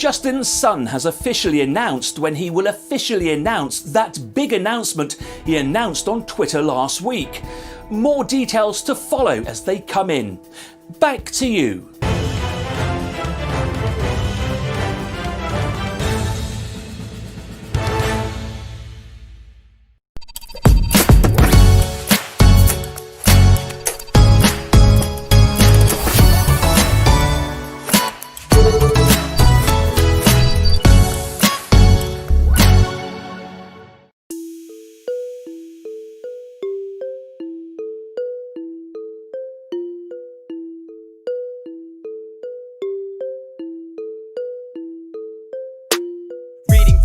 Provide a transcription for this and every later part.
Justin's son has officially announced when he will officially announce that big announcement he announced on Twitter last week. More details to follow as they come in. Back to you.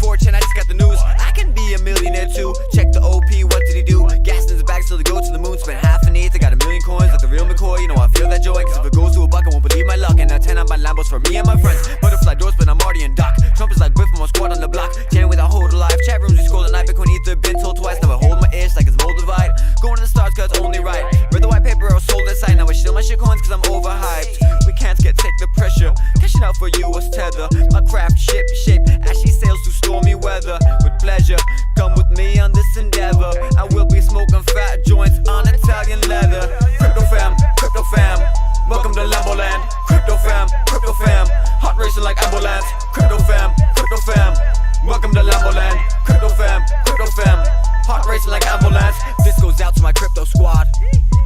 Fortune, I just got the news. I can be a millionaire too. Check the OP, what did he do? Gas in his bag so they go to the moon. Spent half an eighth, I got a million coins like the real McCoy. You know I feel that joy, cause if it goes to a buck I won't believe my luck. And now 10 on my Lambos for me and my friends. Butterfly doors but I'm already in dock. Trump is like Biff from my squad on the block. Chain with a hold alive. Chat rooms we scroll at night. Bitcoin ether been told twice. Now I hold my ish like it's mold divide. Going to the stars cause it's only right. Read the white paper or sold that side. Now I steal my shit coins cause I'm overhyped. We can't take the pressure. Cashing out for you was tether. My craft ship shape. Ashy sails through stormy weather. With pleasure, come with me on this endeavor. I will be smoking fat joints on Italian leather. Crypto fam, welcome to Lamboland. Crypto fam, hot racing like ambulance. Crypto fam, welcome to Lamboland. Crypto fam, hot racing like ambulance. This goes out to my crypto squad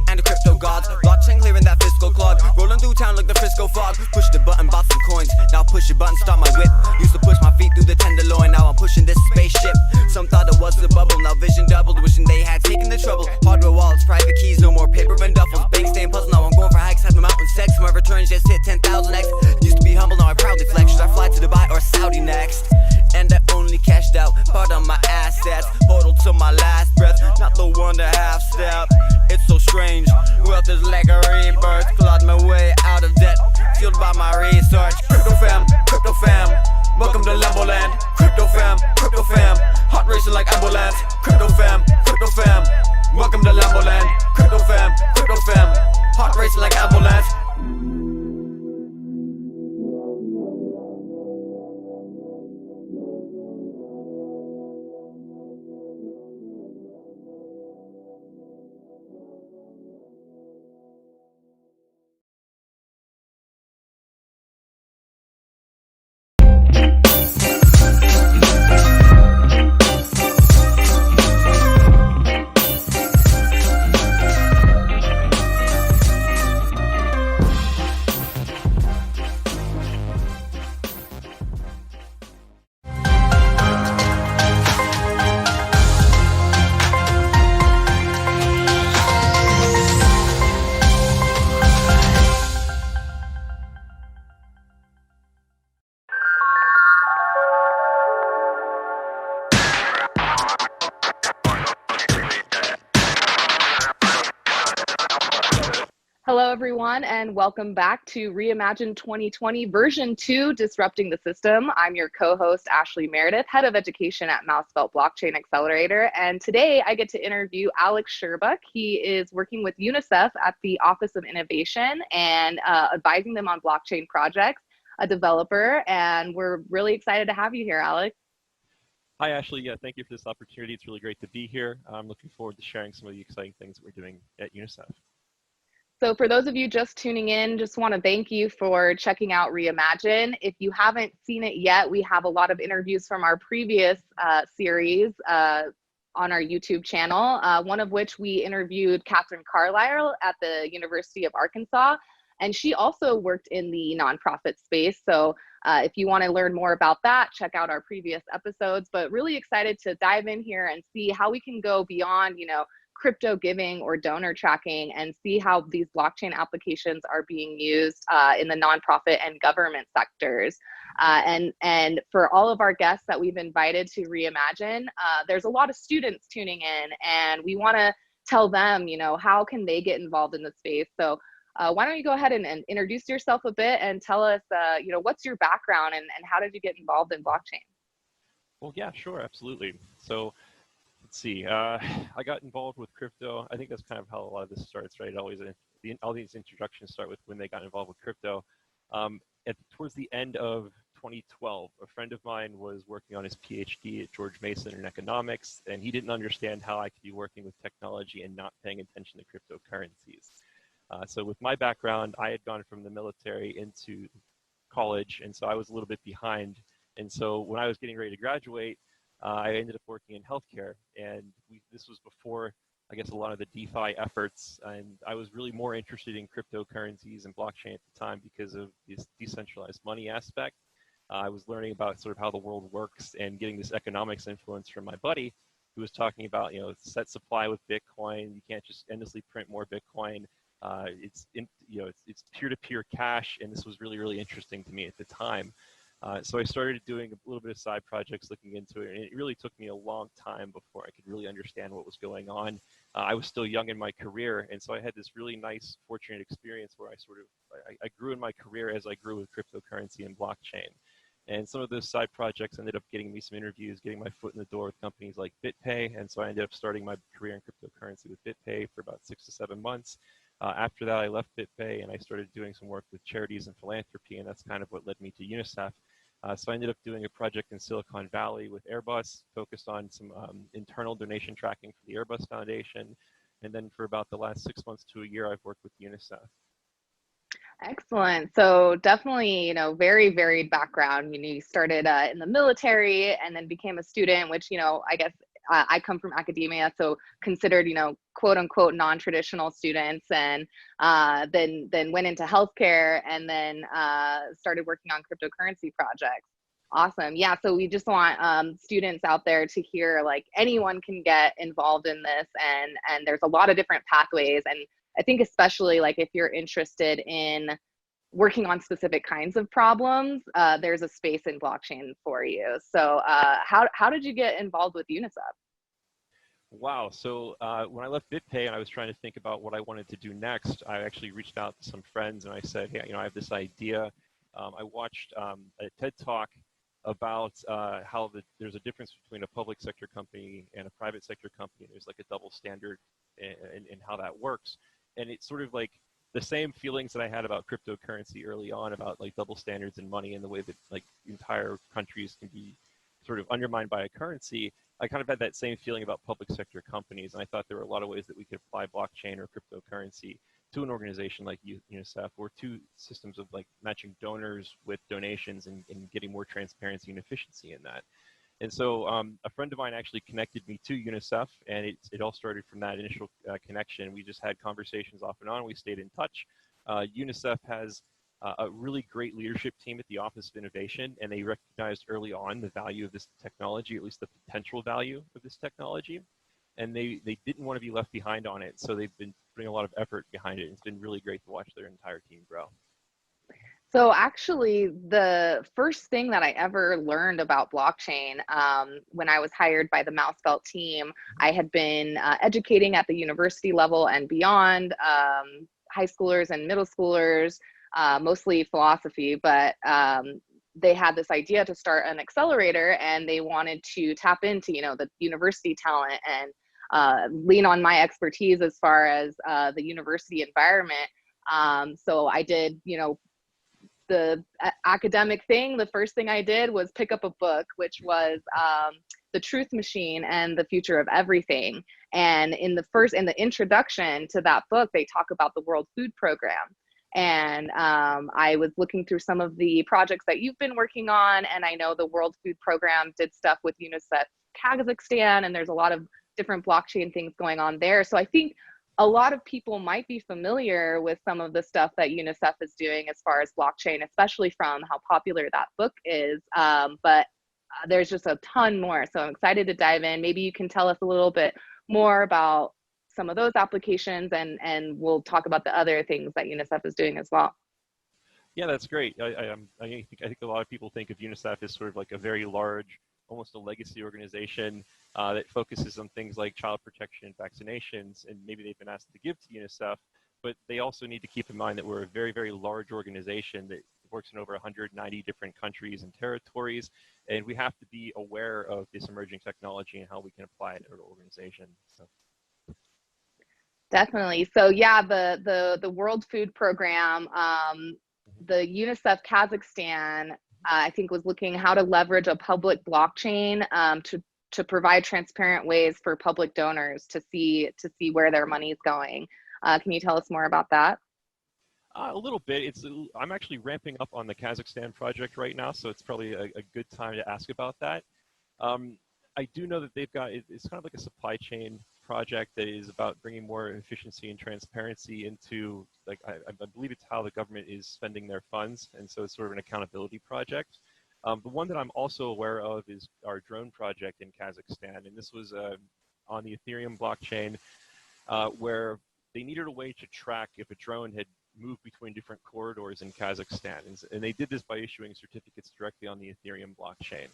and the crypto gods. Blockchain clearing that fiscal clog. Rolling through town like the Frisco fog. Push the button, bought some coins. Now push the button, start my whip. Used to push my feet through the tenderloin. Now I'm pushing this spaceship. Some thought it was a bubble. Now vision doubled. Wishing they had taken the trouble. Hardware wallets, private keys, no more paper and duffels. Bank staying puzzle. Now I'm going for hikes. Had my mountain sex. My returns just hit 10,000x. Used to be humble. Now I proudly flex. Should I fly to Dubai or Saudi next? And I only cashed out part of my assets. Hodled to my last breath. Not the one to half step. It's so strange. Wealth is like a rebirth. Clawed my way out of debt. Fueled by my research. Crypto fam, welcome to Lamboland. Crypto fam, hot racing like ambulance. Crypto fam, welcome to Lamboland. Crypto fam, hot racing like ambulance. Hello, everyone, and welcome back to Reimagine 2020 version 2, Disrupting the System. I'm your co-host, Ashley Meredith, head of education at Mousefelt Blockchain Accelerator. And today I get to interview Alex Sherbuck. He is working with UNICEF at the Office of Innovation and advising them on blockchain projects, a developer. And we're really excited to have you here, Alex. Hi, Ashley. Yeah, thank you for this opportunity. It's really great to be here. I'm looking forward to sharing some of the exciting things that we're doing at UNICEF. So for those of you just tuning in, just want to thank you for checking out Reimagine. If you haven't seen it yet, we have a lot of interviews from our previous series on our YouTube channel, one of which we interviewed Catherine Carlisle at the University of Arkansas, and she also worked in the nonprofit space. So if you want to learn more about that, check out our previous episodes, but really excited to dive in here and see how we can go beyond, crypto giving or donor tracking and see how these blockchain applications are being used in the nonprofit and government sectors. And for all of our guests that we've invited to Reimagine, there's a lot of students tuning in, and we want to tell them, how can they get involved in the space. So why don't you go ahead and introduce yourself a bit and tell us, what's your background and how did you get involved in blockchain? Well, yeah, sure, absolutely. So let's see. I got involved with crypto. I think that's kind of how a lot of this starts, right? All these introductions start with when they got involved with crypto. Towards the end of 2012. A friend of mine was working on his PhD at George Mason in economics, and he didn't understand how I could be working with technology and not paying attention to cryptocurrencies. So with my background, I had gone from the military into college, and so I was a little bit behind. And so when I was getting ready to graduate, I ended up working in healthcare, and this was before, I guess, a lot of the DeFi efforts, and I was really more interested in cryptocurrencies and blockchain at the time because of this decentralized money aspect. I was learning about sort of how the world works and getting this economics influence from my buddy, who was talking about, set supply with Bitcoin. You can't just endlessly print more Bitcoin. It's peer-to-peer cash, and this was really, really interesting to me at the time. So I started doing a little bit of side projects looking into it, and it really took me a long time before I could really understand what was going on. I was still young in my career, and so I had this really nice, fortunate experience where I grew in my career as I grew with cryptocurrency and blockchain. And some of those side projects ended up getting me some interviews, getting my foot in the door with companies like BitPay, and so I ended up starting my career in cryptocurrency with BitPay for about 6 to 7 months. After that, I left BitPay and I started doing some work with charities and philanthropy, and that's kind of what led me to UNICEF. So I ended up doing a project in Silicon Valley with Airbus, focused on some internal donation tracking for the Airbus Foundation. And then for about the last 6 months to a year, I've worked with UNICEF. Excellent. So definitely, very varied background. You started in the military and then became a student, which, I guess I come from academia, so considered, quote unquote, non-traditional students, and then went into healthcare and then started working on cryptocurrency projects. Awesome. Yeah. So we just want students out there to hear, like, anyone can get involved in this, and there's a lot of different pathways. And I think especially, like, if you're interested in working on specific kinds of problems, there's a space in blockchain for you. So how did you get involved with UNICEF? Wow. So when I left BitPay and I was trying to think about what I wanted to do next, I actually reached out to some friends and I said, hey, I have this idea. I watched a TED Talk about how there's a difference between a public sector company and a private sector company. There's like a double standard in how that works. And it's sort of like the same feelings that I had about cryptocurrency early on, about like double standards in money and the way that like entire countries can be sort of undermined by a currency. I kind of had that same feeling about public sector companies. And I thought there were a lot of ways that we could apply blockchain or cryptocurrency to an organization like UNICEF, or to systems of like matching donors with donations and getting more transparency and efficiency in that. And so a friend of mine actually connected me to UNICEF, and it all started from that initial connection. We just had conversations off and on. We stayed in touch. UNICEF has a really great leadership team at the Office of Innovation, and they recognized early on the value of this technology, at least the potential value of this technology. And they didn't want to be left behind on it. So they've been putting a lot of effort behind it. It's been really great to watch their entire team grow. So actually, the first thing that I ever learned about blockchain, when I was hired by the Mouse Belt team, I had been educating at the university level and beyond, high schoolers and middle schoolers, mostly philosophy, but they had this idea to start an accelerator, and they wanted to tap into, the university talent and lean on my expertise as far as the university environment. So I did, the academic thing. The first thing I did was pick up a book, which was The Truth Machine and the Future of Everything. And in the introduction to that book, they talk about the World Food Program. And I was looking through some of the projects that you've been working on, and I know the World Food Program did stuff with UNICEF Kazakhstan, and there's a lot of different blockchain things going on there. So I think a lot of people might be familiar with some of the stuff that UNICEF is doing as far as blockchain, especially from how popular that book is. But there's just a ton more. So I'm excited to dive in. Maybe you can tell us a little bit more about some of those applications, and we'll talk about the other things that UNICEF is doing as well. Yeah, that's great. I think a lot of people think of UNICEF as sort of like a very large, almost a legacy organization that focuses on things like child protection and vaccinations, and maybe they've been asked to give to UNICEF, but they also need to keep in mind that we're a very, very large organization that works in over 190 different countries and territories, and we have to be aware of this emerging technology and how we can apply it in our organization. So. Definitely. So yeah, the World Food Program, the UNICEF Kazakhstan I think was looking how to leverage a public blockchain to provide transparent ways for public donors to see where their money is going. Can you tell us more about that? A little bit. I'm actually ramping up on the Kazakhstan project right now, so it's probably a good time to ask about that. I do know that they've got, it's kind of like a supply chain project that is about bringing more efficiency and transparency into, like, I believe it's how the government is spending their funds, and so it's sort of an accountability project. The one that I'm also aware of is our drone project in Kazakhstan, and this was on the Ethereum blockchain, where they needed a way to track if a drone had moved between different corridors in Kazakhstan, and they did this by issuing certificates directly on the Ethereum blockchain.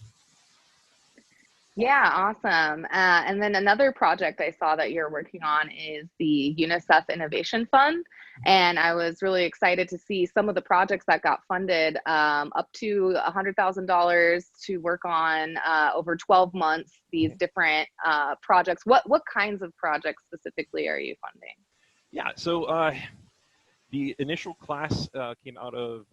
Yeah, awesome. And then another project I saw that you're working on is the UNICEF Innovation Fund. And I was really excited to see some of the projects that got funded, up to $100,000 to work on over 12 months, these different projects. What kinds of projects specifically are you funding? Yeah, so the initial class came out of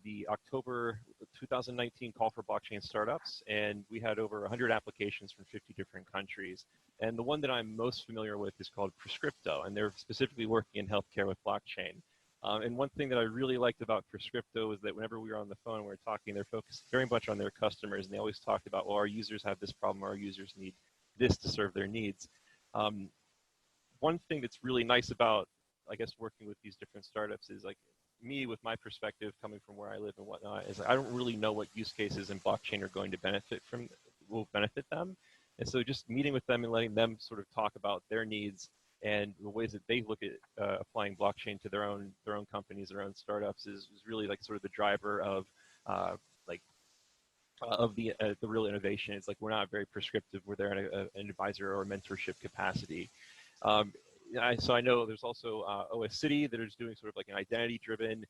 the October 2019 call for blockchain startups, and we had over 100 applications from 50 different countries. And the one that I'm most familiar with is called Prescripto, and they're specifically working in healthcare with blockchain. And one thing that I really liked about Prescripto is that whenever we were on the phone, we were talking, they're focused very much on their customers, and they always talked about, well, our users have this problem, our users need this to serve their needs. One thing that's really nice about, I guess, working with these different startups is, like, me, with my perspective coming from where I live and whatnot, is I don't really know what use cases in blockchain are going to will benefit them. And so just meeting with them and letting them sort of talk about their needs and the ways that they look at applying blockchain to their own companies, their own startups is really, like, sort of the driver of the real innovation. It's like, we're not very prescriptive. We're there in an advisor or a mentorship capacity. So I know there's also OS City that is doing sort of like an identity-driven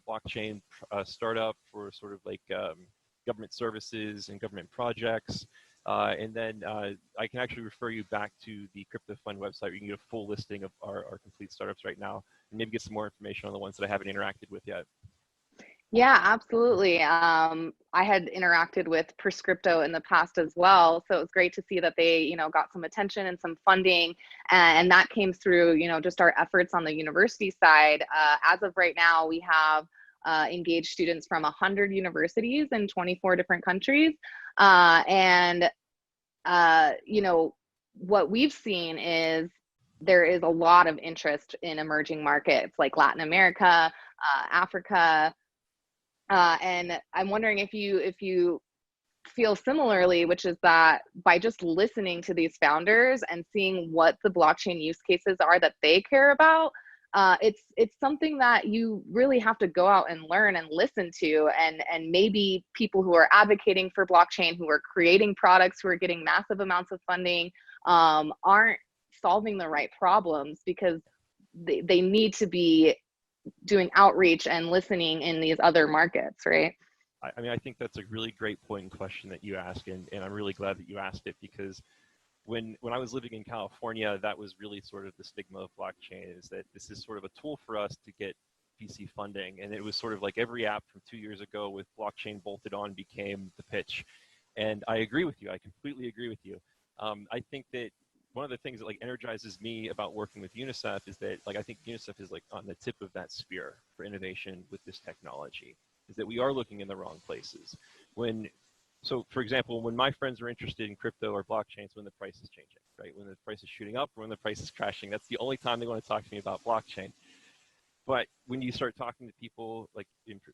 blockchain startup for sort of like government services and government projects. And then I can actually refer you back to the Crypto Fund website. You can get a full listing of our complete startups right now, and maybe get some more information on the ones that I haven't interacted with yet. Yeah, absolutely. I had interacted with Prescripto in the past as well, so it was great to see that they, got some attention and some funding, and that came through, just our efforts on the university side. As of right now, we have engaged students from 100 universities in 24 different countries, and what we've seen is there is a lot of interest in emerging markets like Latin America, Africa. And I'm wondering if you feel similarly, which is that by just listening to these founders and seeing what the blockchain use cases are that they care about, it's something that you really have to go out and learn and listen to, and maybe people who are advocating for blockchain, who are creating products, who are getting massive amounts of funding, aren't solving the right problems, because they need to be doing outreach and listening in these other markets, right? I mean, I think that's a really great point and question that you ask, and I'm really glad that you asked it, because when I was living in California, that was really sort of the stigma of blockchain, is that this is sort of a tool for us to get VC funding. And it was sort of like every app from 2 years ago with blockchain bolted on became the pitch. And I agree with you. I completely agree with you. I think that one of the things that, like, energizes me about working with UNICEF is that, like, I think UNICEF is, like, on the tip of that spear for innovation with this technology, is that we are looking in the wrong places. So for example, when my friends are interested in crypto or blockchains, when the price is changing, right? When the price is shooting up or when the price is crashing, that's the only time they want to talk to me about blockchain. But when you start talking to people like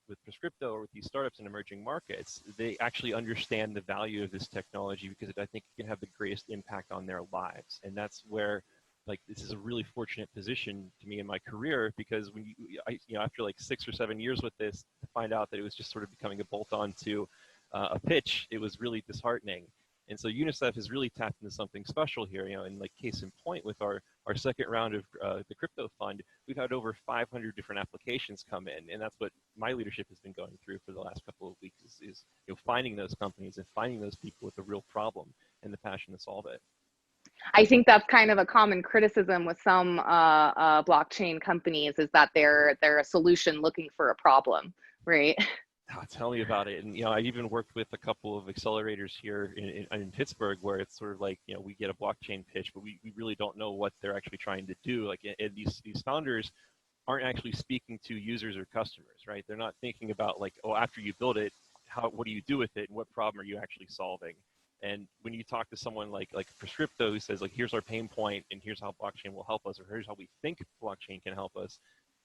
with Prescripto or with these startups in emerging markets, they actually understand the value of this technology, because I think it can have the greatest impact on their lives. And that's where, like, this is a really fortunate position to me in my career, because when after like 6 or 7 years with this, to find out that it was just sort of becoming a bolt-on to a pitch, it was really disheartening. And so UNICEF has really tapped into something special here, and like case in point with our second round of the crypto fund, we've had over 500 different applications come in. And that's what my leadership has been going through for the last couple of weeks is finding those companies and finding those people with a real problem and the passion to solve it. I think that's kind of a common criticism with some blockchain companies, is that they're a solution looking for a problem, right? Tell me about it. And I even worked with a couple of accelerators here in Pittsburgh, where it's sort of like we get a blockchain pitch, but we really don't know what they're actually trying to do. Like, and these founders aren't actually speaking to users or customers, right? They're not thinking about like, oh, after you build it, what do you do with it, and what problem are you actually solving? And when you talk to someone like Prescripto, who says like, here's our pain point, and here's how blockchain will help us, or here's how we think blockchain can help us,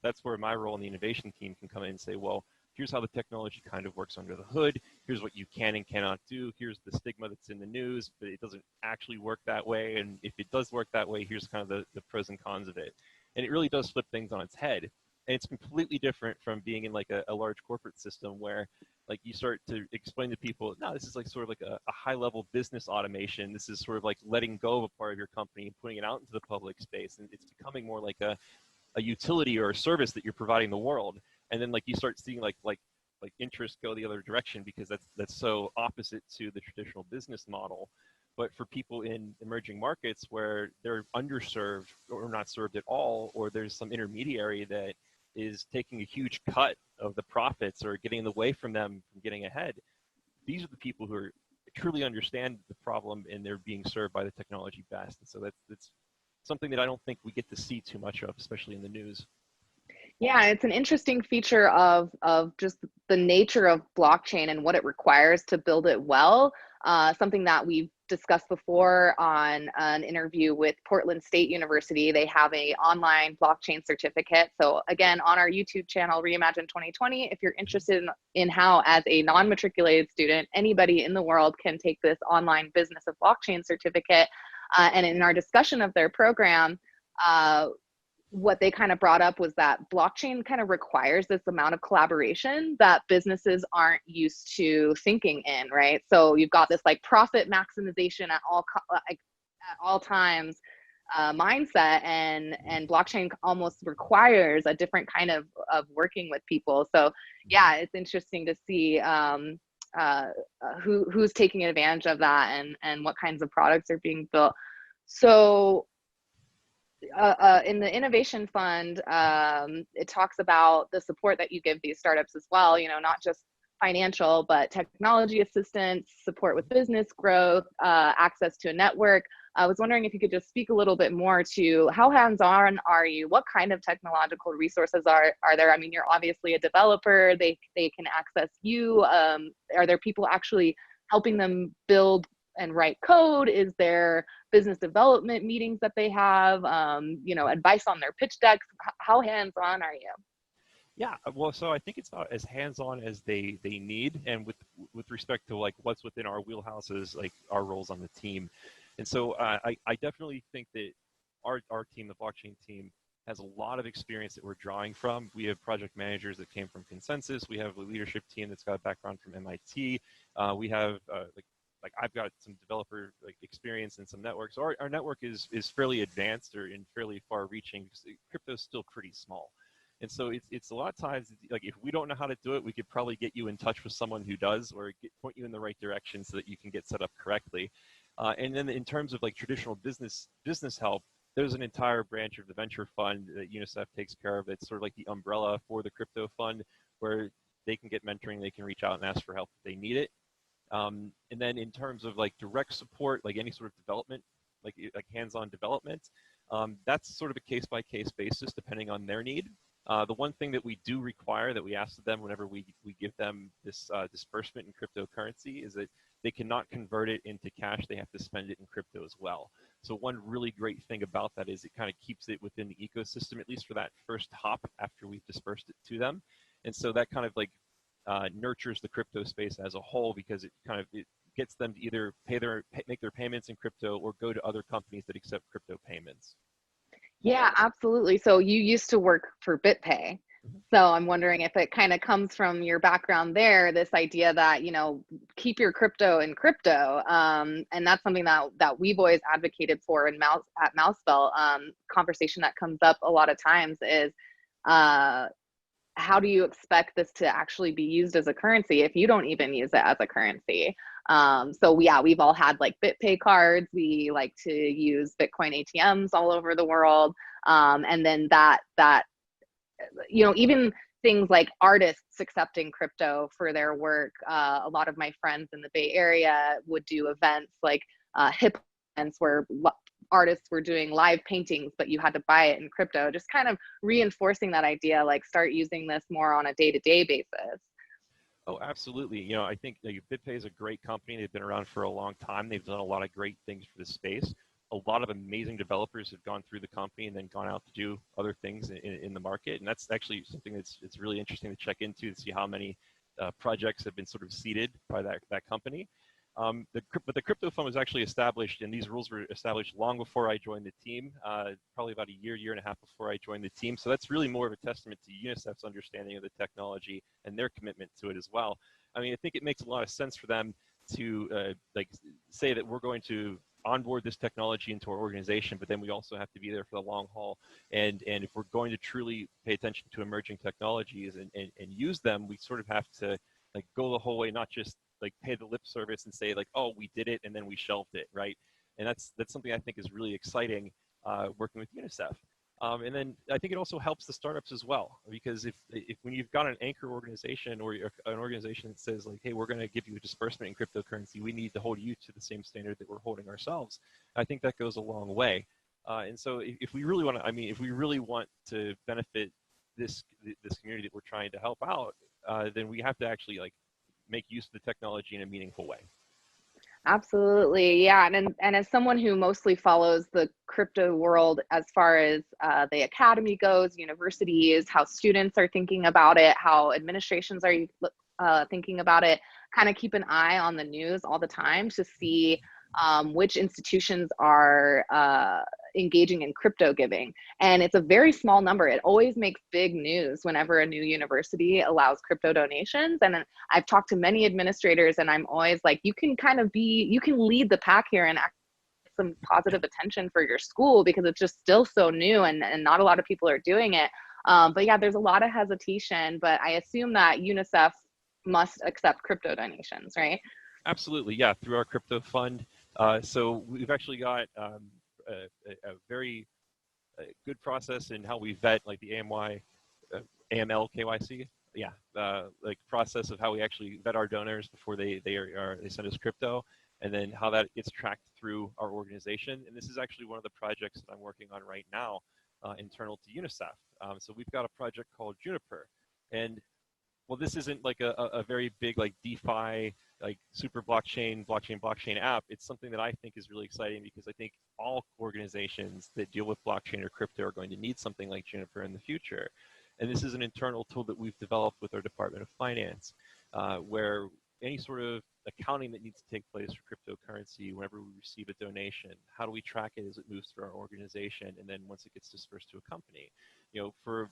that's where my role in the innovation team can come in and say, well, here's how the technology kind of works under the hood. Here's what you can and cannot do. Here's the stigma that's in the news, but it doesn't actually work that way. And if it does work that way, here's kind of the pros and cons of it. And it really does flip things on its head. And it's completely different from being in like a large corporate system where like you start to explain to people, no, this is like sort of like a high level business automation. This is sort of like letting go of a part of your company and putting it out into the public space. And it's becoming more like a utility or a service that you're providing the world. And then like you start seeing like interest go the other direction, because that's so opposite to the traditional business model. But for people in emerging markets where they're underserved or not served at all, or there's some intermediary that is taking a huge cut of the profits or getting in the way from them from getting ahead, these are the people who truly understand the problem, and they're being served by the technology best. And so that's something that I don't think we get to see too much of, especially in the news. Yeah, it's an interesting feature of just the nature of blockchain and what it requires to build it well. Something that we've discussed before on an interview with Portland State University. They have a online blockchain certificate. So again, on our YouTube channel, Reimagine 2020, if you're interested in how, as a non-matriculated student, anybody in the world can take this online business of blockchain certificate. And in our discussion of their program, what they kind of brought up was that blockchain kind of requires this amount of collaboration that businesses aren't used to thinking in, right? So you've got this like profit maximization at all times mindset, and blockchain almost requires a different kind of working with people. So yeah, it's interesting to see who's taking advantage of that, and what kinds of products are being built. So in the innovation fund, it talks about the support that you give these startups as well, not just financial, but technology assistance, support with business growth, access to a network. I was wondering if you could just speak a little bit more to how hands-on are you? What kind of technological resources are there? I mean, you're obviously a developer, they can access you. Are there people actually helping them build and write code? Is there business development meetings that they have, advice on their pitch decks? How hands-on are you? Yeah, well, so I think it's about as hands-on as they need, and with respect to like what's within our wheelhouses, like our roles on the team. And so I definitely think that our team, the blockchain team, has a lot of experience that we're drawing from. We have project managers that came from Consensus. We have a leadership team that's got a background from MIT. We have like I've got some developer experience in some networks. So our network is fairly advanced or in fairly far reaching, because crypto is still pretty small. And so it's a lot of times, like if we don't know how to do it, we could probably get you in touch with someone who does, or point you in the right direction so that you can get set up correctly. And then in terms of like traditional business help, there's an entire branch of the venture fund that UNICEF takes care of. It's sort of like the umbrella for the crypto fund, where they can get mentoring, they can reach out and ask for help if they need it. And then in terms of like direct support, like any sort of development, like hands-on development, that's sort of a case-by-case basis depending on their need. The one thing that we do require, that we ask them whenever we give them this disbursement in cryptocurrency, is that they cannot convert it into cash. They have to spend it in crypto as well. So one really great thing about that is it kind of keeps it within the ecosystem, at least for that first hop after we've dispersed it to them. And so that kind of like nurtures the crypto space as a whole, because it gets them to either make their payments in crypto or go to other companies that accept crypto payments. Yeah, absolutely. So you used to work for BitPay. So I'm wondering if it kind of comes from your background there, this idea that, keep your crypto in crypto. And that's something that we've always advocated for at Mousebell. Conversation that comes up a lot of times is, how do you expect this to actually be used as a currency if you don't even use it as a currency? So yeah, we've all had like BitPay cards. We like to use Bitcoin ATMs all over the world. And then that even things like artists accepting crypto for their work. A lot of my friends in the Bay Area would do events like hip events where artists were doing live paintings, but you had to buy it in crypto, just kind of reinforcing that idea, like start using this more on a day-to-day basis. Oh, absolutely. You know, I think BitPay is a great company. They've been around for a long time. They've done a lot of great things for the space. A lot of amazing developers have gone through the company and then gone out to do other things in the market. And that's actually something it's really interesting to check into, to see how many projects have been sort of seeded by that company. But the crypto fund was actually established, and these rules were established long before I joined the team, probably about a year and a half before I joined the team. So that's really more of a testament to UNICEF's understanding of the technology and their commitment to it as well. I mean, I think it makes a lot of sense for them to like say that we're going to onboard this technology into our organization, but then we also have to be there for the long haul. And if we're going to truly pay attention to emerging technologies and use them, we sort of have to like go the whole way, not just like pay the lip service and say like, oh, we did it and then we shelved it, right? And that's something I think is really exciting working with UNICEF. And then I think it also helps the startups as well, because if when you've got an anchor organization or an organization that says like, hey, we're going to give you a disbursement in cryptocurrency, we need to hold you to the same standard that we're holding ourselves. I think that goes a long way. And so if we really want to, I mean, if we really want to benefit this community that we're trying to help out, then we have to actually like make use of the technology in a meaningful way. Absolutely. Yeah. And as someone who mostly follows the crypto world as far as the academy goes, universities, how students are thinking about it, how administrations are thinking about it, kind of keep an eye on the news all the time to see which institutions are engaging in crypto giving. And it's a very small number. It always makes big news whenever a new university allows crypto donations. And I've talked to many administrators, and I'm always like, you can lead the pack here and act some positive attention for your school, because it's just still so new and not a lot of people are doing it. But yeah, there's a lot of hesitation, but I assume that UNICEF must accept crypto donations, right? Absolutely, yeah, through our crypto fund. So we've actually got a very good process in how we vet like the AML KYC, like process of how we actually vet our donors before they send us crypto, and then how that gets tracked through our organization. And this is actually one of the projects that I'm working on right now, internal to UNICEF. So we've got a project called Juniper, and well, this isn't like a very big like DeFi, like super blockchain app. It's something that I think is really exciting, because I think all organizations that deal with blockchain or crypto are going to need something like Juniper in the future. And this is an internal tool that we've developed with our Department of Finance, where any sort of accounting that needs to take place for cryptocurrency, whenever we receive a donation, how do we track it as it moves through our organization, and then once it gets dispersed to a company? For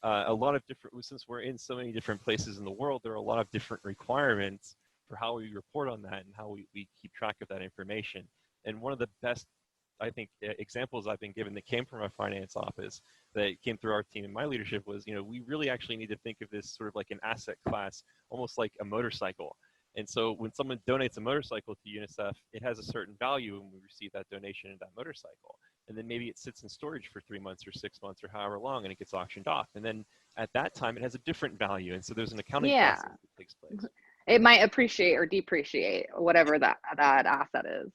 a lot of different, since we're in so many different places in the world, there are a lot of different requirements for how we report on that and how we keep track of that information. And one of the best, I think, examples I've been given that came from our finance office, that came through our team and my leadership, was, we really actually need to think of this sort of like an asset class, almost like a motorcycle. And so when someone donates a motorcycle to UNICEF, it has a certain value when we receive that donation in that motorcycle. And then maybe it sits in storage for 3 months or 6 months or however long, and it gets auctioned off. And then at that time, it has a different value. And so there's an accounting process that takes place. It might appreciate or depreciate, whatever that asset is.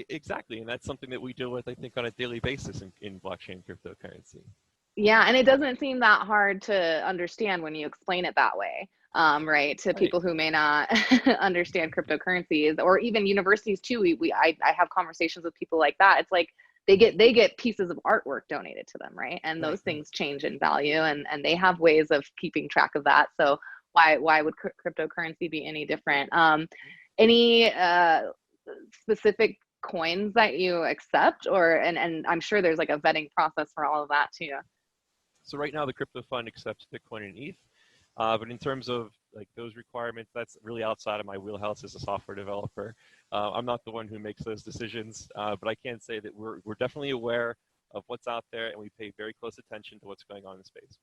Exactly. And that's something that we deal with, I think, on a daily basis in blockchain cryptocurrency. Yeah, and it doesn't seem that hard to understand when you explain it that way, right? To people who may not understand cryptocurrencies, or even universities too. I have conversations with people like that. It's like they get pieces of artwork donated to them, right? And those things change in value, and they have ways of keeping track of that. So why would cryptocurrency be any different? Any specific coins that you accept, and I'm sure there's like a vetting process for all of that too. So right now the crypto fund accepts Bitcoin and ETH, but in terms of like those requirements, that's really outside of my wheelhouse as a software developer. I'm not the one who makes those decisions, but I can say that we're definitely aware of what's out there, and we pay very close attention to what's going on in space.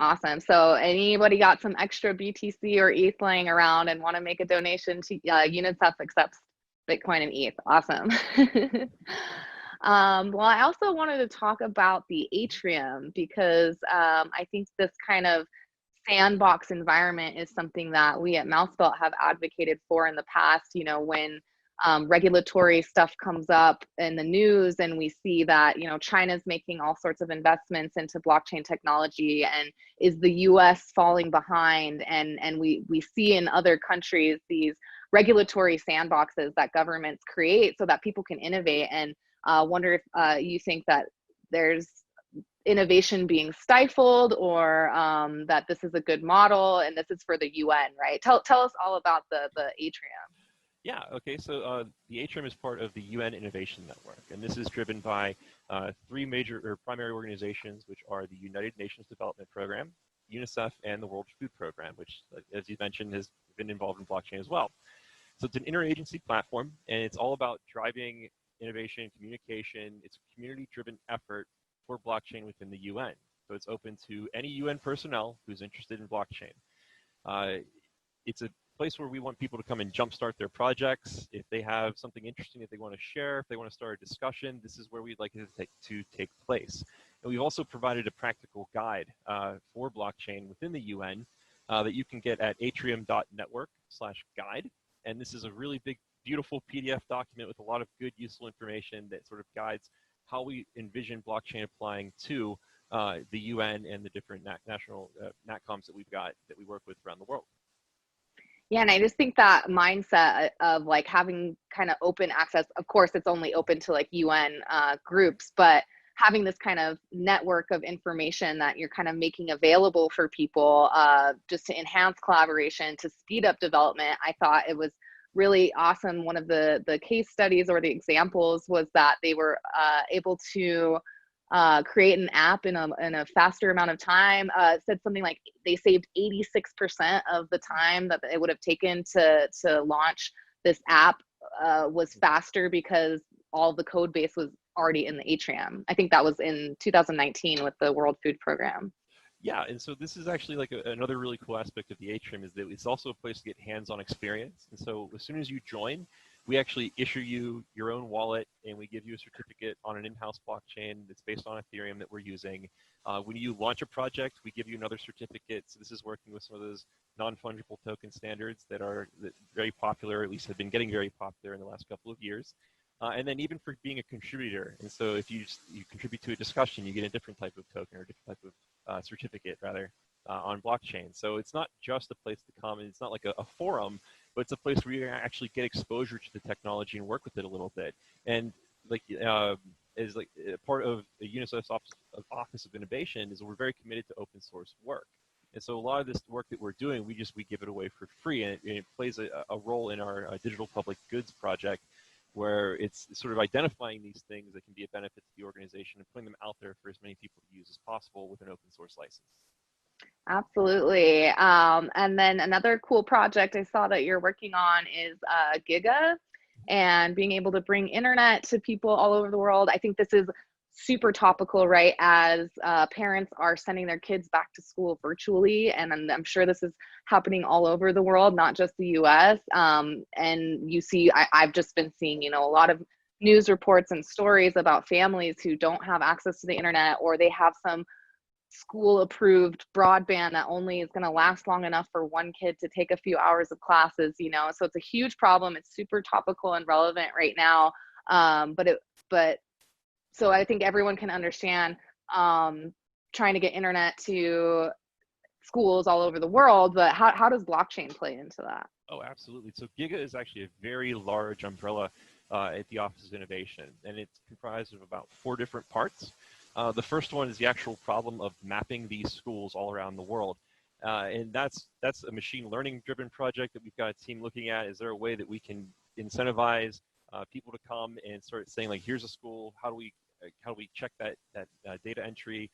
Awesome. So anybody got some extra BTC or ETH laying around and want to make a donation to UNICEF accepts Bitcoin and ETH. Awesome. Well, I also wanted to talk about the atrium, because I think this kind of sandbox environment is something that we at Mousebelt have advocated for in the past. You know, when regulatory stuff comes up in the news and we see that, you know, China's making all sorts of investments into blockchain technology, and is the US falling behind? And we see in other countries these regulatory sandboxes that governments create so that people can innovate. And wonder if you think that there's innovation being stifled, or that this is a good model, and this is for the UN, right? Tell us all about the Atrium. Yeah, okay, so the Atrium is part of the UN Innovation Network, and this is driven by three major or primary organizations, which are the United Nations Development Program, UNICEF, and the World Food Program, which, as you mentioned, has been involved in blockchain as well. So it's an interagency platform, and it's all about driving innovation, communication. It's a community-driven effort for blockchain within the UN. So it's open to any UN personnel who's interested in blockchain. It's a place where we want people to come and jumpstart their projects. If they have something interesting that they want to share, if they want to start a discussion, this is where we'd like it to take place. And we've also provided a practical guide for blockchain within the UN that you can get at atrium.network/guide. And this is a really big, beautiful PDF document with a lot of good, useful information that sort of guides how we envision blockchain applying to the UN and the different national NatComs that we've got that we work with around the world. Yeah, and I just think that mindset of like having kind of open access, of course, it's only open to like UN groups, but having this kind of network of information that you're kind of making available for people just to enhance collaboration, to speed up development. I thought it was really awesome. One of the case studies or the examples was that they were able to create an app in a faster amount of time. It said something like they saved 86% of the time that it would have taken to launch this app was faster because all the code base was already in the Atrium. I think that was in 2019 with the World Food Program. Yeah, and so this is actually like another really cool aspect of the Atrium is that it's also a place to get hands-on experience. And so as soon as you join, we actually issue you your own wallet, and we give you a certificate on an in-house blockchain that's based on Ethereum that we're using. When you launch a project, we give you another certificate. So this is working with some of those non-fungible token standards that are very popular, at least have been getting very popular in the last couple of years. And then even for being a contributor. And so if you contribute to a discussion, you get a different type of token or a different type of certificate, rather, on blockchain. So it's not just a place to come, and it's not like a forum, but it's a place where you actually get exposure to the technology and work with it a little bit. And like is like part of the UNICEF's Office of Innovation is we're very committed to open source work. And so a lot of this work that we're doing, we give it away for free, and it plays a role in our digital public goods project, where it's sort of identifying these things that can be a benefit to the organization and putting them out there for as many people to use as possible with an open source license. Absolutely. And then another cool project I saw that you're working on is Giga, and being able to bring internet to people all over the world. I think this is super topical, right? As parents are sending their kids back to school virtually, and I'm sure this is happening all over the world, not just the US. And you see, I've just been seeing, you know, a lot of news reports and stories about families who don't have access to the internet, or they have some school approved broadband that only is going to last long enough for one kid to take a few hours of classes, you know. So it's a huge problem. It's super topical and relevant right now. So I think everyone can understand trying to get internet to schools all over the world, but how does blockchain play into that? Oh, absolutely. So Giga is actually a very large umbrella at the Office of Innovation, and it's comprised of about 4 different parts. The first one is the actual problem of mapping these schools all around the world. And that's a machine learning driven project that we've got a team looking at. Is there a way that we can incentivize people to come and start saying, like, here's a school, how do we check that data entry?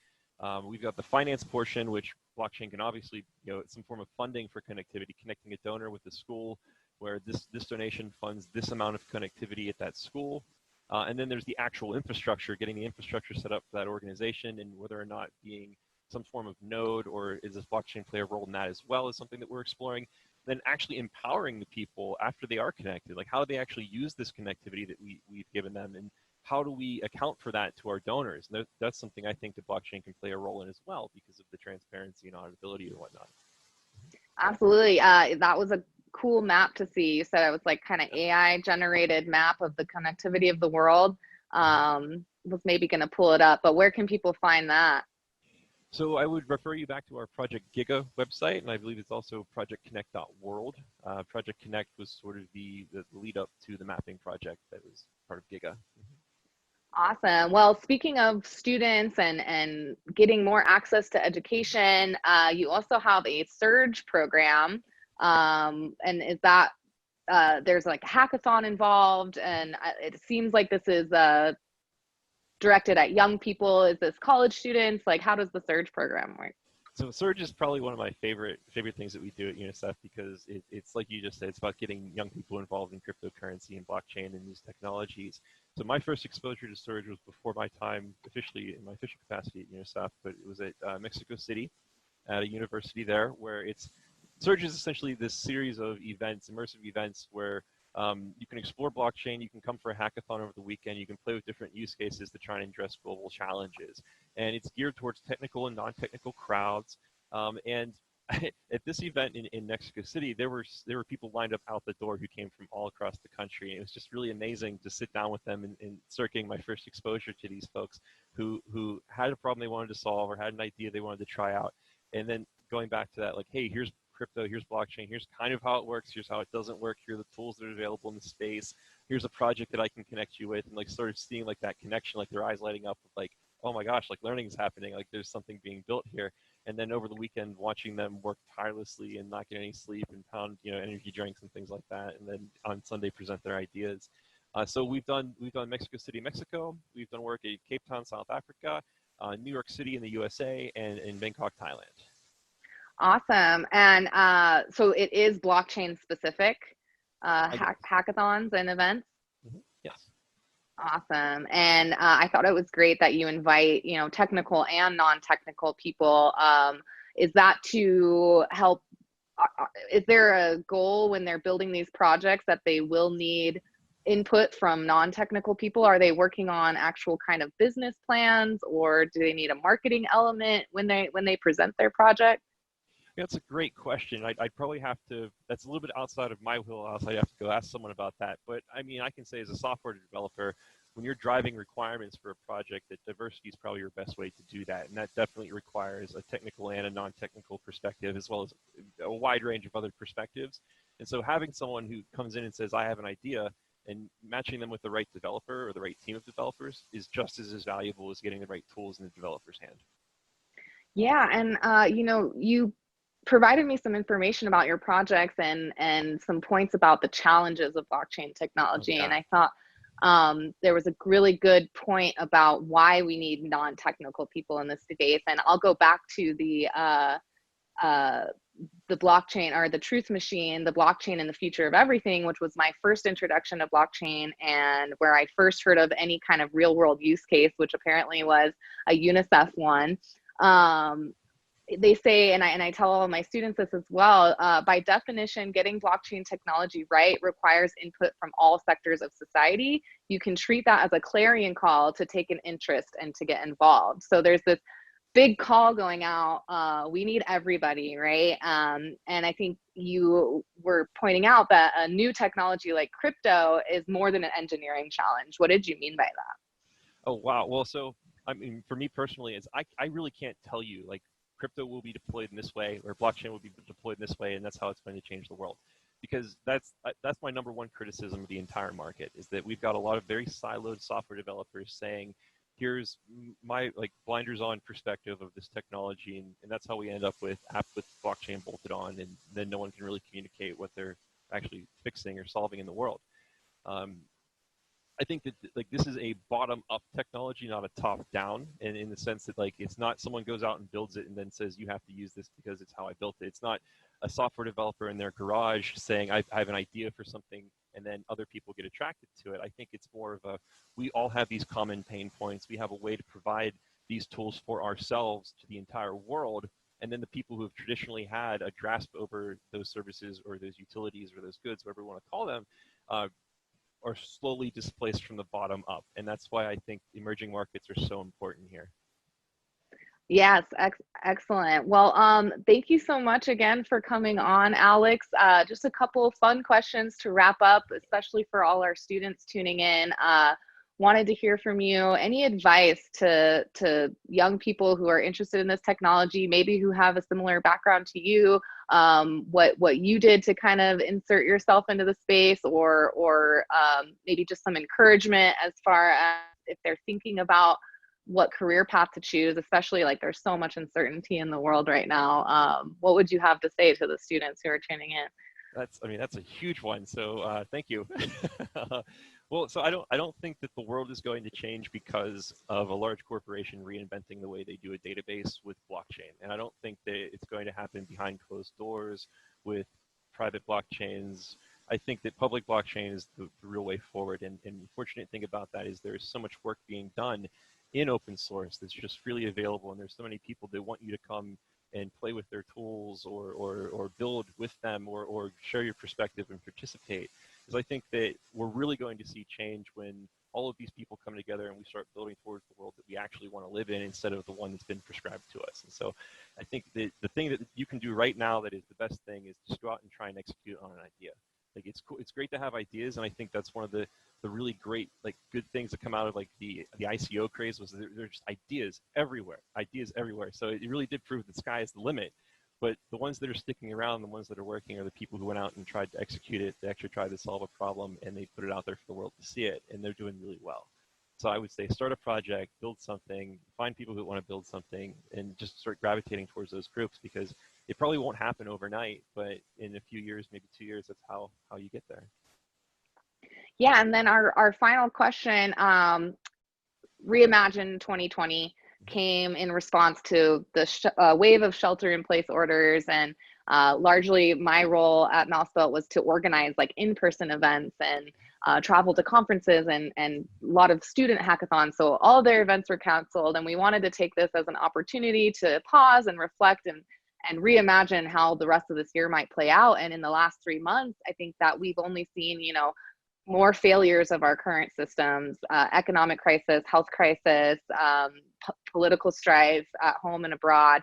We've got the finance portion, which blockchain can obviously, you know, some form of funding for connectivity, connecting a donor with the school, where this donation funds this amount of connectivity at that school. And then there's the actual infrastructure, getting the infrastructure set up for that organization, and whether or not being some form of node, or is this blockchain play a role in that as well, is something that we're exploring. Then actually empowering the people after they are connected, like how do they actually use this connectivity that we've given them, and how do we account for that to our donors? And that's something I think the blockchain can play a role in as well, because of the transparency and auditability and whatnot. Absolutely. That was a cool map to see. You said it was like kind of AI generated map of the connectivity of the world. Was maybe going to pull it up, but where can people find that? So I would refer you back to our Project Giga website, and I believe it's also projectconnect.world. Project Connect was sort of the lead up to the mapping project that was part of Giga. Awesome. Well, speaking of students and getting more access to education, you also have a Surge program. And is that there's like a hackathon involved, and it seems like this is directed at young people. Is this college students? Like, how does the Surge program work? So Surge is probably one of my favorite things that we do at UNICEF because it's like you just said, it's about getting young people involved in cryptocurrency and blockchain and these technologies. So my first exposure to Surge was before my time officially in my official capacity at UNICEF, but it was at Mexico City at a university there where Surge is essentially this series of events, immersive events where you can explore blockchain, you can come for a hackathon over the weekend, you can play with different use cases to try and address global challenges. And it's geared towards technical and non-technical crowds. And at this event in Mexico City, there were people lined up out the door who came from all across the country. And it was just really amazing to sit down with them and start getting my first exposure to these folks who had a problem they wanted to solve or had an idea they wanted to try out. And then going back to that, like, hey, here's crypto, here's blockchain, here's kind of how it works, here's how it doesn't work, here are the tools that are available in the space, here's a project that I can connect you with, and like sort of seeing like that connection, like their eyes lighting up with like, oh my gosh, like learning is happening, like there's something being built here. And then over the weekend, watching them work tirelessly and not get any sleep and pound, energy drinks and things like that. And then on Sunday present their ideas. So we've done Mexico City, Mexico. We've done work at Cape Town, South Africa, New York City in the USA, and in Bangkok, Thailand. Awesome. And so it is blockchain specific hackathons and events. Mm-hmm. Yes. Awesome. And I thought it was great that you invite, technical and non-technical people. Is that to help? Is there a goal when they're building these projects that they will need input from non-technical people? Are they working on actual kind of business plans, or do they need a marketing element when they present their project? That's a great question. I'd probably have to, that's a little bit outside of my wheelhouse. I'd have to go ask someone about that. But I mean, I can say as a software developer, when you're driving requirements for a project, that diversity is probably your best way to do that. And that definitely requires a technical and a non-technical perspective, as well as a wide range of other perspectives. And so having someone who comes in and says, I have an idea, and matching them with the right developer or the right team of developers is just as valuable as getting the right tools in the developer's hand. Yeah. And, you provided me some information about your projects and some points about the challenges of blockchain technology. Oh, yeah. And I thought there was a really good point about why we need non-technical people in this space. And I'll go back to the blockchain, or the truth machine, the blockchain and the future of everything, which was my first introduction to blockchain, and where I first heard of any kind of real world use case, which apparently was a UNICEF one. They say, and I tell all of my students this as well, by definition, getting blockchain technology right requires input from all sectors of society. You can treat that as a clarion call to take an interest and to get involved. So there's this big call going out. We need everybody, right? And I think you were pointing out that a new technology like crypto is more than an engineering challenge. What did you mean by that? Oh, wow. Well, so, I mean, for me personally, I really can't tell you, like, crypto will be deployed in this way, or blockchain will be deployed in this way, and that's how it's going to change the world. Because that's my number one criticism of the entire market, is that we've got a lot of very siloed software developers saying, here's my blinders on perspective of this technology, and that's how we end up with apps with blockchain bolted on, and then no one can really communicate what they're actually fixing or solving in the world. I think that this is a bottom-up technology, not a top-down, and in the sense that it's not someone goes out and builds it and then says you have to use this because it's how I built it. It's not a software developer in their garage saying I have an idea for something and then other people get attracted to it. I think it's more of we all have these common pain points. We have a way to provide these tools for ourselves to the entire world, and then the people who have traditionally had a grasp over those services or those utilities or those goods, whatever you want to call them, are slowly displaced from the bottom up. And that's why I think emerging markets are so important here. Yes, excellent. Well, thank you so much again for coming on, Alex. Just a couple of fun questions to wrap up, especially for all our students tuning in. Wanted to hear from you. Any advice to young people who are interested in this technology, maybe who have a similar background to you? What you did to kind of insert yourself into the space, or maybe just some encouragement as far as if they're thinking about what career path to choose, especially like there's so much uncertainty in the world right now. What would you have to say to the students who are tuning in? I mean, that's a huge one. So thank you. Well, so I don't think that the world is going to change because of a large corporation reinventing the way they do a database with blockchain. And I don't think that it's going to happen behind closed doors with private blockchains. I think that public blockchain is the real way forward. And the fortunate thing about that is there's so much work being done in open source that's just freely available. And there's so many people that want you to come and play with their tools, or build with them, or share your perspective and participate. Because I think that we're really going to see change when all of these people come together and we start building towards the world that we actually want to live in, instead of the one that's been prescribed to us. And so I think that the thing that you can do right now that is the best thing is just go out and try and execute on an idea. Like, it's cool, it's great to have ideas, and I think that's one of the really great, like, good things that come out of like the ICO craze was there's just ideas everywhere. So it really did prove the sky is the limit. But the ones that are sticking around, the ones that are working, are the people who went out and tried to execute it. They actually tried to solve a problem, and they put it out there for the world to see it, and they're doing really well. So I would say start a project, build something, find people who want to build something, and just start gravitating towards those groups, because it probably won't happen overnight, but in a few years, maybe 2 years, that's how you get there. Yeah, and then our final question, Reimagine 2020 came in response to the wave of shelter in place orders, and largely my role at Mousebelt was to organize like in-person events and travel to conferences and a lot of student hackathons. So all their events were canceled, and we wanted to take this as an opportunity to pause and reflect and reimagine how the rest of this year might play out. And in the last 3 months, I think that we've only seen, more failures of our current systems, economic crisis, health crisis, political strife at home and abroad.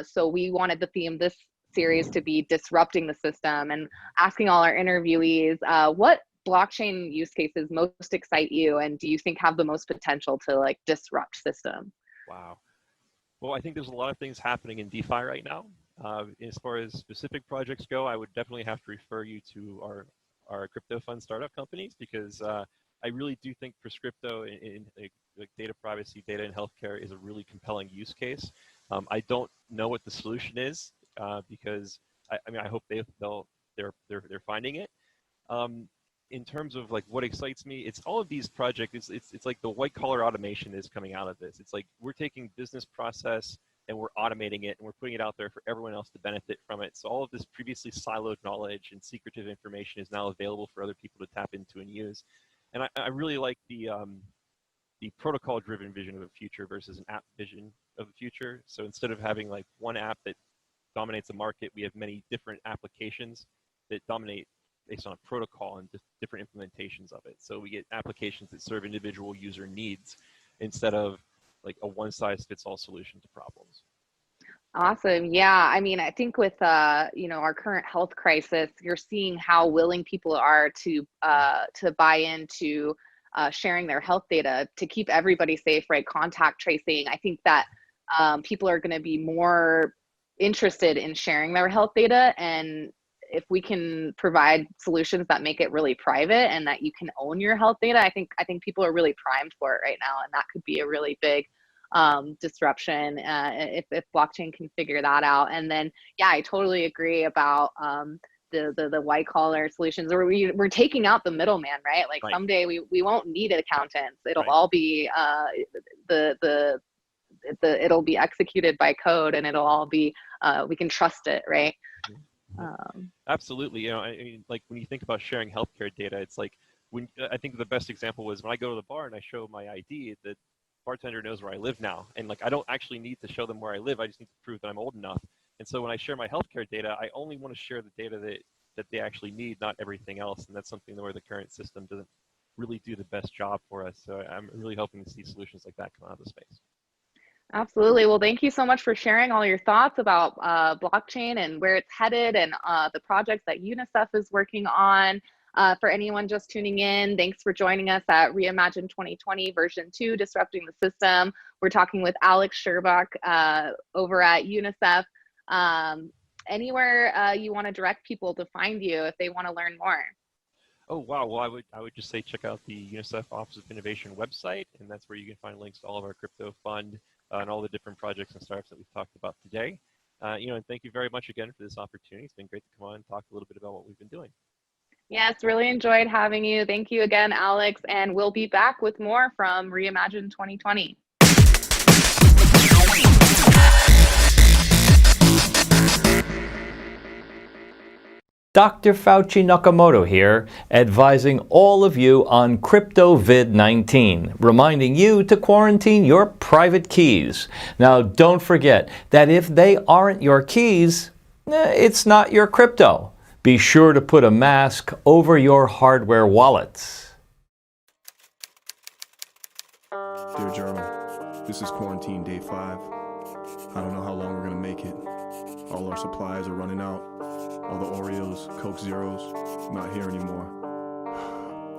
So we wanted the theme this series to be disrupting the system, and asking all our interviewees, what blockchain use cases most excite you, and do you think have the most potential to like disrupt system? Wow. Well, I think there's a lot of things happening in DeFi right now. As far as specific projects go, I would definitely have to refer you to our crypto fund startup companies, because I really do think Prescripto in like data privacy, data in healthcare is a really compelling use case. I don't know what the solution is, because I mean, I hope they're finding it. In terms of like what excites me, it's all of these projects. It's like the white collar automation is coming out of this. It's like we're taking business process and we're automating it, and we're putting it out there for everyone else to benefit from it. So all of this previously siloed knowledge and secretive information is now available for other people to tap into and use. And I really like the protocol-driven vision of the future versus an app vision of the future. So instead of having like one app that dominates the market, we have many different applications that dominate based on a protocol and just different implementations of it. So we get applications that serve individual user needs instead of like a one-size-fits-all solution to problems. Awesome. Yeah. I mean, I think with our current health crisis, you're seeing how willing people are to buy into sharing their health data to keep everybody safe, right? Contact tracing. I think that people are going to be more interested in sharing their health data, and if we can provide solutions that make it really private and that you can own your health data, I think people are really primed for it right now, and that could be a really big disruption if blockchain can figure that out. And then, yeah, I totally agree about the white collar solutions, or we're taking out the middleman, right? Like Right. someday we won't need accountants. It'll Right. all be it'll be executed by code, and it'll all be we can trust it, right? Absolutely. I mean, like when you think about sharing healthcare data, it's like I think the best example was when I go to the bar and I show my ID, the bartender knows where I live now. And like, I don't actually need to show them where I live. I just need to prove that I'm old enough. And so when I share my healthcare data, I only want to share the data that they actually need, not everything else. And that's something where the current system doesn't really do the best job for us. So I'm really hoping to see solutions like that come out of the space. Absolutely. Well, thank you so much for sharing all your thoughts about blockchain and where it's headed and the projects that UNICEF is working on. For anyone just tuning in, thanks for joining us at Reimagine 2020 version 2, Disrupting the System. We're talking with Alex Sherbach over at UNICEF. Anywhere you want to direct people to find you if they want to learn more. Oh wow! Well, I would just say check out the UNICEF Office of Innovation website, and that's where you can find links to all of our crypto fund and all the different projects and startups that we've talked about today. And thank you very much again for this opportunity. It's been great to come on and talk a little bit about what we've been doing. Yes, really enjoyed having you. Thank you again, Alex, and we'll be back with more from Reimagine 2020. Dr. Fauci Nakamoto here, advising all of you on CryptoVid-19, reminding you to quarantine your private keys. Now, don't forget that if they aren't your keys, it's not your crypto. Be sure to put a mask over your hardware wallets. Dear Journal, this is quarantine day 5. I don't know how long we're gonna make it. All our supplies are running out. All the Oreos, Coke Zeros, not here anymore.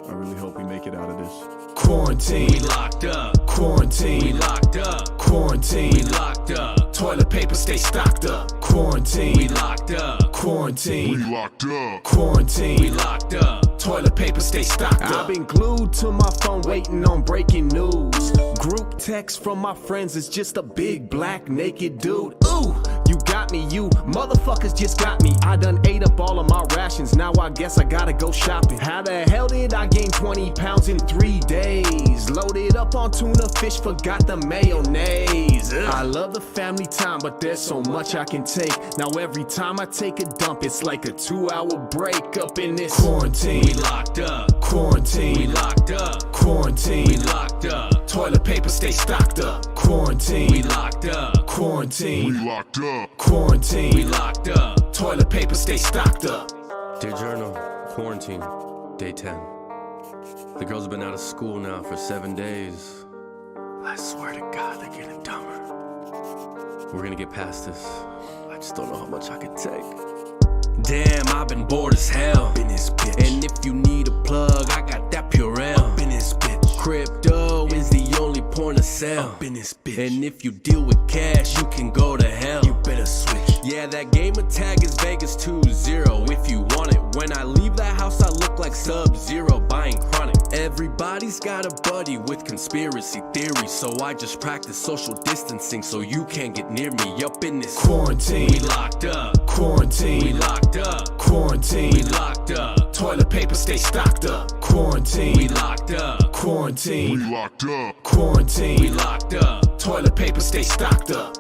I really hope we make it out of this. Quarantine, we locked up. Quarantine, we locked up. Quarantine, we locked up. Toilet paper stay stocked up. Quarantine, we locked up. Quarantine, we locked up. Quarantine, we locked up. Toilet paper stay stocked up. I've been glued to my phone waiting on breaking news. Group text from my friends is just a big black naked dude. Ooh, you got me, you motherfuckers just got me. I done ate up all of my rations, now I guess I gotta go shopping. How the hell did I gain 20 pounds in 3 days? Loaded up on tuna fish, forgot the mayonnaise. Ugh. I love the family time, but there's so much I can take. Now every time I take a dump, it's like a 2-hour break up in this quarantine. We locked up. Quarantine, we locked up. Quarantine, we locked up. Toilet paper stay stocked up. Quarantine, we locked up. Quarantine, we locked up. Quarantine, we locked up. Toilet paper stay stocked up. Dear Journal, quarantine, day 10. The girls have been out of school now for 7 days. I swear to God, they're getting dumber. We're gonna get past this. I just don't know how much I can take. Damn, I've been bored as hell. Up in this bitch. And if you need a plug, I got that Purell. Up in this bitch. Crypto is the only point of sale. Up in this bitch. And if you deal with cash, you can go to hell. You better switch. Yeah, that gamer tag is Vegas 2-0 if you want it. When I leave the house, I look like Sub-Zero buying chronic. Everybody's got a buddy with conspiracy theories, so I just practice social distancing so you can't get near me. Up in this quarantine, we locked up. Quarantine, we locked up. Quarantine, we locked up. Toilet paper stay stocked up. Quarantine, we locked up. Quarantine, we locked up. Quarantine, we locked up. Toilet paper stay stocked up.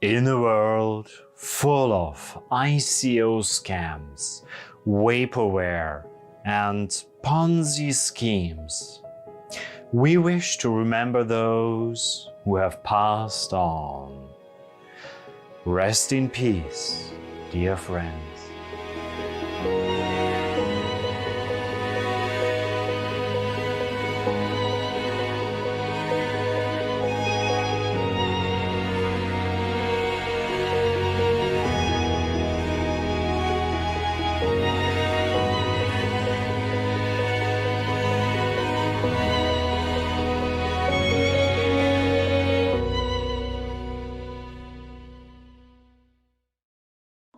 In a world full of ICO scams, vaporware, and Ponzi schemes. We wish to remember those who have passed on. Rest in peace, dear friends.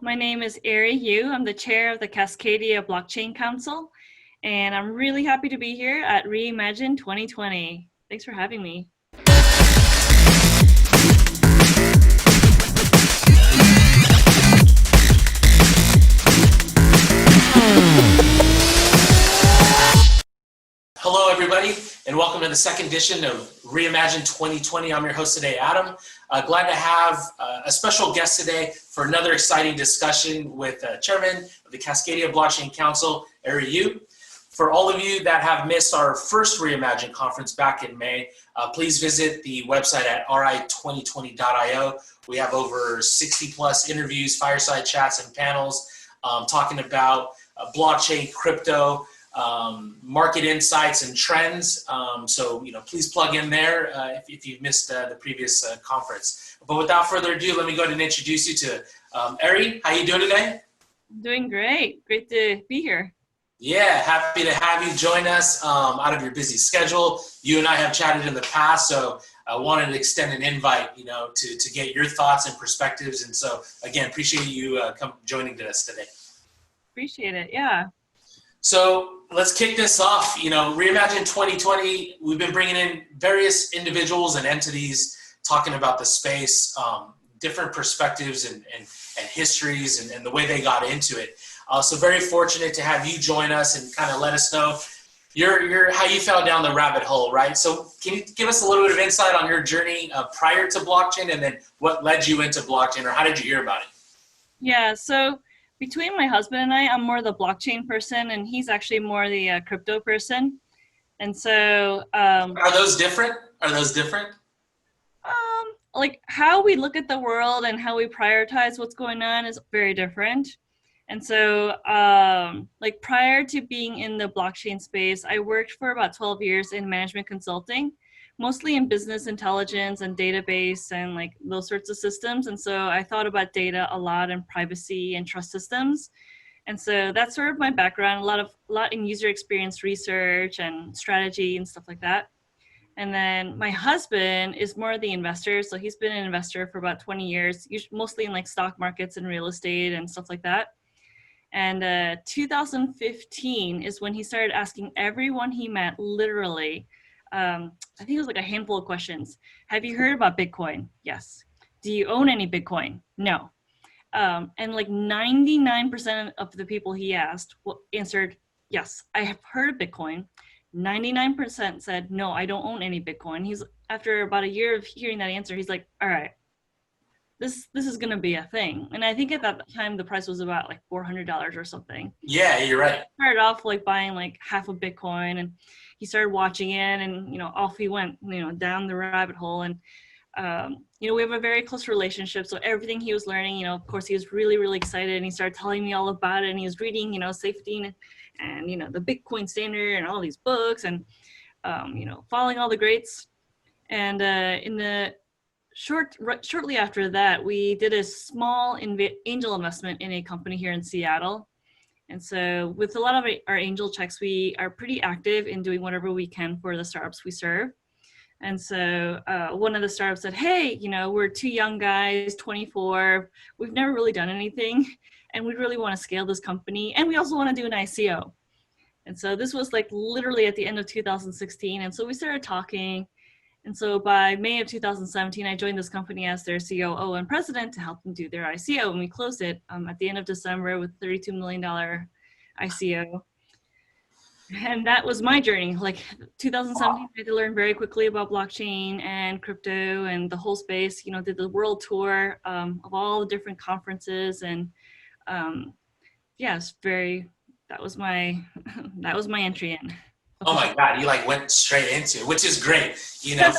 My name is Ari Yu. I'm the chair of the Cascadia Blockchain Council, and I'm really happy to be here at Reimagine 2020. Thanks for having me. Hello, everybody, and welcome to the second edition of Reimagine 2020. I'm your host today, Adam. Glad to have a special guest today for another exciting discussion with Chairman of the Cascadia Blockchain Council, Ari Yu. For all of you that have missed our first Reimagine conference back in May, please visit the website at ri2020.io. We have over 60 plus interviews, fireside chats, and panels talking about blockchain, crypto, market insights and trends. So, please plug in there if you've missed the previous conference. But without further ado, let me go ahead and introduce you to Ari. How you doing today? Doing great. Great to be here. Yeah, happy to have you join us out of your busy schedule. You and I have chatted in the past, so I wanted to extend an invite, to get your thoughts and perspectives. And so, again, appreciate you joining us today. Appreciate it. Yeah. So let's kick this off. Reimagine 2020, we've been bringing in various individuals and entities talking about the space, different perspectives and histories and the way they got into it. So very fortunate to have you join us and kind of let us know how you fell down the rabbit hole, right? So can you give us a little bit of insight on your journey prior to blockchain and then what led you into blockchain, or how did you hear about it? Yeah, so between my husband and I'm more the blockchain person, and he's actually more the crypto person. And so, are those different? Like how we look at the world and how we prioritize what's going on is very different. And so, like prior to being in the blockchain space, I worked for about 12 years in management consulting, mostly in business intelligence and database and like those sorts of systems. And so I thought about data a lot and privacy and trust systems. And so that's sort of my background, a lot in user experience research and strategy and stuff like that. And then my husband is more the investor. So he's been an investor for about 20 years, mostly in like stock markets and real estate and stuff like that. And 2015 is when he started asking everyone he met, literally, I think it was like a handful of questions. Have you heard about Bitcoin? Yes. Do you own any Bitcoin? No. And like 99% of the people he asked answered, yes, I have heard of Bitcoin. 99% said, no, I don't own any Bitcoin. After about a year of hearing that answer, he's like, all right, this is going to be a thing. And I think at that time, the price was about like $400 or something. Yeah, you're right. He started off like buying like half a Bitcoin, and he started watching it, and, off he went, down the rabbit hole. And, we have a very close relationship. So everything he was learning, of course, he was really, really excited, and he started telling me all about it. And he was reading, safety and the Bitcoin standard and all these books, and, following all the greats. And shortly after that, we did a small angel investment in a company here in Seattle. And so with a lot of our angel checks, we are pretty active in doing whatever we can for the startups we serve. And so one of the startups said, hey, we're two young guys, 24. We've never really done anything, and we really want to scale this company. And we also want to do an ICO. And so this was like literally at the end of 2016. And so we started talking. And so by May of 2017, I joined this company as their COO and president to help them do their ICO. And we closed it at the end of December with $32 million ICO. And that was my journey. Like 2017, I had to learn very quickly about blockchain and crypto and the whole space, did the world tour of all the different conferences. And it's very, that was my that was my entry in. Oh my God, you like went straight into it, which is great. You know,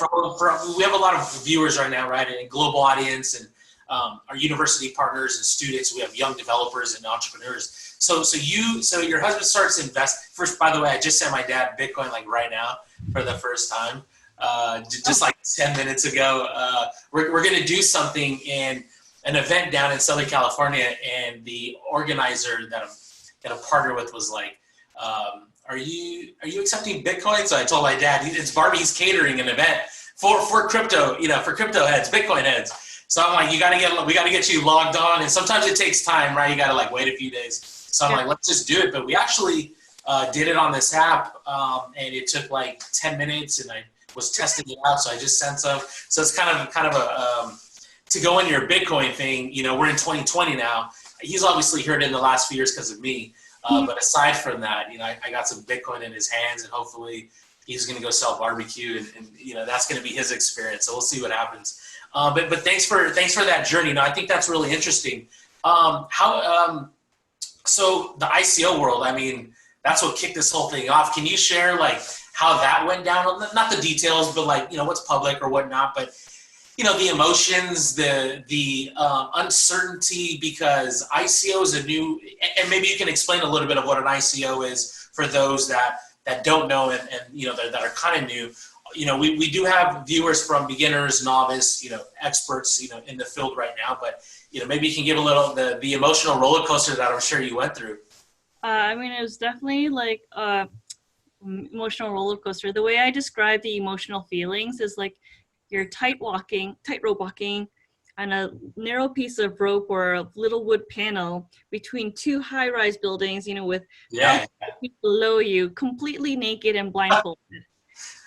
we have a lot of viewers right now, right, and a global audience, and our university partners and students. We have young developers and entrepreneurs. So your husband starts to invest. First, by the way, I just sent my dad Bitcoin like right now for the first time, just like 10 minutes ago. We're gonna do something in an event down in Southern California, and the organizer that I'm partnered with was like, are you accepting Bitcoin? So I told my dad, it's Barbie's catering an event for crypto, for crypto heads, Bitcoin heads. So I'm like, we gotta get you logged on, and sometimes it takes time, right? You gotta like wait a few days. So I'm like, let's just do it. But we actually did it on this app, and it took like 10 minutes, and I was testing it out. So I just sent some. So it's kind of a to go in your Bitcoin thing. We're in 2020 now. He's obviously heard it in the last few years because of me. But aside from that, I got some Bitcoin in his hands, and hopefully he's going to go sell barbecue, and that's going to be his experience. So we'll see what happens. But thanks for that journey. I think that's really interesting. So the ICO world, I mean, that's what kicked this whole thing off. Can you share like how that went down? Not the details, but like what's public or whatnot, but the emotions, the uncertainty, because ICO is a new, and maybe you can explain a little bit of what an ICO is for those that don't know and that are kind of new. We do have viewers from beginners, novice, experts, in the field right now, but maybe you can give a little the emotional roller coaster that I'm sure you went through. I mean, it was definitely like a emotional roller coaster. The way I describe the emotional feelings is like you're tightrope walking on a narrow piece of rope or a little wood panel between two high-rise buildings, with people below you, completely naked and blindfolded,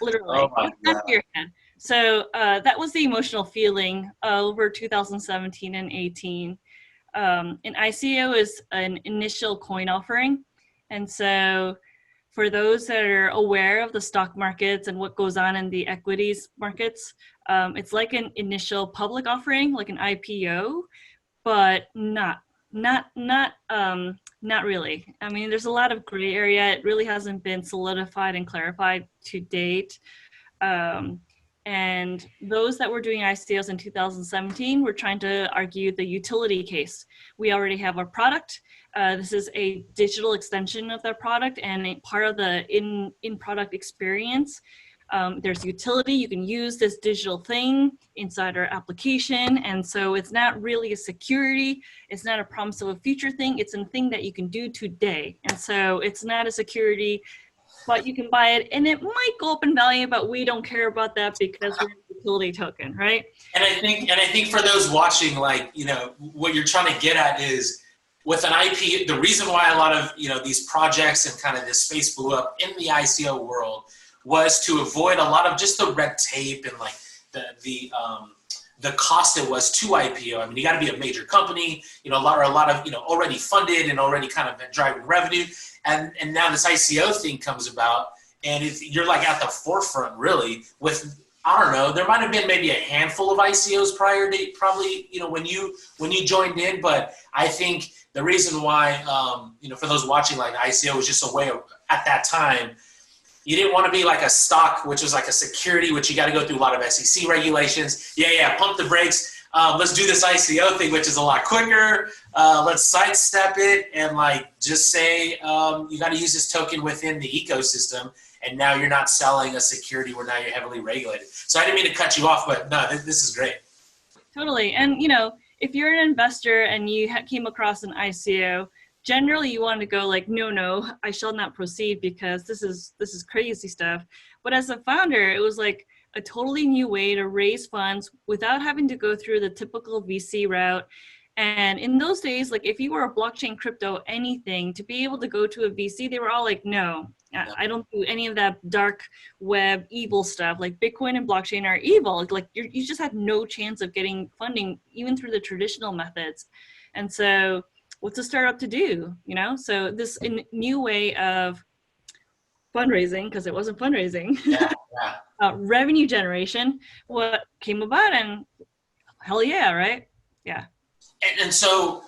literally. That's your head. So that was the emotional feeling over 2017 and 18. An ICO is an initial coin offering, and so for those that are aware of the stock markets and what goes on in the equities markets, it's like an initial public offering, like an IPO, but not really. I mean, there's a lot of gray area. It really hasn't been solidified and clarified to date. And those that were doing ICOs in 2017 were trying to argue the utility case. We already have our product. This is a digital extension of their product and a part of the in-product experience. There's utility. You can use this digital thing inside our application. And so it's not really a security. It's not a promise of a future thing. It's a thing that you can do today. And so it's not a security, but you can buy it and it might go up in value, but we don't care about that because we're a utility token, right? And I think for those watching, like, what you're trying to get at is with an IP, the reason why a lot of, these projects and kind of this space blew up in the ICO world was to avoid a lot of just the red tape and like the cost it was to IPO. I mean, you got to be a major company, a lot of, already funded and already kind of driving revenue. And now this ICO thing comes about, and you're like at the forefront, really. With, I don't know, there might have been maybe a handful of ICOs prior to probably, when you joined in. But I think the reason why, for those watching, like ICO was just a way of, at that time, you didn't want to be like a stock, which was like a security, which you got to go through a lot of SEC regulations. Pump the brakes. Let's do this ICO thing, which is a lot quicker. Let's sidestep it and like just say you got to use this token within the ecosystem, and now you're not selling a security where now you're heavily regulated. So I didn't mean to cut you off, but no, this is great. Totally. And if you're an investor and you came across an ICO, generally you want to go like, no, I shall not proceed because this is crazy stuff. But as a founder, it was like a totally new way to raise funds without having to go through the typical VC route. And in those days, like if you were a blockchain, crypto, anything, to be able to go to a VC, they were all like, no, I don't do any of that dark web evil stuff. Like Bitcoin and blockchain are evil. Like you just had no chance of getting funding even through the traditional methods. And so what's a startup to do? So this new way of fundraising, because it wasn't fundraising, revenue generation, what came about, and hell yeah, right? Yeah. And so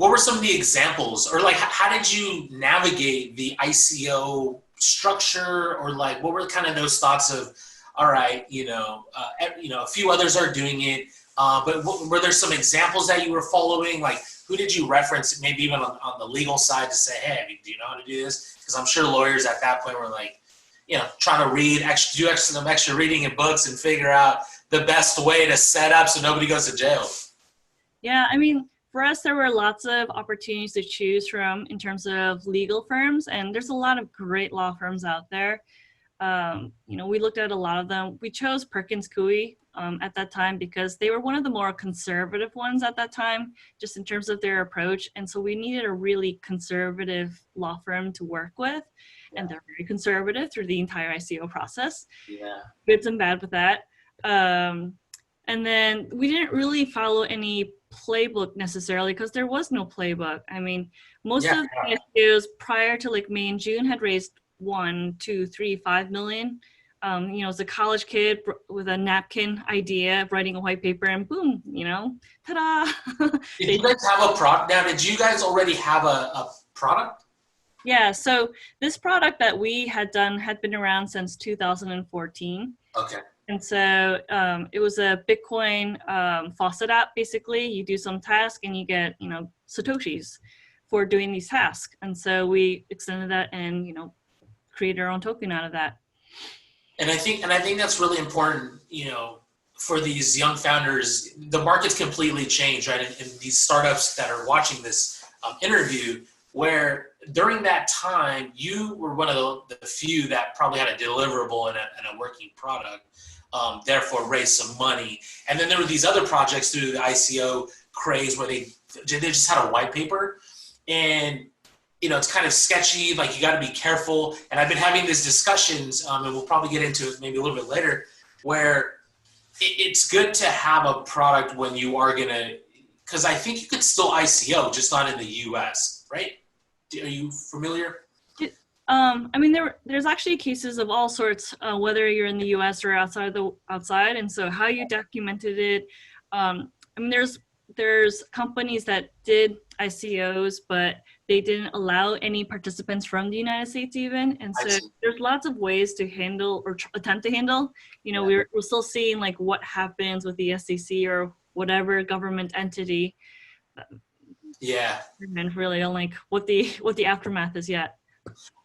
what were some of the examples, or like how did you navigate the ICO structure, or like what were kind of those thoughts of, all right, a few others are doing it, but were there some examples that you were following? Like who did you reference, maybe even on the legal side, to say, hey, do you know how to do this? Because I'm sure lawyers at that point were like, trying to do some extra reading in books and figure out the best way to set up so nobody goes to jail. Yeah, I mean, for us, there were lots of opportunities to choose from in terms of legal firms, and there's a lot of great law firms out there. We looked at a lot of them. We chose Perkins Coie at that time because they were one of the more conservative ones at that time, just in terms of their approach. And so we needed a really conservative law firm to work with. And they're very conservative through the entire ICO process. Yeah. Good and bad with that. And then we didn't really follow any playbook necessarily because there was no playbook. I mean, most of the ICOs prior to like May and June had raised 1, 2, 3, 5 million. As a college kid with a napkin idea, writing a white paper, and boom, ta-da! Did you guys have a product? Now, did you guys already have a product? Yeah, so this product that we had done had been around since 2014. Okay. And so it was a Bitcoin faucet app, basically. You do some task and you get, Satoshis for doing these tasks. And so we extended that and, created our own token out of that. And I think that's really important, for these young founders. The market's completely changed, right? And these startups that are watching this interview, where during that time, you were one of the few that probably had a deliverable and a working product, therefore raised some money. And then there were these other projects through the ICO craze where they just had a white paper, and it's kind of sketchy, like you got to be careful. And I've been having these discussions, and we'll probably get into it maybe a little bit later, where it's good to have a product when you are going to, because I think you could still ICO, just not in the US, right? Are you familiar? There's actually cases of all sorts, whether you're in the US or outside. And so how you documented it, there's companies that did ICOs, but they didn't allow any participants from the United States even. And so there's lots of ways to handle or attempt to handle. We're still seeing like what happens with the SEC or whatever government entity. Yeah. And really don't like what the aftermath is yet.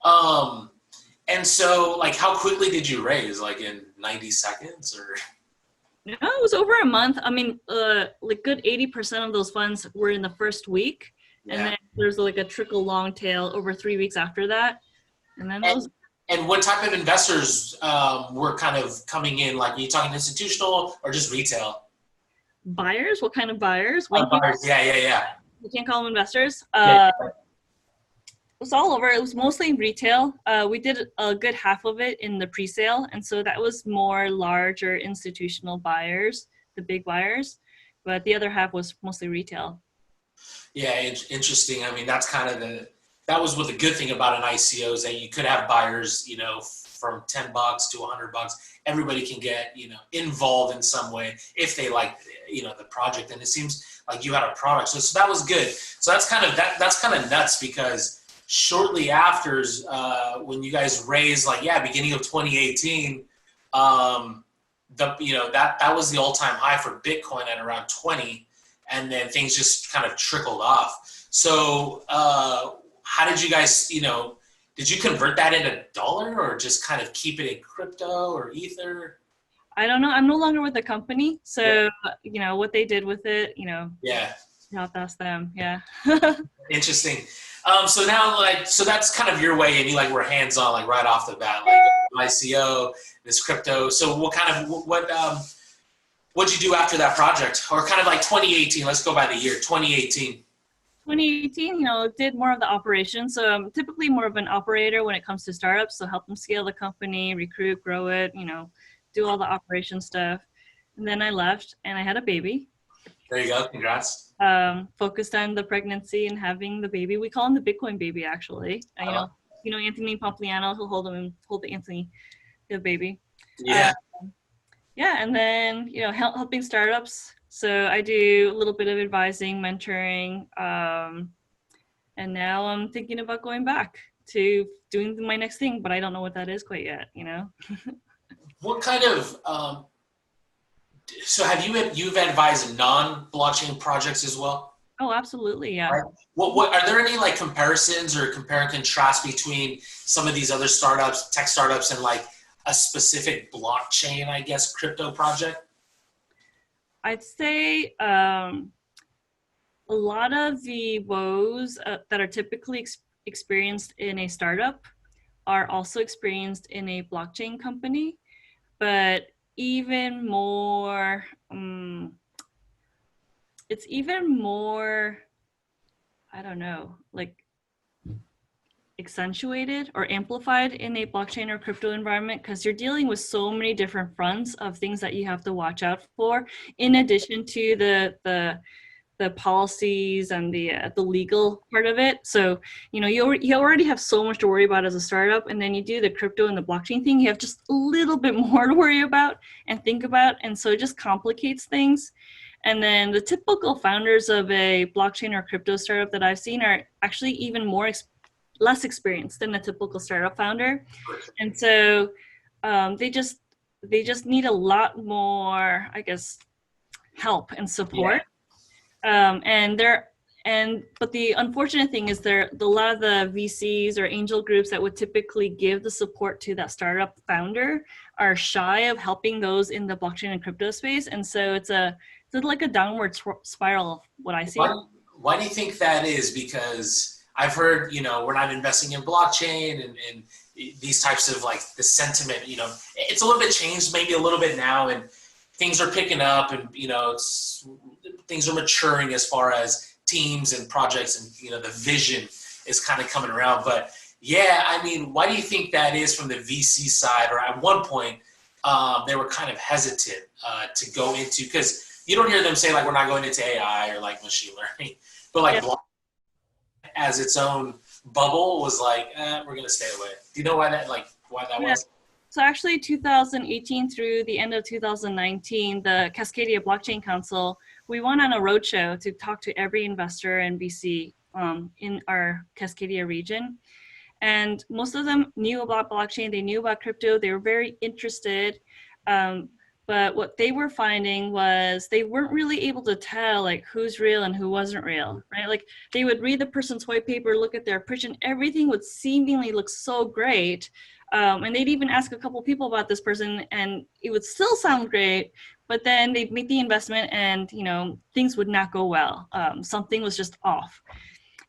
And so like how quickly did you raise? Like in 90 seconds or? No, it was over a month. I mean, like good 80% of those funds were in the first week. Yeah. And then there's like a trickle long tail over 3 weeks after that. And then and what type of investors were kind of coming in? Like, are you talking institutional or just retail? Buyers? What kind of buyers? Buyers. Yeah. You can't call them investors. It was all over. It was mostly retail. We did a good half of it in the pre-sale. And so that was more larger institutional buyers, the big buyers. But the other half was mostly retail. Yeah, interesting. I mean, that's kind of that was what the good thing about an ICO is that you could have buyers, from $10 to $100. Everybody can get, involved in some way if they like, the project. And it seems like you had a product. So that was good. So that's kind of nuts because shortly after, when you guys raised, beginning of 2018, that was the all-time high for Bitcoin at around 20, and then things just kind of trickled off. So, how did you guys, did you convert that into dollar or just kind of keep it in crypto or Ether? I don't know. I'm no longer with the company, so what they did with it, Yeah. Not ask them. Yeah. Interesting. So now, so that's kind of your way, and you were hands-on, right off the bat, ICO, this crypto. So what'd you do after that project, or kind of 2018? Let's go by the year 2018. 2018, did more of the operations. So I'm typically more of an operator when it comes to startups. So help them scale the company, recruit, grow it, do all the operation stuff. And then I left and I had a baby. There you go. Congrats. Focused on the pregnancy and having the baby. We call him the Bitcoin baby, actually. Anthony Pompliano, he'll hold the baby. Yeah. And then, helping startups So I do a little bit of advising, mentoring, and now I'm thinking about going back to doing my next thing, but I don't know what that is quite yet, you know? What kind of, so you've advised non-blockchain projects as well? Oh, absolutely, yeah. Right. What are there any like comparisons or compare and contrast between some of these other startups, tech startups, and like a specific blockchain, I guess, crypto project? I'd say a lot of the woes that are typically experienced in a startup are also experienced in a blockchain company, but even more, it's even more, I don't know, like accentuated or amplified in a blockchain or crypto environment, because you're dealing with so many different fronts of things that you have to watch out for, in addition to the policies and the legal part of it. So, you know, you already have so much to worry about as a startup, and then you do the crypto and the blockchain thing, you have just a little bit more to worry about and think about, and so it just complicates things. And then the typical founders of a blockchain or crypto startup that I've seen are actually even less experienced than a typical startup founder, and so they just need a lot more, I guess, help and support. Yeah. But the unfortunate thing is a lot of the VCs or angel groups that would typically give the support to that startup founder are shy of helping those in the blockchain and crypto space, and so it's like a downward spiral, what I see. Why do you think that is? Because I've heard, you know, we're not investing in blockchain and these types of like the sentiment, you know, it's a little bit changed maybe a little bit now, and things are picking up, and, you know, things are maturing as far as teams and projects, and, you know, the vision is kind of coming around. But yeah, I mean, why do you think that is from the VC side? Or at one point, they were kind of hesitant to go into, because you don't hear them say like, we're not going into AI or like machine learning, but like as its own bubble was like, we're going to stay away. Do you know why that was? So actually 2018 through the end of 2019, the Cascadia Blockchain Council, we went on a roadshow to talk to every investor and VC in our Cascadia region. And most of them knew about blockchain, they knew about crypto, they were very interested. But what they were finding was they weren't really able to tell like who's real and who wasn't real, right? Like they would read the person's white paper, look at their pitch, and everything would seemingly look so great. And they'd even ask a couple people about this person and it would still sound great, but then they'd make the investment and, you know, things would not go well. Something was just off.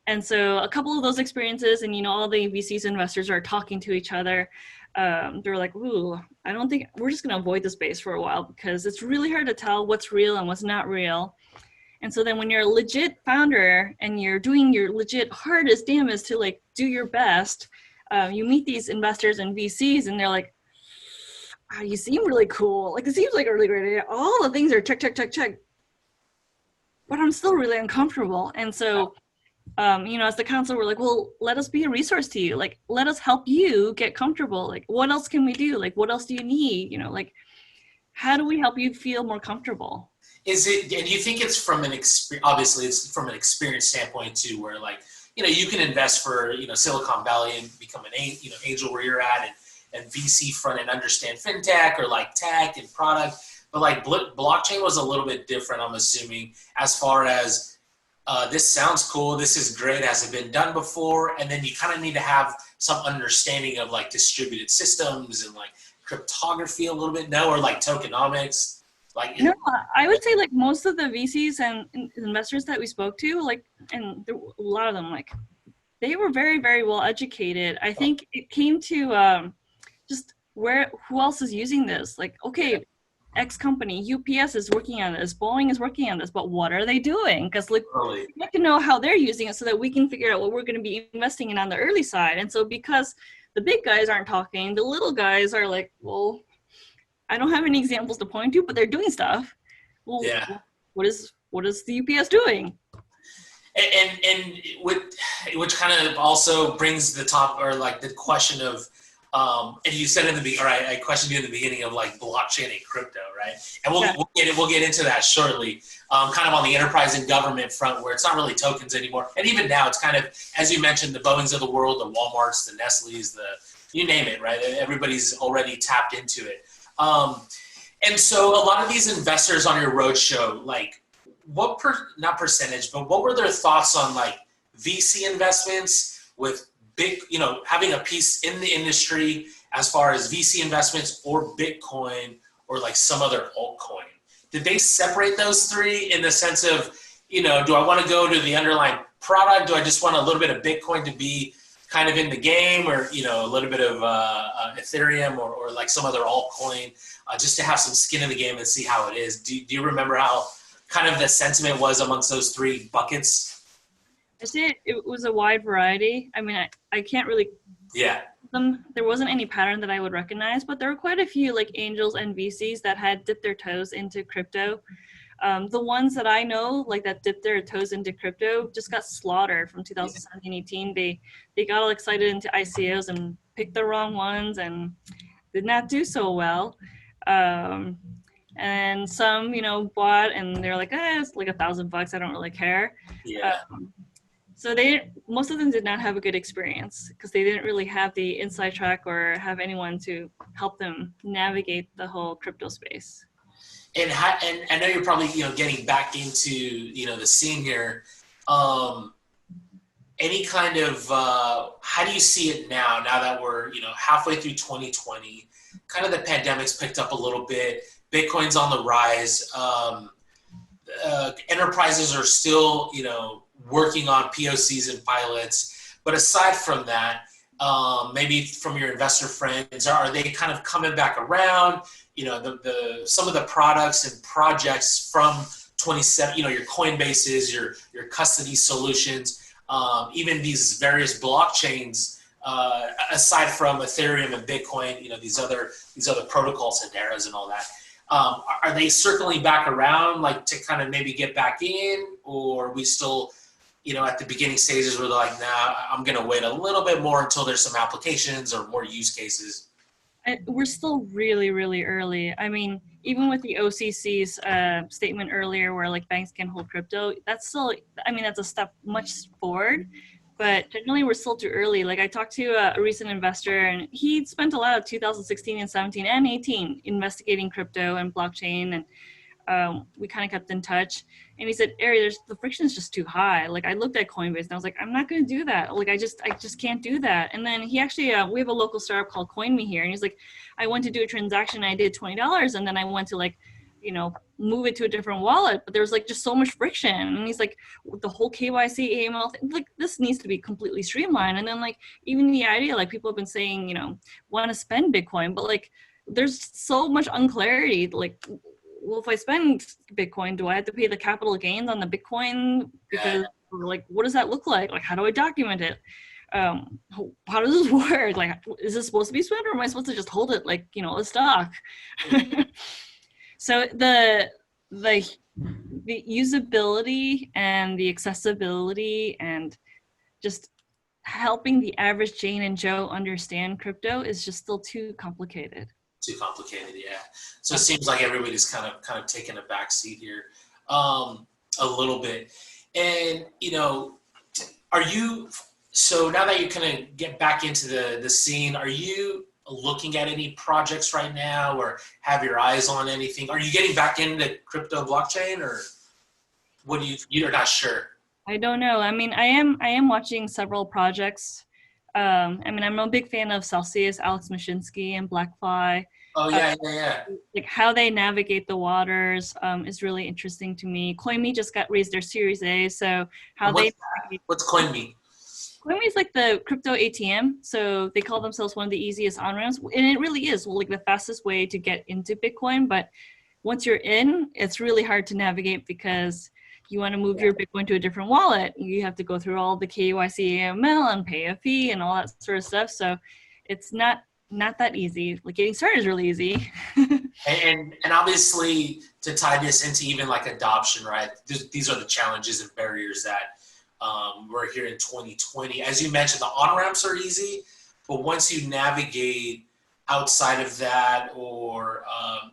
And so a couple of those experiences, and, you know, all the VCs investors are talking to each other. They're like, ooh, I don't think, we're just going to avoid the space for a while because it's really hard to tell what's real and what's not real. And so then when you're a legit founder and you're doing your legit hardest damnedest to like do your best, you meet these investors and VCs and they're like, oh, you seem really cool. Like it seems like a really great idea. All the things are check, check, check, check. But I'm still really uncomfortable. And so, you know, as the council, we're like, well, let us be a resource to you. Like, let us help you get comfortable. Like, what else can we do? Like, what else do you need? You know, like, how do we help you feel more comfortable? Is it, and you think it's from an experience, obviously it's from an experience standpoint too, where like, you know, you can invest for, you know, Silicon Valley and become an, you know, angel where you're at and VC front and understand fintech or like tech and product. But like blockchain was a little bit different, I'm assuming, as far as this sounds cool, this is great, has it been done before? And then you kind of need to have some understanding of like distributed systems and like cryptography a little bit, no, or like tokenomics. Like, no, I would say like most of the VCs and investors that we spoke to, like, and there were a lot of them, like, they were very, very well educated. I think it came to just who else is using this? Like, okay, X company, UPS is working on this, Boeing is working on this, but what are they doing? Because like, we have to know how they're using it so that we can figure out what we're going to be investing in on the early side. And so because the big guys aren't talking, the little guys are like, well, I don't have any examples to point to, but they're doing stuff. Well, yeah. What is the UPS doing? And which kind of also brings the top, or like the question of And you said I questioned you in the beginning of like blockchain and crypto, right? And Yeah. we'll get into that shortly. Kind of on the enterprise and government front, where it's not really tokens anymore, and even now it's kind of, as you mentioned, the Boeings of the world, the WalMarts, the Nestle's, you name it, right? Everybody's already tapped into it. And so a lot of these investors on your roadshow, like not percentage, but what were their thoughts on like VC investments with big, having a piece in the industry as far as VC investments or Bitcoin or like some other altcoin? Did they separate those three in the sense of, do I want to go to the underlying product? Do I just want a little bit of Bitcoin to be kind of in the game, or, a little bit of Ethereum or like some other altcoin, just to have some skin in the game and see how it is? Do you remember how kind of the sentiment was amongst those three buckets? I say it was a wide variety. I mean, I can't really. Yeah. There wasn't any pattern that I would recognize, but there were quite a few like angels and VCs that had dipped their toes into crypto. The ones that I know, like that dipped their toes into crypto, just got slaughtered from 2017-18. They got all excited into ICOs and picked the wrong ones and did not do so well. And some, bought and they're like, it's like $1,000. I don't really care. Yeah. So most of them did not have a good experience because they didn't really have the inside track or have anyone to help them navigate the whole crypto space. And I know you're probably, getting back into, the scene here. Any kind of, how do you see it now that we're, halfway through 2020, kind of the pandemic's picked up a little bit, Bitcoin's on the rise, enterprises are still, working on POCs and pilots. But aside from that, maybe from your investor friends, are they kind of coming back around? Some of the products and projects from 27, your Coinbases, your custody solutions, even these various blockchains, aside from Ethereum and Bitcoin, these other protocols, Hederas and all that. Are they circling back around, like to kind of maybe get back in, or are we still, at the beginning stages where they're like, nah, I'm going to wait a little bit more until there's some applications or more use cases? We're still really, really early. I mean, even with the OCC's statement earlier where like banks can hold crypto, that's still, that's a step much forward, but generally we're still too early. Like I talked to a recent investor and he spent a lot of 2016 and 17 and 18 investigating crypto and blockchain, and we kind of kept in touch. And he said, Ari, the friction is just too high. Like I looked at Coinbase and I was like, I'm not going to do that. Like I just can't do that. And then he actually, we have a local startup called CoinMe here. And he's like, I went to do a transaction. I did $20. And then I went to like, move it to a different wallet. But there was like just so much friction. And he's like, the whole KYC, AML thing, like this needs to be completely streamlined. And then like, even the idea, like people have been saying, want to spend Bitcoin, but like, there's so much unclarity. Like, well, if I spend Bitcoin, do I have to pay the capital gains on the Bitcoin? Because like, what does that look like? Like, how do I document it? How does this work? Like, is this supposed to be spent, or am I supposed to just hold it like, a stock? So the usability and the accessibility and just helping the average Jane and Joe understand crypto is just still too complicated. Too complicated, yeah. So it seems like everybody's kind of taking a back seat here, a little bit. And are you? So now that you kind of get back into the scene, are you looking at any projects right now, or have your eyes on anything? Are you getting back into crypto blockchain, or what do you're not sure? I don't know. I mean, I am watching several projects. I'm a big fan of Celsius, Alex Mashinsky, and BlackFi. Oh yeah. Like how they navigate the waters is really interesting to me. CoinMe just raised their Series A, so what's CoinMe? CoinMe is like the crypto ATM. So they call themselves one of the easiest on ramps, and it really is like the fastest way to get into Bitcoin. But once you're in, it's really hard to navigate because you want to move your Bitcoin to a different wallet. You have to go through all the KYC, AML, and pay a fee and all that sort of stuff. So it's not that easy. Like getting started is really easy. and obviously to tie this into even like adoption, right? These are the challenges and barriers that we're here in 2020. As you mentioned, the on-ramps are easy, but once you navigate outside of that, or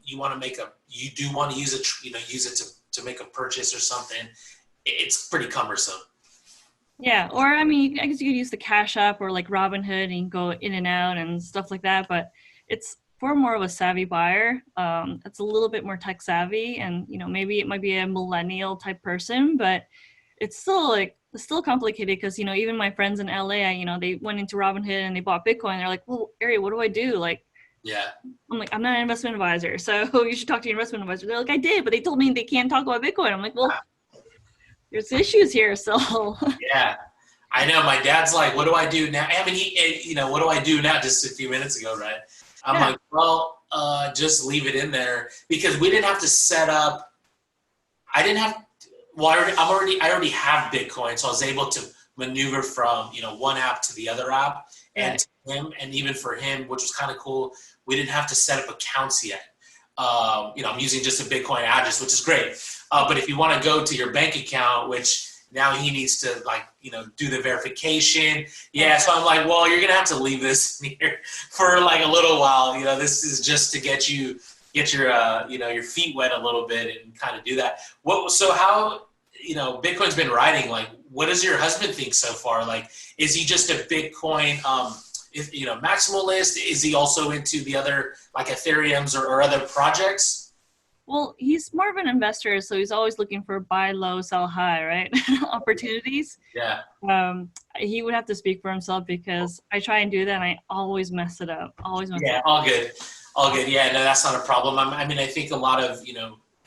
you want to make you do want to use it, use it to make a purchase or something, it's pretty cumbersome. Yeah, or I mean, I guess you could use the Cash App or like Robinhood and you can go in and out and stuff like that. But it's for more of a savvy buyer. It's a little bit more tech savvy, and maybe it might be a millennial type person, but it's still complicated because even my friends in LA, they went into Robinhood and they bought Bitcoin. They're like, well, Ari, what do I do? Like, Yeah. I'm like, I'm not an investment advisor, so you should talk to your investment advisor. They're like, I did, but they told me they can't talk about Bitcoin. I'm like, well, there's issues here, so. Yeah, I know. My dad's like, what do I do now? I mean, what do I do now? Just a few minutes ago, right? I'm like, well, just leave it in there, because we didn't have to set up. I didn't have. Well, I already have Bitcoin, so I was able to maneuver from one app to the other app, and to him, and even for him, which was kind of cool. We didn't have to set up accounts yet. I'm using just a Bitcoin address, which is great. But if you want to go to your bank account, which now he needs to do the verification. Yeah. So I'm like, well, you're going to have to leave this here for like a little while. This is just to get your feet wet a little bit and kind of do that. So how, Bitcoin's been riding, like, what does your husband think so far? Like, is he just a Bitcoin, maximalist? Is he also into the other, like Ethereum's or other projects? Well, he's more of an investor, so he's always looking for buy low, sell high, right? Opportunities. Yeah. He would have to speak for himself, because I try and do that and I always mess it up. Yeah, all good. Yeah, no, that's not a problem. I mean, I think a lot of,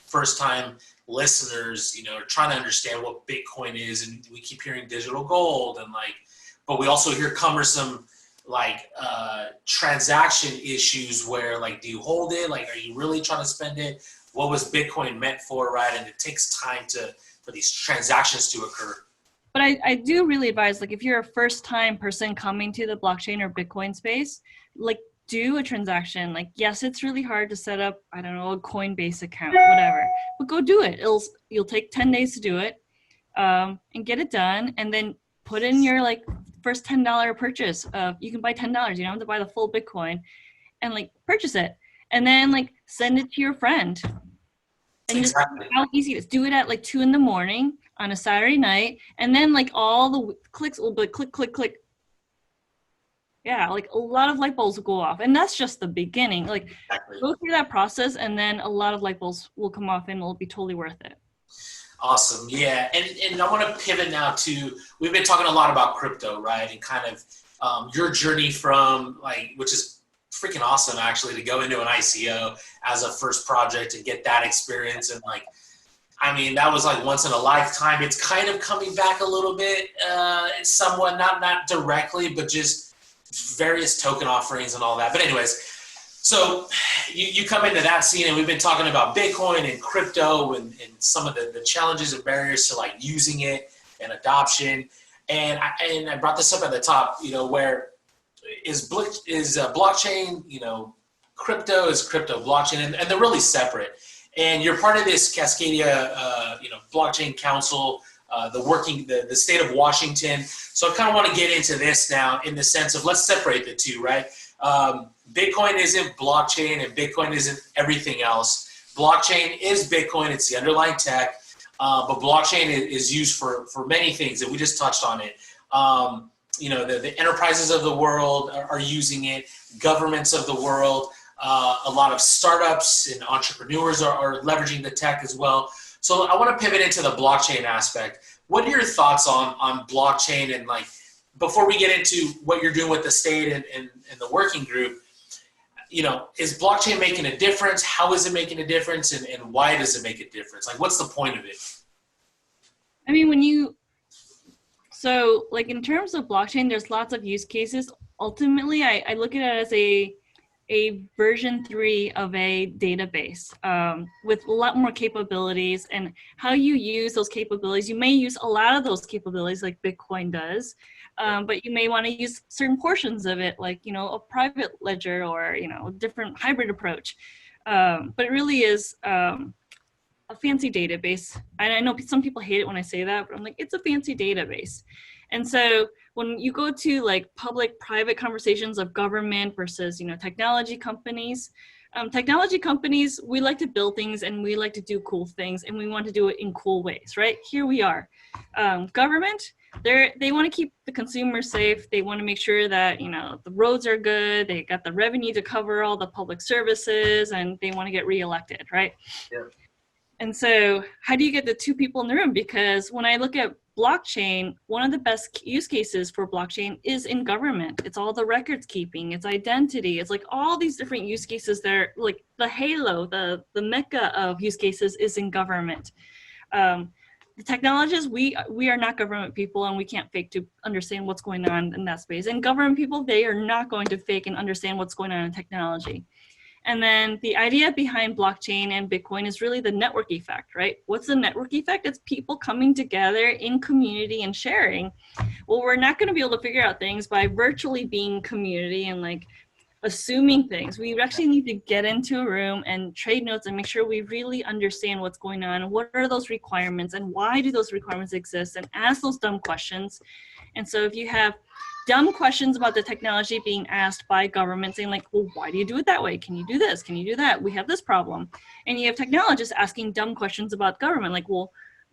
first time listeners, are trying to understand what Bitcoin is, and we keep hearing digital gold but we also hear cumbersome transaction issues where do you hold it? Like, are you really trying to spend it? What was Bitcoin meant for, right? And it takes time for these transactions to occur. But I do really advise, if you're a first time person coming to the blockchain or Bitcoin space, do a transaction. Yes, it's really hard to set up, I don't know, a Coinbase account, whatever, but go do it. You'll take 10 days to do it, and get it done. And then put in your first $10 purchase. You can buy $10. You don't have to buy the full Bitcoin, and purchase it, and then send it to your friend. And exactly. Just how easy it is. Do it at 2 a.m. on a Saturday night, and then all the clicks will be click, click, click. Yeah, a lot of light bulbs will go off, and that's just the beginning. Exactly. Go through that process, and then a lot of light bulbs will come off, and it'll be totally worth it. Awesome. Yeah. And I want to pivot now to, we've been talking a lot about crypto, right? And kind of your journey from which is freaking awesome actually, to go into an ICO as a first project and get that experience. And that was once in a lifetime. It's kind of coming back a little bit, somewhat, not directly, but just various token offerings and all that. But anyways, so you come into that scene, and we've been talking about Bitcoin and crypto and some of the challenges and barriers to using it and adoption. And I brought this up at the top, where is blockchain, crypto is crypto, blockchain, and they're really separate. And you're part of this Cascadia, blockchain council, the state of Washington. So I kind of want to get into this now in the sense of, let's separate the two, right? Bitcoin isn't blockchain, and Bitcoin isn't everything else. Blockchain is Bitcoin. It's the underlying tech. But blockchain is used for many things, and we just touched on it. The enterprises of the world are using it. Governments of the world, a lot of startups and entrepreneurs are leveraging the tech as well. So I want to pivot into the blockchain aspect. What are your thoughts on blockchain? And before we get into what you're doing with the state and the working group, is blockchain making a difference? How is it making a difference? And why does it make a difference? What's the point of it? I mean, in terms of blockchain, there's lots of use cases. Ultimately, I look at it as a version 3 of a database, with a lot more capabilities, and how you use those capabilities. You may use a lot of those capabilities like Bitcoin does, but you may want to use certain portions of it, a private ledger or, a different hybrid approach. But it really is a fancy database. And I know some people hate it when I say that, but I'm like, it's a fancy database. And so when you go to like public-private conversations of government versus, technology companies, we like to build things and we like to do cool things and we want to do it in cool ways, right? Here we are. Government, they want to keep the consumer safe. They want to make sure that, the roads are good. They got the revenue to cover all the public services and they want to get reelected, right? Yeah. And so how do you get the two people in the room? Because when I look at blockchain, one of the best use cases for blockchain is in government. It's all the records keeping, it's identity, it's like all these different use cases that are like the halo, the mecca of use cases is in government. The technologists, we are not government people and we can't fake to understand what's going on in that space. And government people, they are not going to fake and understand what's going on in technology. And then the idea behind blockchain and Bitcoin is really the network effect, right? What's the network effect? It's people coming together in community and sharing. Well, we're not going to be able to figure out things by virtually being community and like assuming things. We actually need to get into a room and trade notes and make sure we really understand what's going on and what are those requirements and why do those requirements exist, and ask those dumb questions. And so if you have dumb questions about the technology being asked by government saying like, well, why do you do it that way? Can you do this? Can you do that? We have this problem. And you have technologists asking dumb questions about government like, well,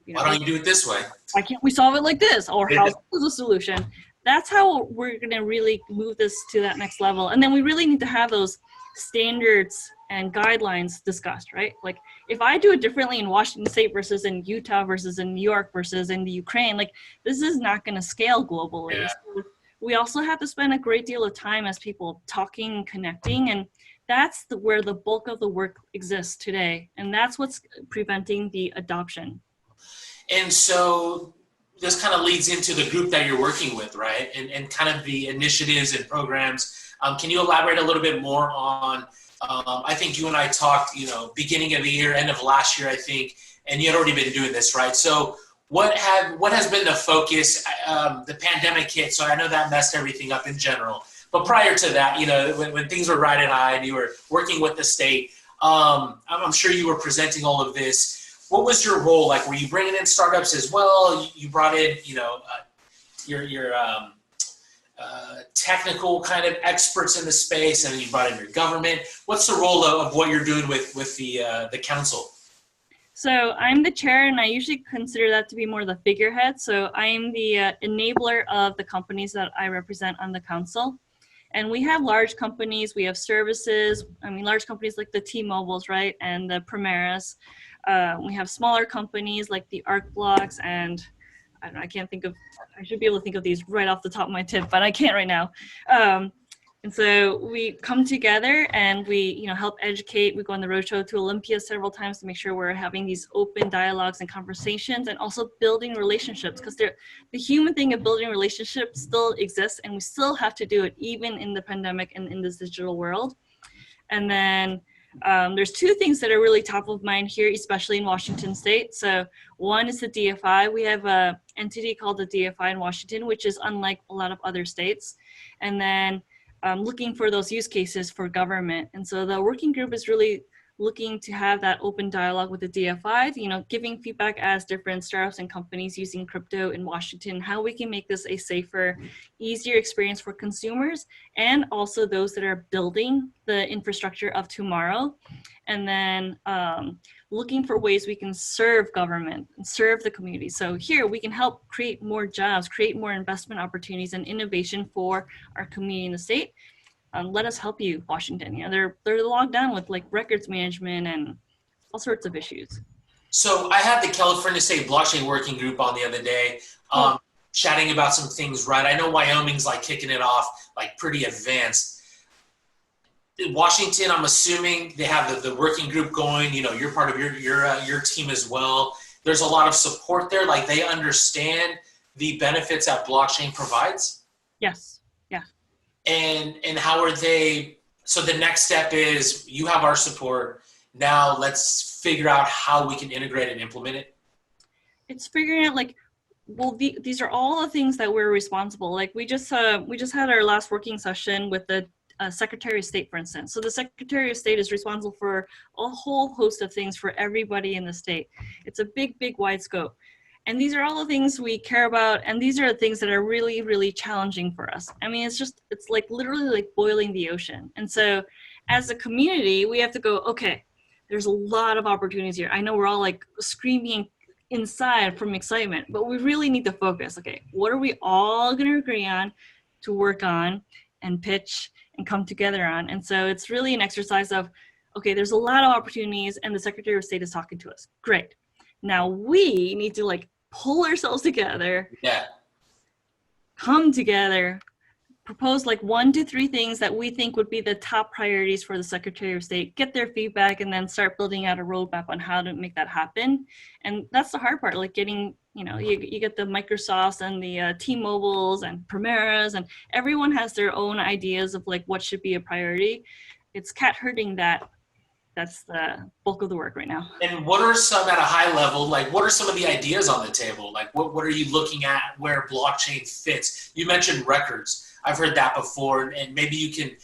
why don't you do it this way? Why can't we solve it like this? Or how's the solution? That's how we're going to really move this to that next level. And then we really need to have those standards and guidelines discussed, right? Like if I do it differently in Washington State versus in Utah versus in New York versus in the Ukraine, like this is not going to scale globally. Yeah. So we also have to spend a great deal of time as people talking and connecting, and that's where the bulk of the work exists today. And that's what's preventing the adoption. And so this kind of leads into the group that you're working with, right? And kind of the initiatives and programs. Can you elaborate a little bit more on, I think you and I talked, beginning of the year, end of last year, I think, and you had already been doing this, right? So what has been the focus? The pandemic hit, so I know that messed everything up in general. But prior to that, when things were riding high and you were working with the state, I'm sure you were presenting all of this. What was your role? Like, were you bringing in startups as well? You brought in, your technical kind of experts in the space, and then you brought in your government. What's the role of what you're doing with the council? So I'm the chair, and I usually consider that to be more the figurehead. So I'm the enabler of the companies that I represent on the council. And we have large companies, we have services. Large companies like the T-Mobiles, right, and the Primeras. We have smaller companies like the Arc Blocks, and I should be able to think of these right off the top of my tip, but I can't right now. And so we come together and we, help educate. We go on the roadshow to Olympia several times to make sure we're having these open dialogues and conversations, and also building relationships, because the human thing of building relationships still exists, and we still have to do it even in the pandemic and in this digital world. And then there's two things that are really top of mind here, especially in Washington State. So one is the DFI. We have an entity called the DFI in Washington, which is unlike a lot of other states. And then looking for those use cases for government. And so the working group is really looking to have that open dialogue with the DFI, giving feedback as different startups and companies using crypto in Washington, how we can make this a safer, easier experience for consumers, and also those that are building the infrastructure of tomorrow. And then looking for ways we can serve government and serve the community. So here we can help create more jobs, create more investment opportunities and innovation for our community in the state. Let us help you, Washington. They're logged down with like records management and all sorts of issues. So I had the California State Blockchain Working Group on the other day, chatting about some things, right? I know Wyoming's like kicking it off, like pretty advanced. In Washington, I'm assuming they have the working group going. You're part of your team as well. There's a lot of support there. Like they understand the benefits that blockchain provides. Yes. Yeah. And how are they? So the next step is you have our support. Now let's figure out how we can integrate and implement it. It's figuring out these are all the things that we're responsible. Like we just had our last working session with the Secretary of State, for instance. So the Secretary of State is responsible for a whole host of things for everybody in the state. It's a big, wide scope. And these are all the things we care about, and these are the things that are really, really challenging for us. I mean, it's like literally like boiling the ocean. And so as a community, we have to go, okay, there's a lot of opportunities here. I know we're all like screaming inside from excitement, but we really need to focus. Okay, what are we all going to agree on to work on and pitch and come together on? And so it's really an exercise of, okay, there's a lot of opportunities and the Secretary of State is talking to us. Great. Now we need to like pull ourselves together, come together, propose like 1 to 3 things that we think would be the top priorities for the Secretary of State, get their feedback, and then start building out a roadmap on how to make that happen. And that's the hard part, like getting, you know, you get the Microsofts and the T-Mobiles and Primeras, and everyone has their own ideas of like what should be a priority. It's cat herding that's the bulk of the work right now. And what are some, at a high level, like what are some of the ideas on the table? Like what are you looking at where blockchain fits? You mentioned records. I've heard that before, and maybe you can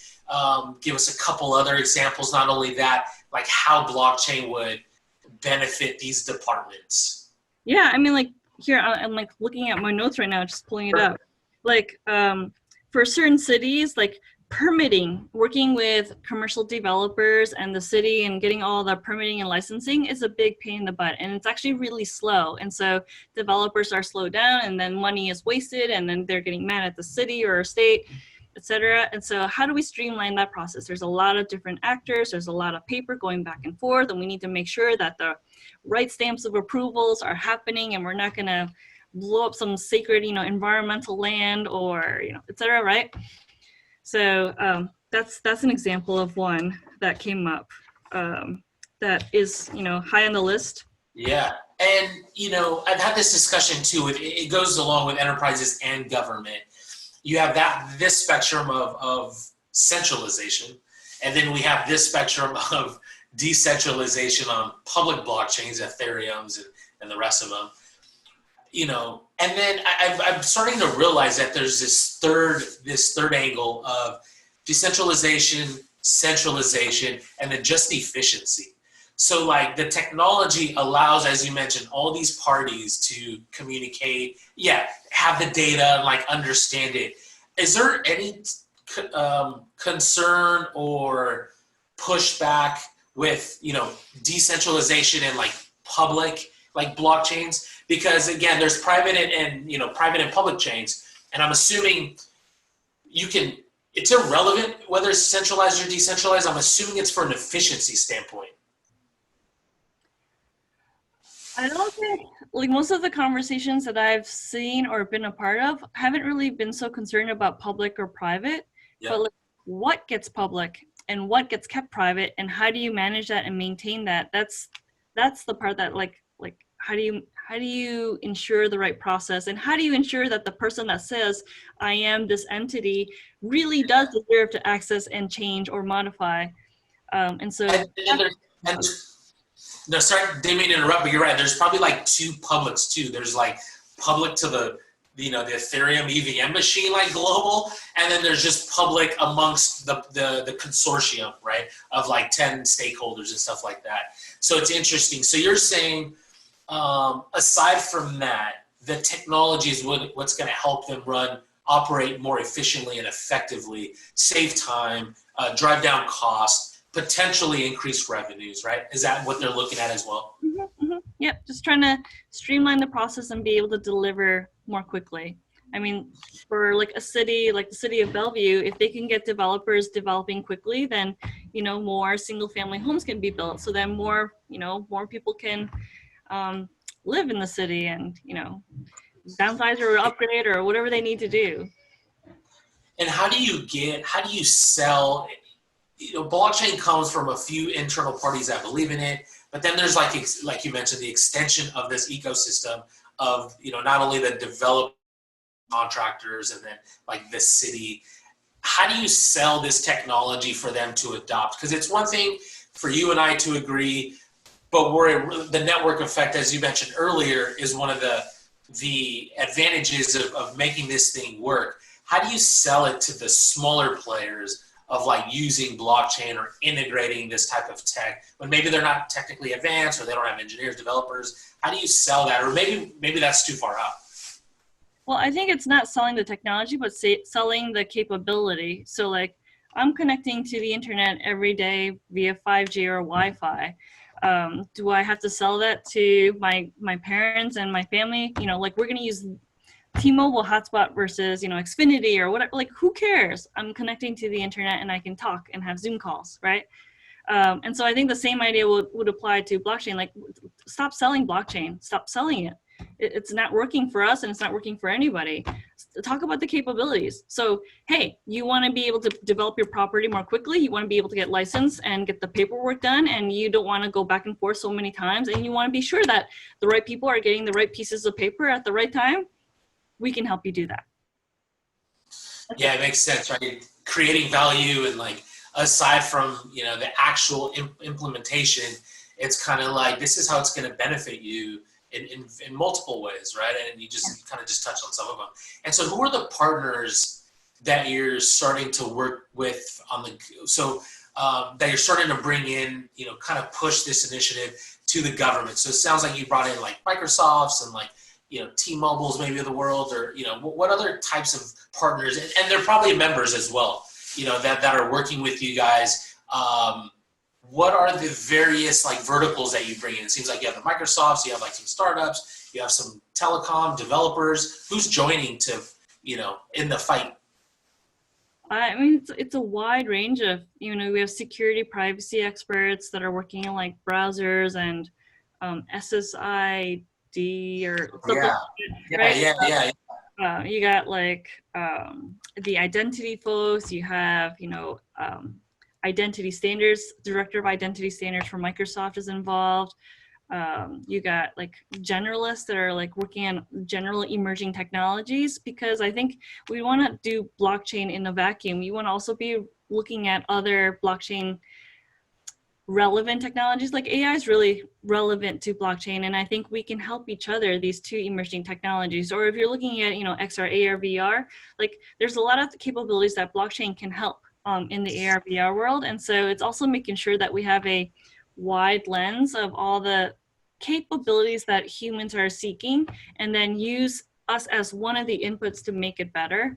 give us a couple other examples, not only that, like how blockchain would benefit these departments. Yeah, I mean, like here, I'm like looking at my notes right now, just pulling it up. Like for certain cities, like permitting, working with commercial developers and the city and getting all the permitting and licensing is a big pain in the butt, and it's actually really slow. And so developers are slowed down, and then money is wasted, and then they're getting mad at the city or state, etc. And so how do we streamline that process? There's a lot of different actors, there's a lot of paper going back and forth, and we need to make sure that the right stamps of approvals are happening, and we're not going to blow up some sacred, you know, environmental land or, you know, etc. Right? So that's an example of one that came up that is, you know, high on the list. Yeah, and you know, I've had this discussion too. It goes along with enterprises and government. You have this spectrum of centralization, and then we have this spectrum of decentralization on public blockchains, Ethereums, and the rest of them. You know, and then I'm starting to realize that there's this third angle of decentralization, centralization, and then just efficiency. So like the technology allows, as you mentioned, all these parties to communicate, have the data and like understand it. Is there any concern or pushback with, you know, decentralization and like public like blockchains? Because again, there's private and you know, private and public chains, and I'm assuming it's irrelevant whether it's centralized or decentralized. I'm assuming it's for an efficiency standpoint. I don't think, like most of the conversations that I've seen or been a part of haven't really been so concerned about public or private, but like what gets public and what gets kept private, and how do you manage that and maintain that? That's the part that like how do you ensure the right process, and how do you ensure that the person that says I am this entity really does deserve to access and change or modify? And so no, sorry, didn't mean to interrupt, but you're right. There's probably like 2 publics too. There's like public to the Ethereum EVM machine, like global, and then there's just public amongst the consortium, right, of like 10 stakeholders and stuff like that. So it's interesting. So you're saying, aside from that, the technology is what's going to help them operate more efficiently and effectively, save time, drive down costs, potentially increase revenues, right? Is that what they're looking at as well? Mm-hmm, mm-hmm. Yep, just trying to streamline the process and be able to deliver more quickly. I mean, for like a city, like the city of Bellevue, if they can get developers developing quickly, then, you know, more single family homes can be built. So then more people can live in the city and, you know, downsize or upgrade or whatever they need to do. And how do you sell, you know, blockchain comes from a few internal parties that believe in it, but then there's like you mentioned, the extension of this ecosystem of, you know, not only the developer contractors and then like the city. How do you sell this technology for them to adopt? Because it's one thing for you and I to agree, but the network effect, as you mentioned earlier, is one of the advantages of making this thing work. How do you sell it to the smaller players of like using blockchain or integrating this type of tech when maybe they're not technically advanced or they don't have engineers, developers? How do you sell that? Or maybe that's too far out. Well, I think it's not selling the technology, but selling the capability. So like I'm connecting to the internet every day via 5G or Wi-Fi. Do I have to sell that to my parents and my family? You know, like we're going to use T-Mobile hotspot versus, you know, Xfinity or whatever. Like, who cares? I'm connecting to the internet and I can talk and have Zoom calls, right? And so I think the same idea would apply to blockchain. Like, stop selling blockchain. Stop selling it. It's not working for us and it's not working for anybody. Talk about the capabilities. So, hey, you want to be able to develop your property more quickly. You want to be able to get licensed and get the paperwork done, and you don't want to go back and forth so many times, and you want to be sure that the right people are getting the right pieces of paper at the right time. We can help you do that. Yeah, it makes sense, right? Creating value, and like aside from, you know, the actual implementation, it's kind of like this is how it's going to benefit you in multiple ways, right? And you kind of just touched on some of them. And so who are the partners that you're starting to work with on the, that you're starting to bring in, you know, kind of push this initiative to the government? So it sounds like you brought in like Microsoft's and like, you know, T-Mobile's maybe of the world, or, you know, what other types of partners, and they're probably members as well, you know, that are working with you guys. What are the various like verticals that you bring in? It seems like you have the Microsofts, you have like some startups, you have some telecom developers. Who's joining to, you know, in the fight? I mean, it's a wide range of, you know, we have security privacy experts that are working in like browsers and SSID or something. Yeah. You got like the identity folks, you have, you know, identity standards, director of identity standards for Microsoft is involved. You got like generalists that are like working on general emerging technologies, because I think we want to do blockchain in a vacuum. We want to also be looking at other blockchain relevant technologies. Like AI is really relevant to blockchain, and I think we can help each other, these two emerging technologies. Or if you're looking at, you know, XR, AR, VR, like there's a lot of capabilities that blockchain can help in the AR, VR world. And so it's also making sure that we have a wide lens of all the capabilities that humans are seeking, and then use us as one of the inputs to make it better.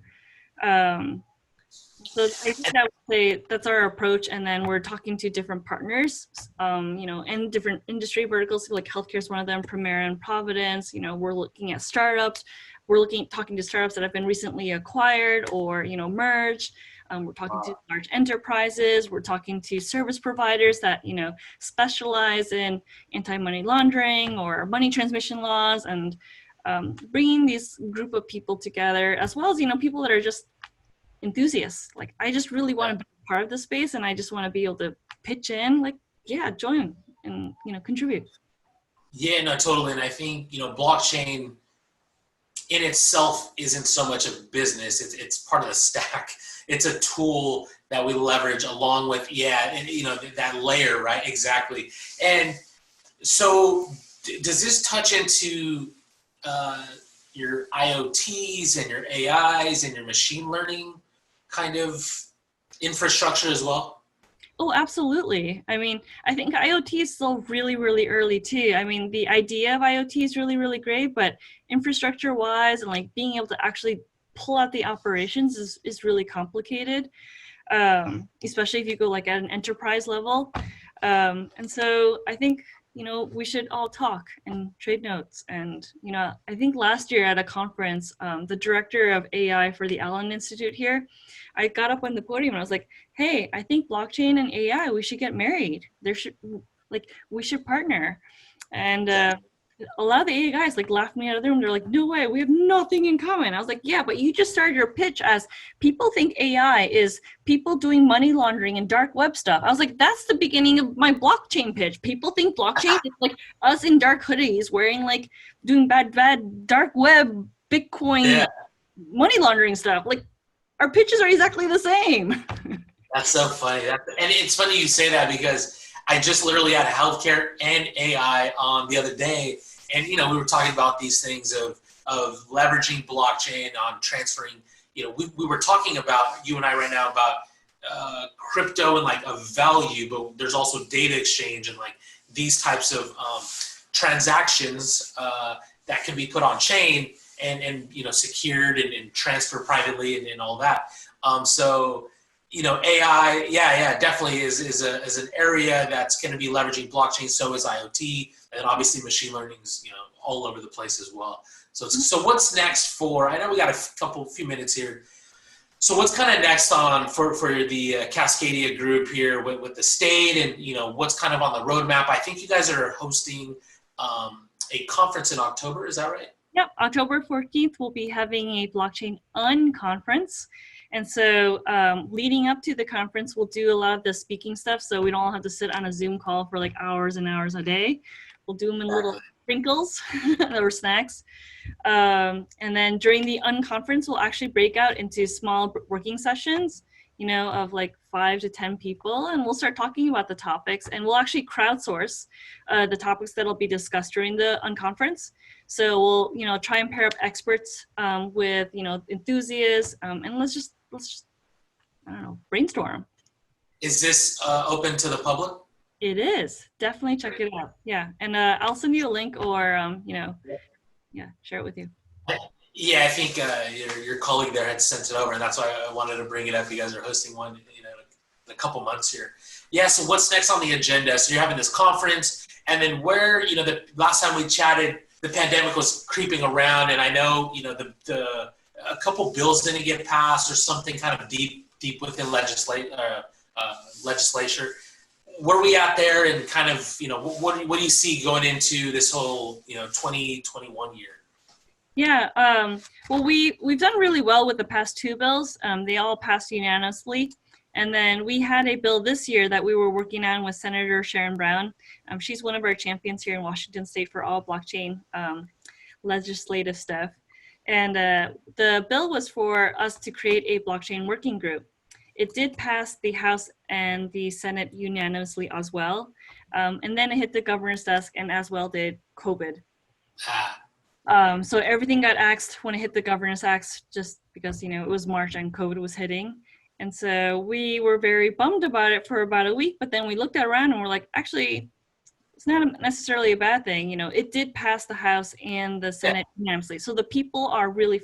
So I think I would say that's our approach. And then we're talking to different partners, you know, and different industry verticals, like healthcare is one of them, Premier and Providence. You know, we're looking at startups. We're talking to startups that have been recently acquired or, you know, merged. We're talking to large enterprises. We're talking to service providers that, you know, specialize in anti-money laundering or money transmission laws, and bringing this group of people together, as well as, you know, people that are just enthusiasts. Like, I just really want to be part of the space, and I just want to be able to pitch in, like, yeah, join and, you know, contribute. Yeah, no, totally. And I think, you know, blockchain in itself isn't so much a business. It's part of the stack. It's a tool that we leverage along with, and you know, that layer, right? Exactly. And so does this touch into your IoTs and your AIs and your machine learning kind of infrastructure as well? Oh, absolutely. I mean, I think IoT is still really, really early too. I mean, the idea of IoT is really, really great, but infrastructure-wise and like being able to actually pull out the operations is really complicated, especially if you go like at an enterprise level. And so I think, you know, we should all talk and trade notes. And, you know, I think last year at a conference, the director of AI for the Allen Institute here, I got up on the podium and I was like, hey, I think blockchain and AI, we should get married. We should partner. And a lot of the AI guys like laughed me out of the room. They're like, no way, we have nothing in common. I was like, yeah, but you just started your pitch as people think AI is people doing money laundering and dark web stuff. I was like, that's the beginning of my blockchain pitch. People think blockchain is like us in dark hoodies wearing like doing bad dark web, Bitcoin, money laundering stuff. Like, our pitches are exactly the same. That's so funny. And it's funny you say that, because I just literally had healthcare and AI on the other day. And, you know, we were talking about these things of leveraging blockchain on transferring, you know, we were talking about, you and I right now, about crypto and like a value, but there's also data exchange and like these types of transactions that can be put on chain and secured and transferred privately and all that. So AI, definitely is an area that's going to be leveraging blockchain. So is IoT, and obviously machine learning is all over the place as well. So what's next for? I know we got a few minutes here. So what's kind of next for the Cascadia group here with the state, and what's kind of on the roadmap? I think you guys are hosting a conference in October. Is that right? Yep, October 14th, we'll be having a blockchain unconference. And so leading up to the conference, we'll do a lot of the speaking stuff. So we don't all have to sit on a Zoom call for like hours and hours a day. We'll do them in little sprinkles or snacks. And then during the unconference, we'll actually break out into small working sessions, of like 5 to 10 people. And we'll start talking about the topics, and we'll actually crowdsource the topics that'll be discussed during the unconference. So we'll, try and pair up experts with, enthusiasts, and let's just, I don't know, brainstorm. Is this open to the public? It is. Definitely check it out. Yeah. And I'll send you a link or, share it with you. Yeah, I think your colleague there had sent it over, and that's why I wanted to bring it up. You guys are hosting one, in a couple months here. Yeah, so what's next on the agenda? So you're having this conference, and then where, the last time we chatted, the pandemic was creeping around, and I know, a couple bills didn't get passed or something kind of deep within legislature. Where are we at there, and kind of, what do you see going into this whole, 2021 year? Yeah, well, we've done really well with the past 2 bills. They all passed unanimously. And then we had a bill this year that we were working on with Senator Sharon Brown. She's one of our champions here in Washington State for all blockchain legislative stuff. And the bill was for us to create a blockchain working group. It did pass the House and the Senate unanimously as well. And then it hit the governor's desk, and as well did COVID. So everything got axed when it hit the governor's axe, just because, it was March and COVID was hitting. And so we were very bummed about it for about a week, but then we looked around and we're like, actually, it's not necessarily a bad thing. It did pass the House and the Senate unanimously. So the people are really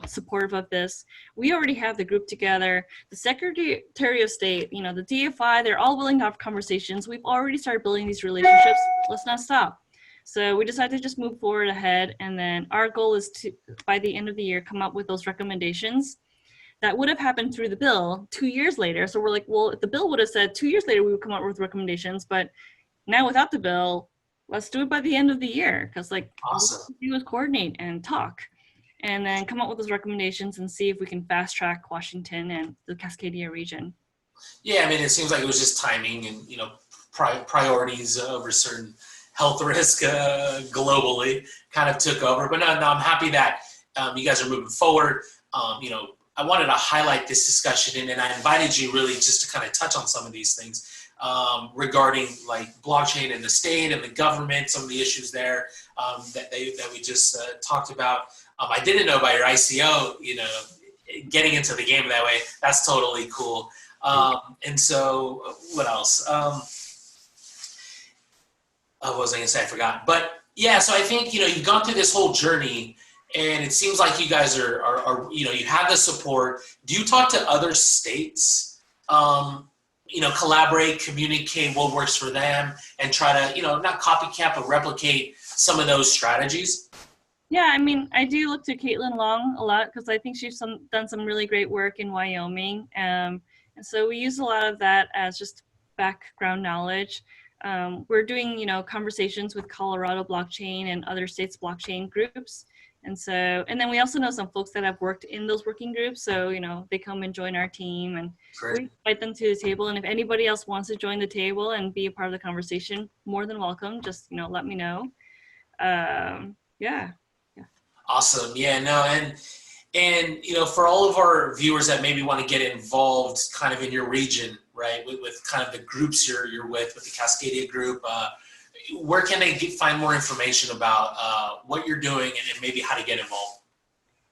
supportive of this. We already have the group together. The Secretary of State, the DFI, they're all willing to have conversations. We've already started building these relationships. Let's not stop. So we decided to just move forward ahead. And then our goal is to, by the end of the year, come up with those recommendations that would have happened through the bill 2 years later. So we're like, well, if the bill would have said 2 years later, we would come up with recommendations. But now without the bill, let's do it by the end of the year. Because all we do is coordinate and talk, and then come up with those recommendations and see if we can fast track Washington and the Cascadia region. Yeah, I mean, it seems like it was just timing and, priorities over certain health risk globally kind of took over. But no, I'm happy that you guys are moving forward. I wanted to highlight this discussion, and I invited you really just to kind of touch on some of these things regarding like blockchain and the state and the government, some of the issues there that we just talked about. I didn't know about your ICO, getting into the game that way. That's totally cool. And so what else? What was I going to say? I forgot. But yeah, so I think, you've gone through this whole journey, and it seems like you guys are you have the support. Do you talk to other states, collaborate, communicate what works for them, and try to, not copycat, but replicate some of those strategies? Yeah, I mean, I do look to Caitlin Long a lot, because I think she's done some really great work in Wyoming. And so we use a lot of that as just background knowledge. We're doing, conversations with Colorado blockchain and other states blockchain groups. And then we also know some folks that have worked in those working groups. So, they come and join our team, and we invite them to the table. And if anybody else wants to join the table and be a part of the conversation, more than welcome. Just, let me know. Yeah. Awesome. Yeah, no. And, for all of our viewers that maybe want to get involved kind of in your region, right, with kind of the groups you're with the Cascadia group, where can they find more information about what you're doing and maybe how to get involved?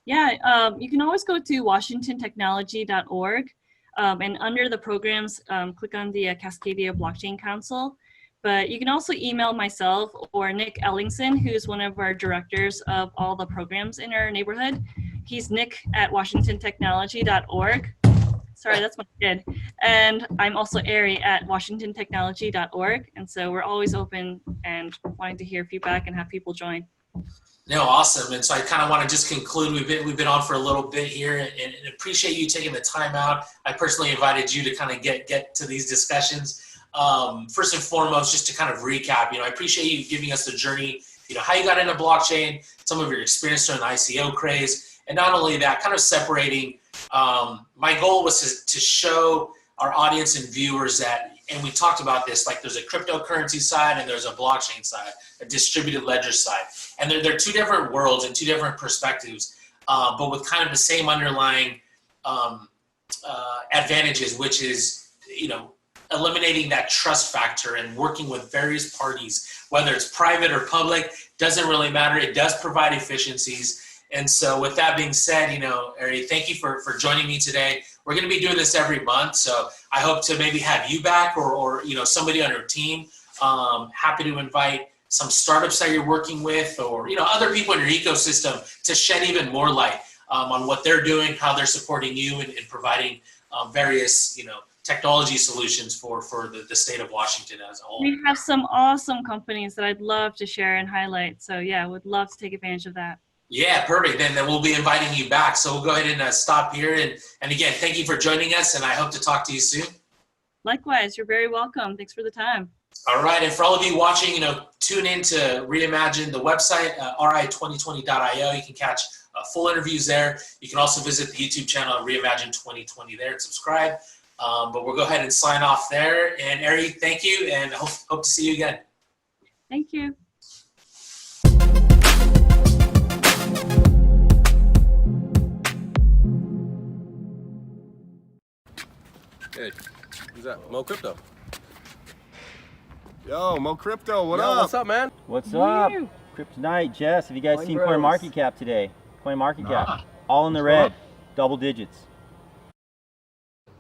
Yeah, you can always go to washingtontechnology.org. And under the programs, click on the Cascadia Blockchain Council. But you can also email myself or Nick Ellingson, who's one of our directors of all the programs in our neighborhood. He's nick@washingtontechnology.org. Sorry, that's my kid. And I'm also Ari at washingtontechnology.org. And so we're always open and wanting to hear feedback and have people join. No, awesome. And so I kind of want to just conclude. We've been on for a little bit here, and appreciate you taking the time out. I personally invited you to kind of get to these discussions. First and foremost, just to kind of recap, I appreciate you giving us the journey, how you got into blockchain, some of your experience during the ICO craze, and not only that, kind of separating. My goal was to show our audience and viewers that, and we talked about this, like there's a cryptocurrency side and there's a blockchain side, a distributed ledger side. And they're two different worlds and two different perspectives, but with kind of the same underlying advantages, which is, eliminating that trust factor and working with various parties, whether it's private or public, doesn't really matter. It does provide efficiencies. And so with that being said, Ari, thank you for joining me today. We're going to be doing this every month. So I hope to maybe have you back or somebody on your team. Happy to invite some startups that you're working with or, other people in your ecosystem to shed even more light on what they're doing, how they're supporting you and providing various, technology solutions for the state of Washington as a whole. We have some awesome companies that I'd love to share and highlight. So yeah, would love to take advantage of that. Yeah, perfect. Then we'll be inviting you back. So we'll go ahead and stop here. And again, thank you for joining us, and I hope to talk to you soon. Likewise, you're very welcome. Thanks for the time. All right, and for all of you watching, tune in to Reimagine, the website, ri2020.io. You can catch full interviews there. You can also visit the YouTube channel at Reimagine 2020 there and subscribe. But we'll go ahead and sign off there. And Ari, thank you, and hope to see you again. Thank you. Hey, who's that? Mo Crypto. Yo, Mo Crypto, what Yo, up? what's up, man? What's up? Kryptonite, Jess. Have you guys seen CoinMarketCap today? CoinMarketCap, all in the red, double digits.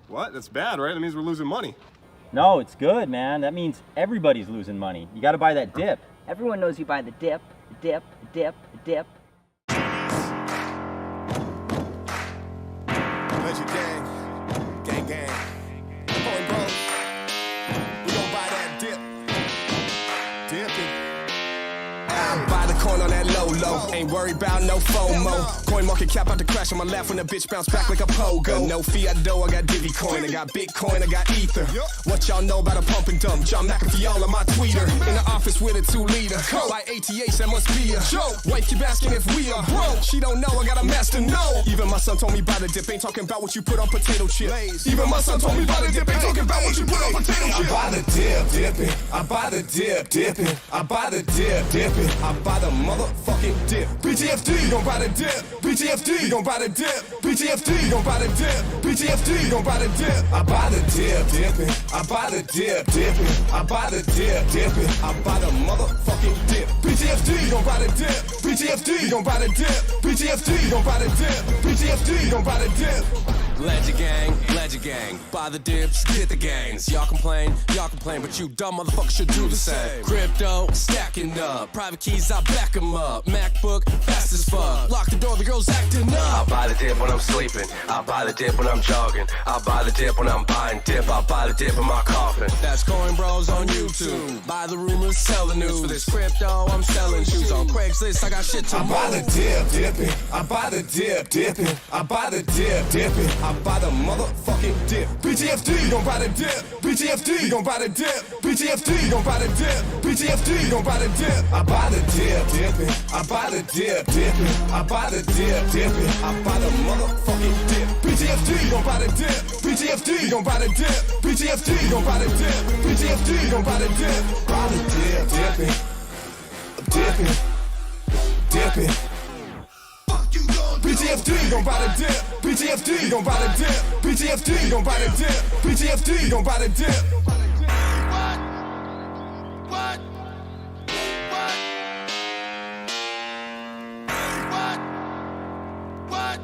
What? That's bad, right? That means we're losing money. No, it's good, man. That means everybody's losing money. You got to buy that dip. Everyone knows you buy the dip, dip, dip, dip. Legend gang, gang, gang. Coin bros, we gon' buy that dip, dipping. Buy the coin on that low. Ain't worried about no FOMO. Coin market cap out the crash on my lap when the bitch bounce back like a pogo. No fiat dough, I got Divi coin, I got Bitcoin, I got Ether. What y'all know about a pump and dump? John McAfee all on my tweeter. In the office with a 2-liter. By ATH, that must be a joke. Wife keep asking if we are broke. She don't know, I got a master no. Even my son told me buy the dip, ain't talking about what you put on potato chips. Even my son told me buy the dip, ain't talking about what you put on potato chips. I buy the dip, dipping. I buy the dip, dipping. I buy the dip, dipping. I buy the motherfucking dip. BTFD, gon' buy the dip. BTFD, gon' buy the dip. BTFD, gon' buy the dip. BTFD, gon' buy the dip. I buy the dip, dipping. I buy the dip, dipping. I buy the dip, dipping. I buy the motherfucking dip. BTFD, gon' buy the dip. BTFD, gon' buy the dip. BTFD, gon' buy the dip. BTFD, gon' buy the dip. Ledger gang, buy the dips, get the gains. Y'all complain, but you dumb motherfuckers should do the same. Crypto, stacking up, private keys, I back 'em up. MacBook, fast as fuck, lock the door, the girl's acting up. I buy the dip when I'm sleeping, I buy the dip when I'm jogging. I buy the dip when I'm buying dip, I buy the dip in my coffin. That's Coin Bros on YouTube, buy the rumors, sell the news. For this crypto, I'm selling shoes on Craigslist, I got shit to move. I buy the dip, dipping. I buy the dip, dipping. I buy the dip, dipping. I buy the motherfucking dip. BTFD gon' buy the dip. BTFD gon' buy the dip. BTFD gon' buy the dip. BTFD gon' buy the dip. I buy the dip, dipping. I buy the dip, dipping. I buy the dip, dipping. I buy the motherfucking dip. BTFD gon' buy the dip. BTFD gon' buy the dip. BTFD gon' buy the dip. BTFD gon' buy the dip. Buy the dip, dipping. Dipping. Dipping. BTFD gon' buy the dip. BTFD gon' buy the dip. BTFD gon' buy the dip. BTFD gon' buy the dip. What? What?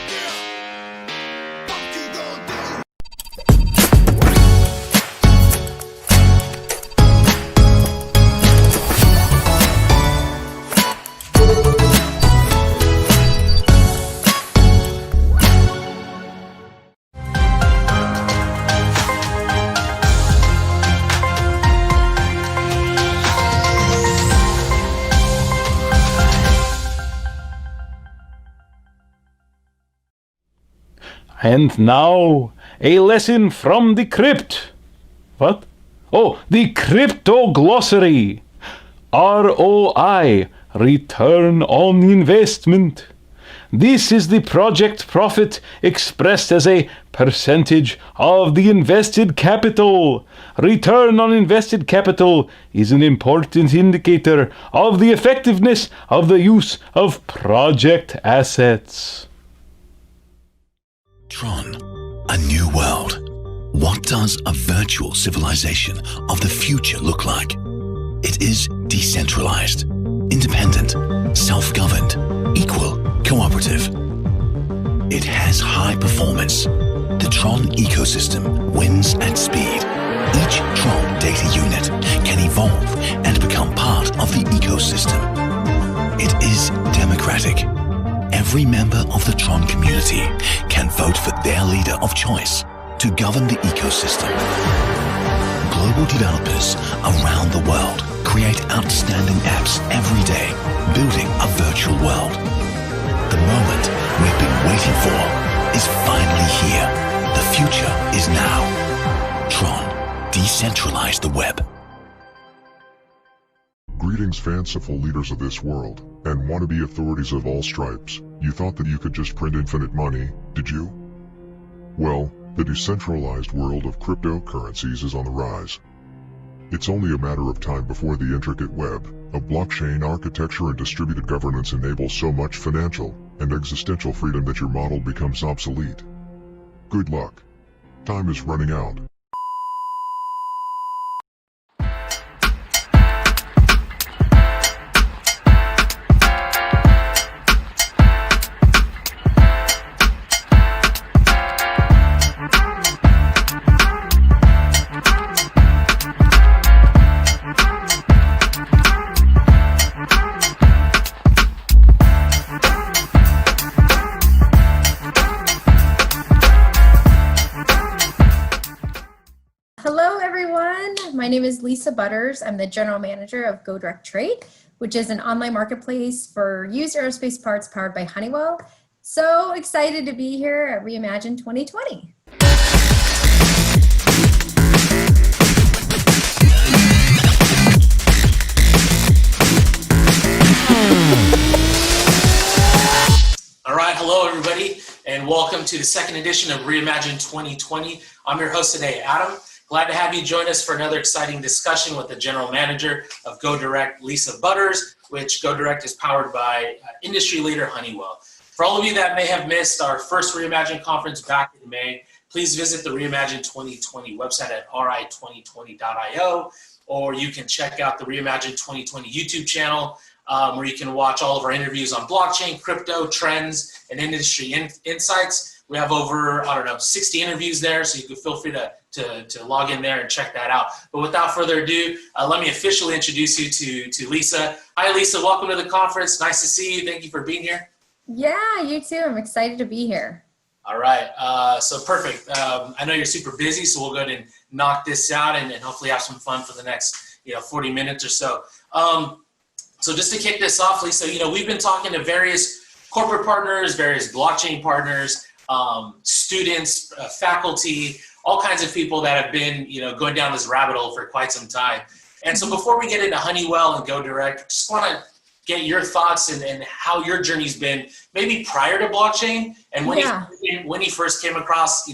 Yeah. Fuck you gon' do? And now, a lesson from the crypt. What? Oh, the crypto glossary. ROI, return on investment. This is the project profit expressed as a percentage of the invested capital. Return on invested capital is an important indicator of the effectiveness of the use of project assets. Tron, a new world. What does a virtual civilization of the future look like? It is decentralized, independent, self-governed, equal, cooperative. It has high performance. The Tron ecosystem wins at speed. Each Tron data unit can evolve and become part of the ecosystem. It is democratic. Every member of the Tron community can vote for their leader of choice to govern the ecosystem. Global developers around the world create outstanding apps every day, building a virtual world. The moment we've been waiting for is finally here. The future is now. Tron, decentralize the web. Greetings, fanciful leaders of this world, and wannabe authorities of all stripes. You thought that you could just print infinite money, did you? Well, the decentralized world of cryptocurrencies is on the rise. It's only a matter of time before the intricate web of blockchain architecture and distributed governance enable so much financial and existential freedom that your model becomes obsolete. Good luck. Time is running out. My name is Lisa Butters. I'm the general manager of Go Direct Trade, which is an online marketplace for used aerospace parts powered by Honeywell. So excited to be here at Reimagine 2020. All right, hello everybody, and welcome to the second edition of Reimagine 2020. I'm your host today, Adam. Glad to have you join us for another exciting discussion with the general manager of Go Direct, Lisa Butters, which Go Direct is powered by industry leader Honeywell. For all of you that may have missed our first Reimagine conference back in May, please visit the Reimagine 2020 website at ri2020.io, or you can check out the Reimagine 2020 YouTube channel, where you can watch all of our interviews on blockchain, crypto, trends, and industry insights. We have over, 60 interviews there, so you can feel free to log in there and check that out. But without further ado, let me officially introduce you to Lisa. Hi, Lisa. Welcome to the conference. Nice to see you. Thank you for being here. Yeah, you too. I'm excited to be here. All right. So perfect. I know you're super busy, so we'll go ahead and knock this out and hopefully have some fun for the next 40 minutes or so. So just to kick this off, Lisa, we've been talking to various corporate partners, various blockchain partners, students, faculty, all kinds of people that have been, going down this rabbit hole for quite some time. And so before we get into Honeywell and Go Direct, just want to get your thoughts and how your journey's been, maybe prior to blockchain and when you first came across,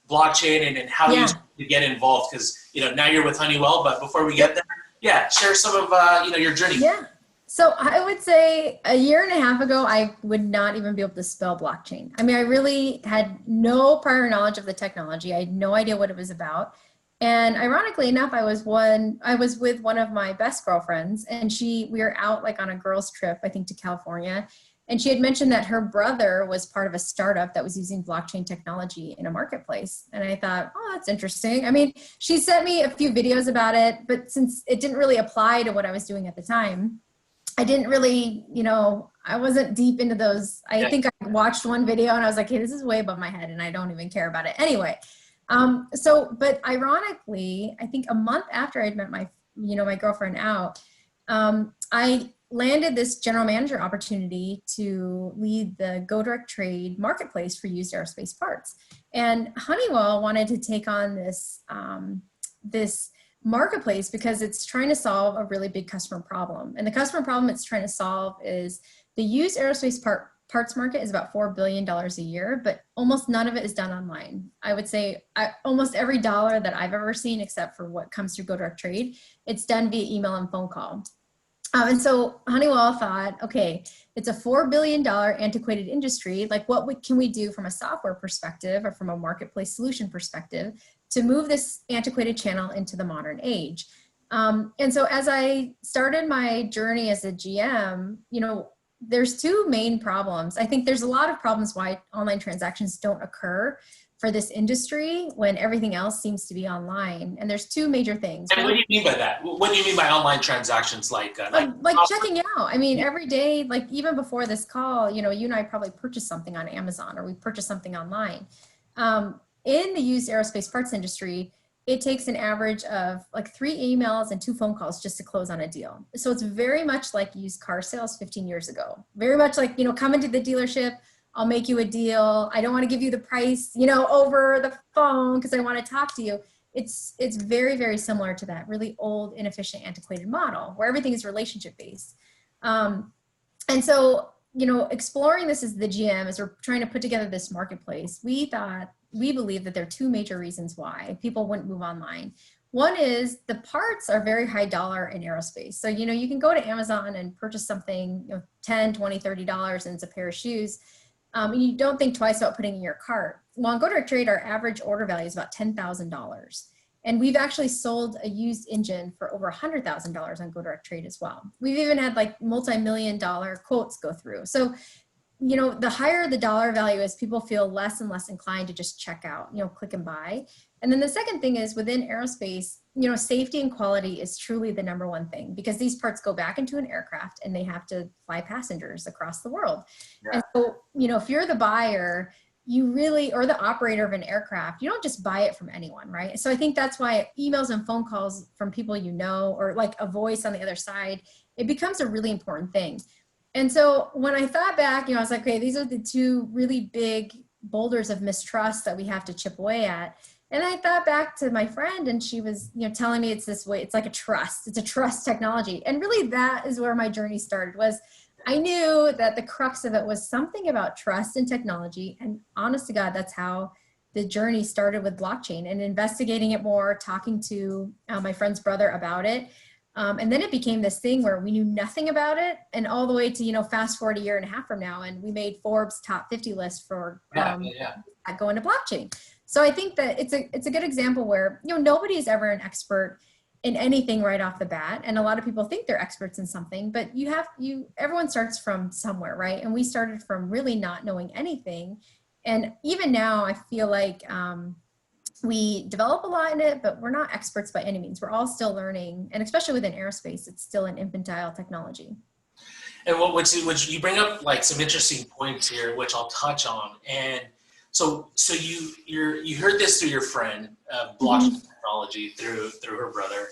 blockchain and how you started to get involved, because, now you're with Honeywell, but before we get there, share some of, your journey. Yeah. So I would say a year and a half ago, I would not even be able to spell blockchain. I mean, I really had no prior knowledge of the technology. I had no idea what it was about. And ironically enough, I was with one of my best girlfriends, and we were out like on a girls' trip, I think to California. And she had mentioned that her brother was part of a startup that was using blockchain technology in a marketplace. And I thought, oh, that's interesting. I mean, she sent me a few videos about it, but since it didn't really apply to what I was doing at the time, I didn't really, I wasn't deep into those. I think I watched one video and I was like, hey, this is way above my head and I don't even care about it. Anyway, but ironically, I think a month after I'd met my girlfriend out, I landed this general manager opportunity to lead the Go Direct Trade marketplace for used aerospace parts. And Honeywell wanted to take on this, this marketplace because it's trying to solve a really big customer problem. And the customer problem it's trying to solve is the used aerospace parts market is about $4 billion a year, but almost none of it is done online. I would say almost every dollar that I've ever seen, except for what comes through Go Direct Trade, it's done via email and phone call. And so Honeywell thought, okay, it's a $4 billion antiquated industry. Like can we do from a software perspective or from a marketplace solution perspective to move this antiquated channel into the modern age? And so as I started my journey as a GM, there's two main problems. I think there's a lot of problems why online transactions don't occur for this industry when everything else seems to be online. And there's two major things. And what do you mean by that? What do you mean by online transactions? Like checking out. I mean, every day, like even before this call, you and I probably purchased something on Amazon or we purchased something online. In the used aerospace parts industry, it takes an average of like 3 emails and 2 phone calls just to close on a deal. So it's very much like used car sales 15 years ago. Very much like, come into the dealership, I'll make you a deal. I don't want to give you the price, over the phone because I want to talk to you. It's very, very similar to that really old, inefficient, antiquated model where everything is relationship based. And so, exploring this as the GM, as we're trying to put together this marketplace, we believe that there are 2 major reasons why people wouldn't move online. One is the parts are very high dollar in aerospace. So, you can go to Amazon and purchase something, $10, $20, $30 and it's a pair of shoes. And you don't think twice about putting in your cart. Well, on Go Direct Trade, our average order value is about $10,000. And we've actually sold a used engine for over $100,000 on Go Direct Trade as well. We've even had like multi-million-dollar quotes go through. So, the higher the dollar value is, people feel less and less inclined to just check out, click and buy. And then the second thing is within aerospace, safety and quality is truly the #1 thing because these parts go back into an aircraft and they have to fly passengers across the world. Yeah. And so, if you're the buyer, or the operator of an aircraft, you don't just buy it from anyone, right? So I think that's why emails and phone calls from people or like a voice on the other side, it becomes a really important thing. And so when I thought back, I was like, okay, these are the 2 really big boulders of mistrust that we have to chip away at. And I thought back to my friend and she was, telling me it's this way, it's like it's a trust technology. And really that is where my journey started. Was I knew that the crux of it was something about trust and technology. And honest to God, that's how the journey started with blockchain and investigating it more, talking to my friend's brother about it. And then it became this thing where we knew nothing about it, and all the way to, fast forward a year and a half from now, and we made Forbes top 50 list for going to blockchain. So I think that it's a good example where, nobody's ever an expert in anything right off the bat. And a lot of people think they're experts in something, but everyone starts from somewhere, right? And we started from really not knowing anything. And even now I feel like, we develop a lot in it, but we're not experts by any means. We're all still learning, and especially within aerospace, it's still an infantile technology. And which you bring up like some interesting points here, which I'll touch on. And so you heard this through your friend, blockchain technology through her brother.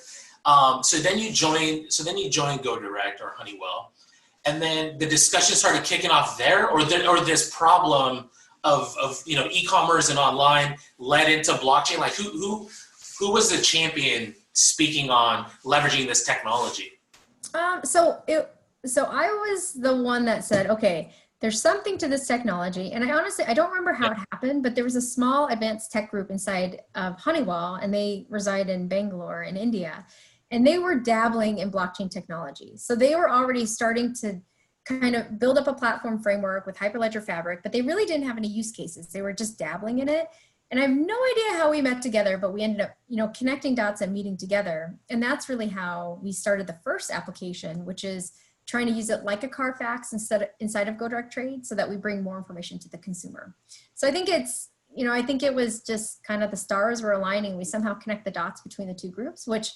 So then you joined Go Direct or Honeywell, and then the discussion started kicking off there, or this problem of e-commerce and online led into blockchain. Like who was the champion speaking on leveraging this technology? So I was the one that said, okay, there's something to this technology. And I don't remember how it happened, but there was a small advanced tech group inside of Honeywell, and they reside in Bangalore in India. And they were dabbling in blockchain technology. So they were already starting to kind of build up a platform framework with Hyperledger Fabric, but they really didn't have any use cases. They were just dabbling in it. And I have no idea how we met together, but we ended up, connecting dots and meeting together. And that's really how we started the first application, which is trying to use it like a Carfax inside of Go Direct Trade so that we bring more information to the consumer. So I think I think it was just kind of the stars were aligning. We somehow connect the dots between the 2 groups, which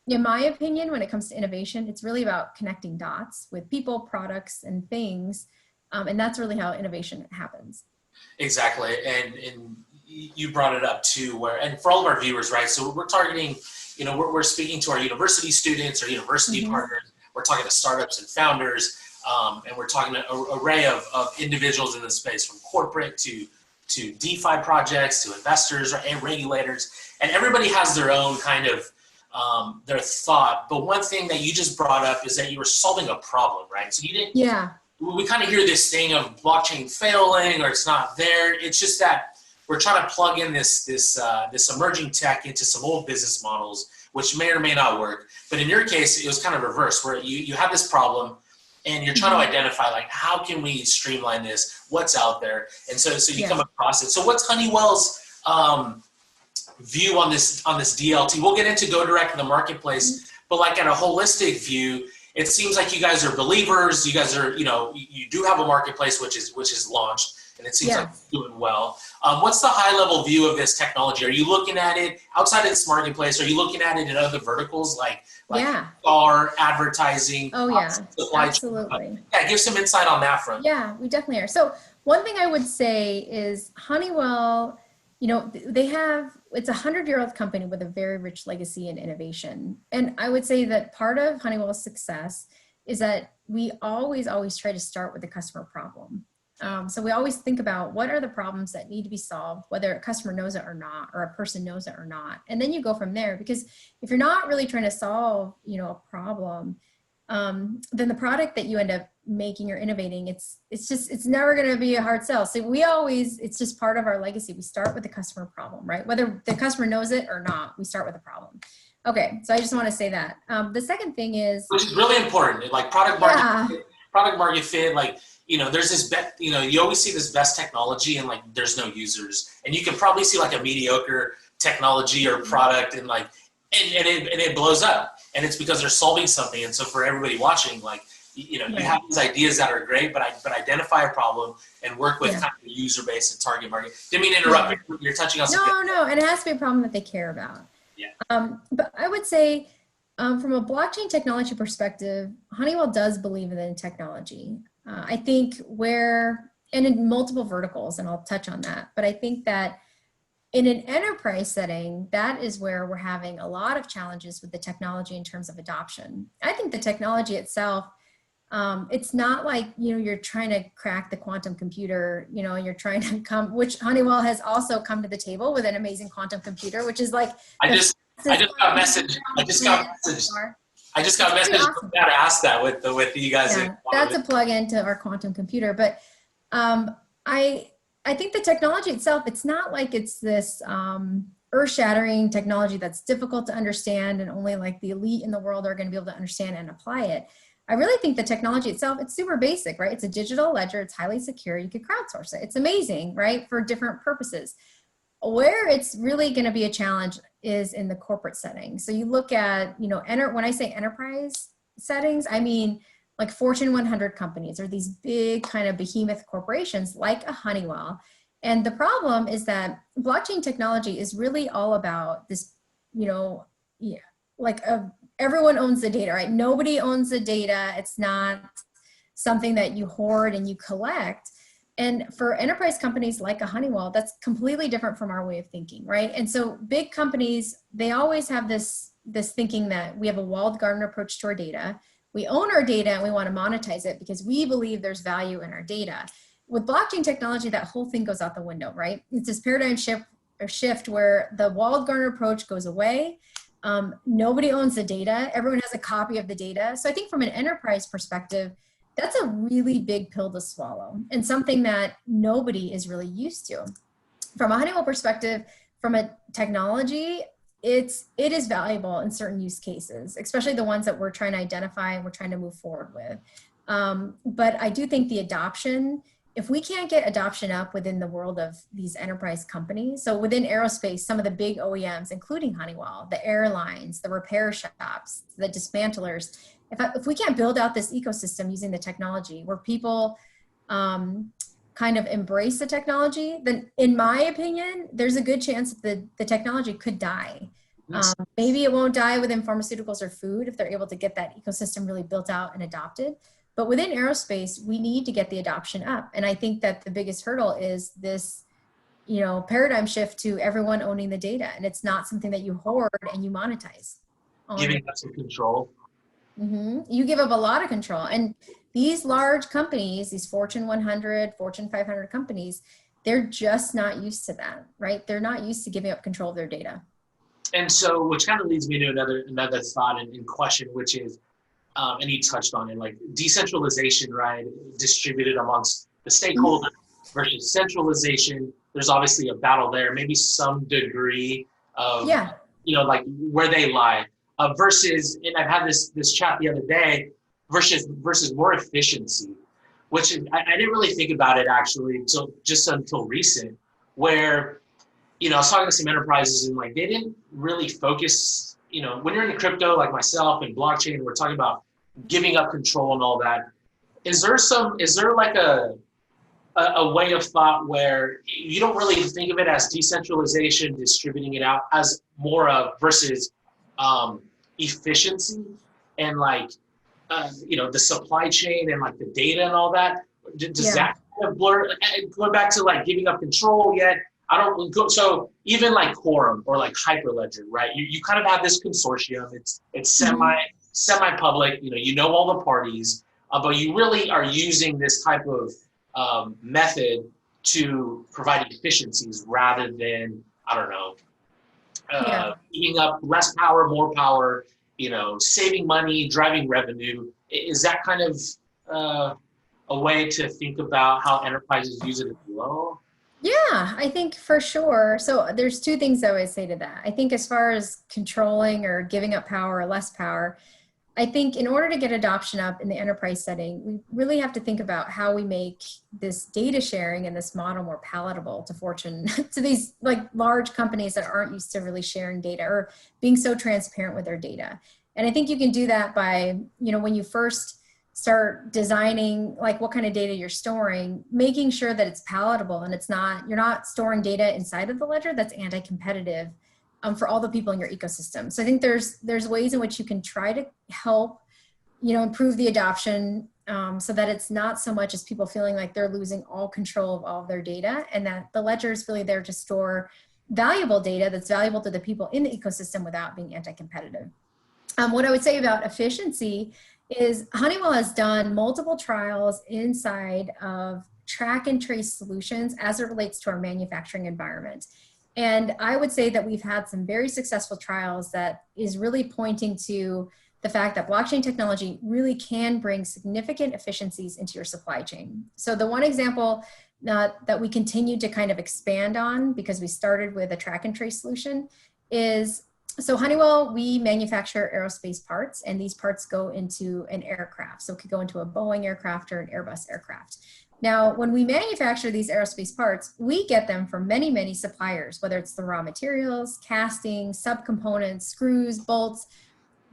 in my opinion, when it comes to innovation, it's really about connecting dots with people, products, and things. And that's really how innovation happens. Exactly. And you brought it up too, and for all of our viewers, right? So we're targeting, we're speaking to our university students or university partners, we're talking to startups and founders, and we're talking to an array of individuals in the space, from corporate to DeFi projects, to investors and regulators, and everybody has their own kind of their thought. But one thing that you just brought up is that you were solving a problem, right? So you didn't. Yeah. We kind of hear this thing of blockchain failing or it's not there. It's just that we're trying to plug in this emerging tech into some old business models, which may or may not work. But in your case, it was kind of reverse, where you have this problem and you're trying to identify, like, how can we streamline this? What's out there? And so you come across it. So what's Honeywell's view on this DLT? We'll get into Go Direct in the marketplace, but like at a holistic view, it seems like you guys are believers. You guys are, you do have a marketplace which is launched, and it seems like it's doing well. What's the high level view of this technology? Are you looking at it outside of this marketplace? Are you looking at it in other verticals like car, advertising? Supply absolutely. Chain? Yeah, give some insight on that front. Yeah, we definitely are. So one thing I would say is Honeywell, it's a 100-year-old company with a very rich legacy and innovation. And I would say that part of Honeywell's success is that we always try to start with the customer problem. So we always think about what are the problems that need to be solved, whether a customer knows it or not, or a person knows it or not. And then you go from there, because if you're not really trying to solve, a problem, then the product that you end up making or innovating, it's never going to be a hard sell. So it's just part of our legacy. We start with the customer problem, right? Whether the customer knows it or not, we start with the problem. Okay, so I just want to say that. The second thing is, which is really important, like product market fit, like, there's this you always see this best technology and like there's no users, and you can probably see like a mediocre technology or product and like and it blows up, and it's because they're solving something. And so for everybody watching, like, you have these ideas that are great, but identify a problem and work with kind of the user base and target market. Didn't mean to interrupt. You're touching on something. No, and it has to be a problem that they care about. Yeah. But I would say, from a blockchain technology perspective, Honeywell does believe in technology. I think and in multiple verticals, and I'll touch on that, but I think that in an enterprise setting, that is where we're having a lot of challenges with the technology in terms of adoption. I think the technology itself, it's not like, you're trying to crack the quantum computer, and you're trying to which Honeywell has also come to the table with an amazing quantum computer, which is like, I just got a message. I just got a message awesome. to ask that with you guys. Yeah, that's a plug into our quantum computer. But I think the technology itself, it's not like it's this earth-shattering technology that's difficult to understand and only like the elite in the world are going to be able to understand and apply it. I really think the technology itself, it's super basic, right? It's a digital ledger. It's highly secure. You could crowdsource it. It's amazing, right? For different purposes. Where it's really going to be a challenge is in the corporate setting. So you look at, when I say enterprise settings, I mean like Fortune 100 companies, or these big kind of behemoth corporations like a Honeywell. And the problem is that blockchain technology is really all about this, everyone owns the data, right? Nobody owns the data. It's not something that you hoard and you collect. And for enterprise companies like a Honeywell, that's completely different from our way of thinking, right? And so big companies, they always have this thinking that we have a walled garden approach to our data. We own our data and we want to monetize it because we believe there's value in our data. With blockchain technology, that whole thing goes out the window, right? It's this paradigm shift where the walled garden approach goes away. Nobody owns the data. Everyone has a copy of the data. So I think from an enterprise perspective, that's a really big pill to swallow and something that nobody is really used to. From a Honeywell perspective, from a technology, it is valuable in certain use cases, especially the ones that we're trying to identify and we're trying to move forward with. But I do think the adoption, if we can't get adoption up within the world of these enterprise companies, so within aerospace, some of the big OEMs, including Honeywell, the airlines, the repair shops, the dismantlers, if we can't build out this ecosystem using the technology where people kind of embrace the technology, then in my opinion, there's a good chance that the technology could die. Maybe it won't die within pharmaceuticals or food if they're able to get that ecosystem really built out and adopted. But within aerospace, we need to get the adoption up. And I think that the biggest hurdle is this, paradigm shift to everyone owning the data. And it's not something that you hoard and you monetize. Giving us some control. You give up a lot of control. And these large companies, these Fortune 100, Fortune 500 companies, they're just not used to that, right? They're not used to giving up control of their data. And so, which kind of leads me to another thought and question, which is, and he touched on it, like decentralization, right? Distributed amongst the stakeholders versus centralization. There's obviously a battle there, maybe some degree of, like where they lie. Versus, and I've had this chat the other day, versus more efficiency, which I didn't really think about it actually until recent, where, I was talking to some enterprises and like they didn't really focus, when you're in crypto like myself and blockchain, we're talking about giving up control and all that. Is there like a way of thought where you don't really think of it as decentralization, distributing it out, as more of versus efficiency and like, the supply chain and like the data and all that? Does that kind of blur? Going back to like giving up control yet, I don't go. So even like Quorum or like Hyperledger, right? You kind of have this consortium. It's semi-public. You know all the parties, but you really are using this type of method to provide efficiencies rather than, I don't know, giving up less power, more power. Saving money, driving revenue. Is that kind of a way to think about how enterprises use it as well? Yeah, I think for sure. So there's two things I always say to that. I think as far as controlling or giving up power or less power, I think in order to get adoption up in the enterprise setting, we really have to think about how we make this data sharing and this model more palatable to these like large companies that aren't used to really sharing data or being so transparent with their data. And I think you can do that by, when you first start designing like what kind of data you're storing, making sure that it's palatable and you're not storing data inside of the ledger that's anti-competitive for all the people in your ecosystem. So I think there's ways in which you can try to help, improve the adoption so that it's not so much as people feeling like they're losing all control of all of their data, and that the ledger is really there to store valuable data that's valuable to the people in the ecosystem without being anti-competitive. What I would say about efficiency is Honeywell has done multiple trials inside of track and trace solutions as it relates to our manufacturing environment. And I would say that we've had some very successful trials that is really pointing to the fact that blockchain technology really can bring significant efficiencies into your supply chain. So the one example that we continue to kind of expand on, because we started with a track and trace solution, is so Honeywell, we manufacture aerospace parts, and these parts go into an aircraft. So it could go into a Boeing aircraft or an Airbus aircraft. Now, when we manufacture these aerospace parts, we get them from many, many suppliers, whether it's the raw materials, castings, subcomponents, screws, bolts,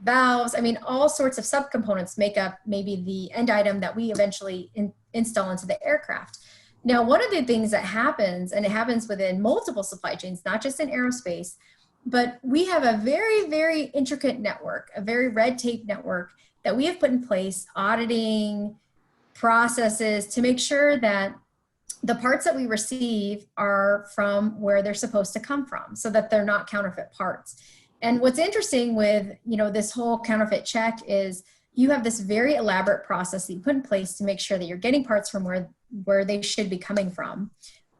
valves. I mean, all sorts of subcomponents make up maybe the end item that we eventually install into the aircraft. Now, one of the things that happens, and it happens within multiple supply chains, not just in aerospace, but we have a very, very intricate network, a very red tape network that we have put in place, auditing processes to make sure that the parts that we receive are from where they're supposed to come from, so that they're not counterfeit parts. And what's interesting with, this whole counterfeit check is you have this very elaborate process that you put in place to make sure that you're getting parts from where they should be coming from.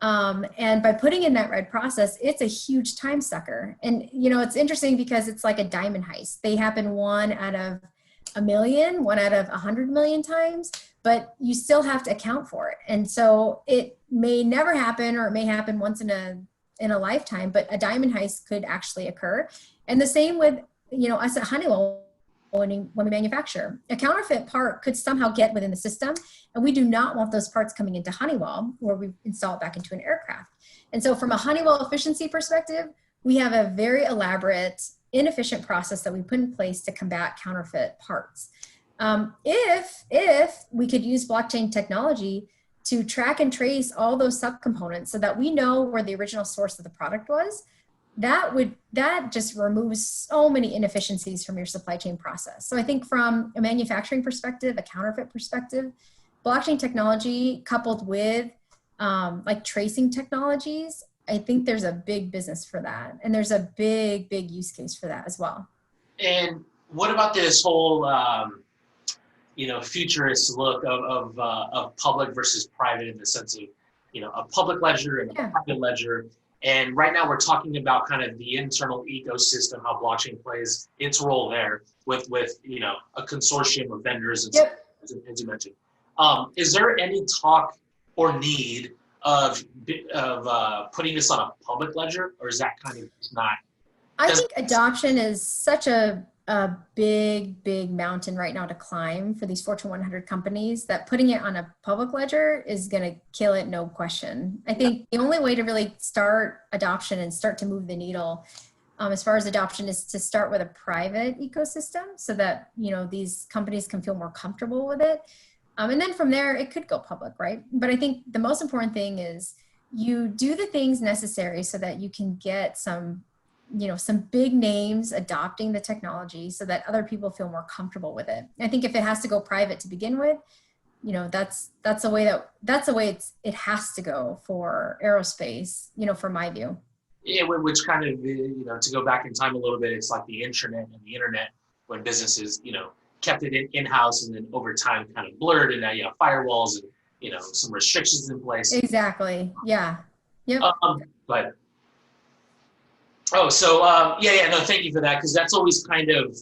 And by putting in that red process, it's a huge time sucker. And, it's interesting because it's like a diamond heist. They happen 1 out of a million, 1 out of 100 million times, but you still have to account for it. And so it may never happen, or it may happen once in a lifetime, but a diamond heist could actually occur. And the same with, us at Honeywell. When we manufacture, a counterfeit part could somehow get within the system, and we do not want those parts coming into Honeywell where we install it back into an aircraft. And so from a Honeywell efficiency perspective, we have a very elaborate, inefficient process that we put in place to combat counterfeit parts. If we could use blockchain technology to track and trace all those subcomponents so that we know where the original source of the product was, that just removes so many inefficiencies from your supply chain process. So I think from a manufacturing perspective, a counterfeit perspective, blockchain technology coupled with like tracing technologies, I think there's a big business for that. And there's a big, big use case for that as well. And what about this whole futurist look of public versus private in the sense of a public ledger and a private ledger? And right now we're talking about kind of the internal ecosystem, how blockchain plays its role there with a consortium of vendors and stuff, as you mentioned. Is there any talk or need of putting this on a public ledger, or is that kind of not? I think adoption is such a big mountain right now to climb for these Fortune 100 companies that putting it on a public ledger is going to kill it, no question. I think the only way to really start adoption and start to move the needle as far as adoption is to start with a private ecosystem so that, these companies can feel more comfortable with it. And then from there, it could go public, right? But I think the most important thing is you do the things necessary so that you can get some big names adopting the technology so that other people feel more comfortable with it. I think if it has to go private to begin with, that's the way it has to go for aerospace, from my view. Yeah, which kind of, to go back in time a little bit, it's like the intranet and the internet when businesses, kept it in-house and then over time kind of blurred, and now you have firewalls and, some restrictions in place. Exactly. Yeah. Yep. But no, thank you for that, because that's always kind of,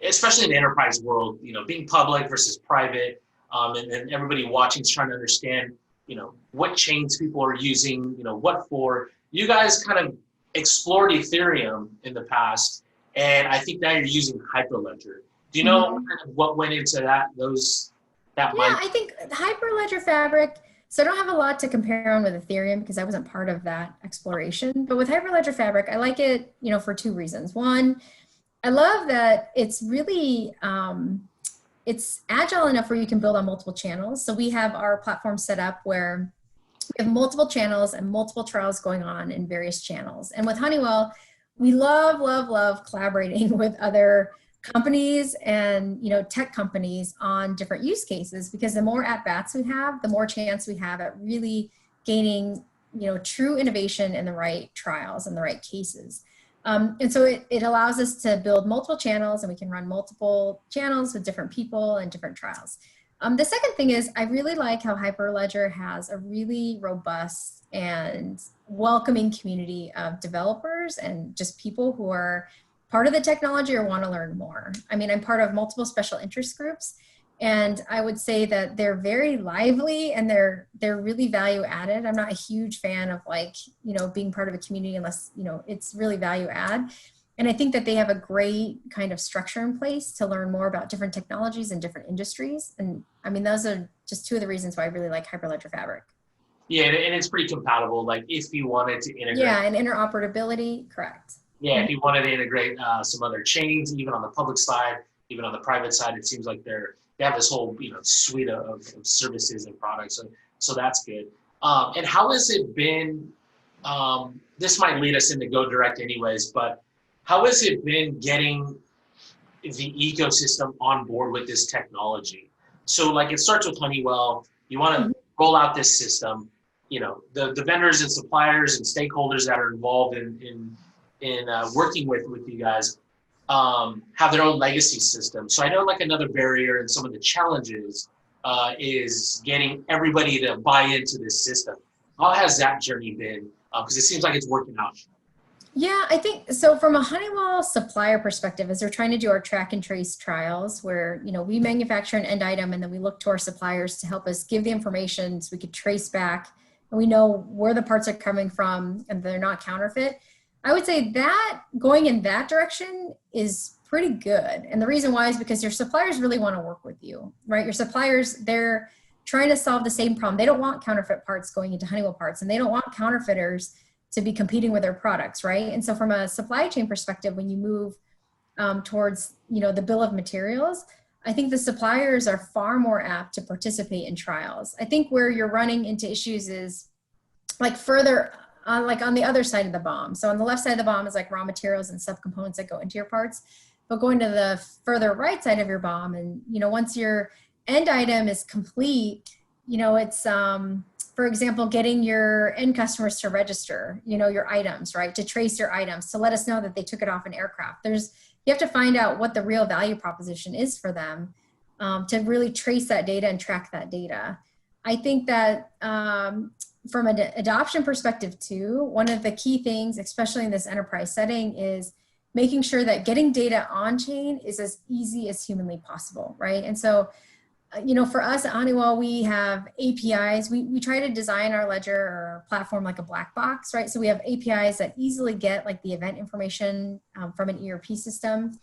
especially in the enterprise world, being public versus private, and everybody watching is trying to understand, what chains people are using, what for. You guys kind of explored Ethereum in the past, and I think now you're using Hyperledger. Do you know kind of what went into that? I think Hyperledger Fabric. So I don't have a lot to compare on with Ethereum because I wasn't part of that exploration. But with Hyperledger Fabric, I like it, for two reasons. One, I love that it's really, it's agile enough where you can build on multiple channels. So we have our platform set up where we have multiple channels and multiple trials going on in various channels. And with Honeywell, we love collaborating with other companies and tech companies on different use cases, because the more at-bats we have, the more chance we have at really gaining true innovation in the right trials and the right cases. And so it allows us to build multiple channels, and we can run multiple channels with different people and different trials. The second thing is I really like how Hyperledger has a really robust and welcoming community of developers and just people who are part of the technology or want to learn more. I mean, I'm part of multiple special interest groups, and I would say that they're very lively and they're really value added. I'm not a huge fan of being part of a community unless, it's really value add. And I think that they have a great kind of structure in place to learn more about different technologies and different industries. And I mean, those are just two of the reasons why I really like Hyperledger Fabric. Yeah, and it's pretty compatible. Like if you wanted to integrate. Yeah, and interoperability, correct. Yeah, if you wanted to integrate some other chains, even on the public side, even on the private side, it seems like they have this whole suite of services and products. So that's good. And how has it been? This might lead us into Go Direct anyways, but how has it been getting the ecosystem on board with this technology? So it starts with Honeywell. You want to roll out this system. The vendors and suppliers and stakeholders that are involved in working with you guys have their own legacy system. So I know another barrier and some of the challenges is getting everybody to buy into this system. How has that journey been? Because it seems like it's working out. Yeah, I think so. From a Honeywell supplier perspective, as we're trying to do our track and trace trials where, we manufacture an end item and then we look to our suppliers to help us give the information so we could trace back and we know where the parts are coming from and they're not counterfeit. I would say that going in that direction is pretty good. And the reason why is because your suppliers really want to work with you, right? Your suppliers, they're trying to solve the same problem. They don't want counterfeit parts going into Honeywell parts, and they don't want counterfeiters to be competing with their products, right? And so from a supply chain perspective, when you move towards, the bill of materials, I think the suppliers are far more apt to participate in trials. I think where you're running into issues is further on the other side of the BOM. So on the left side of the BOM is raw materials and subcomponents that go into your parts. But going to the further right side of your BOM, and once your end item is complete, it's for example, getting your end customers to register, your items, right? To trace your items, to let us know that they took it off an aircraft. You have to find out what the real value proposition is for them, to really trace that data and track that data. I think that from an adoption perspective too, one of the key things, especially in this enterprise setting, is making sure that getting data on chain is as easy as humanly possible, right? And so, for us at Honeywell, we have APIs. We try to design our ledger or platform like a black box, right? So we have APIs that easily get like the event information from an ERP system.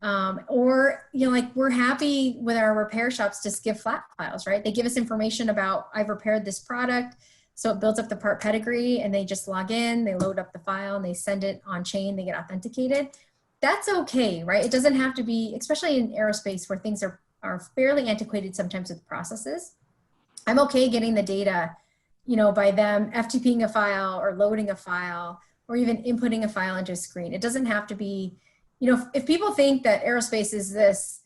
Or, we're happy with our repair shops just give flat files, right? They give us information about, I've repaired this product. So it builds up the part pedigree, and they just log in, they load up the file, and they send it on chain, they get authenticated. That's okay, right? It doesn't have to be, especially in aerospace where things are fairly antiquated sometimes with processes. I'm okay getting the data, by them FTPing a file or loading a file or even inputting a file into a screen. It doesn't have to be, if people think that aerospace is this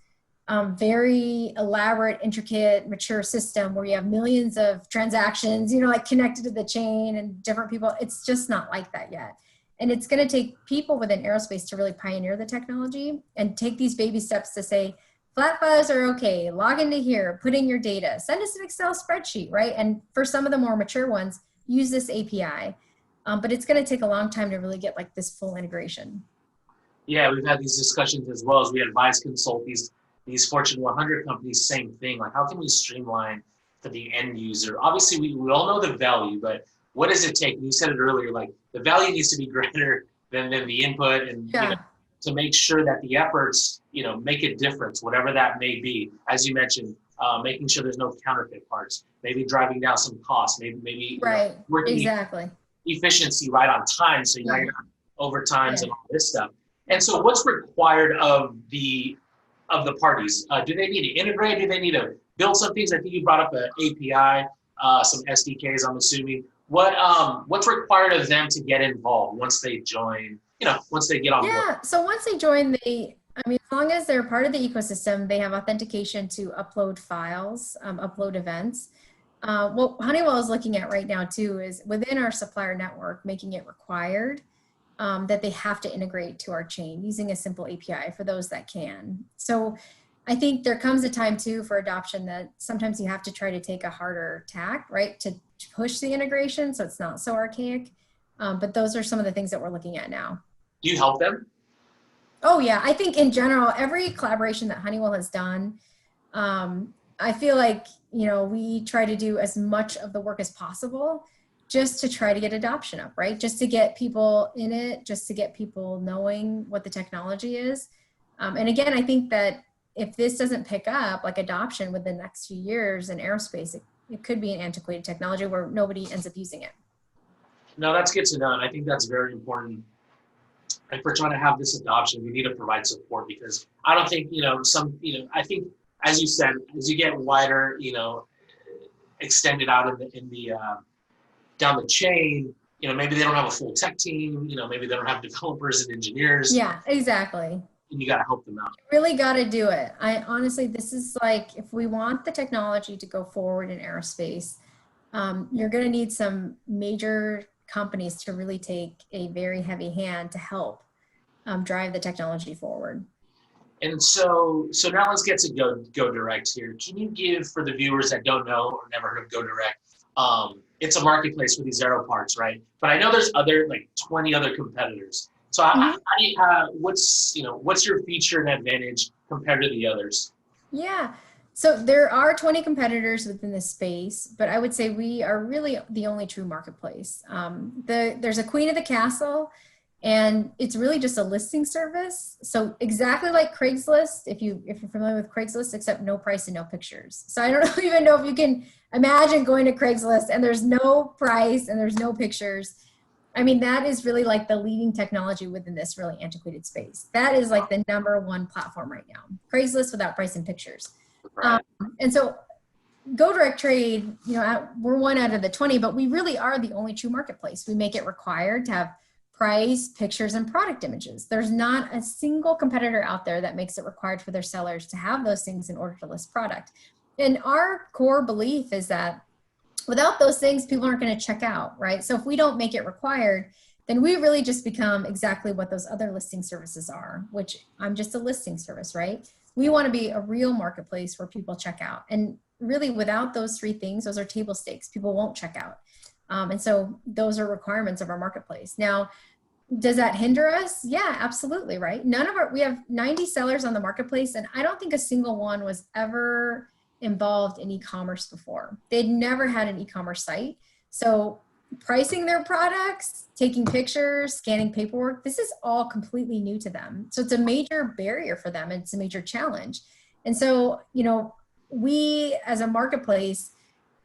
very elaborate, intricate, mature system where you have millions of transactions, like connected to the chain and different people, it's just not like that yet. And it's going to take people within aerospace to really pioneer the technology and take these baby steps to say, flat files are okay, log into here, put in your data, send us an Excel spreadsheet, right? And for some of the more mature ones, use this API. But it's going to take a long time to really get like this full integration. Yeah, we've had these discussions as well as we advise consult these Fortune 100 companies, same thing. Like, how can we streamline for the end user? Obviously, we all know the value, but what does it take? And you said it earlier, like the value needs to be greater than the input, and to make sure that the efforts, make a difference, whatever that may be. As you mentioned, making sure there's no counterfeit parts, maybe driving down some costs, maybe right, working exactly, efficiency right on time, so you're not overtimes and all this stuff. And so, what's required of the parties? Do they need to integrate? Do they need to build some things? I think you brought up an API, some SDKs, I'm assuming. What's required of them to get involved once they join, once they get on board? Yeah, so once they join, as long as they're part of the ecosystem, they have authentication to upload files, upload events. What Honeywell is looking at right now too is within our supplier network, making it required that they have to integrate to our chain using a simple API for those that can. So I think there comes a time too for adoption that sometimes you have to try to take a harder tack, right, to push the integration so it's not so archaic. But those are some of the things that we're looking at now. Do you help them? Oh yeah, I think in general, every collaboration that Honeywell has done, I feel like, we try to do as much of the work as possible just to try to get adoption up, right? Just to get people in it, just to get people knowing what the technology is. And again, I think that if this doesn't pick up, like adoption within the next few years in aerospace, it could be an antiquated technology where nobody ends up using it. No, that's good to know. And I think that's very important. If we're trying to have this adoption, we need to provide support, because I don't think, I think, as you said, as you get wider, extended out in the down the chain, maybe they don't have a full tech team, maybe they don't have developers and engineers. Yeah, exactly. And you got to help them out. You really got to do it. Honestly, this is like, if we want the technology to go forward in aerospace, you're going to need some major companies to really take a very heavy hand to help drive the technology forward. And so now let's get to Go Direct here. Can you give, for the viewers that don't know or never heard of Go Direct, it's a marketplace for these aero parts, right? But I know there's like 20 other competitors. So how do you, what's your feature and advantage compared to the others? Yeah, so there are 20 competitors within this space, but I would say we are really the only true marketplace. There's a queen of the castle, and it's really just a listing service. So exactly like Craigslist, if you're familiar with Craigslist, except no price and no pictures. So I don't even know if you can imagine going to Craigslist and there's no price and there's no pictures. I mean, that is really like the leading technology within this really antiquated space. That is like the #1 platform right now. Craigslist without price and pictures. Right. And so Go Direct Trade, we're one out of the 20, but we really are the only true marketplace. We make it required to have price, pictures, and product images. There's not a single competitor out there that makes it required for their sellers to have those things in order to list product. And our core belief is that without those things, people aren't going to check out, right? So if we don't make it required, then we really just become exactly what those other listing services are, which I'm just a listing service, right? We want to be a real marketplace where people check out. And really without those three things, those are table stakes. People won't check out. And so those are requirements of our marketplace. Now, does that hinder us? Yeah, absolutely, right? We have 90 sellers on the marketplace, and I don't think a single one was ever involved in e-commerce before. They'd never had an e-commerce site. So pricing their products, taking pictures, scanning paperwork, this is all completely new to them. So it's a major barrier for them. It's a major challenge. And so, we as a marketplace,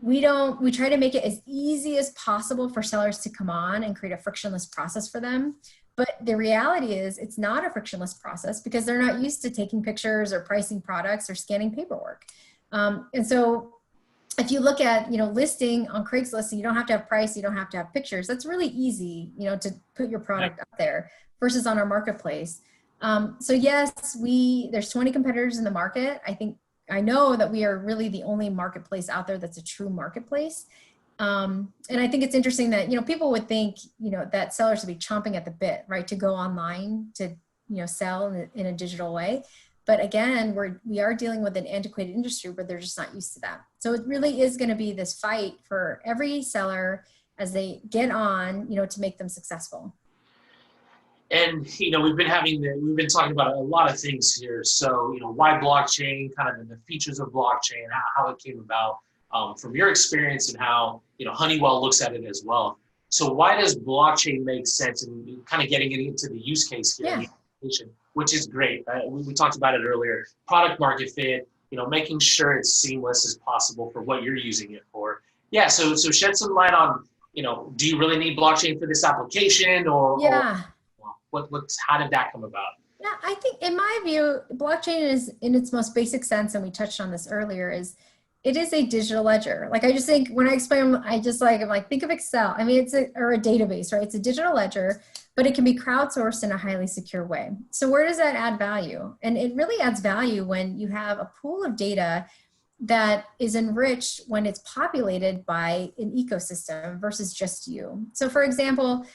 we try to make it as easy as possible for sellers to come on and create a frictionless process for them. But the reality is it's not a frictionless process because they're not used to taking pictures or pricing products or scanning paperwork. And so if you look at, listing on Craigslist, you don't have to have price, you don't have to have pictures. That's really easy, to put your product up there versus on our marketplace. So yes, there's 20 competitors in the market. I know that we are really the only marketplace out there that's a true marketplace. And I think it's interesting that, people would think, that sellers would be chomping at the bit, right, to go online to, sell in a digital way. But again, we are dealing with an antiquated industry where they're just not used to that. So it really is going to be this fight for every seller as they get on, to make them successful. And, we've been talking about a lot of things here. So, why blockchain, kind of the features of blockchain, how it came about, from your experience and how, Honeywell looks at it as well. So why does blockchain make sense, and kind of getting into the use case here, the application, which is great. We talked about it earlier, product market fit, making sure it's seamless as possible for what you're using it for. Yeah. So shed some light on, do you really need blockchain for this application or how did that come about? Yeah, I think in my view, blockchain is in its most basic sense, and we touched on this earlier, it is a digital ledger. Like I just think when I explain, I'm like, think of Excel. I mean, or a database, right? It's a digital ledger, but it can be crowdsourced in a highly secure way. So where does that add value? And it really adds value when you have a pool of data that is enriched when it's populated by an ecosystem versus just you. So for example,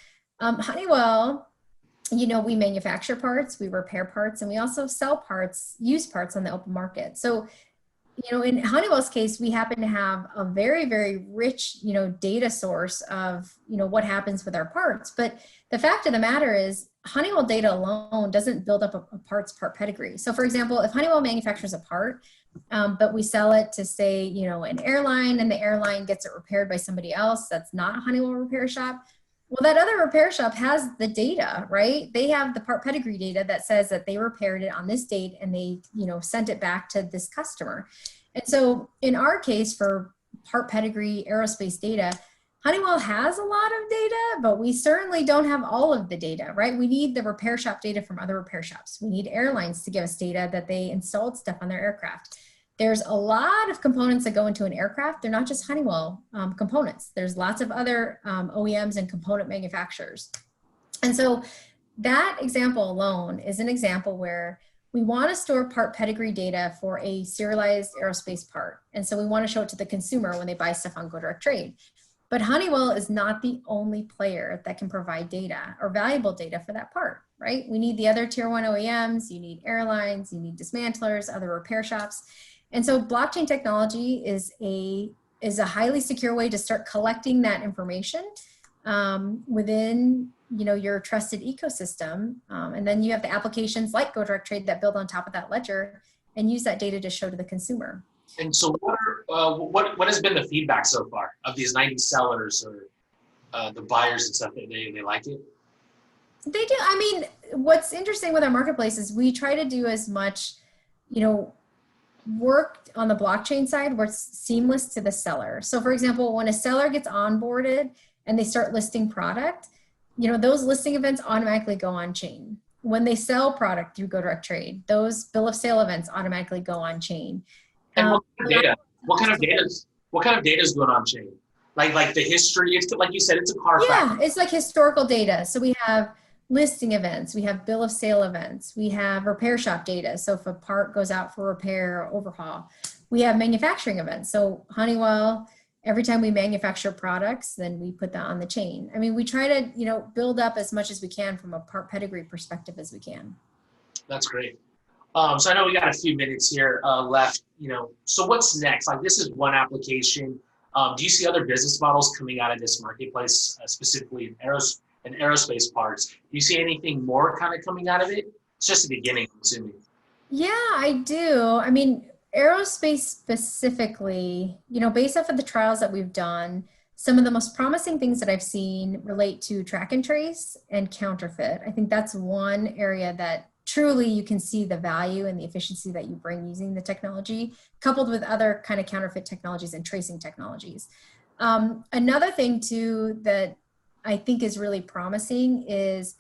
Honeywell, we manufacture parts, we repair parts, and we also sell parts, used parts on the open market. So, in Honeywell's case, we happen to have a very, very rich, data source of, what happens with our parts. But the fact of the matter is Honeywell data alone doesn't build up a part pedigree. So for example, if Honeywell manufactures a part, but we sell it to say, an airline, and the airline gets it repaired by somebody else that's not a Honeywell repair shop, well, that other repair shop has the data, right? They have the part pedigree data that says that they repaired it on this date and they, sent it back to this customer. And so in our case for part pedigree aerospace data, Honeywell has a lot of data, but we certainly don't have all of the data, right? We need the repair shop data from other repair shops. We need airlines to give us data that they installed stuff on their aircraft. There's a lot of components that go into an aircraft. They're not just Honeywell components. There's lots of other OEMs and component manufacturers. And so that example alone is an example where we want to store part pedigree data for a serialized aerospace part. And so we want to show it to the consumer when they buy stuff on GoDirectTrade. But Honeywell is not the only player that can provide data or valuable data for that part, right? We need the other tier 1 OEMs, you need airlines, you need dismantlers, other repair shops. And so blockchain technology is a highly secure way to start collecting that information within your trusted ecosystem. And then you have the applications like GoDirectTrade that build on top of that ledger and use that data to show to the consumer. And so what has been the feedback so far of these 90 sellers or the buyers and stuff? They like it? They do. I mean, what's interesting with our marketplace is we try to do as much, work on the blockchain side where it's seamless to the seller. So for example, when a seller gets onboarded and they start listing product, those listing events automatically go on chain. When they sell product through GoDirectTrade, those bill of sale events automatically go on chain. And what kind of data? What kind of data is going on chain? Like the history. It's like you said, it's a car. Yeah, it's like historical data. So we have listing events, we have bill of sale events, we have repair shop data. So if a part goes out for repair or overhaul, we have manufacturing events. So Honeywell every time we manufacture products, then we put that on the chain. I mean, we try to, build up as much as we can from a part pedigree perspective as we can. That's great. So I know we got a few minutes here left. So what's next? Like, this is one application. Do you see other business models coming out of this marketplace, specifically in aerospace parts? Do you see anything more kind of coming out of it? It's just the beginning, I'm assuming. Yeah, I do. I mean, aerospace specifically, based off of the trials that we've done, some of the most promising things that I've seen relate to track and trace and counterfeit. I think that's one area that truly you can see the value and the efficiency that you bring using the technology, coupled with other kind of counterfeit technologies and tracing technologies. Another thing too that I think is really promising is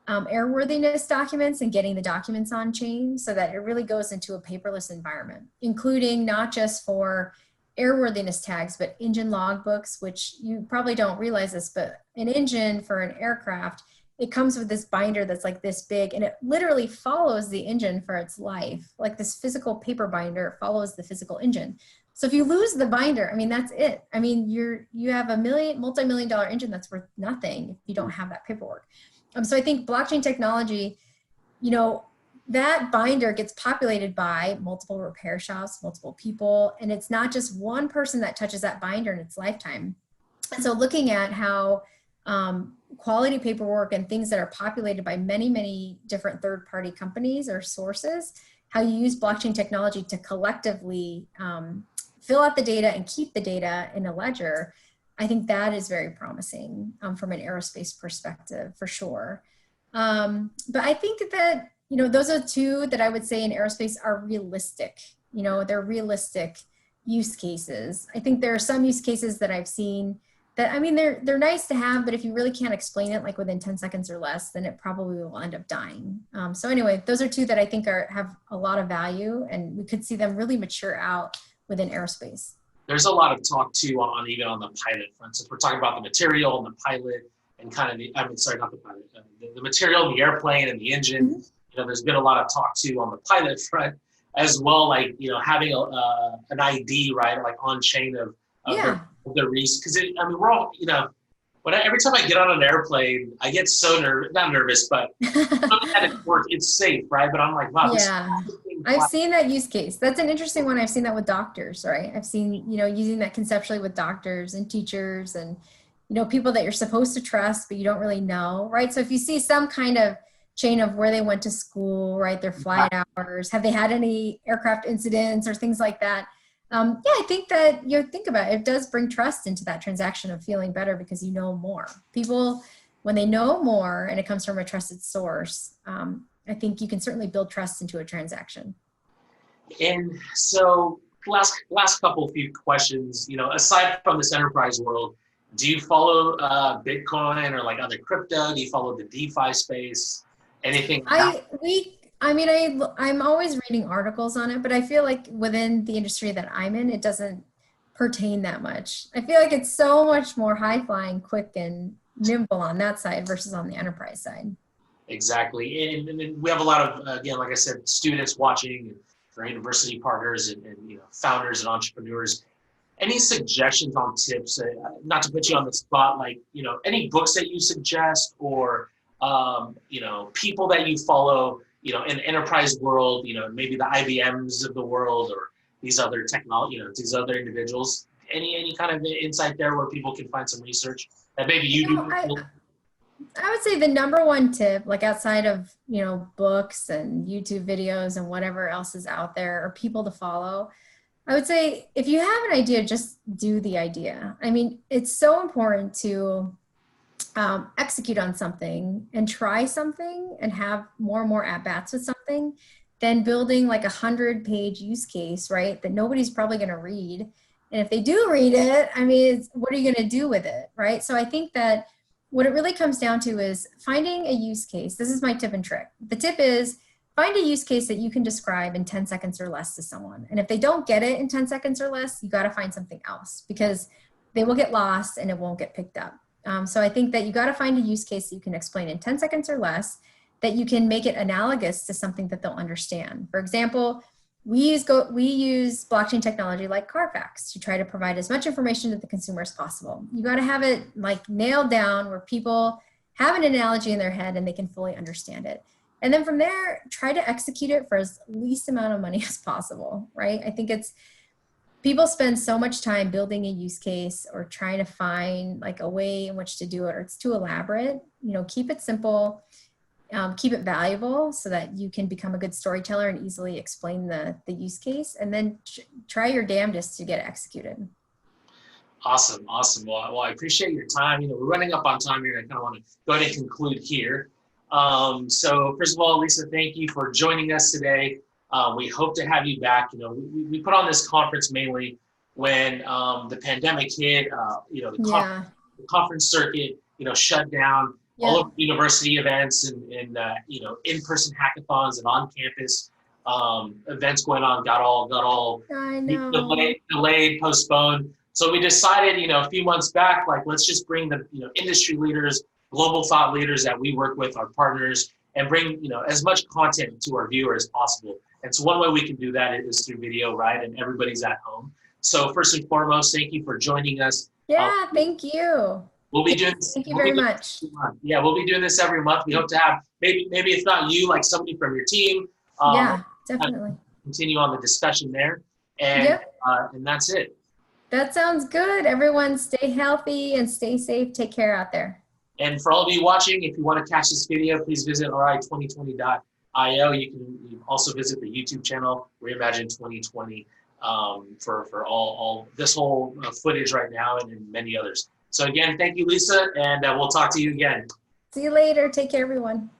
airworthiness documents and getting the documents on chain so that it really goes into a paperless environment, including not just for airworthiness tags, but engine logbooks, which you probably don't realize this, but an engine for an aircraft, it comes with this binder that's like this big, and it literally follows the engine for its life. Like this physical paper binder follows the physical engine. So if you lose the binder, I mean, that's it. I mean, you have a multi-million-dollar engine that's worth nothing if you don't have that paperwork. So I think blockchain technology, that binder gets populated by multiple repair shops, multiple people, and it's not just one person that touches that binder in its lifetime. And so looking at how quality paperwork and things that are populated by many, many different third-party companies or sources, how you use blockchain technology to collectively fill out the data and keep the data in a ledger, I think that is very promising from an aerospace perspective, for sure. But I think that, those are two that I would say in aerospace are realistic. They're realistic use cases. I think there are some use cases that I've seen that, I mean, they're nice to have, but if you really can't explain it like within 10 seconds or less, then it probably will end up dying. So anyway, those are two that I think have a lot of value, and we could see them really mature out within aerospace. There's a lot of talk too even on the pilot front. So if we're talking about the material and the pilot and kind of not the pilot, the material, the airplane and the engine, Mm-hmm. There's been a lot of talk too on the pilot front as well, like, having an ID, right? Like on chain of the reason. Because we're all, every time I get on an airplane, I get so not nervous, but it's safe, right? But I'm like, wow. Yeah, I've seen that use case. That's an interesting one. I've seen that with doctors, right? I've seen, using that conceptually with doctors and teachers and, people that you're supposed to trust, but you don't really know, right? So if you see some kind of chain of where they went to school, right? Their flight hours, have they had any aircraft incidents or things like that? I think that think about it. It does bring trust into that transaction of feeling better because you know more. People, when they know more and it comes from a trusted source, I think you can certainly build trust into a transaction. And so last few questions, aside from this enterprise world, do you follow Bitcoin or like other crypto? Do you follow the DeFi space? Anything? I'm always reading articles on it, but I feel like within the industry that I'm in, it doesn't pertain that much. I feel like it's so much more high flying, quick and nimble on that side versus on the enterprise side. Exactly. And we have a lot of, again, like I said, students watching, for university partners and founders and entrepreneurs. Any suggestions on tips, not to put you on the spot, like, any books that you suggest or, people that you follow, in the enterprise world, maybe the IBMs of the world or these other these other individuals, any kind of insight there where people can find some research that maybe you do? I would say the number one tip, like outside of, books and YouTube videos and whatever else is out there or people to follow, I would say if you have an idea, just do the idea. I mean, it's so important to execute on something and try something and have more and more at-bats with something than building like 100-page use case, right? That nobody's probably going to read. And if they do read it, I mean, what are you going to do with it, right? So I think that what it really comes down to is finding a use case. This is my tip and trick. The tip is find a use case that you can describe in 10 seconds or less to someone. And if they don't get it in 10 seconds or less, you got to find something else because they will get lost and it won't get picked up. So I think that you got to find a use case that you can explain in 10 seconds or less, that you can make it analogous to something that they'll understand. For example, we use blockchain technology like Carfax to try to provide as much information to the consumer as possible. You got to have it like nailed down where people have an analogy in their head and they can fully understand it. And then from there, try to execute it for as least amount of money as possible, right? I think people spend so much time building a use case or trying to find like a way in which to do it, or it's too elaborate. Keep it simple, keep it valuable so that you can become a good storyteller and easily explain the use case, and then try your damnedest to get it executed. Awesome. Well, I appreciate your time. We're running up on time here. I kind of want to go ahead and conclude here. So first of all, Lisa, thank you for joining us today. We hope to have you back. We put on this conference mainly when the pandemic hit. The conference circuit, shut down. Yeah. All of the university events and in-person hackathons and on-campus events going on got all I know. delayed, postponed. So we decided, a few months back, like, let's just bring the industry leaders, global thought leaders that we work with, our partners, and bring as much content to our viewers as possible. And so one way we can do that is through video, right? And everybody's at home. So first and foremost, thank you for joining us. Yeah, thank you. We'll be doing. Thank you very much. Yeah, we'll be doing this every month. We hope to have maybe if not you, like somebody from your team. Yeah, definitely. Continue on the discussion there, and that's it. That sounds good. Everyone, stay healthy and stay safe. Take care out there. And for all of you watching, if you want to catch this video, please visit ri2020.io. You can also visit the YouTube channel Reimagine 2020 for all this whole footage right now and many others. So again, thank you, Lisa, and we'll talk to you again. See you later. Take care, everyone.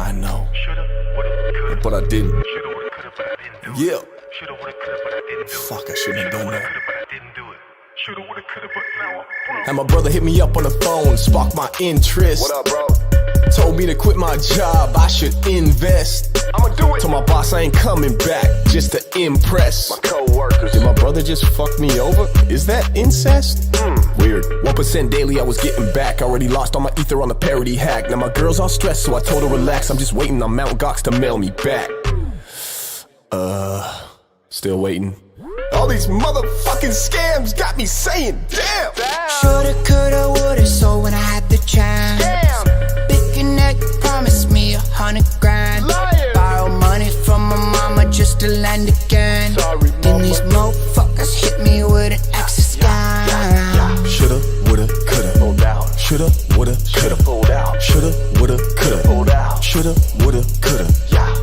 I know, but I didn't. Yeah. Fuck, I shouldn't have done that. And my brother hit me up on the phone, sparked my interest. What up, bro? Told me to quit my job, I should invest. I'ma do it. Told my boss I ain't coming back, just to impress my co-workers. Did my brother just fuck me over? Is that incest? Weird. 1% daily I was getting back. Already lost all my ether on the parody hack. Now my girl's all stressed, so I told her relax. I'm just waiting on Mount Gox to mail me back. Still waiting. All these motherfucking scams got me saying, damn. Shoulda, coulda, woulda, so when I had the chance, Big Connect promised me 100 grand. Borrow money from my mama just to land again. Then these motherfuckers hit me with an access scam. Shoulda, woulda, coulda, pulled out. Shoulda, woulda, coulda, pulled out. Shoulda, woulda, coulda, pulled out. Shoulda, woulda, coulda.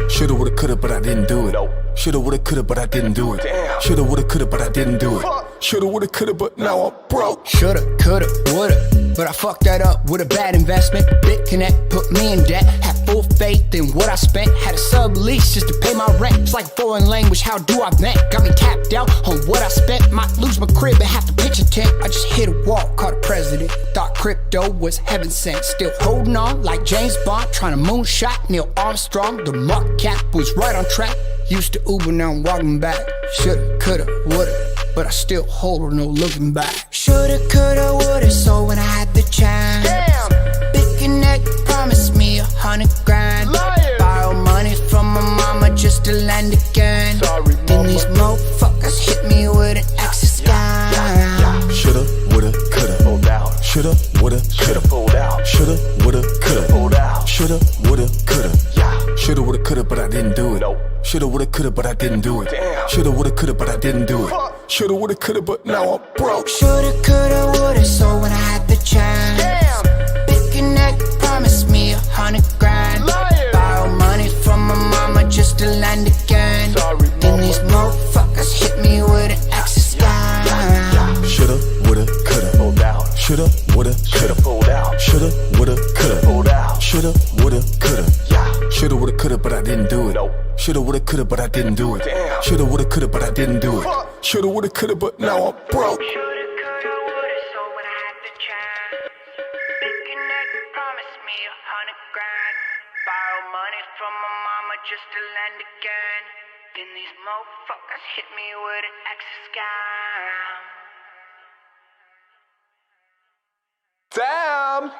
Shoulda, woulda, coulda, but I didn't do it. Shoulda, woulda, coulda, but I didn't do it. Shoulda, woulda, coulda, but I didn't do it. Shoulda, woulda, coulda, but now I'm broke. Shoulda, coulda, woulda, but I fucked that up with a bad investment. Big Connect put me in debt. Had full faith in what I spent. Had a sublease just to pay my rent. It's like a foreign language, how do I vent? Got me tapped out on what I spent. Might lose my crib and have to pitch a tent. I just hit a wall, caught a president. Thought crypto was heaven sent. Still holding on like James Bond, trying to moonshot Neil Armstrong. The market cap was right on track. Used to Uber, now I'm walking back. Shoulda, coulda, woulda, but I still hold her, no looking back. Shoulda, coulda, woulda, so when I had the chance. Damn. Big Connect promised me 100 grand. Liar. Borrow money from my mama just to land again. Sorry, then these motherfuckers hit me with an extra scam. Shoulda, woulda, coulda, pulled out. Shoulda, woulda, coulda, pulled out. Shoulda, woulda, coulda, pulled out. Shoulda, woulda, coulda. Shoulda, woulda, coulda, but I didn't do it. Nope. Shoulda, woulda, coulda, but I didn't do it. Damn. Shoulda, woulda, coulda, but I didn't do it. Shoulda, woulda, coulda, but now I'm broke. Shoulda, coulda, woulda, so when I had the chance. Damn. Big Connect promised me 100 grand. Liar. Borrow money from my mama just to land again. Sorry, then these motherfuckers hit me with an extra scam. Shoulda, woulda, coulda, pulled out. Shoulda, woulda, coulda, pulled out. Shoulda, woulda, coulda, pulled out. Shoulda, woulda, coulda. Shoulda, woulda, coulda, but I didn't do it. Nope. Shoulda, woulda, coulda, but I didn't do it. Damn. Shoulda, woulda, coulda, but I didn't do it. Shoulda, woulda, coulda, but now I'm broke. Shoulda, coulda, woulda, so when I had the chance. Big Connect promised me 100 grand. Borrow money from my mama just to land again. Then these motherfuckers hit me with an extra scam. Damn!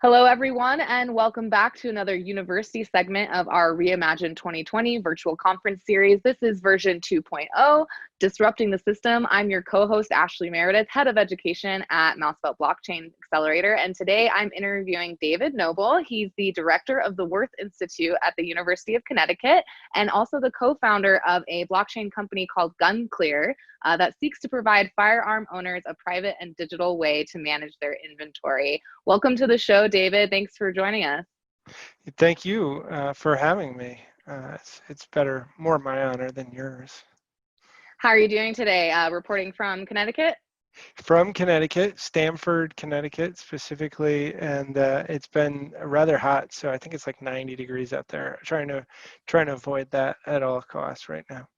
Hello, everyone, and welcome back to another university segment of our Reimagine 2020 virtual conference series. This is version 2.0, Disrupting the System. I'm your co-host, Ashley Meredith, Head of Education at Mousebelt Blockchain Accelerator, and today I'm interviewing David Noble. He's the director of the Worth Institute at the University of Connecticut, and also the co-founder of a blockchain company called GunClear that seeks to provide firearm owners a private and digital way to manage their inventory. Welcome to the show, David. Thanks for joining us. Thank you for having me. It's more my honor than yours. How are you doing today? Reporting from Connecticut? From Connecticut, Stamford, Connecticut specifically, and it's been rather hot. So I think it's like 90 degrees out there. Trying to avoid that at all costs right now.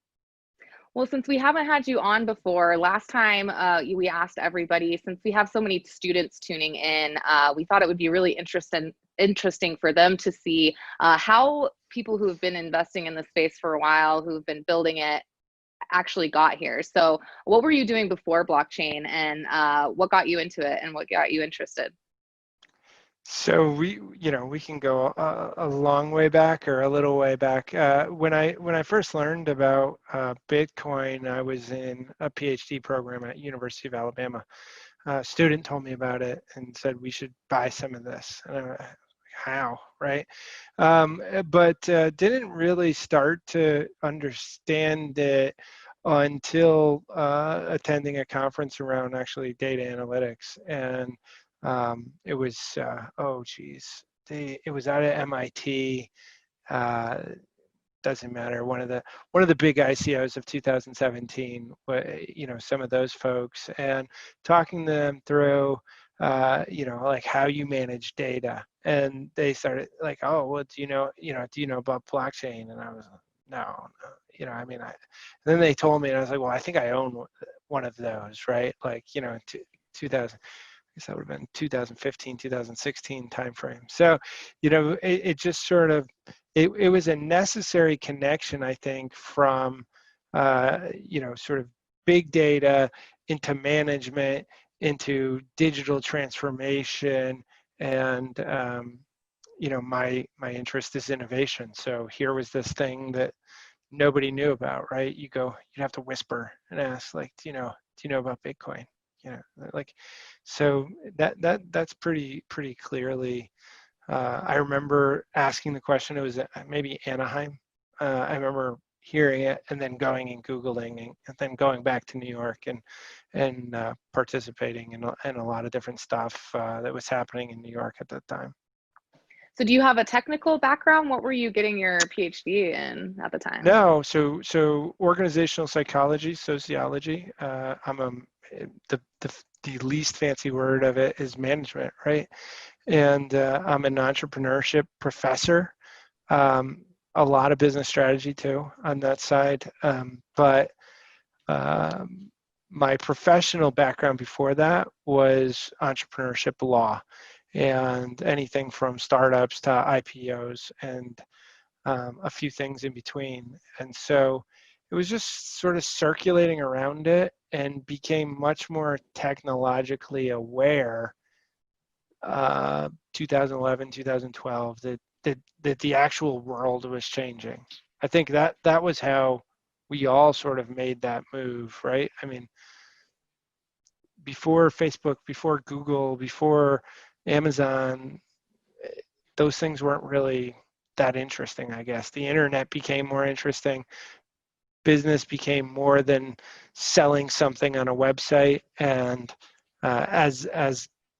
Well, since we haven't had you on before, last time we asked everybody, since we have so many students tuning in, we thought it would be really interesting for them to see how people who have been investing in the space for a while, who've been building it, actually got here. So what were you doing before blockchain, and what got you into it, and what got you interested? So we can go a long way back or a little way back. When I first learned about Bitcoin, I was in a PhD program at University of Alabama. A student told me about it and said we should buy some of this. And I'm like, how, right? But didn't really start to understand it until attending a conference around actually data analytics. And it was it was out at MIT. Doesn't matter. One of the big ICOs of 2017. Some of those folks, and talking to them through like how you manage data. And they started like, oh, well, do you know about blockchain? And I was like, no. Then they told me, and I was like, well, I think I own one of those, right? Like, 2000. I guess that would have been 2015, 2016 timeframe. So, it just sort of, it was a necessary connection, I think, from, sort of big data into management, into digital transformation, and my interest is innovation. So here was this thing that nobody knew about, right? You'd have to whisper and ask, like, do you know about Bitcoin? Like, so that's pretty clearly. I remember asking the question. It was maybe Anaheim. I remember hearing it and then going and Googling and then going back to New York and participating in a lot of different stuff that was happening in New York at that time. So do you have a technical background? What were you getting your PhD in at the time? No, so organizational psychology, sociology. The least fancy word of it is management, right? And I'm an entrepreneurship professor. A lot of business strategy too on that side. But my professional background before that was entrepreneurship law, and anything from startups to IPOs and a few things in between. And so it was just sort of circulating around it and became much more technologically aware 2011, 2012, that the actual world was changing. I think that was how we all sort of made that move, right? I mean, before Facebook, before Google, before Amazon, those things weren't really that interesting, I guess. The internet became more interesting. Business became more than selling something on a website. And as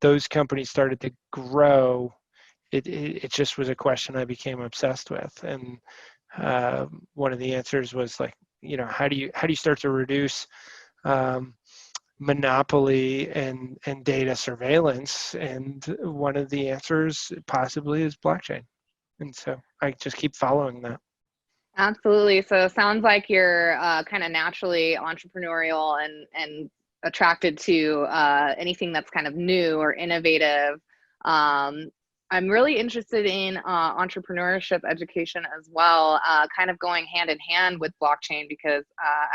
those companies started to grow, it just was a question I became obsessed with. And one of the answers was like, how do you start to reduce monopoly and data surveillance? And one of the answers possibly is blockchain. And so I just keep following that. Absolutely. So it sounds like you're kind of naturally entrepreneurial and attracted to anything that's kind of new or innovative. I'm really interested in entrepreneurship education as well, kind of going hand in hand with blockchain because,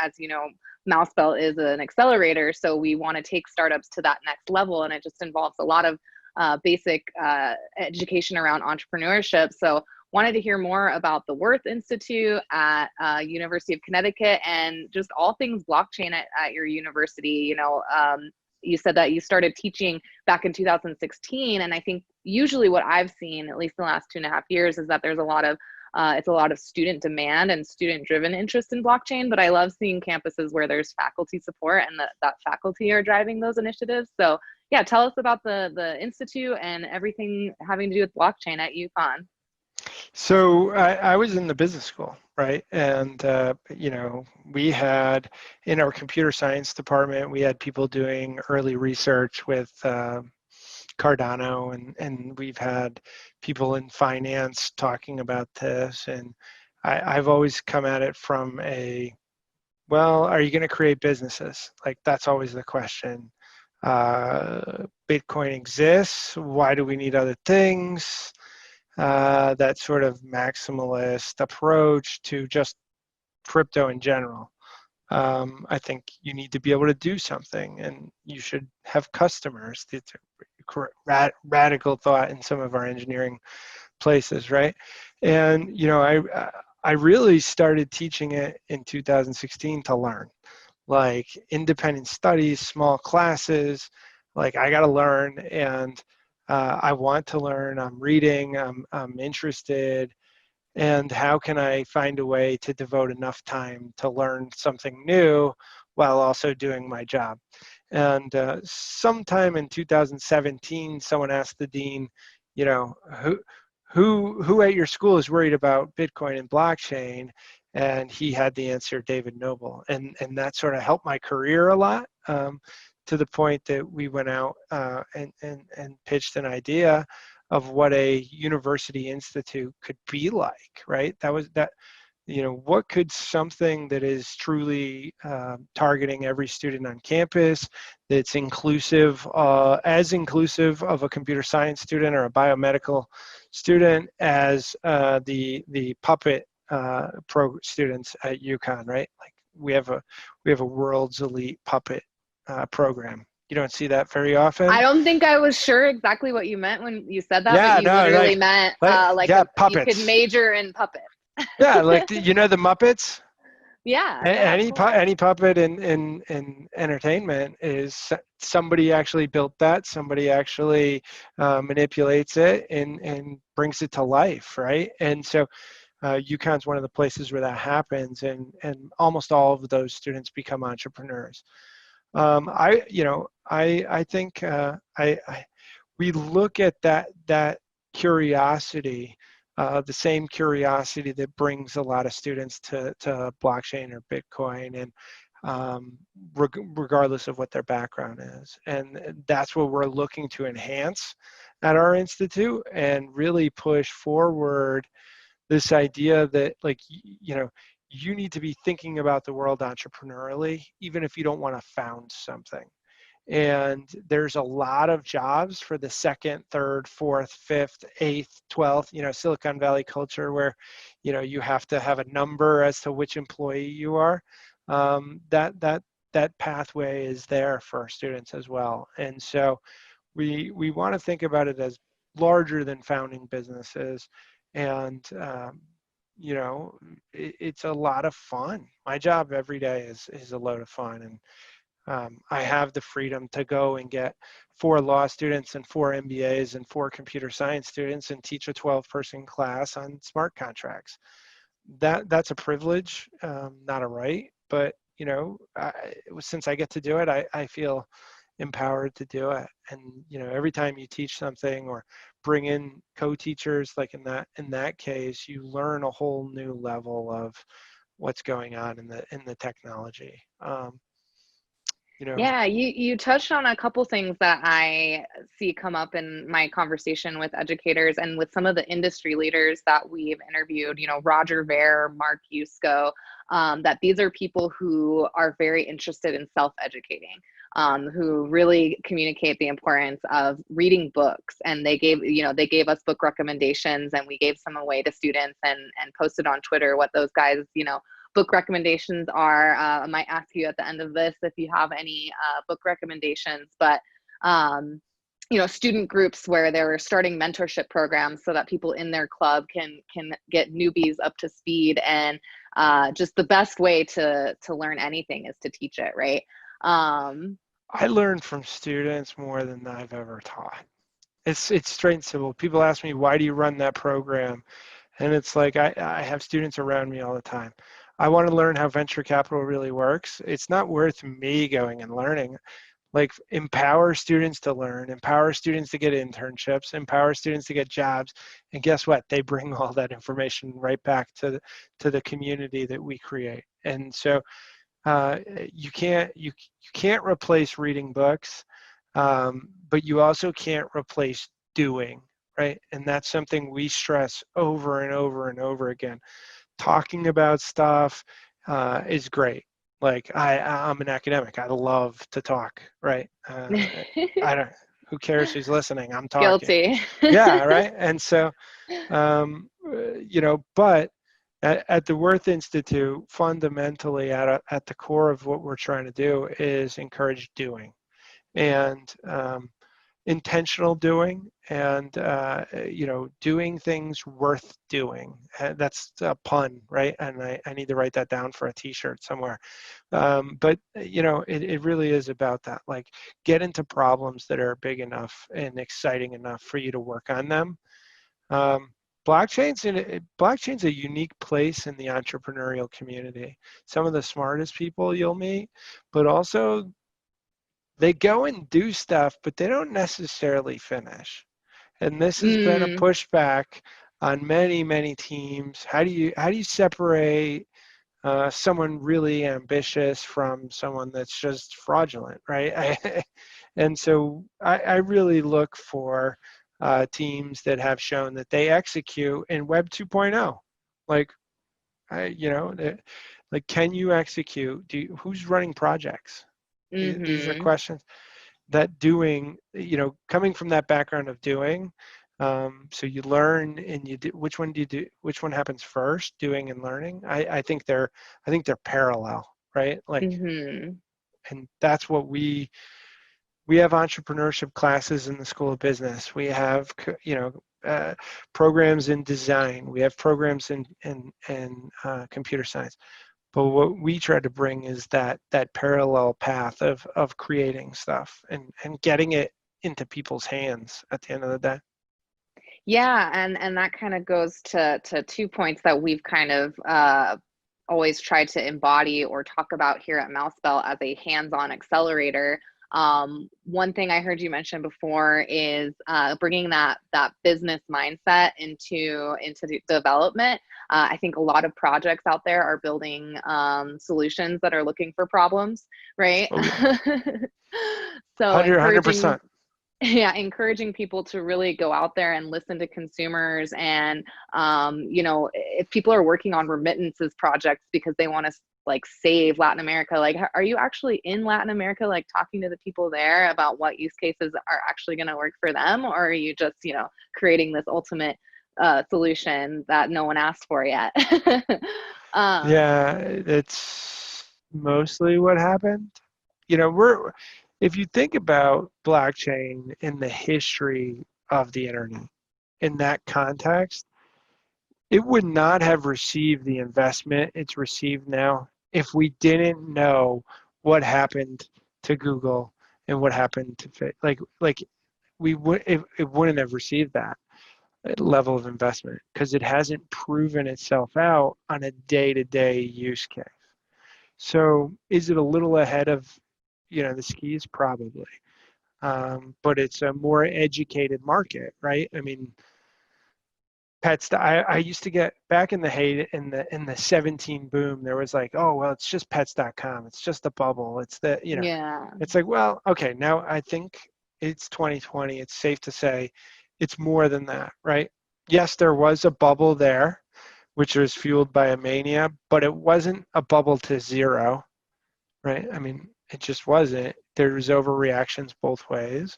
as you know, Mousebelt is an accelerator. So we want to take startups to that next level, and it just involves a lot of basic education around entrepreneurship. So wanted to hear more about the Worth Institute at University of Connecticut and just all things blockchain at your university. You said that you started teaching back in 2016, and I think usually what I've seen, at least in the last 2.5 years, is that there's a lot of student demand and student-driven interest in blockchain. But I love seeing campuses where there's faculty support and that faculty are driving those initiatives. So yeah, tell us about the institute and everything having to do with blockchain at UConn. So I was in the business school, right? And, we had in our computer science department, we had people doing early research with Cardano, and we've had people in finance talking about this. And I've always come at it from well, are you going to create businesses? Like, that's always the question. Bitcoin exists. Why do we need other things? That sort of maximalist approach to just crypto in general. I think you need to be able to do something, and you should have customers. It's a radical thought in some of our engineering places, right? And I really started teaching it in 2016 to learn, like independent studies, small classes. Like, I got to learn, and I want to learn. I'm reading. I'm interested. And how can I find a way to devote enough time to learn something new while also doing my job? And sometime in 2017, someone asked the dean, who at your school is worried about Bitcoin and blockchain? And he had the answer, David Noble. And that sort of helped my career a lot. To the point that we went out and pitched an idea of what a university institute could be like, right? what could something that is truly targeting every student on campus, that's inclusive, as inclusive of a computer science student or a biomedical student as the puppet pro students at UConn, right? Like we have a world's elite puppet program. You don't see that very often. I don't think I was sure exactly what you meant when you said that, Yeah, but you no, literally meant you puppets. could major in puppet. Yeah, like the Muppets. Yeah, Any puppet in entertainment is somebody actually built that. Somebody actually manipulates it and brings it to life, right? And so UConn's one of the places where that happens, and almost all of those students become entrepreneurs. I think we look at that curiosity, the same curiosity that brings a lot of students to blockchain or Bitcoin, and regardless of what their background is. And that's what we're looking to enhance at our institute and really push forward this idea that, like, you need to be thinking about the world entrepreneurially, even if you don't want to found something. And there's a lot of jobs for the second, third, fourth, fifth, eighth, 12th, Silicon Valley culture where, you have to have a number as to which employee you are. That pathway is there for our students as well. And so we want to think about it as larger than founding businesses. And, it's a lot of fun. My job every day is a load of fun. And I have the freedom to go and get 4 law students and 4 MBAs and 4 computer science students and teach a 12-person class on smart contracts. That's a privilege, not a right. But, since I get to do it, I feel empowered to do it. And every time you teach something or bring in co-teachers, like in that case, you learn a whole new level of what's going on in the technology. Yeah, you touched on a couple things that I see come up in my conversation with educators and with some of the industry leaders that we've interviewed, Roger Ver, Mark Yusko, that these are people who are very interested in self-educating, who really communicate the importance of reading books. And they gave us book recommendations, and we gave some away to students and posted on Twitter what those guys, book recommendations are. I might ask you at the end of this if you have any book recommendations, but student groups where they're starting mentorship programs so that people in their club can get newbies up to speed. And just the best way to learn anything is to teach it, right? I learn from students more than I've ever taught. It's straight and simple. People ask me, why do you run that program? And it's like, I have students around me all the time. I want to learn how venture capital really works. It's not worth me going and learning. Like, empower students to learn, empower students to get internships, empower students to get jobs. And guess what? They bring all that information right back to the community that we create. And so you can't replace reading books, but you also can't replace doing, right? And that's something we stress over and over and over again. Talking about stuff is great. Like, I'm an academic. I love to talk, right? Who cares who's listening? I'm talking. Guilty. Yeah, right. And so, but at the Worth Institute, fundamentally at the core of what we're trying to do is encourage doing, and intentional doing, and doing things worth doing. That's a pun, right? And I need to write that down for a t-shirt somewhere. But it really is about that. Like, get into problems that are big enough and exciting enough for you to work on them. Blockchain's a unique place in the entrepreneurial community. Some of the smartest people you'll meet, but also they go and do stuff, but they don't necessarily finish. And this has been a pushback on many, many teams. How do you separate someone really ambitious from someone that's just fraudulent, right? And so I really look for teams that have shown that they execute in Web 2.0. Like, Like, can you execute? Who's running projects? These are questions that coming from that background of doing. So you learn and you do, which one do you do? Which one happens first, doing and learning? I think they're parallel, right? Like, and that's what we have entrepreneurship classes in the School of Business. We have, programs in design. We have programs in computer science. But what we try to bring is that parallel path of creating stuff and getting it into people's hands at the end of the day. Yeah, and that kind of goes to 2 points that we've kind of always tried to embody or talk about here at Mousebell as a hands-on accelerator. One thing I heard you mention before is bringing that business mindset into the development. I think a lot of projects out there are building solutions that are looking for problems, right? Oh, yeah. So 100%. Yeah, encouraging people to really go out there and listen to consumers. And if people are working on remittances projects because they want to like save Latin America, like, are you actually in Latin America, like talking to the people there about what use cases are actually going to work for them? Or are you just creating this ultimate solution that no one asked for yet? Yeah, it's mostly what happened. If you think about blockchain in the history of the internet, in that context, it would not have received the investment it's received now if we didn't know what happened to Google and what happened to like we would it wouldn't have received that level of investment because it hasn't proven itself out on a day-to-day use case. So is it a little ahead of the skis? Probably. But it's a more educated market, right? I mean, I used to get back in the 17 boom, there was like, oh, well, it's just pets.com. It's just a bubble. It's it's like, well, okay, now I think it's 2020. It's safe to say it's more than that, right? Yes, there was a bubble there, which was fueled by a mania, but it wasn't a bubble to zero, right? I mean, it just wasn't. There was overreactions both ways.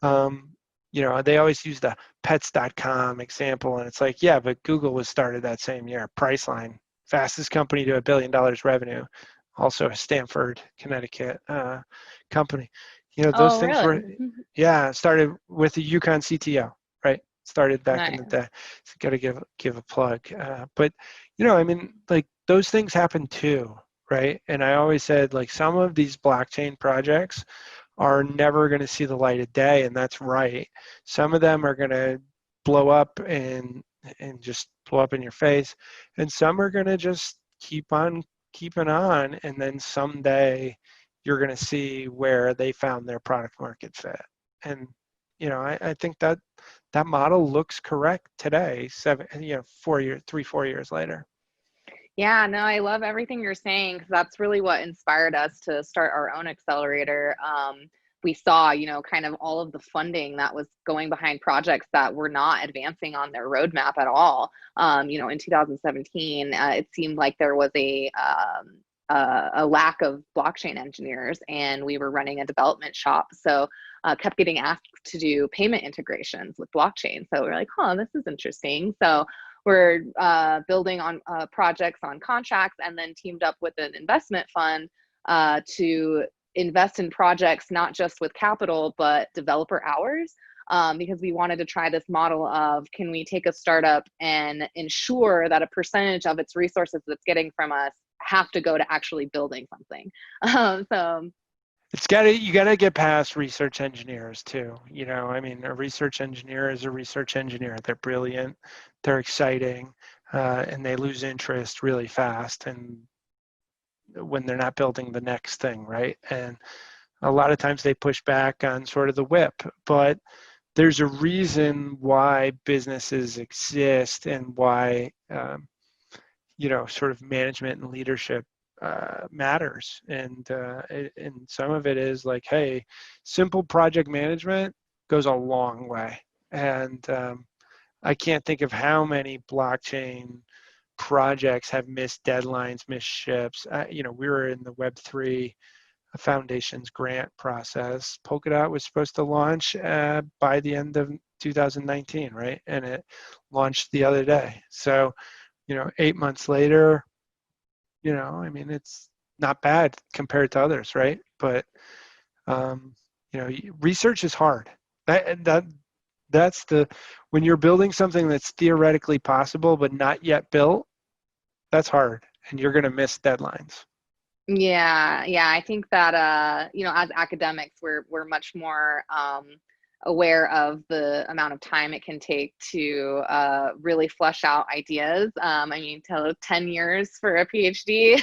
They always use the pets.com example, and it's like, yeah, but Google was started that same year. Priceline, fastest company to $1 billion revenue, also a Stamford, Connecticut company. Those things were, started with the Yukon CTO, right? Started back in the day. So got to give a plug. But I mean, like, those things happen too, right? And I always said, like, some of these blockchain projects are never going to see the light of day, and that's right. Some of them are going to blow up and just blow up in your face, and some are going to just keep on keeping on, and then someday you're going to see where they found their product market fit. And I think that model looks correct today, 4 years later. Yeah, no, I love everything you're saying, because that's really what inspired us to start our own accelerator. We saw, kind of all of the funding that was going behind projects that were not advancing on their roadmap at all. In 2017, it seemed like there was a lack of blockchain engineers, and we were running a development shop. So kept getting asked to do payment integrations with blockchain. So we're like, this is interesting. So we're building on projects on contracts, and then teamed up with an investment fund to invest in projects, not just with capital, but developer hours, because we wanted to try this model of, can we take a startup and ensure that a percentage of its resources that's getting from us have to go to actually building something. So you gotta get past research engineers too. I mean, a research engineer is a research engineer. They're brilliant, they're exciting, and they lose interest really fast, and when they're not building the next thing, right? And a lot of times they push back on sort of the whip, but there's a reason why businesses exist, and why sort of management and leadership matters. And some of it is like, hey, simple project management goes a long way. And I can't think of how many blockchain projects have missed deadlines, missed ships. You know, we were in the Web3 Foundation's grant process. Polkadot was supposed to launch by the end of 2019, right? And it launched the other day. So, you know, 8 months later, you know, I mean, it's not bad compared to others, right? But, you know, research is hard. That's when you're building something that's theoretically possible but not yet built, that's hard, and you're going to miss deadlines. Yeah, I think that you know, as academics, we're much more aware of the amount of time it can take to really flesh out ideas. I mean, 10 years for a PhD.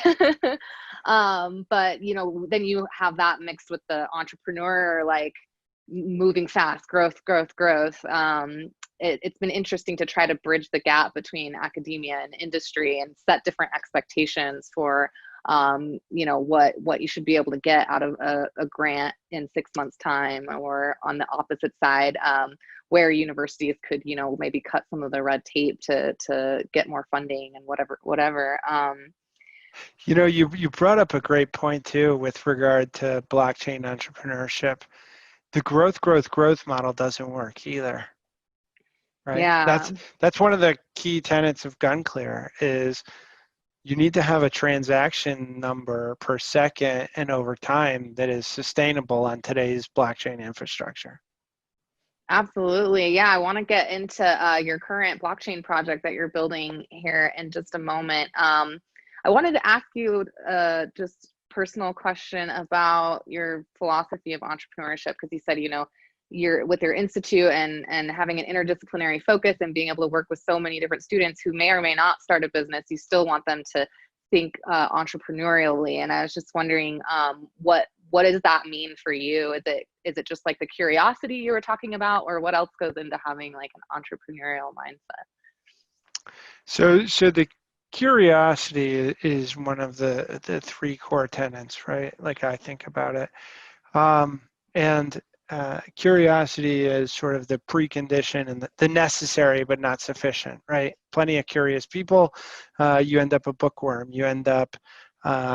But you know, then you have that mixed with the entrepreneur, like moving fast, growth. It's been interesting to try to bridge the gap between academia and industry and set different expectations for you know, what you should be able to get out of a grant in 6 months time, or on the opposite side, where universities could, you know, maybe cut some of the red tape to get more funding and whatever. You know, you brought up a great point too with regard to blockchain entrepreneurship. The growth model doesn't work either, right? Yeah. That's one of the key tenets of GunClear is you need to have a transaction number per second and over time that is sustainable on today's blockchain infrastructure. Absolutely. Yeah, I want to get into your current blockchain project that you're building here in just a moment. I wanted to ask you just personal question about your philosophy of entrepreneurship, because you said, you know, you're with your institute and having an interdisciplinary focus and being able to work with so many different students who may or may not start a business, you still want them to think entrepreneurially. And I was just wondering, what does that mean for you? Is it just like the curiosity you were talking about, or what else goes into having like an entrepreneurial mindset? So the curiosity is one of the three core tenets, right? Like I think about it. And curiosity is sort of the precondition and the necessary but not sufficient, right? Plenty of curious people, you end up a bookworm, you end up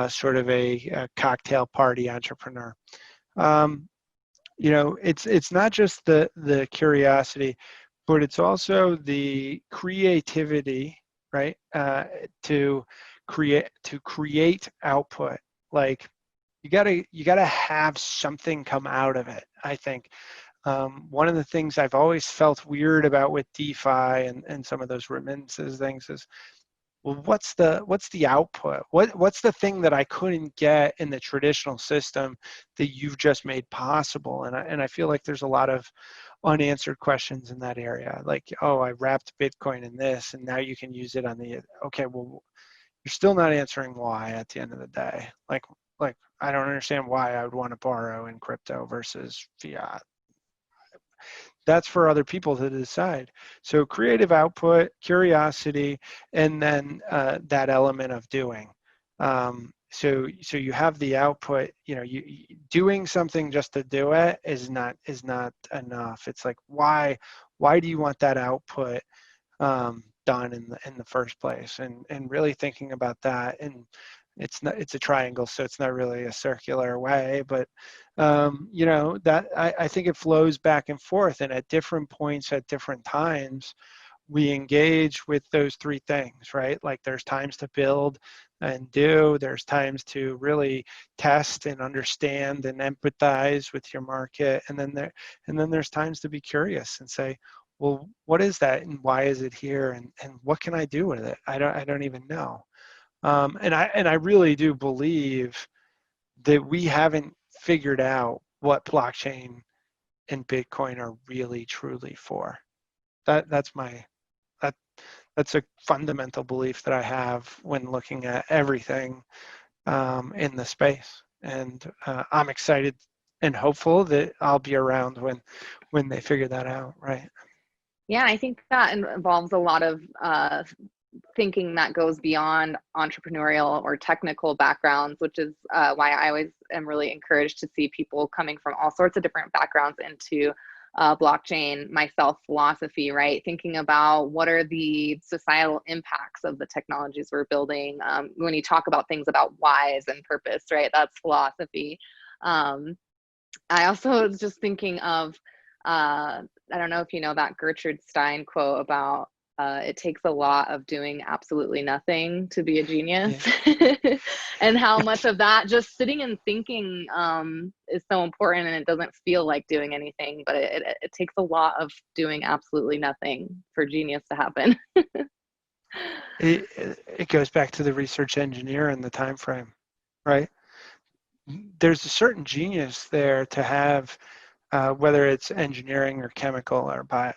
sort of a cocktail party entrepreneur. You know, it's not just the curiosity, but it's also the creativity, right? To create output. Like you gotta have something come out of it. I think one of the things I've always felt weird about with DeFi and some of those remittances things is, well, what's the output? What's the thing that I couldn't get in the traditional system that you've just made possible? And I feel like there's a lot of unanswered questions in that area. Like, oh, I wrapped Bitcoin in this, and now you can use it on the. Okay, well, you're still not answering why at the end of the day. Like I don't understand why I would want to borrow in crypto versus fiat. That's for other people to decide. So creative output, curiosity, and then that element of doing. So you have the output. You know, you doing something just to do it is not enough. It's like why do you want that output done in the first place? And really thinking about that. And it's a triangle, so it's not really a circular way, but you know, that I think it flows back and forth, and at different points at different times we engage with those three things, right? Like there's times to build and do, there's times to really test and understand and empathize with your market, and then there's times to be curious and say, well, what is that and why is it here, and what can I do with it? I don't even know. And I really do believe that we haven't figured out what blockchain and Bitcoin are really truly for. That's a fundamental belief that I have when looking at everything in the space. And I'm excited and hopeful that I'll be around when they figure that out, right? Yeah, I think that involves a lot of thinking that goes beyond entrepreneurial or technical backgrounds, which is why I always am really encouraged to see people coming from all sorts of different backgrounds into blockchain myself philosophy, right? Thinking about what are the societal impacts of the technologies we're building. When you talk about things about whys and purpose, right? That's philosophy. I also was just thinking of, I don't know if you know that Gertrude Stein quote about it takes a lot of doing absolutely nothing to be a genius. Yeah. And how much of that just sitting and thinking is so important, and it doesn't feel like doing anything, but it takes a lot of doing absolutely nothing for genius to happen. It goes back to the research engineer and the time frame, right? There's a certain genius there to have, whether it's engineering or chemical or bio,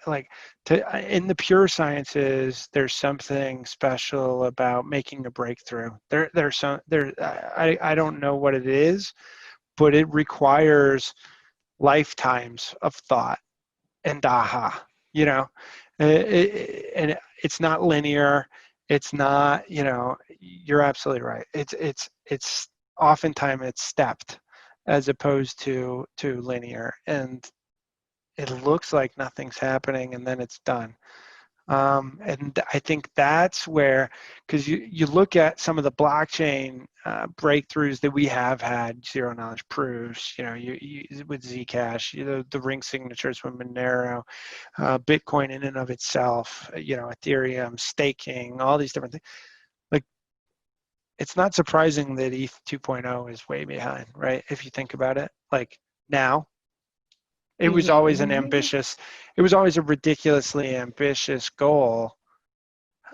in the pure sciences, there's something special about making a breakthrough. I don't know what it is, but it requires lifetimes of thought and aha, and it's not linear. It's not, you're absolutely right. It's oftentimes it's stepped as opposed to linear, and it looks like nothing's happening and then it's done. And I think that's where, because you look at some of the blockchain breakthroughs that we have had, zero knowledge proofs, you with Zcash, the ring signatures with Monero, Bitcoin in and of itself, Ethereum, staking, all these different things. Like, it's not surprising that ETH 2.0 is way behind, right? If you think about it, like now. It was always it was always a ridiculously ambitious goal.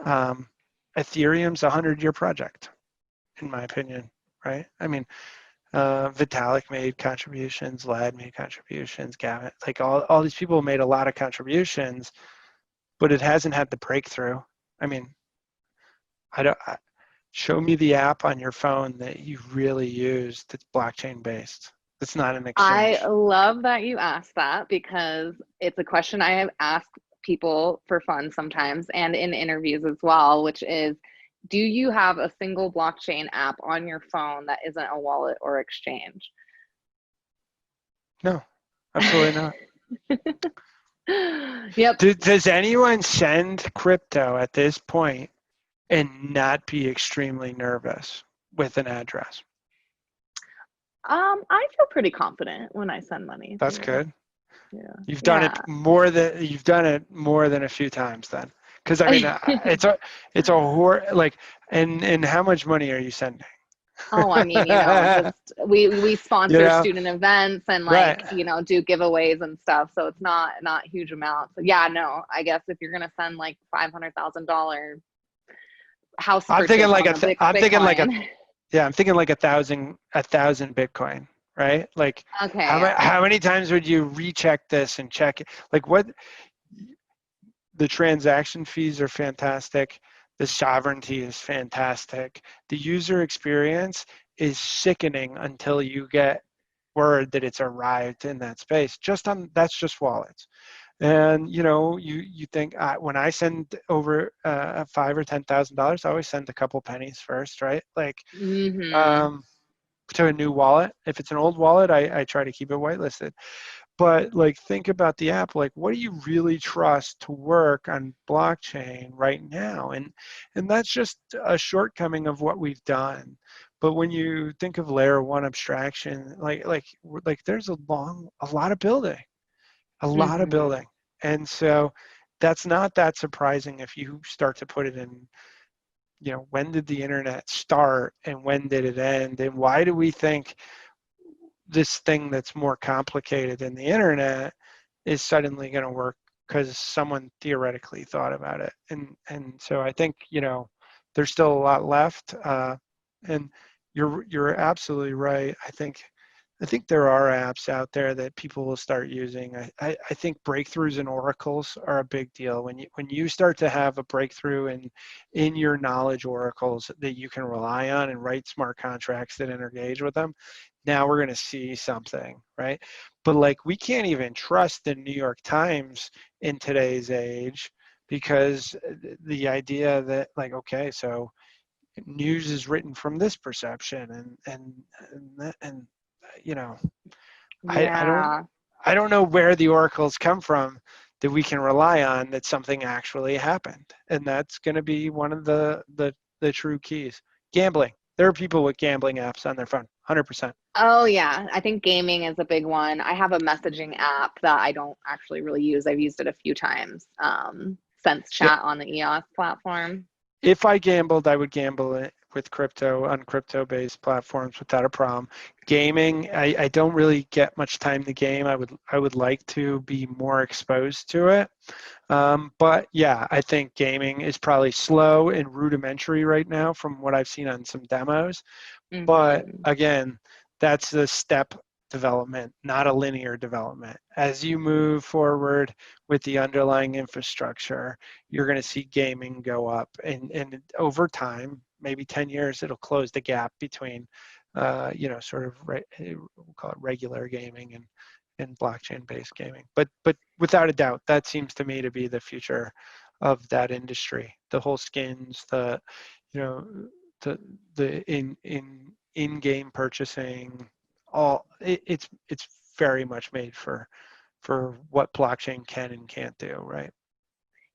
Ethereum's a 100-year project, in my opinion, right? I mean, Vitalik made contributions, Lad made contributions, Gavin, like all these people made a lot of contributions, but it hasn't had the breakthrough. I mean, show me the app on your phone that you really use that's blockchain based. It's not an exchange. I love that you asked that, because it's a question I have asked people for fun sometimes and in interviews as well, which is, do you have a single blockchain app on your phone that isn't a wallet or exchange? No, absolutely not. Yep. Does anyone send crypto at this point and not be extremely nervous with an address? I feel pretty confident when I send money. That's good. Yeah. You've done it more than a few times then, because I mean it's a like, and how much money are you sending? Oh, I mean, just we sponsor student events and do giveaways and stuff, so it's not huge amounts. But yeah, no, I guess if you're gonna send like $500,000 house purchase, I'm thinking like 1,000 Bitcoin, right? Like, okay, how many times would you recheck this and check it? Like, what the transaction fees are fantastic. The sovereignty is fantastic. The user experience is sickening until you get word that it's arrived in that space. That's just wallets. And you think, when I send over $5,000 or $10,000, I always send a couple pennies first, right? Like, to a new wallet. If it's an old wallet, I try to keep it whitelisted. But like, think about the app. Like, what do you really trust to work on blockchain right now? And that's just a shortcoming of what we've done. But when you think of layer one abstraction, like there's a lot of building, and so that's not that surprising if you start to put it in. When did the internet start and when did it end, and why do we think this thing that's more complicated than the internet is suddenly going to work because someone theoretically thought about it? And so I think there's still a lot left, and you're absolutely right. I think there are apps out there that people will start using. I think breakthroughs in oracles are a big deal. When you start to have a breakthrough in your knowledge oracles that you can rely on and write smart contracts that interengage with them, now we're going to see something, right? But like, we can't even trust the New York Times in today's age, because the idea that, like, okay, so news is written from this perception, and I don't. I don't know where the oracles come from that we can rely on that something actually happened. And that's going to be one of the true keys. Gambling. There are people with gambling apps on their phone, 100%. Oh yeah, I think gaming is a big one. I have a messaging app that I don't actually really use. I've used it a few times. Sense Yeah. Chat on the EOS platform. If I gambled, I would gamble it with crypto on crypto-based platforms without a problem. Gaming, I don't really get much time to game. I would like to be more exposed to it. But yeah, I think gaming is probably slow and rudimentary right now from what I've seen on some demos. But again, that's a step development, not a linear development. As you move forward with the underlying infrastructure, you're going to see gaming go up. And over time, maybe 10 years, it'll close the gap between, sort of, we'll call it regular gaming and blockchain-based gaming. But without a doubt, that seems to me to be the future of that industry. The whole skins, the in-game purchasing, it's very much made for what blockchain can and can't do, right?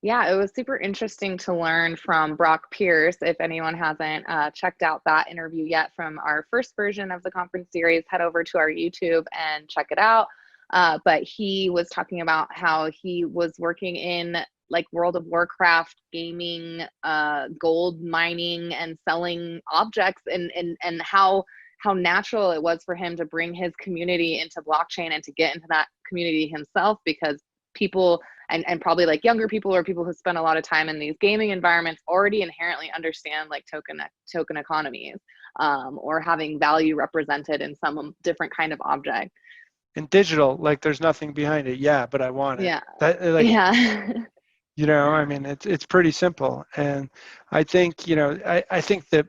Yeah, it was super interesting to learn from Brock Pierce. If anyone hasn't checked out that interview yet from our first version of the conference series, head over to our YouTube and check it out. But he was talking about how he was working in like World of Warcraft gaming, gold mining and selling objects, and how natural it was for him to bring his community into blockchain and to get into that community himself, because people and probably like younger people or people who spend a lot of time in these gaming environments already inherently understand like token economies, or having value represented in some different kind of object. And digital, like there's nothing behind it. Yeah, but I want it. Yeah. Yeah. I mean, it's pretty simple. And I think, I think that,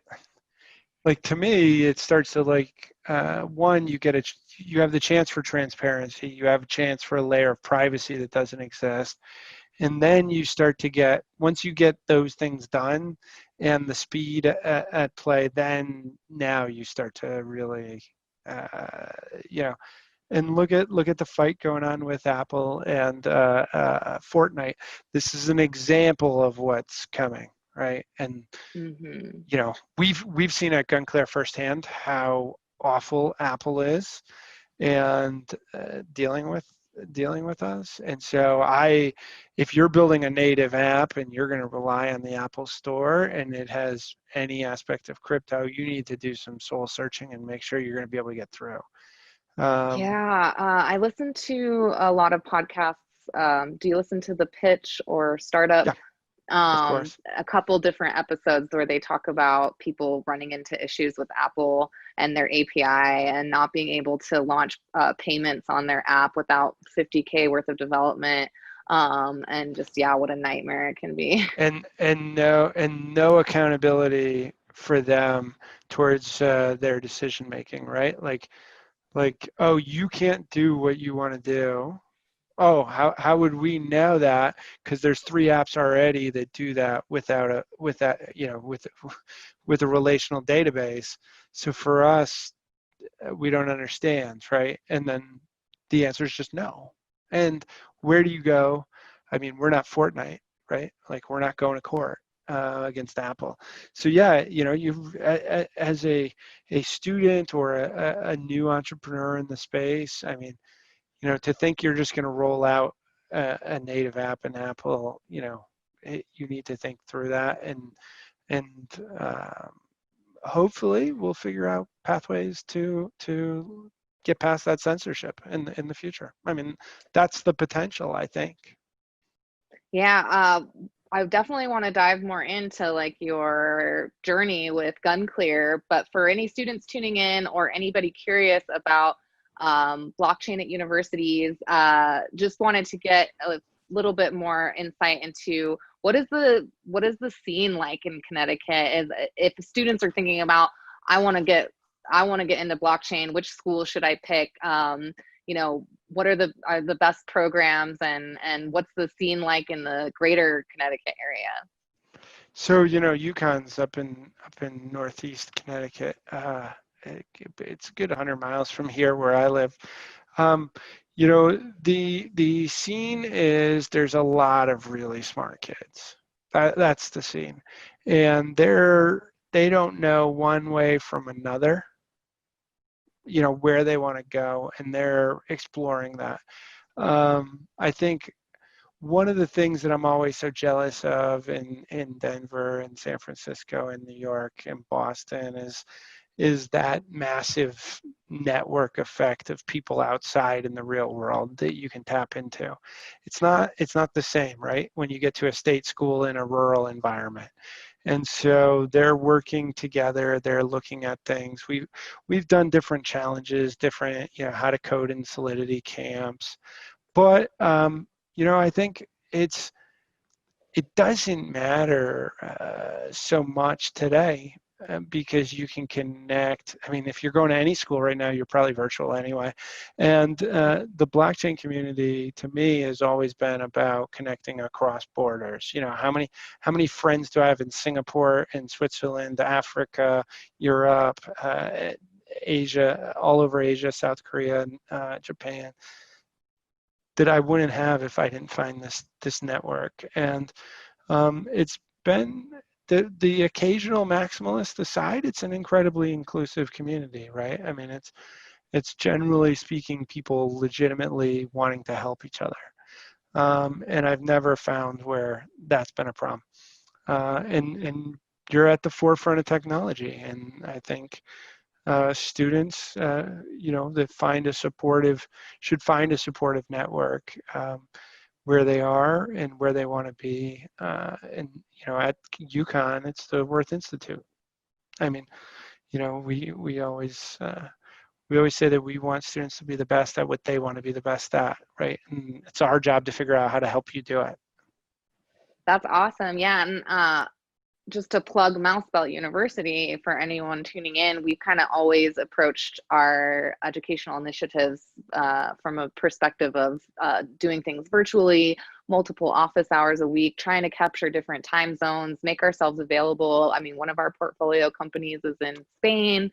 like, to me, it starts to one, you have the chance for transparency. You have a chance for a layer of privacy that doesn't exist. And then you start to get, once you get those things done and the speed at play, then now you start to really, and look at the fight going on with Apple and Fortnite. This is an example of what's coming, right? And we've seen at GunClear firsthand how awful Apple is and dealing with us. And so if you're building a native app and you're going to rely on the Apple Store and it has any aspect of crypto, you need to do some soul searching and make sure you're going to be able to get through. I listen to a lot of podcasts. Do you listen to The Pitch or Startup? Yeah, of course. A couple different episodes where they talk about people running into issues with Apple and their API and not being able to launch payments on their app without $50K worth of development. And just, what a nightmare it can be. And no accountability for them towards their decision making, right? Like, oh, you can't do what you want to do. Oh, how would we know that? Because there's 3 apps already that do that with a relational database. So for us, we don't understand, right? And then the answer is just no. And where do you go? I mean, we're not Fortnite, right? Like, we're not going to court against Apple. So you as a student or a new entrepreneur in the space, I mean, to think you're just going to roll out a native app in Apple, you need to think through that, and hopefully we'll figure out pathways to get past that censorship in the future. I mean, that's the potential, I think. Yeah, I definitely want to dive more into like your journey with GunClear, but for any students tuning in or anybody curious about blockchain at universities, just wanted to get a little bit more insight into what is the scene like in Connecticut. If students are thinking about, I want to get into blockchain, which school should I pick? What are the best programs, and what's the scene like in the greater Connecticut area? So UConn's up in northeast Connecticut. It's a good 100 miles from here where I live. You know, the scene is there's a lot of really smart kids. That's the scene, and they don't know one way from another, you know, where they want to go, and they're exploring that. I think one of the things that I'm always so jealous of in Denver and San Francisco and New York and Boston is that massive network effect of people outside in the real world that you can tap into. It's not the same, right? When you get to a state school in a rural environment. And so they're working together, they're looking at things. We've done different challenges, different, you know, how to code in Solidity camps. But you know, I think it doesn't matter so much today because you can connect. I mean, if you're going to any school right now, you're probably virtual anyway. And the blockchain community, to me, has always been about connecting across borders. You know, how many friends do I have in Singapore, in Switzerland, Africa, Europe, Asia, all over Asia, South Korea, Japan, that I wouldn't have if I didn't find this network. And it's been the occasional maximalist aside, it's an incredibly inclusive community, right? I mean, it's generally speaking people legitimately wanting to help each other. And I've never found where that's been a problem. And you're at the forefront of technology, and I think students, you know, that should find a supportive network where they are and where they want to be. And you know, at UConn, it's the Worth Institute. I mean, you know, we always say that we want students to be the best at what they want to be the best at, right? And it's our job to figure out how to help you do it. That's awesome. Yeah. And just to plug Mousebelt University for anyone tuning in, we've kind of always approached our educational initiatives from a perspective of doing things virtually, multiple office hours a week, trying to capture different time zones, make ourselves available. I mean, one of our portfolio companies is in Spain.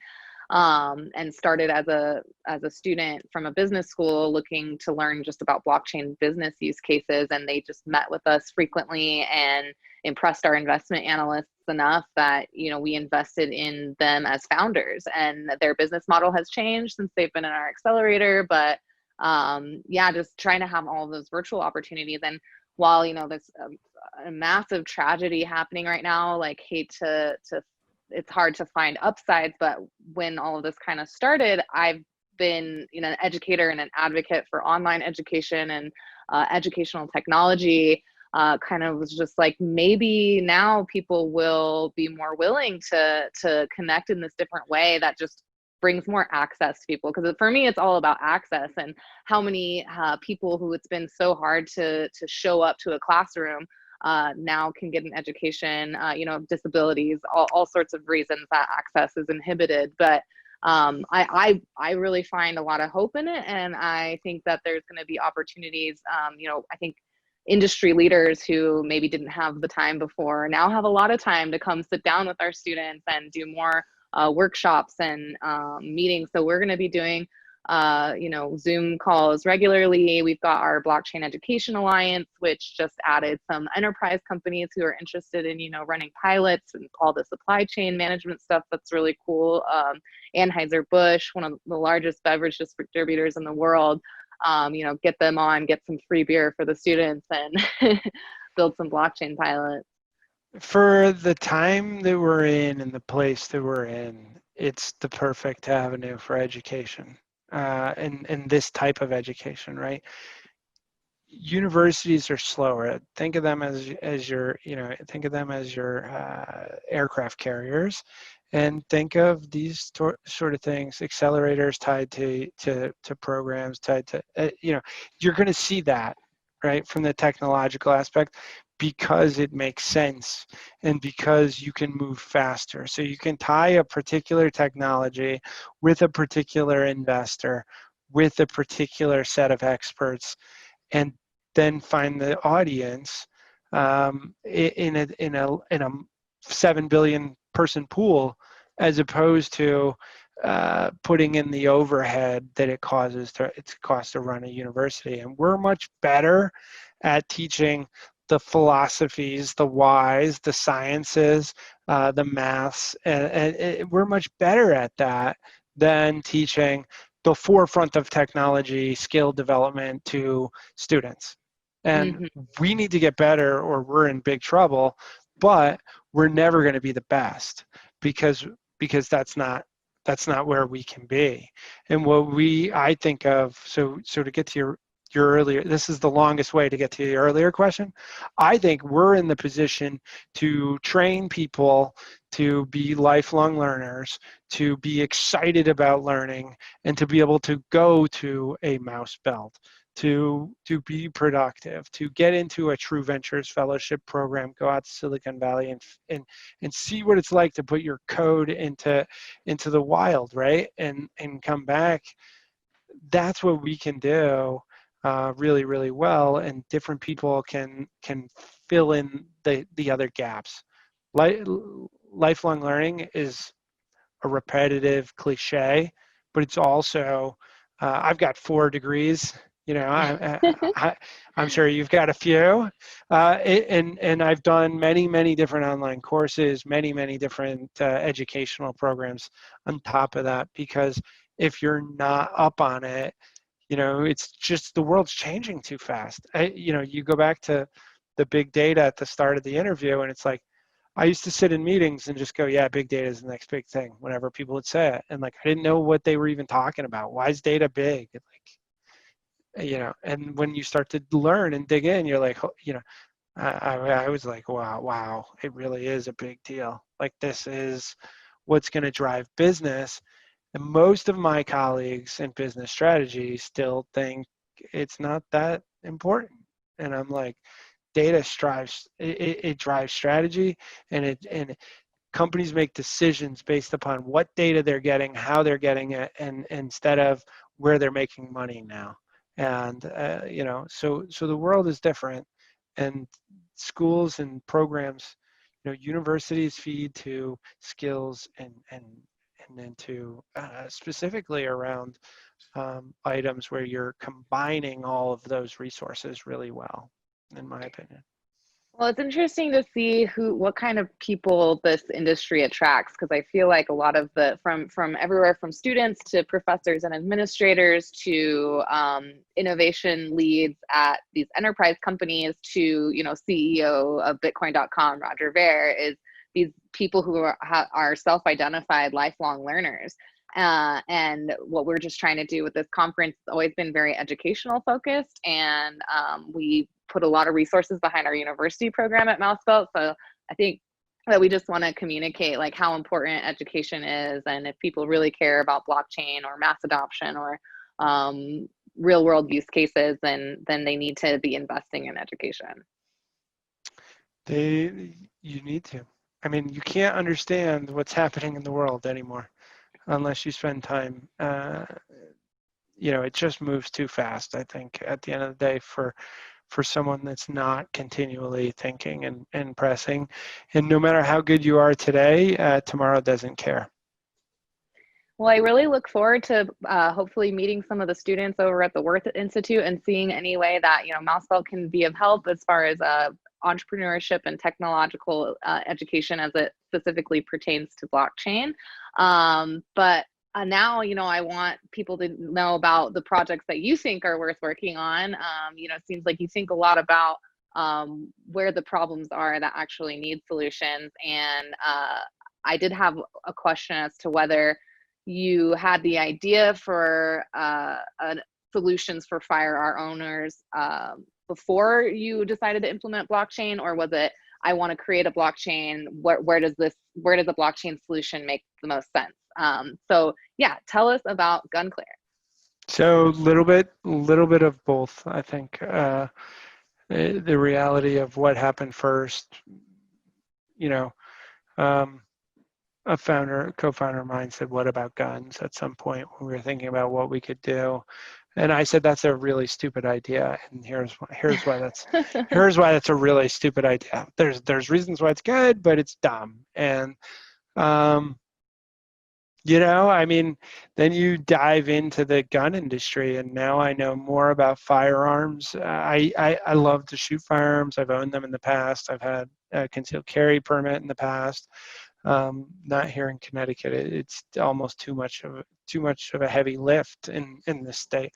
And started as a student from a business school looking to learn just about blockchain business use cases, and they just met with us frequently and impressed our investment analysts enough that, you know, we invested in them as founders, and their business model has changed since they've been in our accelerator. But yeah, just trying to have all of those virtual opportunities. And while, you know, there's a massive tragedy happening right now, like hate to it's hard to find upsides, but when all of this kind of started, I've been, you know, an educator and an advocate for online education and educational technology. Kind of was just like, maybe now people will be more willing to connect in this different way that just brings more access to people. Because for me, it's all about access, and how many people who it's been so hard to show up to a classroom now can get an education, you know, disabilities, all sorts of reasons that access is inhibited. But I really find a lot of hope in it. And I think that there's going to be opportunities, you know, I think industry leaders who maybe didn't have the time before now have a lot of time to come sit down with our students and do more workshops and meetings. So we're going to be doing you know, Zoom calls regularly. We've got our Blockchain Education Alliance, which just added some enterprise companies who are interested in, you know, running pilots and all the supply chain management stuff. That's really cool. Anheuser-Busch, one of the largest beverage distributors in the world, you know, get them on, get some free beer for the students, and build some blockchain pilots. For the time that we're in and the place that we're in, it's the perfect avenue for education. And this type of education, right? Universities are slower. Think of them as your, you know, think of them as your aircraft carriers, and think of these sort of things, accelerators tied to programs, tied to, you know, you're going to see that, right, from the technological aspect, because it makes sense and because you can move faster. So you can tie a particular technology with a particular investor, with a particular set of experts, and then find the audience in a 7 billion person pool, as opposed to putting in the overhead that it costs to run a university. And we're much better at teaching the philosophies, the whys, the sciences, the maths, and we're much better at that than teaching the forefront of technology, skill development to students. And we need to get better or we're in big trouble, but we're never going to be the best because that's not where we can be. And what I think of, so to get to your earlier, this is the longest way to get to your earlier question. I think we're in the position to train people to be lifelong learners, to be excited about learning, and to be able to go to a mouse belt, to be productive, to get into a True Ventures fellowship program, go out to Silicon Valley and see what it's like to put your code into the wild, right? And come back. That's what we can do really, really well, and different people can fill in the other gaps. Lifelong learning is a repetitive cliche, but it's also I've got 4 degrees. You know, I'm sure you've got a few, and I've done many different online courses, many different educational programs on top of that, because if you're not up on it, you know, it's just the world's changing too fast. You know, you go back to the big data at the start of the interview, and it's like, I used to sit in meetings and just go, yeah, big data is the next big thing, whenever people would say it. And like, I didn't know what they were even talking about. Why is data big? Like, you know, and when you start to learn and dig in, you're like, you know, I was like, wow, it really is a big deal. Like, this is what's going to drive business. And most of my colleagues in business strategy still think it's not that important. And I'm like, data drives it drives strategy, and companies make decisions based upon what data they're getting, how they're getting it, and instead of where they're making money now. And you know, so the world is different, and schools and programs, you know, universities feed to skills and then to specifically around items where you're combining all of those resources really well, in my opinion. Well, it's interesting to see what kind of people this industry attracts, because I feel like a lot of from everywhere from students to professors and administrators to innovation leads at these enterprise companies to, you know, CEO of Bitcoin.com, Roger Ver, is these people who are self-identified lifelong learners. And what we're just trying to do with this conference has always been very educational focused, and we put a lot of resources behind our university program at Mousebelt. So I think that we just want to communicate like how important education is, and if people really care about blockchain or mass adoption or real world use cases, then they need to be investing in education. You need to. I mean, you can't understand what's happening in the world anymore unless you spend time. You know, it just moves too fast, I think, at the end of the day, for someone that's not continually thinking and pressing. And no matter how good you are today, tomorrow doesn't care. Well, I really look forward to hopefully meeting some of the students over at the Worth Institute and seeing any way that, you know, Mousebelt can be of help as far as entrepreneurship and technological education as it specifically pertains to blockchain. But now, you know, I want people to know about the projects that you think are worth working on. You know, it seems like you think a lot about where the problems are that actually need solutions. And I did have a question as to whether you had the idea for solutions for firearm owners before you decided to implement blockchain, or was it, I want to create a blockchain, where does a blockchain solution make the most sense? So yeah, tell us about GunClear. So little bit of both, I think. The reality of what happened first, you know, a co-founder of mine said, what about guns, at some point when we were thinking about what we could do. And I said, that's a really stupid idea. And here's why that's a really stupid idea. There's reasons why it's good, but it's dumb. And You know, I mean, then you dive into the gun industry, and now I know more about firearms. I love to shoot firearms. I've owned them in the past. I've had a concealed carry permit in the past. Not here in Connecticut. It's almost too much of a heavy lift in this state.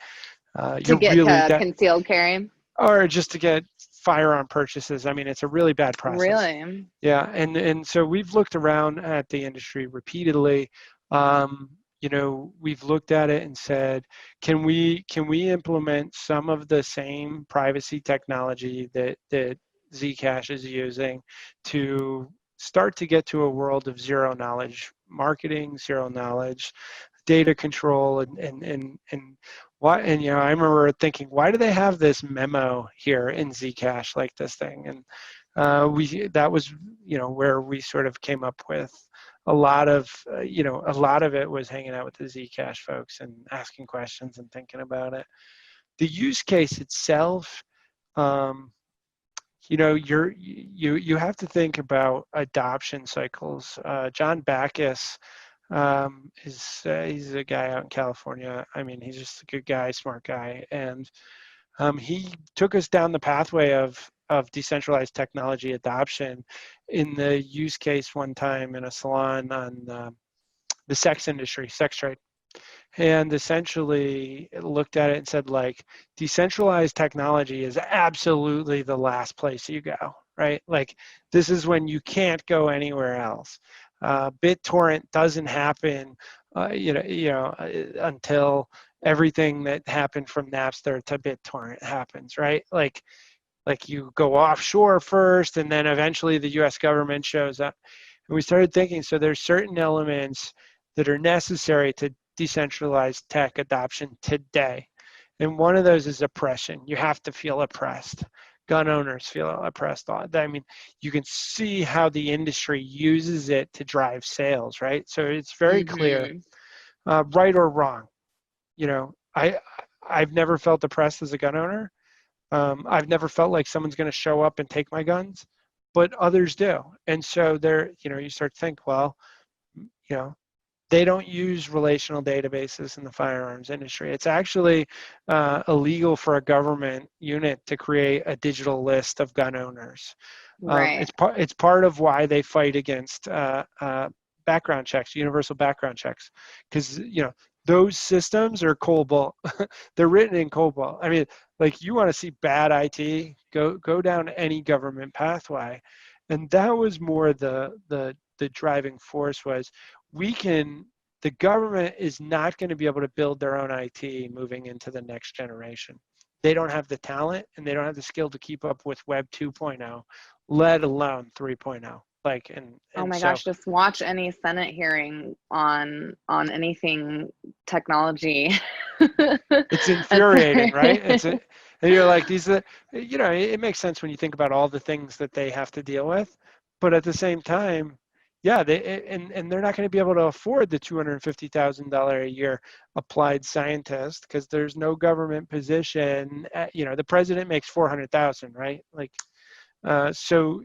To You're get really that, concealed carry? or just to get firearm purchases. I mean, it's a really bad process. Really? Yeah, and so we've looked around at the industry repeatedly. You know, we've looked at it and said, can we implement some of the same privacy technology that Zcash is using to start to get to a world of zero knowledge marketing, zero knowledge data control, and why? And you know, I remember thinking, why do they have this memo here in Zcash like this thing? And that was, you know, where we sort of came up with a lot of you know, a lot of it was hanging out with the Zcash folks and asking questions and thinking about it. The use case itself, you know, you have to think about adoption cycles. John Backus he's a guy out in California. I mean, he's just a good guy, smart guy, and he took us down the pathway of decentralized technology adoption in the use case one time in a salon on the sex industry, sex trade, and essentially looked at it and said, like, decentralized technology is absolutely the last place you go, right? Like, this is when you can't go anywhere else. BitTorrent doesn't happen, until everything that happened from Napster to BitTorrent happens, right? Like you go offshore first, and then eventually the U.S. government shows up. And we started thinking, so there's certain elements that are necessary to decentralized tech adoption today. And one of those is oppression. You have to feel oppressed. Gun owners feel oppressed. I mean, you can see how the industry uses it to drive sales, right? So it's very clear, right or wrong. You know, I've never felt oppressed as a gun owner. I've never felt like someone's going to show up and take my guns, but others do. And so you know, you start to think, well, you know, they don't use relational databases in the firearms industry. It's actually illegal for a government unit to create a digital list of gun owners. Right. It's part of why they fight against background checks, universal background checks, because you know, those systems are COBOL. They're written in COBOL. I mean, like, you want to see bad IT, go down any government pathway, and that was more the driving force was, the government is not going to be able to build their own IT moving into the next generation. They don't have the talent and they don't have the skill to keep up with Web 2.0, let alone 3.0. Like, oh my gosh, just watch any Senate hearing on anything technology. It's infuriating, right? And you're like, you know, it makes sense when you think about all the things that they have to deal with, but at the same time, yeah, and they're not going to be able to afford the $250,000 a year applied scientist, because there's no government position. You know, the president makes 400,000, right? Like, so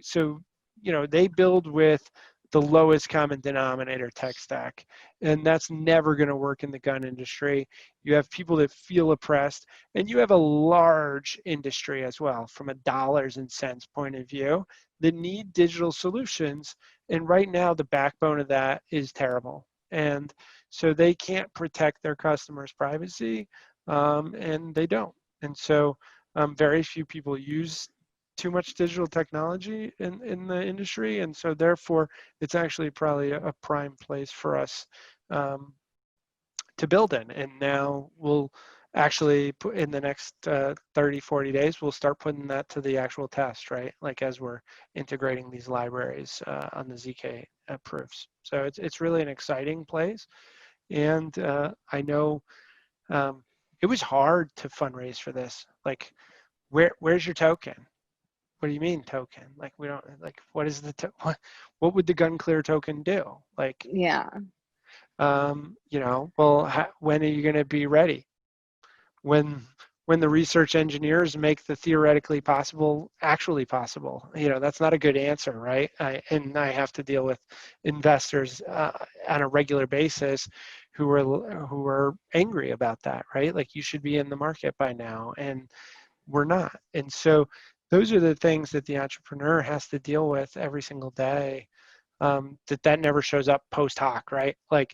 you know, they build with the lowest common denominator tech stack, and that's never going to work in the gun industry. You have people that feel oppressed, and you have a large industry as well from a dollars and cents point of view that need digital solutions, and right now the backbone of that is terrible, and so they can't protect their customers' privacy, and they don't. And so very few people use too much digital technology in the industry, and so therefore it's actually probably a prime place for us to build in. And now we'll actually put in the next 30-40 days, we'll start putting that to the actual test, right? Like, as we're integrating these libraries on the ZK proofs. So it's really an exciting place. And I know it was hard to fundraise for this. Like, where's your token? What do you mean token? Like, we don't, like, what is what would the gun clear token do? Like, yeah. You know, well, when are you going to be ready? When when the research engineers make the theoretically possible actually possible? That's not a good answer, right? And I have to deal with investors on a regular basis who are angry about that, right? Like, you should be in the market by now, and we're not. And so those are the things that the entrepreneur has to deal with every single day. That never shows up post hoc, right? Like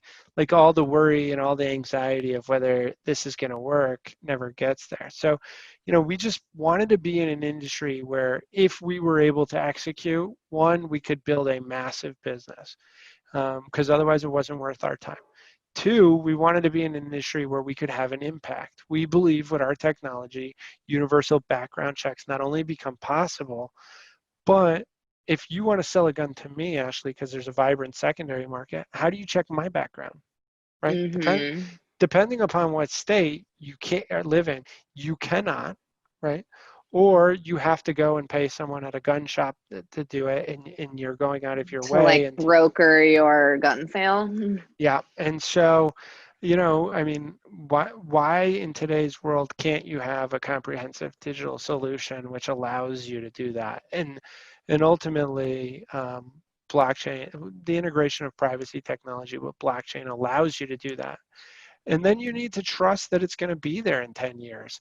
all the worry and all the anxiety of whether this is going to work never gets there. So, we just wanted to be in an industry where if we were able to execute, one, we could build a massive business, because otherwise it wasn't worth our time. Two, we wanted to be in an industry where we could have an impact. We believe with our technology, universal background checks not only become possible, but if you want to sell a gun to me, Ashley, because there's a vibrant secondary market, how do you check my background, right? Depending upon what state you can't live in, you cannot, right? Or you have to go and pay someone at a gun shop to do it, and you're going out of your To way. like broker your gun sale. Yeah, and so, I mean, why in today's world can't you have a comprehensive digital solution which allows you to do that? And ultimately, blockchain, the integration of privacy technology with blockchain allows you to do that. And then you need to trust that it's going to be there in 10 years.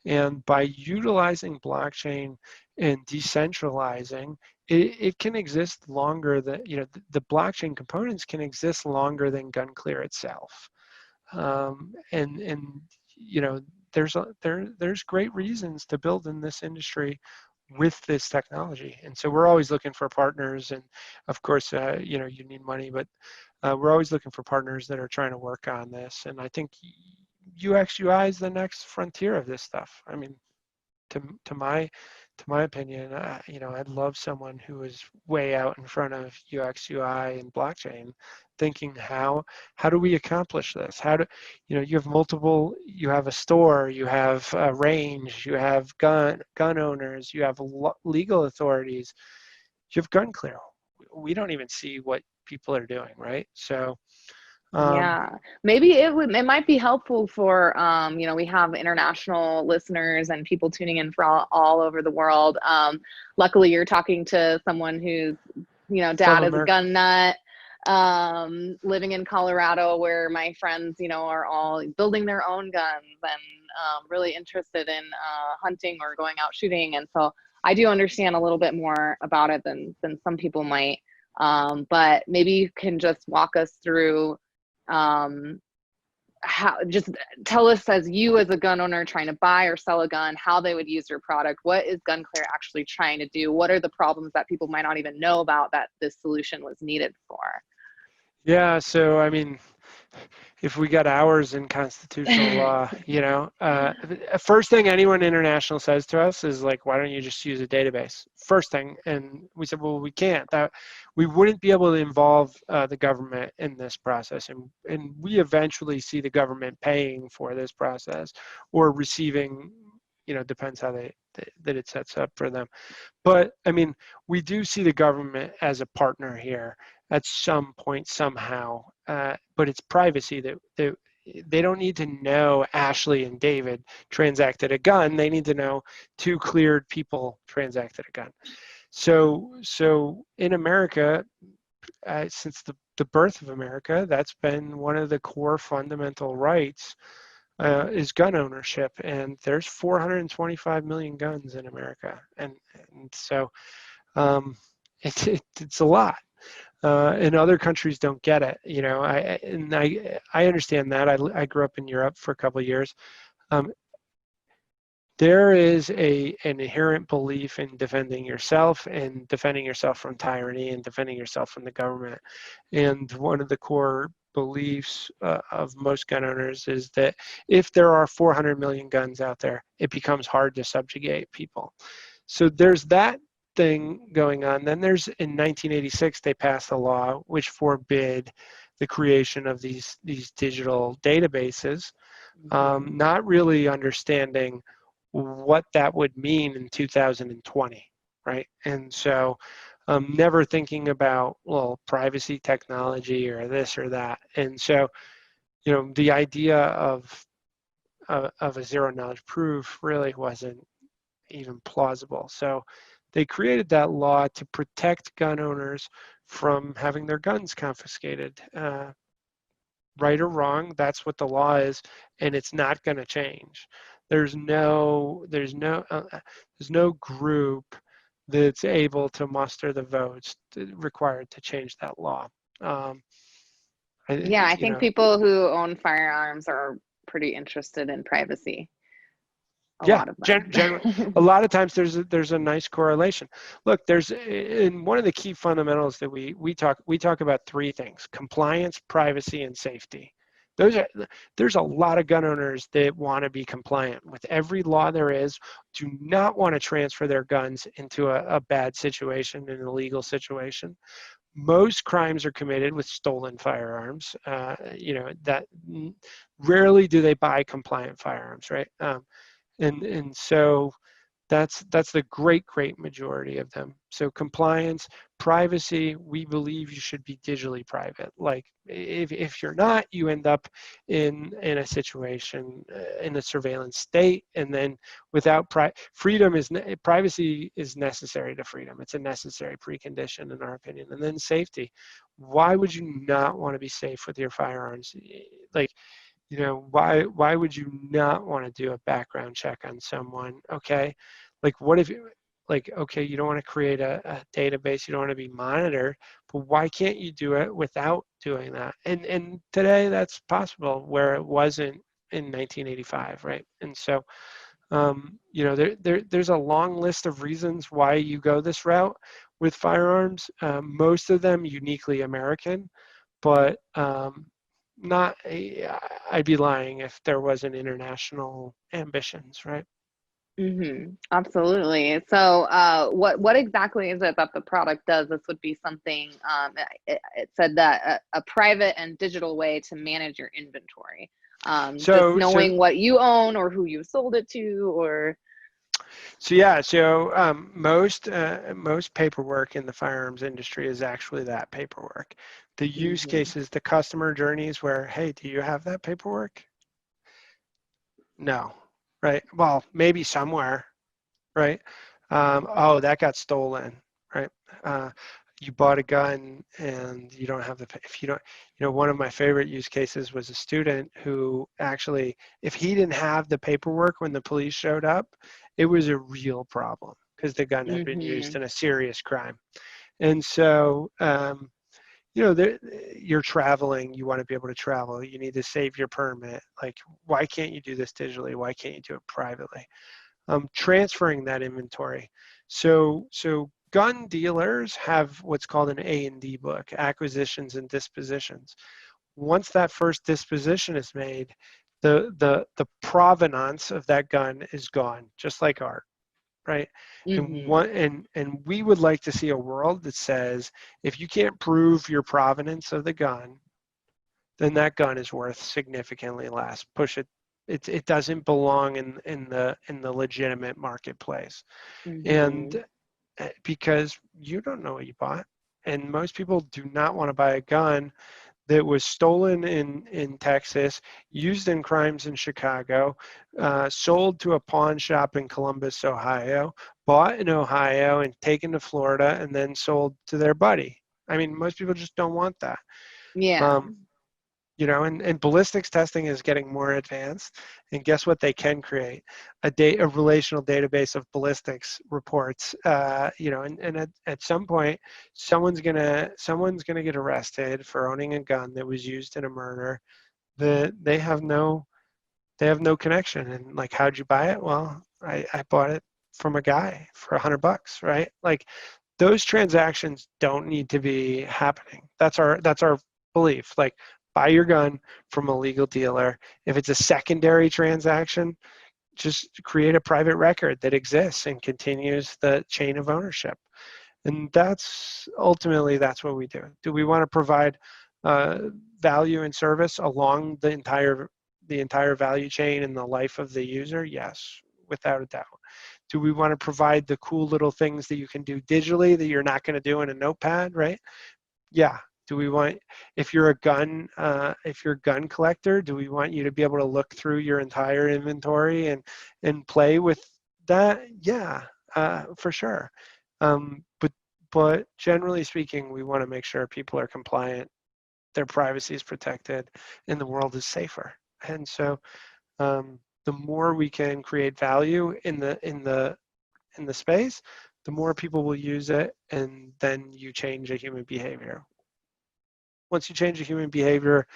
And by utilizing blockchain and decentralizing, it can exist longer than, the blockchain components can exist longer than GunClear itself. There's great reasons to build in this industry with this technology. And so we're always looking for partners, and of course, you need money, but we're always looking for partners that are trying to work on this. And I think UX UI is the next frontier of this stuff. I mean, to my opinion, I'd love someone who is way out in front of UX UI and blockchain, thinking how do we accomplish this? How do you have multiple? You have a store, you have a range, you have gun owners, you have legal authorities, you have GunClear. We don't even see what people are doing, right? So. Yeah, maybe it might be helpful for we have international listeners and people tuning in from all over the world. Luckily you're talking to someone whose dad is a gun nut, living in Colorado, where my friends are all building their own guns and really interested in hunting or going out shooting. And so I do understand a little bit more about it than some people might, but maybe you can just walk us through just tell us, as a gun owner trying to buy or sell a gun, how they would use your product. What is GunClear actually trying to do? What are the problems that people might not even know about that this solution was needed for? Yeah, so I mean, if we got hours in constitutional law, first thing anyone international says to us is like, why don't you just use a database? First thing. And we said, well, we can't. We wouldn't be able to involve the government in this process. And we eventually see the government paying for this process or receiving, depends how that it sets up for them. But I mean, we do see the government as a partner here at some point somehow, but it's privacy that they don't need to know Ashley and David transacted a gun. They need to know two cleared people transacted a gun. So in America, since the birth of America, that's been one of the core fundamental rights, is gun ownership. And there's 425 million guns in America. And so it's a lot. And other countries don't get it. I understand that. I grew up in Europe for a couple of years. There is an inherent belief in defending yourself and defending yourself from tyranny and defending yourself from the government. And one of the core beliefs of most gun owners is that if there are 400 million guns out there, it becomes hard to subjugate people. So there's that thing going on. Then there's, in 1986, they passed a law which forbid the creation of these digital databases, not really understanding what that would mean in 2020, right? And so never thinking about, well, privacy technology or this or that. And so, the idea of of a zero knowledge proof really wasn't even plausible. So they created that law to protect gun owners from having their guns confiscated. Right or wrong, that's what the law is, and it's not going to change. There's no group that's able to muster the votes required to change that law. Yeah, I You think know, people who own firearms are pretty interested in privacy. A yeah, lot of them. a lot of times there's a nice correlation. Look, there's in one of the key fundamentals that we talk about three things: compliance, privacy, and safety. There's a lot of gun owners that want to be compliant with every law there is, do not want to transfer their guns into a bad situation, an illegal situation. Most crimes are committed with stolen firearms. You know, that rarely do they buy compliant firearms, right? And so that's the great majority of them. So compliance, privacy, we believe you should be digitally private. Like if you're not, you end up in a situation in a surveillance state, and then without privacy is necessary to freedom. It's a necessary precondition in our opinion. And then safety. Why would you not want to be safe with your firearms? Like, you know, why would you not want to do a background check on someone? Okay, like what if like, okay, you don't want to create a database, you don't want to be monitored, but why can't you do it without doing that? And today that's possible where it wasn't in 1985, right? And so you know, there's a long list of reasons why you go this route with firearms, most of them uniquely American, but not I'd be lying if there wasn't international ambitions, right? Absolutely. So, what exactly is it that the product does? This would be something. It said that a private and digital way to manage your inventory. Just knowing what you own or who you sold it to, or. So yeah, so most paperwork in the firearms industry is actually that paperwork. The use cases, the customer journeys where, hey, do you have that paperwork? No, right? Well, maybe somewhere, right? Oh, that got stolen, right? You bought a gun and you don't have if you don't, you know, one of my favorite use cases was a student who actually, if he didn't have the paperwork when the police showed up, it was a real problem because the gun had been used in a serious crime. And so, you know, you're traveling, you want to be able to travel, you need to save your permit. Like, why can't you do this digitally? Why can't you do it privately? Transferring that inventory. So gun dealers have what's called an A&D book, acquisitions and dispositions. Once that first disposition is made, the provenance of that gun is gone, just like art, right? And we would like to see a world that says, if you can't prove your provenance of the gun, then that gun is worth significantly less. It doesn't belong in the legitimate marketplace. And because you don't know what you bought, and most people do not want to buy a gun that was stolen in Texas, used in crimes in Chicago, sold to a pawn shop in Columbus, Ohio, bought in Ohio and taken to Florida and then sold to their buddy. I mean, most people just don't want that. Yeah. You know, and ballistics testing is getting more advanced, and guess what they can create? A relational database of ballistics reports. You know, and at some point, someone's gonna get arrested for owning a gun that was used in a murder that they have no connection. And like, how'd you buy it? Well, I bought it from a guy for $100, right? Like, those transactions don't need to be happening. That's our belief. Like, buy your gun from a legal dealer. If it's a secondary transaction, just create a private record that exists and continues the chain of ownership. And that's ultimately, that's what we do. Do we want to provide value and service along the entire value chain in the life of the user? Yes, without a doubt. Do we want to provide the cool little things that you can do digitally that you're not going to do in a notepad, right? Yeah, Do we want, if you're a gun collector, do we want you to be able to look through your entire inventory and play with that? Yeah, for sure. But generally speaking, we want to make sure people are compliant, their privacy is protected, and the world is safer. And so, the more we can create value in the space, the more people will use it, and then you change a human behavior. Once you change a human behavior,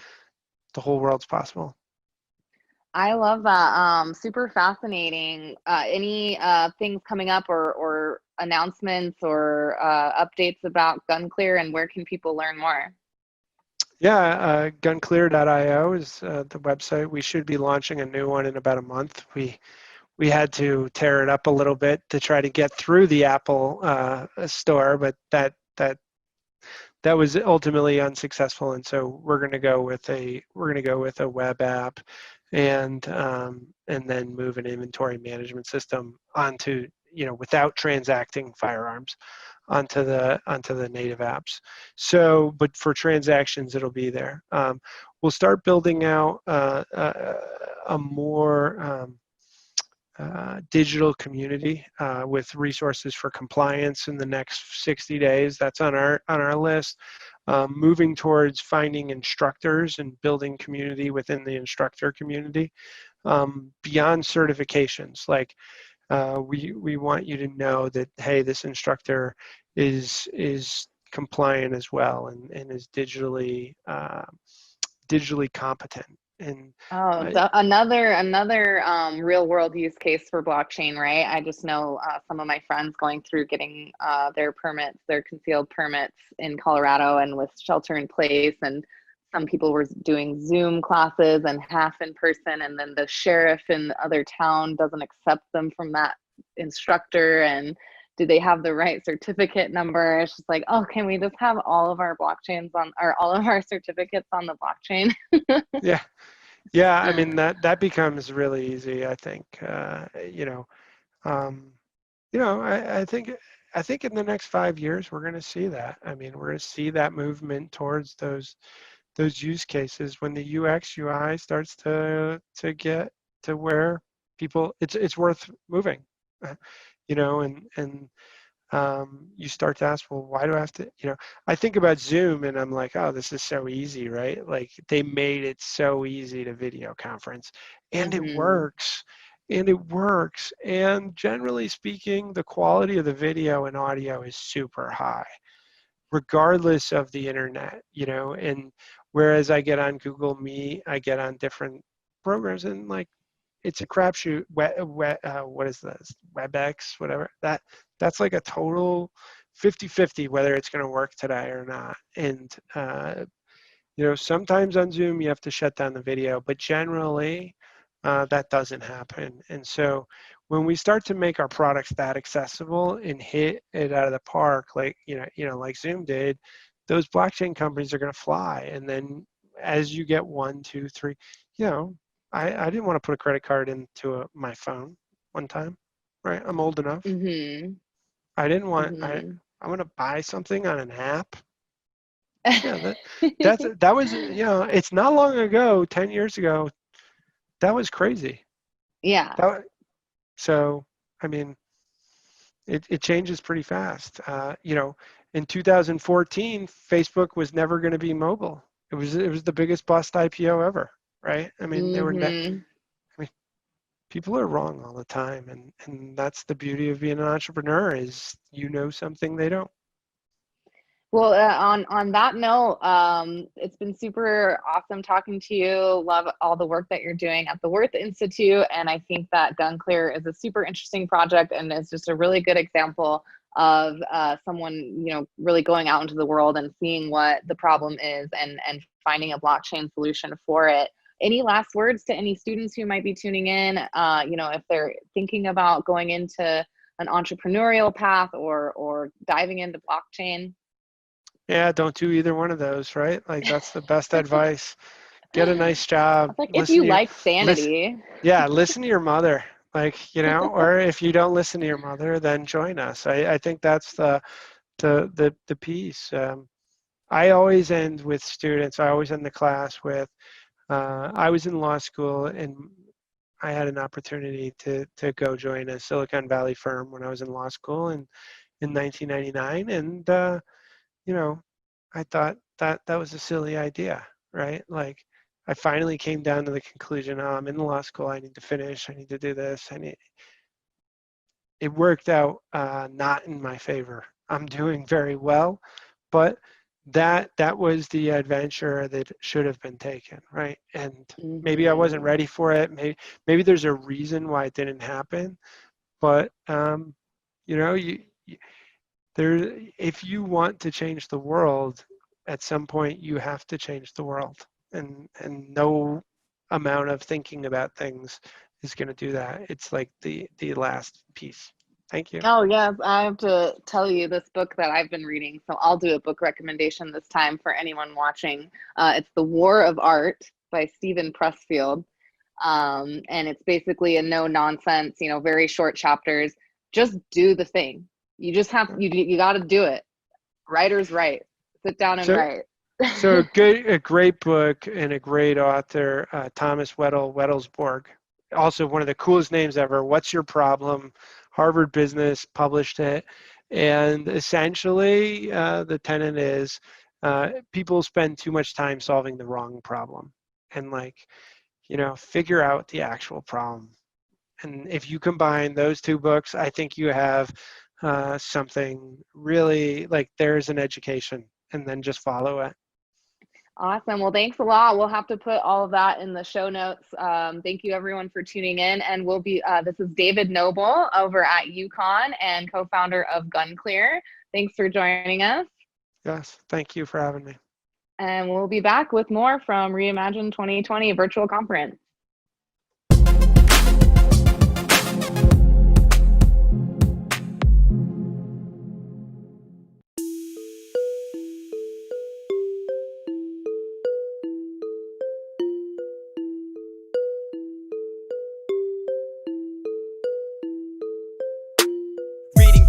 the whole world's possible. I love that. Super fascinating. Any things coming up or announcements or updates about GunClear, and where can people learn more? Yeah, gunclear.io is the website. We should be launching a new one in about a month. We had to tear it up a little bit to try to get through the Apple store, but that was ultimately unsuccessful, and so we're going to go with a web app, and then move an inventory management system onto, without transacting firearms, onto the native apps. So, but for transactions, it'll be there. We'll start building out a more digital community with resources for compliance in the next 60 days. That's on our list. Moving towards finding instructors and building community within the instructor community. Beyond certifications, like we want you to know that, hey, this instructor is compliant as well, and is digitally competent. And so another real world use case for blockchain, right? I just know some of my friends going through getting their permits, their concealed permits in Colorado, and with shelter in place, and some people were doing Zoom classes and half in person, and then the sheriff in the other town doesn't accept them from that instructor, and do they have the right certificate number? It's just like, oh, can we just have all of our blockchains on, or all of our certificates on the blockchain? yeah, I mean, that becomes really easy, I think. I think in the next 5 years we're going to see that. I mean, we're going to see that movement towards those use cases when the UX UI starts to get to where people, it's worth moving, and you start to ask, well, why do I have to, I think about Zoom and I'm like, oh, this is so easy, right? Like, they made it so easy to video conference, and it works. And generally speaking, the quality of the video and audio is super high, regardless of the internet, and whereas I get on Google Meet, I get on different programs, and like, it's a crapshoot. What is this? WebEx, whatever. That's like a total 50-50 whether it's going to work today or not. And sometimes on Zoom you have to shut down the video, but generally that doesn't happen. And so when we start to make our products that accessible and hit it out of the park, like like Zoom did, those blockchain companies are going to fly. And then as you get 1, 2, 3, I didn't want to put a credit card into my phone one time, right? I'm old enough. I didn't want. I want to buy something on an app. Yeah, that was, it's not long ago, 10 years ago. That was crazy. Yeah. So I mean, it changes pretty fast. In 2014, Facebook was never going to be mobile. It was the biggest bust IPO ever. Right? I mean, people are wrong all the time, and that's the beauty of being an entrepreneur, is something they don't. Well, on that note, it's been super awesome talking to you. Love all the work that you're doing at the Worth Institute, and I think that GunClear is a super interesting project, and it's just a really good example of someone really going out into the world and seeing what the problem is, and finding a blockchain solution for it. Any last words to any students who might be tuning in, if they're thinking about going into an entrepreneurial path or diving into blockchain? Yeah, don't do either one of those, right? Like, that's the best advice. Get a nice job. Like, if you like sanity. Listen to your mother, or if you don't listen to your mother, then join us. I think that's the piece. I always end with students. I always end the class with, I was in law school and I had an opportunity to go join a Silicon Valley firm when I was in law school in 1999, and you know, I thought that was a silly idea, right? Like, I finally came down to the conclusion: oh, I'm in law school. I need to finish. I need to do this. It worked out not in my favor. I'm doing very well, but that was the adventure that should have been taken, right? And maybe I wasn't ready for it. Maybe there's a reason why it didn't happen, but you know, if you want to change the world, at some point you have to change the world, and no amount of thinking about things is going to do that. It's like the last piece. Thank you. Oh, yes. I have to tell you this book that I've been reading. So I'll do a book recommendation this time for anyone watching. It's The War of Art by Stephen Pressfield. And it's basically a no nonsense, very short chapters. Just do the thing. You just have, you got to do it. Writers write. Sit down and write. So a great book and a great author, Thomas Wettlesborg. Also one of the coolest names ever. What's Your Problem? Harvard Business published it. And essentially the tenet is people spend too much time solving the wrong problem. And figure out the actual problem. And if you combine those two books, I think you have something really, like, there's an education, and then just follow it. Awesome. Well, thanks a lot. We'll have to put all of that in the show notes. Thank you everyone for tuning in. And we'll be, this is David Noble over at UConn and co-founder of GunClear. Thanks for joining us. Yes, thank you for having me. And we'll be back with more from Reimagine 2020 virtual conference.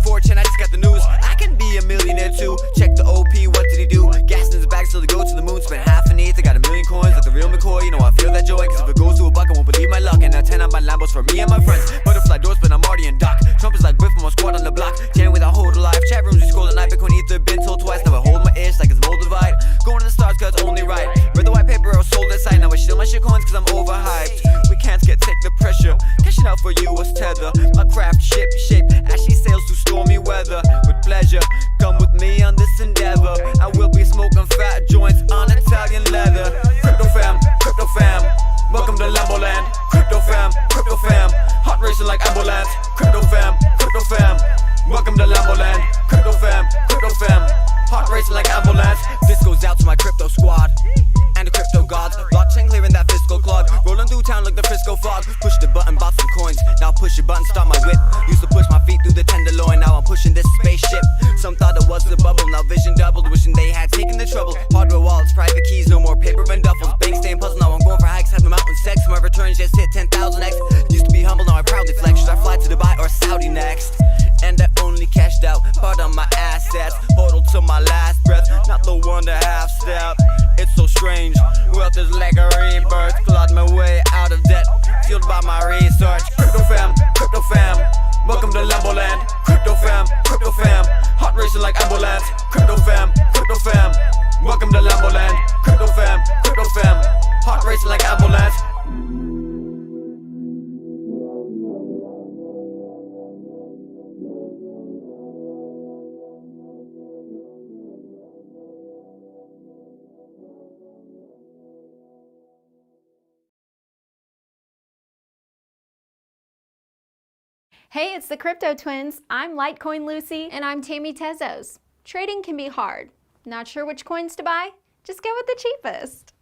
Fortune, I just got the news. I can be a millionaire too. Check the OP, what did he do? Gas in his bag so to go to the moon. Spent half an eighth, I got a million coins like the real McCoy. You know I feel that joy, cause if it goes to a buck, I won't believe my luck. And now 10 on my Lambos for me and my friends. Butterfly doors, but I'm already in dock. Trump is like Biff from my squad on the block. Chanting with a hold alive. Chat rooms, we scroll at night. Bitcoin Ether, been told twice. Now I hold my ish like it's mold divide. Going to the stars, cause it's only right. Read the white paper, I was sold that side. Now I steal my shit coins, cause I'm overhyped. We can't take the pressure. Cashing out for you was tether. My craft ship shape as she sails through stormy weather. With pleasure, come with me on this endeavor. I will be smoking fat joints on Italian leather. Crypto fam, welcome to Lamboland. Crypto fam, hot racing like ambulance. Crypto fam, welcome to Lamboland. Crypto fam, hot racing like ambulance. This goes out to my crypto squad and the crypto gods. Blockchain clearing that fiscal clog. Rolling through town like the Frisco fog. Push the button, bought some coins. Now push the button, start my whip. Used to push my feet through the tenderloin. Now I'm pushing this spaceship. Some thought it was a bubble. Now vision doubled. Wishing they had taken the trouble. Hardware wallets, private keys, no more paper and duffels. Bank staying puzzle. Now I'm going for hikes. Have the mountain sex. My returns just hit 10,000x. Used to be humble. Now I proudly flex. Should I fly to Dubai or Saudi next? And I only cashed out part of my assets. Hodled to my last breath. Not the one to half step. It's so strange. Wealth is like a rebirth. Clawed my way out of debt. Fueled by my research. Crypto fam, welcome to Lamboland. Crypto fam, hot racing like ambulance. Crypto fam, welcome to Lamboland. Crypto fam, hot racing like ambulance. Hey, it's the Crypto Twins. I'm Litecoin Lucy. And I'm Tammy Tezos. Trading can be hard. Not sure which coins to buy? Just go with the cheapest.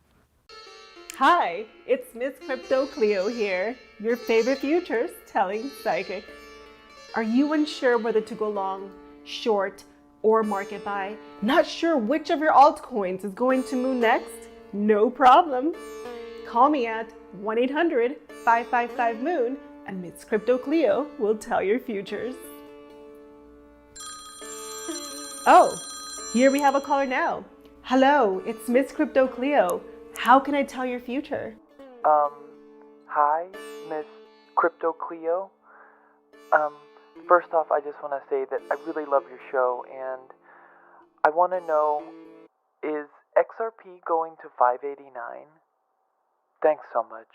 Hi, it's Miss Crypto Cleo here, your favorite futures telling psychic. Are you unsure whether to go long, short, or market buy? Not sure which of your altcoins is going to move next? No problem. Call me at 1-800-555-MOON and Miss Crypto Cleo will tell your futures. Oh, here we have a caller now. Hello, it's Miss Crypto Cleo. How can I tell your future? Hi, Miss Crypto Cleo. First off, I just want to say that I really love your show, and I want to know, is XRP going to 589? Thanks so much.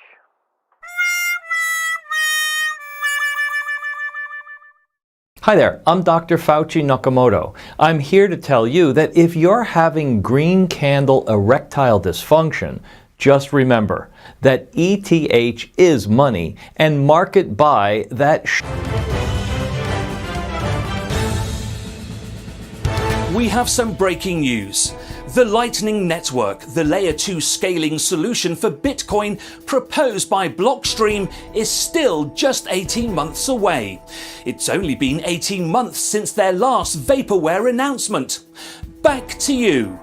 Hi there, I'm Dr. Fauci Nakamoto. I'm here to tell you that if you're having green candle erectile dysfunction, just remember that ETH is money and market buy that We have some breaking news. The Lightning Network, the Layer 2 scaling solution for Bitcoin proposed by Blockstream, is still just 18 months away. It's only been 18 months since their last vaporware announcement. Back to you.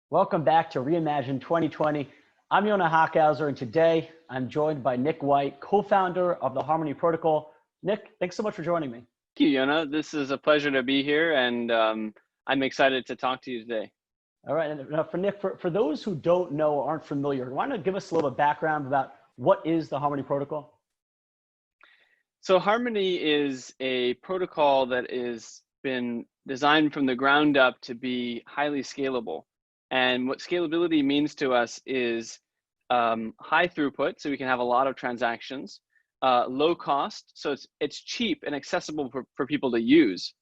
Welcome back to Reimagine 2020. I'm Yona Hockhauser, and today I'm joined by Nick White, co-founder of the Harmony Protocol. Nick, thanks so much for joining me. Thank you, Yona. This is a pleasure to be here, and I'm excited to talk to you today. All right, and now for Nick, for those who don't know or aren't familiar, why don't you give us a little bit of background about what is the Harmony Protocol? So Harmony is a protocol that has been designed from the ground up to be highly scalable. And what scalability means to us is high throughput, so we can have a lot of transactions, low cost, so it's cheap and accessible for people to use.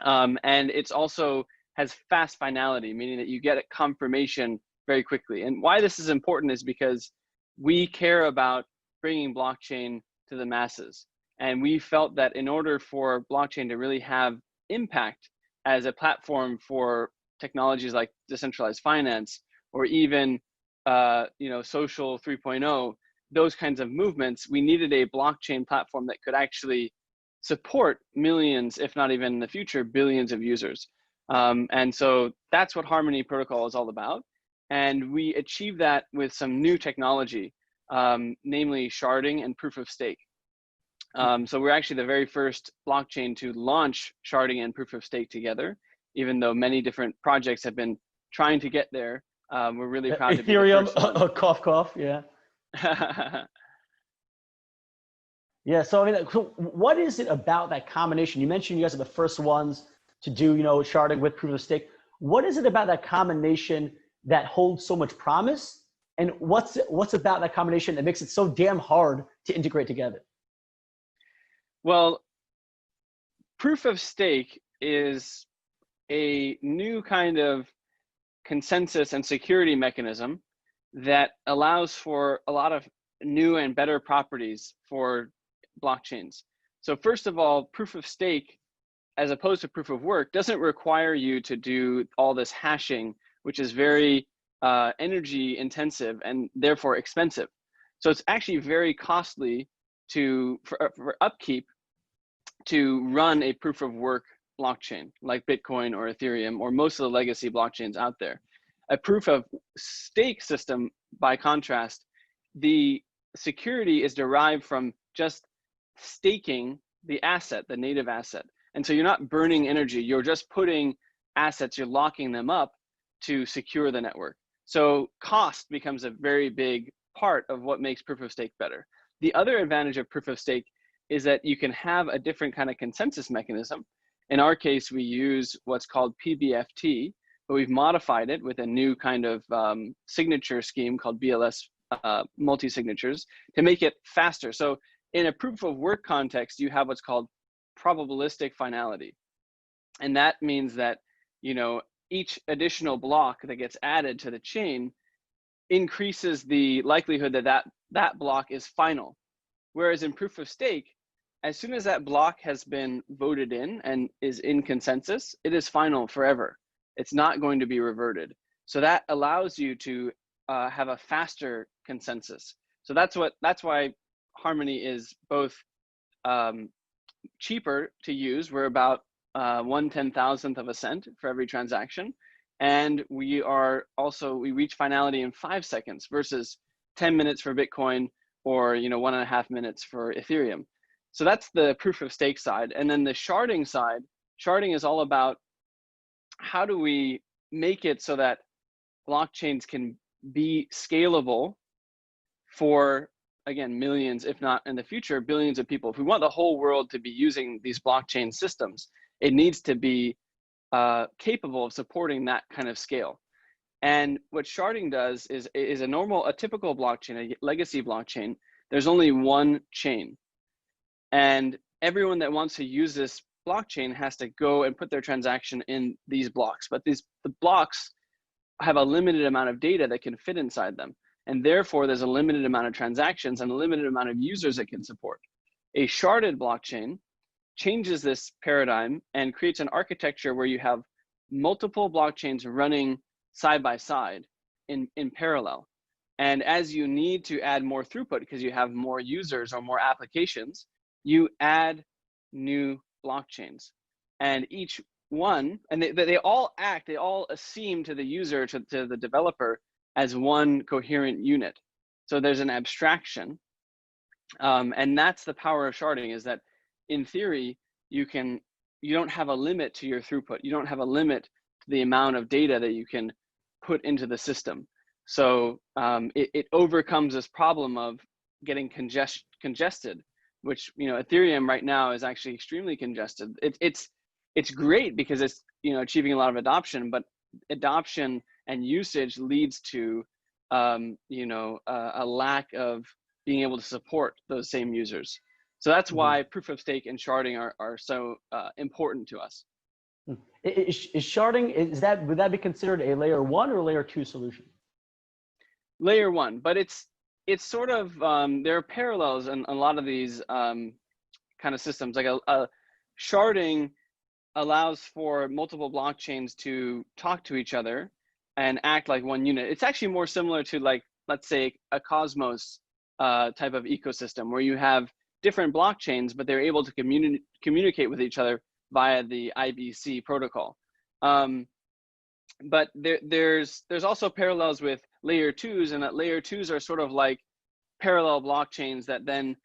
And it's also has fast finality, meaning that you get a confirmation very quickly. And why this is important is because we care about bringing blockchain to the masses. And we felt that in order for blockchain to really have impact as a platform for technologies like decentralized finance or even social 3.0, those kinds of movements, we needed a blockchain platform that could actually support millions, if not even in the future, billions of users. And so that's what Harmony Protocol is all about. And we achieve that with some new technology, namely sharding and proof of stake. So we're actually the very first blockchain to launch sharding and proof of stake together, even though many different projects have been trying to get there. We're really proud to be the first one. Ethereum, cough, cough, yeah. Yeah, so I mean, what is it about that combination? You mentioned you guys are the first ones to do, sharding with proof of stake. What is it about that combination that holds so much promise? And what's about that combination that makes it so damn hard to integrate together? Well, proof of stake is a new kind of consensus and security mechanism that allows for a lot of new and better properties for blockchains. So first of all, proof of stake, as opposed to proof of work, doesn't require you to do all this hashing, which is very energy intensive and therefore expensive. So it's actually very costly for upkeep to run a proof of work blockchain like Bitcoin or Ethereum or most of the legacy blockchains out there. A proof of stake system, by contrast, the security is derived from just staking the asset, the native asset. And so you're not burning energy, you're just putting assets, you're locking them up to secure the network. So cost becomes a very big part of what makes proof of stake better. The other advantage of proof of stake is that you can have a different kind of consensus mechanism. In our case, we use what's called PBFT, but we've modified it with a new kind of signature scheme called BLS multi-signatures to make it faster. So in a proof of work context, you have what's called probabilistic finality. And that means that, you know, each additional block that gets added to the chain increases the likelihood that that block is final. Whereas in proof of stake, as soon as that block has been voted in and is in consensus, it is final forever. It's not going to be reverted. So that allows you to have a faster consensus. So that's why Harmony is both cheaper to use. We're about 1/10,000th of a cent for every transaction. And we reach finality in 5 seconds versus 10 minutes for Bitcoin or 1.5 minutes for Ethereum. So that's the proof of stake side. And then the sharding side, sharding is all about how do we make it so that blockchains can be scalable for, again, millions, if not in the future, billions of people. If we want the whole world to be using these blockchain systems, it needs to be capable of supporting that kind of scale. And what sharding does is a typical blockchain, a legacy blockchain, there's only one chain. And everyone that wants to use this blockchain has to go and put their transaction in these blocks. But the blocks have a limited amount of data that can fit inside them. And therefore, there's a limited amount of transactions and a limited amount of users it can support. A sharded blockchain changes this paradigm and creates an architecture where you have multiple blockchains running side by side in parallel. And as you need to add more throughput because you have more users or more applications, you add new blockchains. And each one, and they all seem to the user, to the developer, as one coherent unit. So there's an abstraction. And that's the power of sharding, is that in theory, you don't have a limit to your throughput. You don't have a limit to the amount of data that you can put into the system. So it overcomes this problem of getting congested, which Ethereum right now is actually extremely congested. It's great because it's achieving a lot of adoption, but adoption and usage leads to a lack of being able to support those same users. So that's why proof of stake and sharding are so important to us. Is sharding, would that be considered a layer 1 or layer 2 solution? Layer 1, but it's sort of there are parallels in a lot of these kind of systems. Like a sharding allows for multiple blockchains to talk to each other and act like one unit. It's actually more similar to, like, let's say a Cosmos type of ecosystem where you have different blockchains, but they're able to communicate with each other via the IBC protocol. But there's also parallels with layer 2s, and that layer 2s are sort of like parallel blockchains that then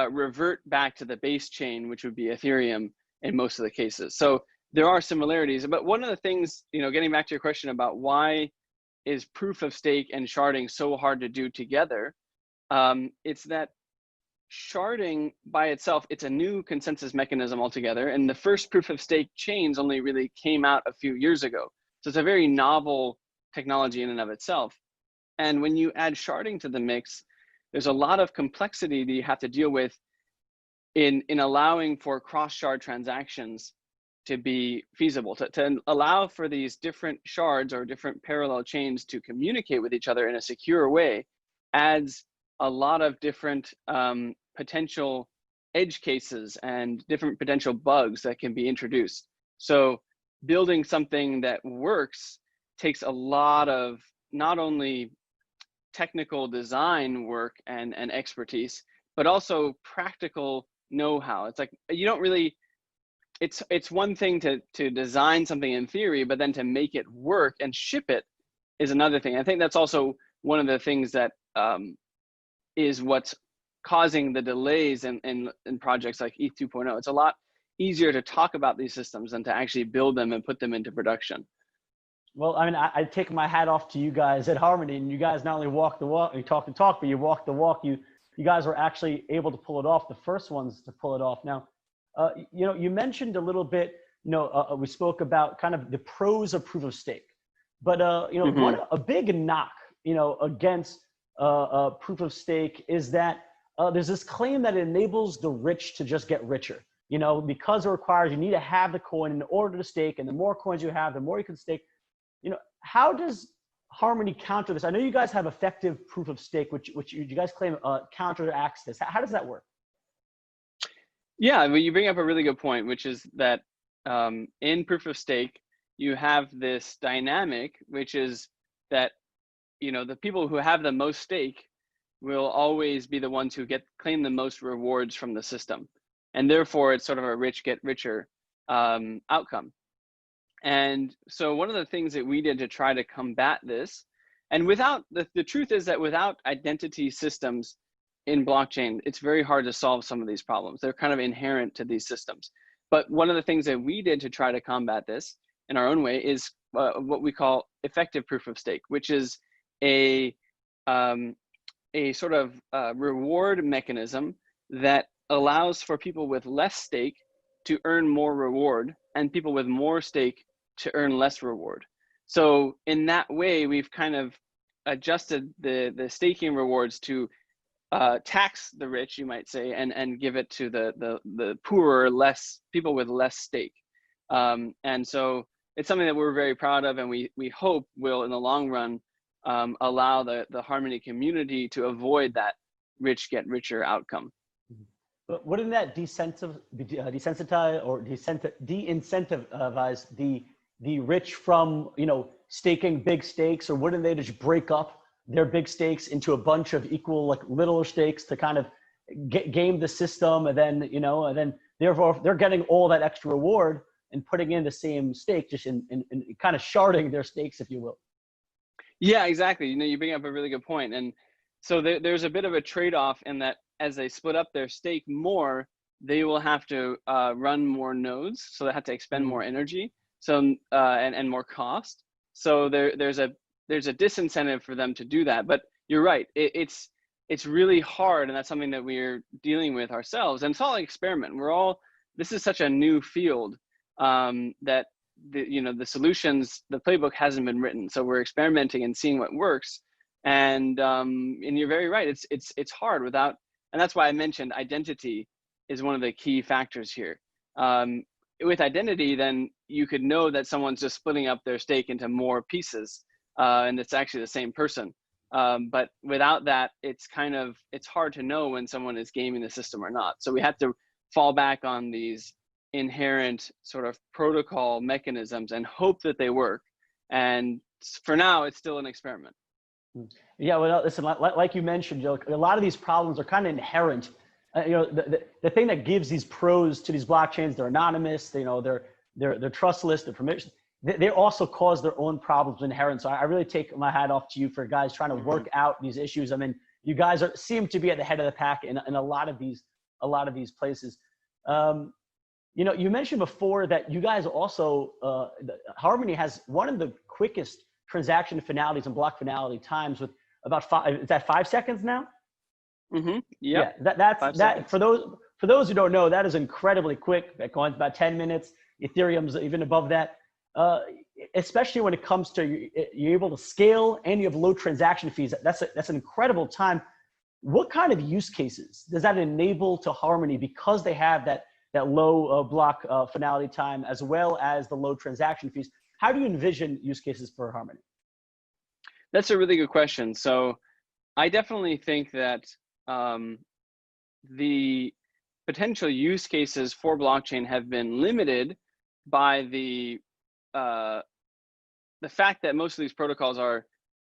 revert back to the base chain, which would be Ethereum in most of the cases. So there are similarities. But one of the things, getting back to your question about why is proof of stake and sharding so hard to do together, it's that sharding by itself, it's a new consensus mechanism altogether. And the first proof of stake chains only really came out a few years ago. So it's a very novel technology in and of itself. And when you add sharding to the mix, there's a lot of complexity that you have to deal with in allowing for cross-shard transactions to be feasible, to allow for these different shards or different parallel chains to communicate with each other in a secure way adds a lot of different potential edge cases and different potential bugs that can be introduced. So building something that works takes a lot of not only technical design work and expertise, but also practical know-how. It's like you don't really, it's one thing to design something in theory, but then to make it work and ship it is another thing. I think that's also one of the things that is what's causing the delays in projects like ETH 2.0. It's a lot easier to talk about these systems than to actually build them and put them into production. Well, I mean, I take my hat off to you guys at Harmony, and you guys not only walk the walk, you talk the talk, but you walk the walk. You guys were actually able to pull it off, the first ones to pull it off. Now, you know, you mentioned a little bit, you know, we spoke about kind of the pros of proof of stake, but you know, a big knock, you know, against proof of stake is that there's this claim that it enables the rich to just get richer. You know, because it requires you need to have the coin in order to stake, and the more coins you have, the more you can stake. You know, how does Harmony counter this? I know you guys have effective proof of stake, which you guys claim counteracts this. How does that work? Yeah, well, you bring up a really good point, which is that in proof of stake, you have this dynamic, which is that, you know, the people who have the most stake will always be the ones who claim the most rewards from the system. And therefore, it's sort of a rich get richer outcome. And so one of the things that we did to try to combat this, and without, the truth is that without identity systems in blockchain, it's very hard to solve some of these problems. They're kind of inherent to these systems. But one of the things that we did to try to combat this in our own way is what we call effective proof of stake, which is a sort of reward mechanism that allows for people with less stake to earn more reward and people with more stake to earn less reward. So in that way, we've kind of adjusted the staking rewards to tax the rich, you might say, and give it to the poorer, less people with less stake. And so it's something that we're very proud of, and we hope will, in the long run, allow the Harmony community to avoid that rich get richer outcome. But wouldn't that de-incentivize the rich from, you know, staking big stakes, or wouldn't they just break up their big stakes into a bunch of equal, like, littler stakes to kind of game the system, and then, you know, and then therefore they're getting all that extra reward and putting in the same stake, just in kind of sharding their stakes, if you will. Yeah, exactly. You know, you bring up a really good point. And so there's a bit of a trade-off in that as they split up their stake more, they will have to run more nodes. So they have to expend more energy, so and more cost. So there's a disincentive for them to do that. But you're right. It's really hard, and that's something that we're dealing with ourselves. And it's all an experiment. This is such a new field that the solutions, the playbook hasn't been written. So we're experimenting and seeing what works. And you're very right. It's hard without, and that's why I mentioned identity is one of the key factors here. With identity, then you could know that someone's just splitting up their stake into more pieces, and it's actually the same person. But without that, it's hard to know when someone is gaming the system or not. So we have to fall back on these inherent sort of protocol mechanisms and hope that they work. And for now, it's still an experiment. Yeah, well, listen, like you mentioned, Joe, a lot of these problems are kind of inherent. You know, the thing that gives these pros to these blockchains, they're anonymous, you know, they're trustless, they're permission. They also cause their own problems inherent. So I really take my hat off to you for guys trying to work out these issues. I mean, you guys seem to be at the head of the pack in a lot of these places. You know, you mentioned before that you guys also, Harmony has one of the quickest transaction finalities and block finality times with about 5 seconds now? Mm-hmm. Yep. Yeah, that's for those who don't know, that is incredibly quick. Bitcoin's about 10 minutes. Ethereum's even above that. Especially when it comes to you're able to scale and you have low transaction fees. That's an incredible time. What kind of use cases does that enable to Harmony because they have that low block finality time as well as the low transaction fees? How do you envision use cases for Harmony? That's a really good question. So I definitely think that the potential use cases for blockchain have been limited by the fact that most of these protocols are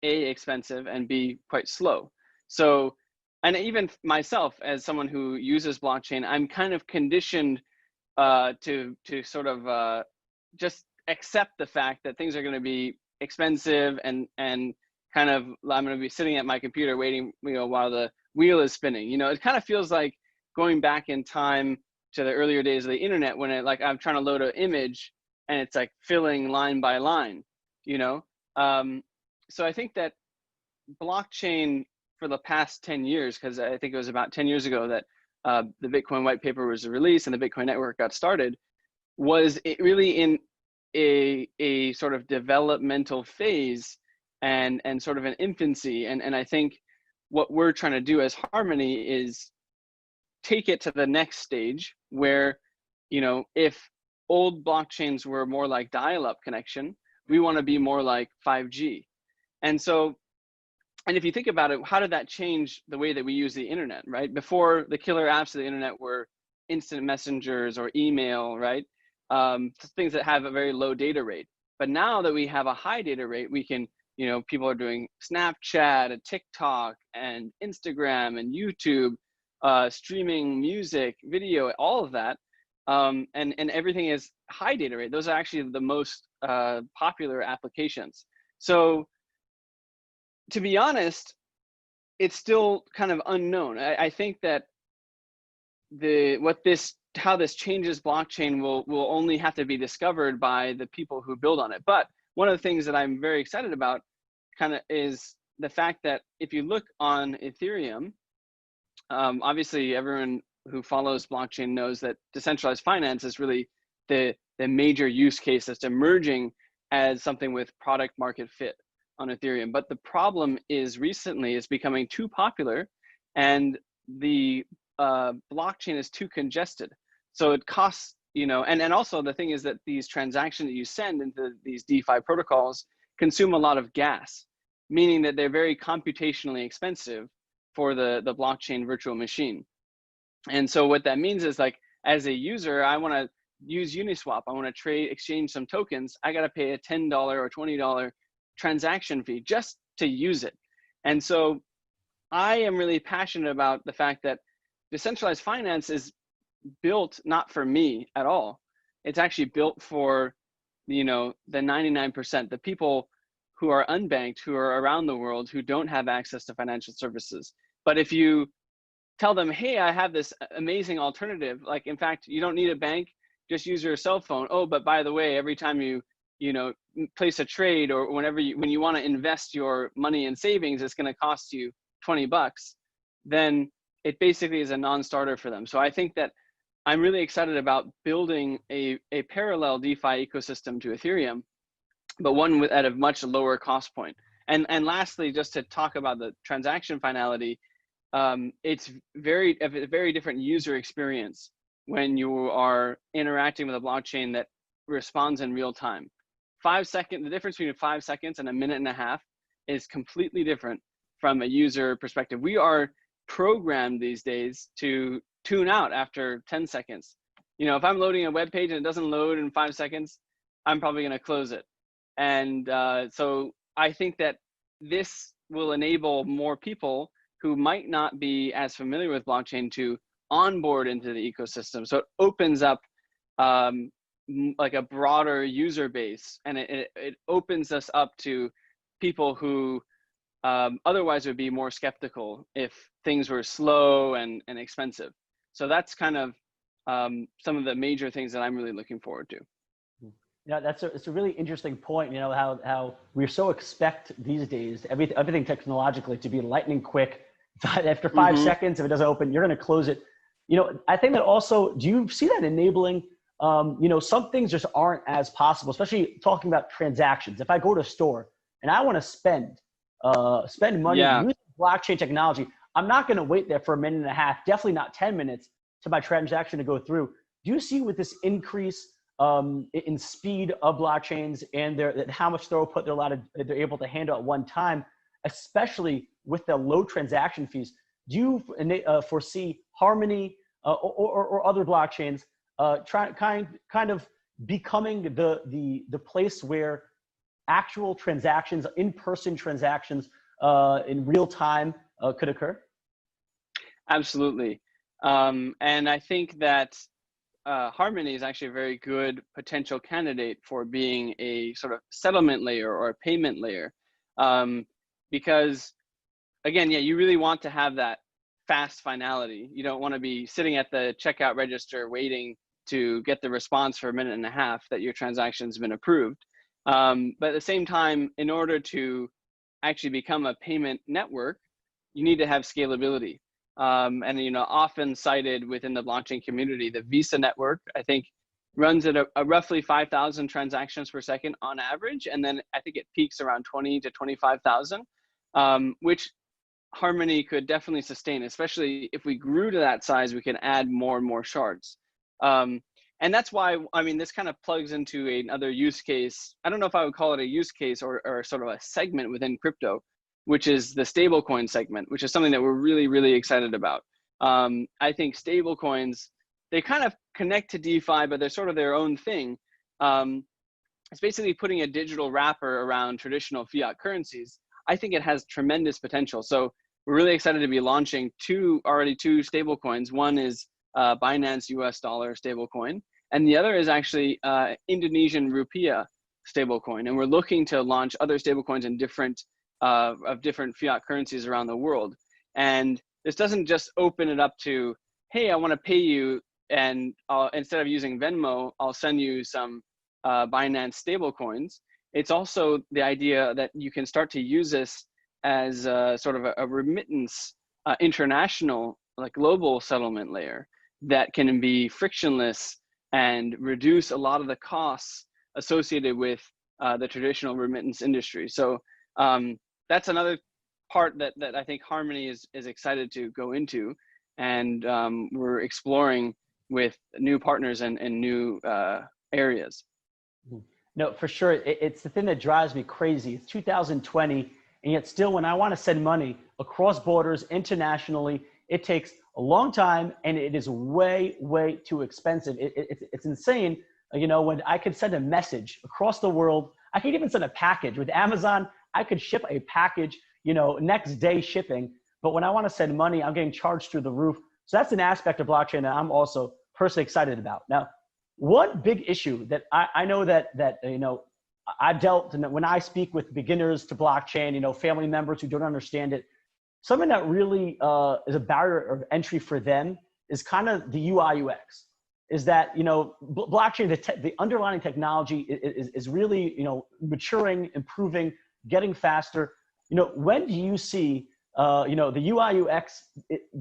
A, expensive, and B, quite slow. So, and even myself as someone who uses blockchain, I'm kind of conditioned to sort of just accept the fact that things are going to be expensive and kind of I'm going to be sitting at my computer waiting, you know, while wheel is spinning. You know, it kind of feels like going back in time to the earlier days of the internet when I'm trying to load an image and it's like filling line by line, you know? So I think that blockchain for the past 10 years, because I think it was about 10 years ago that the Bitcoin white paper was released and the Bitcoin network got started, was it really in a sort of developmental phase and sort of an infancy. And I think what we're trying to do as Harmony is take it to the next stage where, you know, if old blockchains were more like dial-up connection, we want to be more like 5G. And so, and if you think about it, how did that change the way that we use the internet, right? Before, the killer apps of the internet were instant messengers or email, right? Things that have a very low data rate. But now that we have a high data rate, we can, you know, people are doing Snapchat and TikTok and Instagram and YouTube, streaming music, video, all of that. And everything is high data rate. Those are actually the most popular applications. So to be honest, it's still kind of unknown. I think that how this changes blockchain will only have to be discovered by the people who build on it. But one of the things that I'm very excited about kind of is the fact that if you look on Ethereum, obviously everyone who follows blockchain knows that decentralized finance is really the major use case that's emerging as something with product market fit on Ethereum. But the problem is recently it's becoming too popular and the blockchain is too congested. So it costs, you know, and also the thing is that these transactions that you send into these DeFi protocols consume a lot of gas, meaning that they're very computationally expensive for the blockchain virtual machine. And so what that means is, like, as a user, I want to use Uniswap, I want to exchange some tokens, I got to pay a $10 or $20 transaction fee just to use it. And so I am really passionate about the fact that decentralized finance is built not for me at all. It's actually built for, you know, the 99%, the people who are unbanked, who are around the world, who don't have access to financial services. But if you tell them, hey, I have this amazing alternative, like, in fact, you don't need a bank, just use your cell phone. Oh, but by the way, every time you know, place a trade, or when you want to invest your money in savings, it's going to cost you $20, then it basically is a non-starter for them. So I think that I'm really excited about building a parallel DeFi ecosystem to Ethereum, but one at a much lower cost point. And lastly, just to talk about the transaction finality, it's a very different user experience when you are interacting with a blockchain that responds in real time. 5 seconds, the difference between 5 seconds and a minute and a half is completely different from a user perspective. We are programmed these days to tune out after 10 seconds. You know, if I'm loading a web page and it doesn't load in 5 seconds, I'm probably going to close it. And so I think that this will enable more people who might not be as familiar with blockchain to onboard into the ecosystem. So it opens up like a broader user base, and it opens us up to people who otherwise would be more skeptical if things were slow and expensive. So that's kind of some of the major things that I'm really looking forward to. Yeah, it's a really interesting point. You know, how we so expect these days everything technologically to be lightning quick. After 5 seconds, if it doesn't open, you're going to close it. You know, I think that also, do you see that enabling? You know, some things just aren't as possible, especially talking about transactions. If I go to a store and I want to spend money using blockchain technology, I'm not going to wait there for a minute and a half, definitely not 10 minutes to my transaction to go through. Do you see with this increase in speed of blockchains and how much throughput they're able to handle at one time, especially with the low transaction fees? Do you foresee Harmony or other blockchains kind of becoming the place where actual transactions, in-person transactions in real time could occur? Absolutely. And I think that Harmony is actually a very good potential candidate for being a sort of settlement layer or a payment layer. Because again, yeah, you really want to have that fast finality. You don't want to be sitting at the checkout register waiting to get the response for a minute and a half that your transaction's been approved. But at the same time, in order to actually become a payment network, you need to have scalability. And often cited within the blockchain community, the Visa network, I think, runs at a roughly 5,000 transactions per second on average, and then I think it peaks around 20 to 25,000, which Harmony could definitely sustain, especially if we grew to that size, we could add more and more shards. And that's why, I mean, this kind of plugs into another use case. I don't know if I would call it a use case or sort of a segment within crypto, which is the stablecoin segment, which is something that we're really, really excited about. I think stablecoins, they kind of connect to DeFi, but they're sort of their own thing. It's basically putting a digital wrapper around traditional fiat currencies. I think it has tremendous potential. So we're really excited to be launching already two stablecoins. One is Binance US dollar stablecoin, and the other is actually Indonesian rupiah stablecoin. And we're looking to launch other stablecoins in different fiat currencies around the world. And this doesn't just open it up to, hey, I want to pay you, and instead of using Venmo, I'll send you some Binance stablecoins. It's also the idea that you can start to use this as sort of a remittance, international, like global settlement layer that can be frictionless and reduce a lot of the costs associated with the traditional remittance industry. So that's another part that I think Harmony is excited to go into, and we're exploring with new partners and new areas. No, for sure. It's the thing that drives me crazy. It's 2020, and yet still when I want to send money across borders internationally, it takes a long time and it is way, way too expensive. It's insane. When I could send a message across the world, I could even send a package. With Amazon, I could ship a package, next day shipping. But when I want to send money, I'm getting charged through the roof. So that's an aspect of blockchain that I'm also personally excited about. Now, one big issue that I know that I dealt, and when I speak with beginners to blockchain, family members who don't understand it, something that really is a barrier of entry for them is kind of the UI UX. Is that blockchain, the underlying technology is really maturing, improving, getting faster. When do you see the UI UX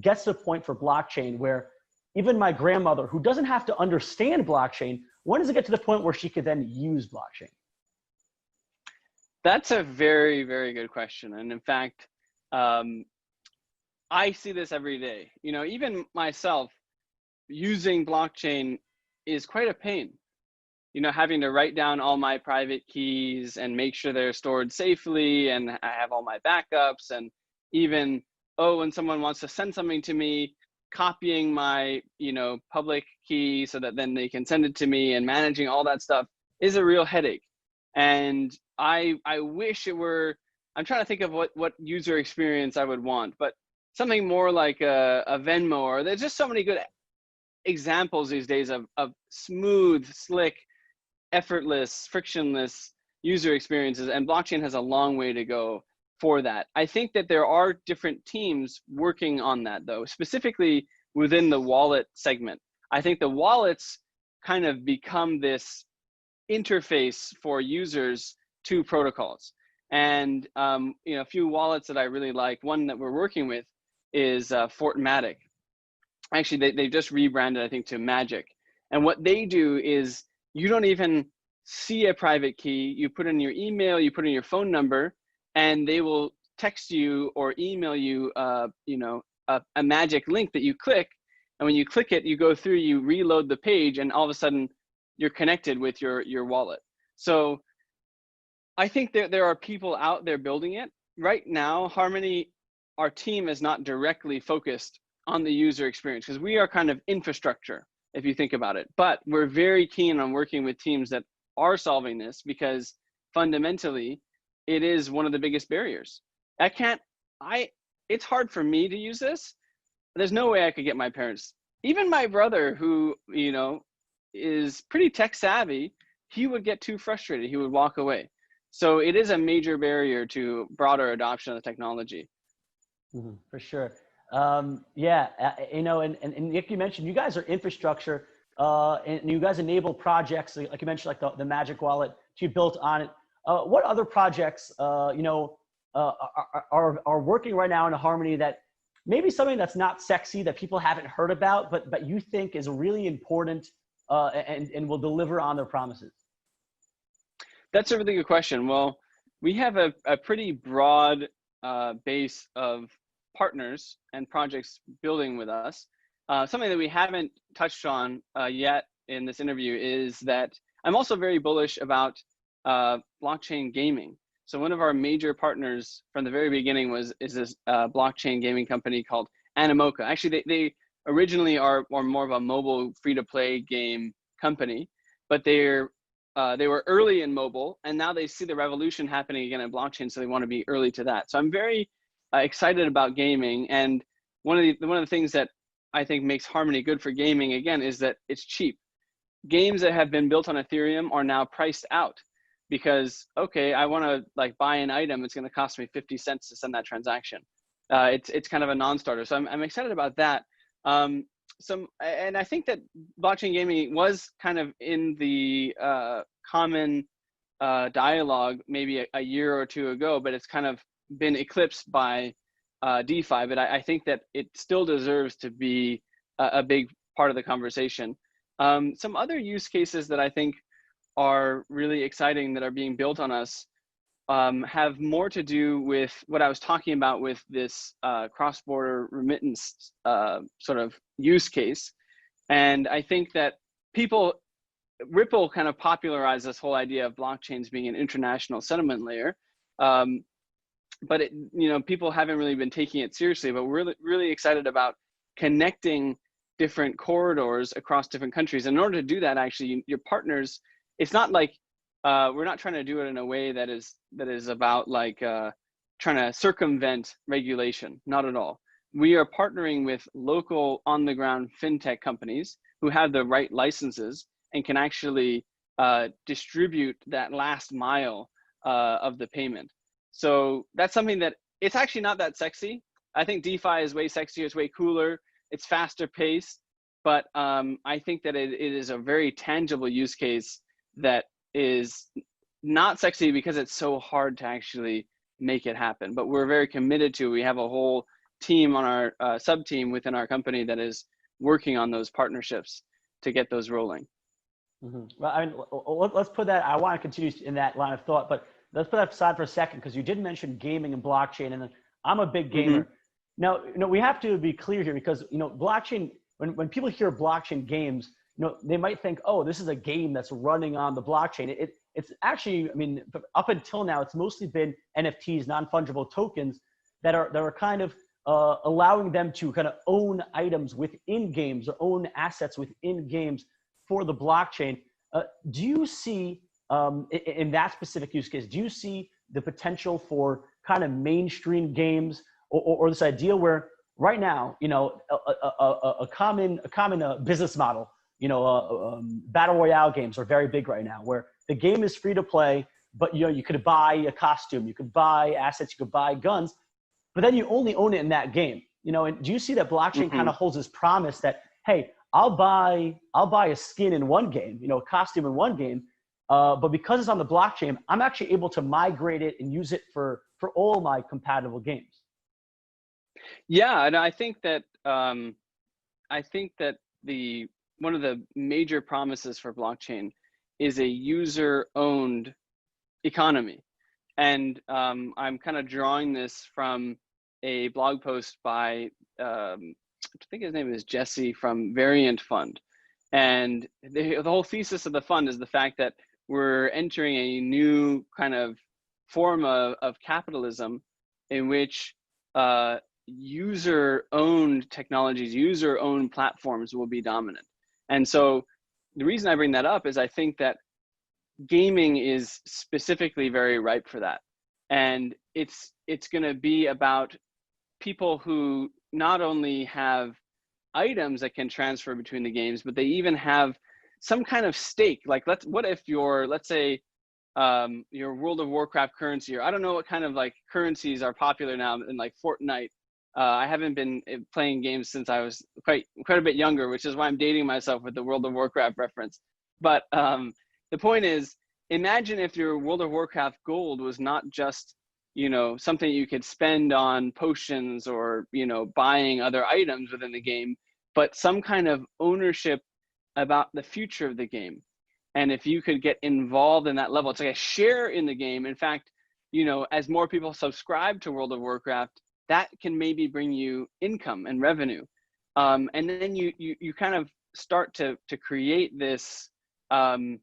gets to the point for blockchain where even my grandmother, who doesn't have to understand blockchain, when does it get to the point where she could then use blockchain? That's a very, very good question. And in fact, I see this every day. Even myself, using blockchain is quite a pain. Having to write down all my private keys and make sure they're stored safely, and I have all my backups, and even, when someone wants to send something to me, copying my public key so that then they can send it to me, and managing all that stuff is a real headache. And I wish it were, I'm trying to think of what user experience I would want, but something more like a Venmo, or there's just so many good examples these days of smooth, slick, effortless, frictionless user experiences, and blockchain has a long way to go for that. I think that there are different teams working on that, though, specifically within the wallet segment. I think the wallets kind of become this interface for users to protocols. And a few wallets that I really like, one that we're working with is Fortmatic. Actually, they just rebranded, I think, to Magic. And what they do is you don't even see a private key. You put in your email, you put in your phone number, and they will text you or email you, a magic link that you click. And when you click it, you go through, you reload the page, and all of a sudden you're connected with your wallet. So I think there are people out there building it. Right now, Harmony, our team is not directly focused on the user experience because we are kind of infrastructure, if you think about it. But we're very keen on working with teams that are solving this, because fundamentally, it is one of the biggest barriers. It's hard for me to use this. There's no way I could get my parents, even my brother, who, is pretty tech savvy, he would get too frustrated. He would walk away. So it is a major barrier to broader adoption of the technology. For sure. You know, and Nick, you mentioned you guys are infrastructure, and you guys enable projects like you mentioned, like the Magic Wallet to be built on it. What other projects, you know, are working right now in Harmony that maybe something that's not sexy that people haven't heard about, but you think is really important and will deliver on their promises? That's a really good question. Well, we have a pretty broad base of partners and projects building with us. Something that we haven't touched on yet in this interview is that I'm also very bullish about blockchain gaming. So one of our major partners from the very beginning is this blockchain gaming company called Animoca. Actually, they originally are more of a mobile free-to-play game company, but they were early in mobile, and now they see the revolution happening again in blockchain, so they want to be early to that. So I'm very excited about gaming, and one of the things that I think makes Harmony good for gaming again is that it's cheap. Games that have been built on Ethereum are now priced out because, okay, I want to like buy an item, it's going to cost me 50 cents to send that transaction. It's kind of a non-starter, so I'm excited about that. And I think that blockchain gaming was kind of in the common dialogue maybe a year or two ago, but it's kind of been eclipsed by DeFi. But I think that it still deserves to be a big part of the conversation. Some other use cases that I think are really exciting that are being built on us have more to do with what I was talking about with this cross-border remittance sort of use case. And I think that Ripple kind of popularized this whole idea of blockchains being an international settlement layer. But you know, people haven't really been taking it seriously, but we're really excited about connecting different corridors across different countries. And in order to do that, actually, your partners, it's not like we're not trying to do it in a way that is about like trying to circumvent regulation. Not at all. We are partnering with local on-the-ground fintech companies who have the right licenses and can actually distribute that last mile of the payment. So that's something that it's actually not that sexy. I think DeFi is way sexier. It's way cooler. It's faster paced. But I think that it is a very tangible use case that is not sexy because it's so hard to actually make it happen. But we're very committed to. We have a whole team on our sub team within our company that is working on those partnerships to get those rolling. Mm-hmm. Well, I mean, let's put that. I want to continue in that line of thought, but let's put that aside for a second because you did mention gaming and blockchain, and I'm a big gamer. Mm-hmm. Now, you know, we have to be clear here because you know, blockchain. When people hear blockchain games, you know, they might think, oh, this is a game that's running on the blockchain. It's actually, I mean, up until now, it's mostly been NFTs, non-fungible tokens, that are kind of allowing them to kind of own items within games or own assets within games for the blockchain. Do you see, in that specific use case, do you see the potential for kind of mainstream games or this idea where right now, you know, a common business model, you know, battle royale games are very big right now, where the game is free to play, but you know, you could buy a costume, you could buy assets, you could buy guns, but then you only own it in that game. You know, and do you see that blockchain kind of holds this promise that, hey, I'll buy a skin in one game, you know, a costume in one game, but because it's on the blockchain, I'm actually able to migrate it and use it for all my compatible games. Yeah, and I think that one of the major promises for blockchain is a user-owned economy, and I'm kind of drawing this from a blog post by I think his name is Jesse from Variant Fund, and the whole thesis of the fund is the fact that we're entering a new kind of form of capitalism in which user-owned technologies, user-owned platforms will be dominant. And so the reason I bring that up is I think that gaming is specifically very ripe for that. And it's going to be about people who not only have items that can transfer between the games, but they even have some kind of stake. Like, what if let's say your World of Warcraft currency, or I don't know what kind of like currencies are popular now in like Fortnite, I haven't been playing games since I was quite a bit younger, which is why I'm dating myself with the World of Warcraft reference. But the point is, imagine if your World of Warcraft gold was not just, you know, something you could spend on potions or, you know, buying other items within the game, but some kind of ownership about the future of the game. And if you could get involved in that level, it's like a share in the game. In fact, you know, as more people subscribe to World of Warcraft, that can maybe bring you income and revenue. And then you kind of start to create this, a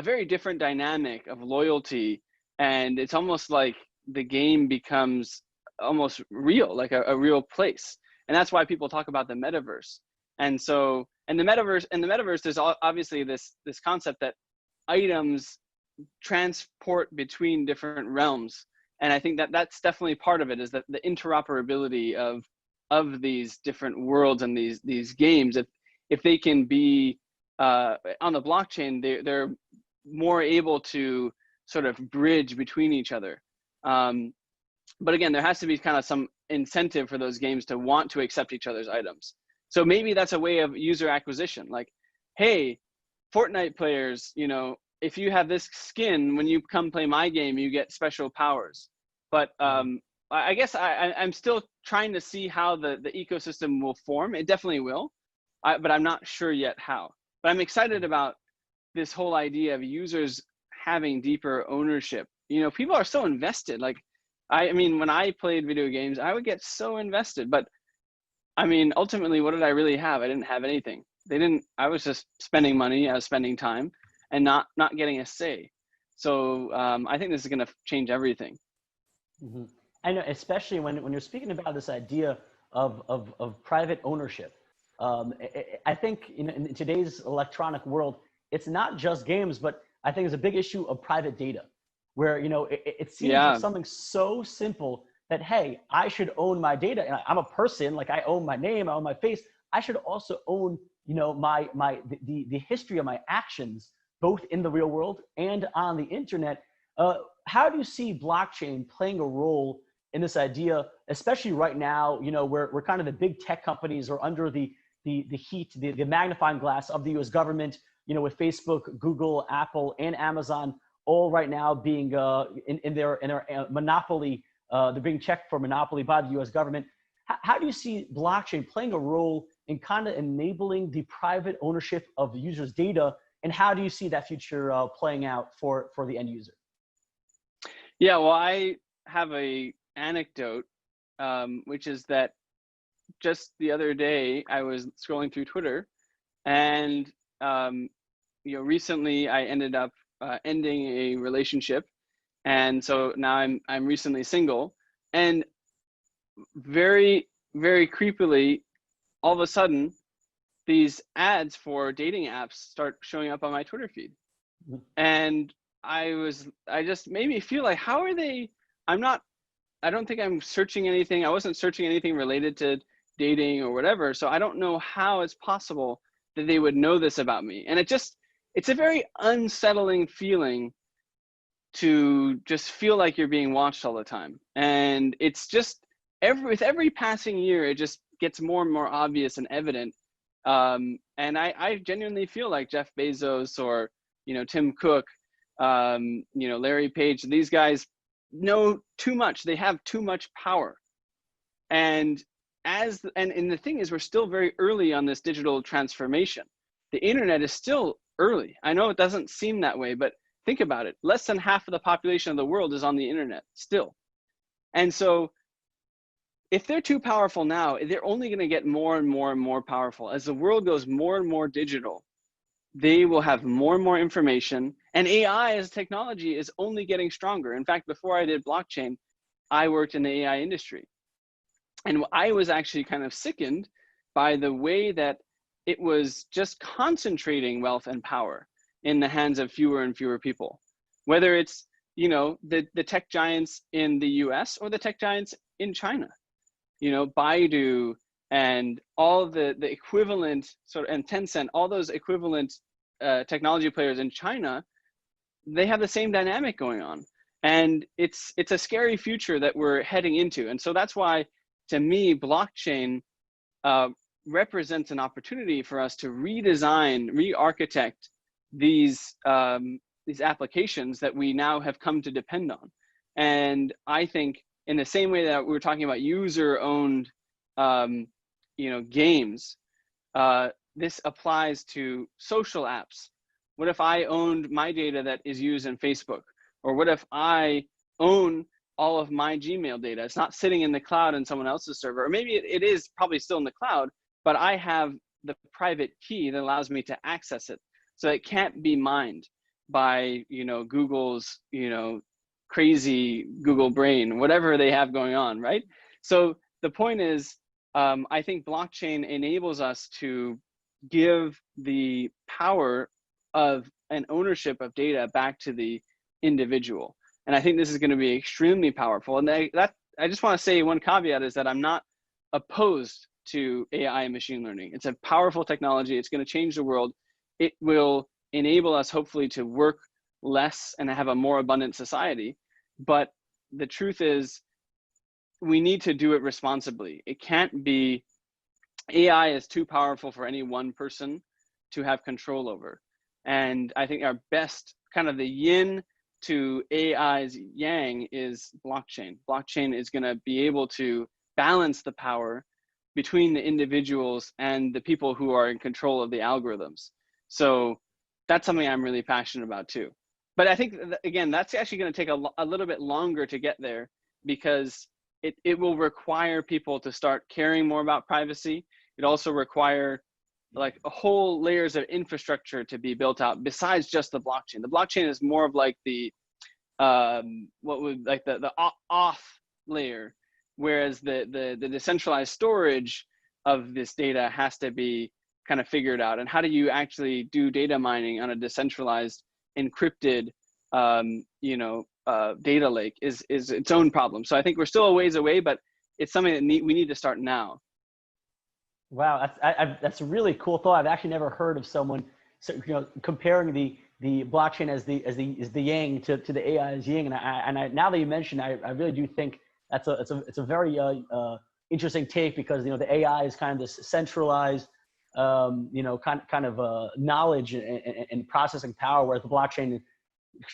very different dynamic of loyalty. And it's almost like the game becomes almost real, like a real place. And that's why people talk about the metaverse. And so, in the metaverse, there's obviously this concept that items transport between different realms. And I think that that's definitely part of it, is that the interoperability of these different worlds and these games, if they can be on the blockchain, they're more able to sort of bridge between each other. But again, there has to be kind of some incentive for those games to want to accept each other's items. So maybe that's a way of user acquisition. Like, hey, Fortnite players, you know, if you have this skin, when you come play my game, you get special powers. But I guess I'm still trying to see how the ecosystem will form. It definitely will, but I'm not sure yet how. But I'm excited about this whole idea of users having deeper ownership. You know, people are so invested. Like, I mean, when I played video games, I would get so invested. But I mean, ultimately, what did I really have? I didn't have anything. I was just spending money, I was spending time, and not getting a say. So I think this is going to change everything. Mm-hmm. I know, especially when you're speaking about this idea of private ownership. I think in today's electronic world, it's not just games, but I think it's a big issue of private data, where, you know, it seems like something so simple that, hey, I should own my data. And I'm a person, like I own my name, I own my face. I should also own, you know, the history of my actions, both in the real world and on the internet. How do you see blockchain playing a role in this idea, especially right now, you know, we're kind of the big tech companies are under the heat, the magnifying glass of the US government, you know, with Facebook, Google, Apple, and Amazon all right now being in their monopoly, they're being checked for monopoly by the US government. How do you see blockchain playing a role in kind of enabling the private ownership of the user's data? And how do you see that future playing out for the end user? Yeah, well, I have a anecdote, which is that just the other day I was scrolling through Twitter, and you know, recently I ended up ending a relationship, and so now I'm recently single, and very, very creepily, all of a sudden, these ads for dating apps start showing up on my Twitter feed, and I just made me feel like, how are they? I don't think I'm searching anything. I wasn't searching anything related to dating or whatever. So I don't know how it's possible that they would know this about me. And it's a very unsettling feeling to just feel like you're being watched all the time. And it's just with every passing year, it just gets more and more obvious and evident. And I genuinely feel like Jeff Bezos or, you know, Tim Cook, you know, Larry Page, these guys know too much. They have too much power. And the thing is, we're still very early on this digital transformation. The internet is still early. I know it doesn't seem that way, but think about it. Less than half of the population of the world is on the internet still. And so if they're too powerful now, they're only going to get more and more and more powerful. As the world goes more and more digital, they will have more and more information, and AI as technology is only getting stronger. In fact, before I did blockchain, I worked in the AI industry. And I was actually kind of sickened by the way that it was just concentrating wealth and power in the hands of fewer and fewer people. Whether it's, you know, the tech giants in the US or the tech giants in China, you know, Baidu, and all the equivalent and Tencent, all those equivalent technology players in China, they have the same dynamic going on. And it's a scary future that we're heading into. And so that's why, to me, blockchain represents an opportunity for us to redesign, re-architect these applications that we now have come to depend on. And I think in the same way that we were talking about user-owned, games, this applies to social apps. What if I owned my data that is used in Facebook? Or what if I own all of my Gmail data? It's not sitting in the cloud in someone else's server, or maybe it is probably still in the cloud, but I have the private key that allows me to access it. So it can't be mined by, Google's, crazy Google brain, whatever they have going on, right? So the point is, I think blockchain enables us to give the power of an ownership of data back to the individual. And I think this is going to be extremely powerful. And I just want to say one caveat is that I'm not opposed to AI and machine learning. It's a powerful technology. It's going to change the world. It will enable us hopefully to work less and have a more abundant society. But the truth is, we need to do it responsibly. It can't be, AI is too powerful for any one person to have control over. And I think our best, kind of the yin to AI's yang, is blockchain. Blockchain is going to be able to balance the power between the individuals and the people who are in control of the algorithms. So that's something I'm really passionate about too. But I think, again, that's actually going to take a little bit longer to get there, because it will require people to start caring more about privacy. It also require like a whole layers of infrastructure to be built out besides just the blockchain. The blockchain is more of like the the off layer, whereas the decentralized storage of this data has to be kind of figured out. And how do you actually do data mining on a decentralized, encrypted data lake is its own problem. So I think we're still a ways away, but it's something that we need to start now. Wow, that's a really cool thought. I've actually never heard of someone comparing the blockchain as the yang to the AI's yin. And I now that you mentioned, I really do think it's a very interesting take, because the AI is kind of this centralized kind of knowledge and processing power, whereas the blockchain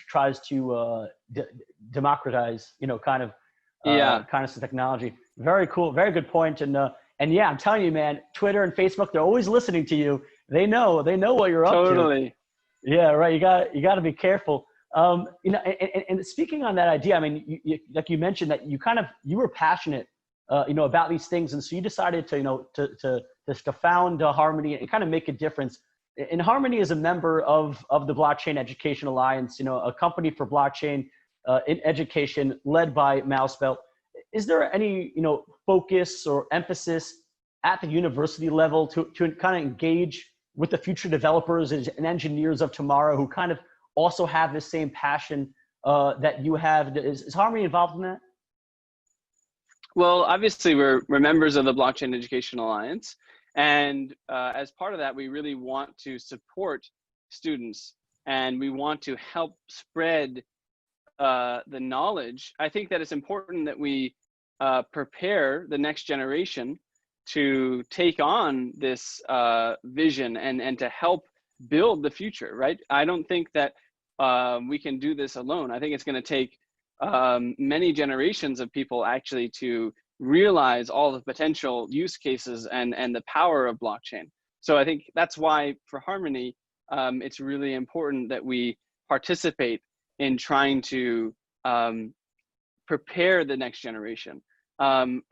tries to democratize kind of some technology. Very cool, very good point. And yeah, I'm telling you, man, Twitter and Facebook, they're always listening to you. They know what you're up to. Totally. Yeah, right. You got to be careful. And speaking on that idea, I mean, like you mentioned that you were passionate, about these things, and so you decided to found Harmony and kind of make a difference. And Harmony is a member of the Blockchain Education Alliance, a company for blockchain in education led by Mousebelt. Is there any, focus or emphasis at the university level to kind of engage with the future developers and engineers of tomorrow who kind of also have the same passion that you have? Is Harmony involved in that? Well, obviously we're members of the Blockchain Education Alliance. And as part of that, we really want to support students, and we want to help spread the knowledge. I think that it's important that we prepare the next generation to take on this vision and to help build the future, right? I don't think that we can do this alone. I think it's going to take many generations of people actually to realize all the potential use cases and the power of blockchain. So I think that's why for Harmony, it's really important that we participate in trying to prepare the next generation. And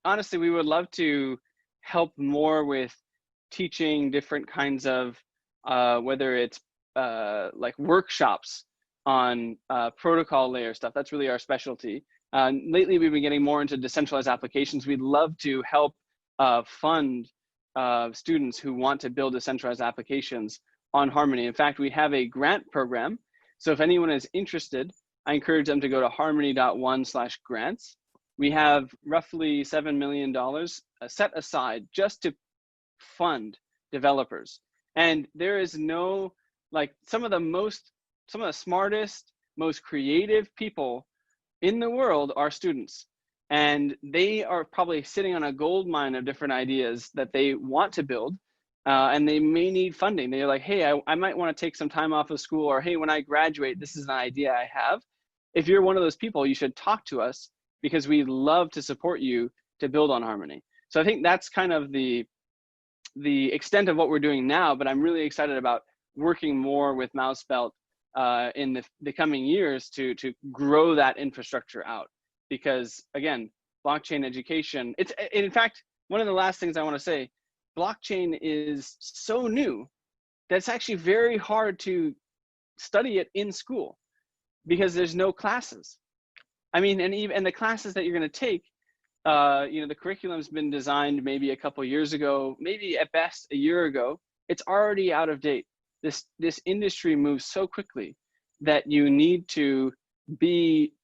honestly, we would love to help more with teaching different kinds of, whether it's like workshops on protocol layer stuff. That's really our specialty. Lately, we've been getting more into decentralized applications. We'd love to help fund students who want to build decentralized applications on Harmony. In fact, we have a grant program. So if anyone is interested, I encourage them to go to harmony.one/grants. We have roughly $7 million set aside just to fund developers. And there is no, like, some of the smartest, most creative people in the world are students. And they are probably sitting on a gold mine of different ideas that they want to build, and they may need funding. They're like, hey, I might want to take some time off of school, or hey, when I graduate, this is an idea I have. If you're one of those people, you should talk to us, because we'd love to support you to build on Harmony. So I think that's kind of the extent of what we're doing now, but I'm really excited about working more with Mousebelt in the coming years to grow that infrastructure out. Because again, blockchain education, it's in fact, one of the last things I want to say, blockchain is so new that it's actually very hard to study it in school because there's no classes. I mean, and the classes that you're going to take, the curriculum's been designed maybe a couple years ago, maybe at best a year ago. It's already out of date. This industry moves so quickly that you need to be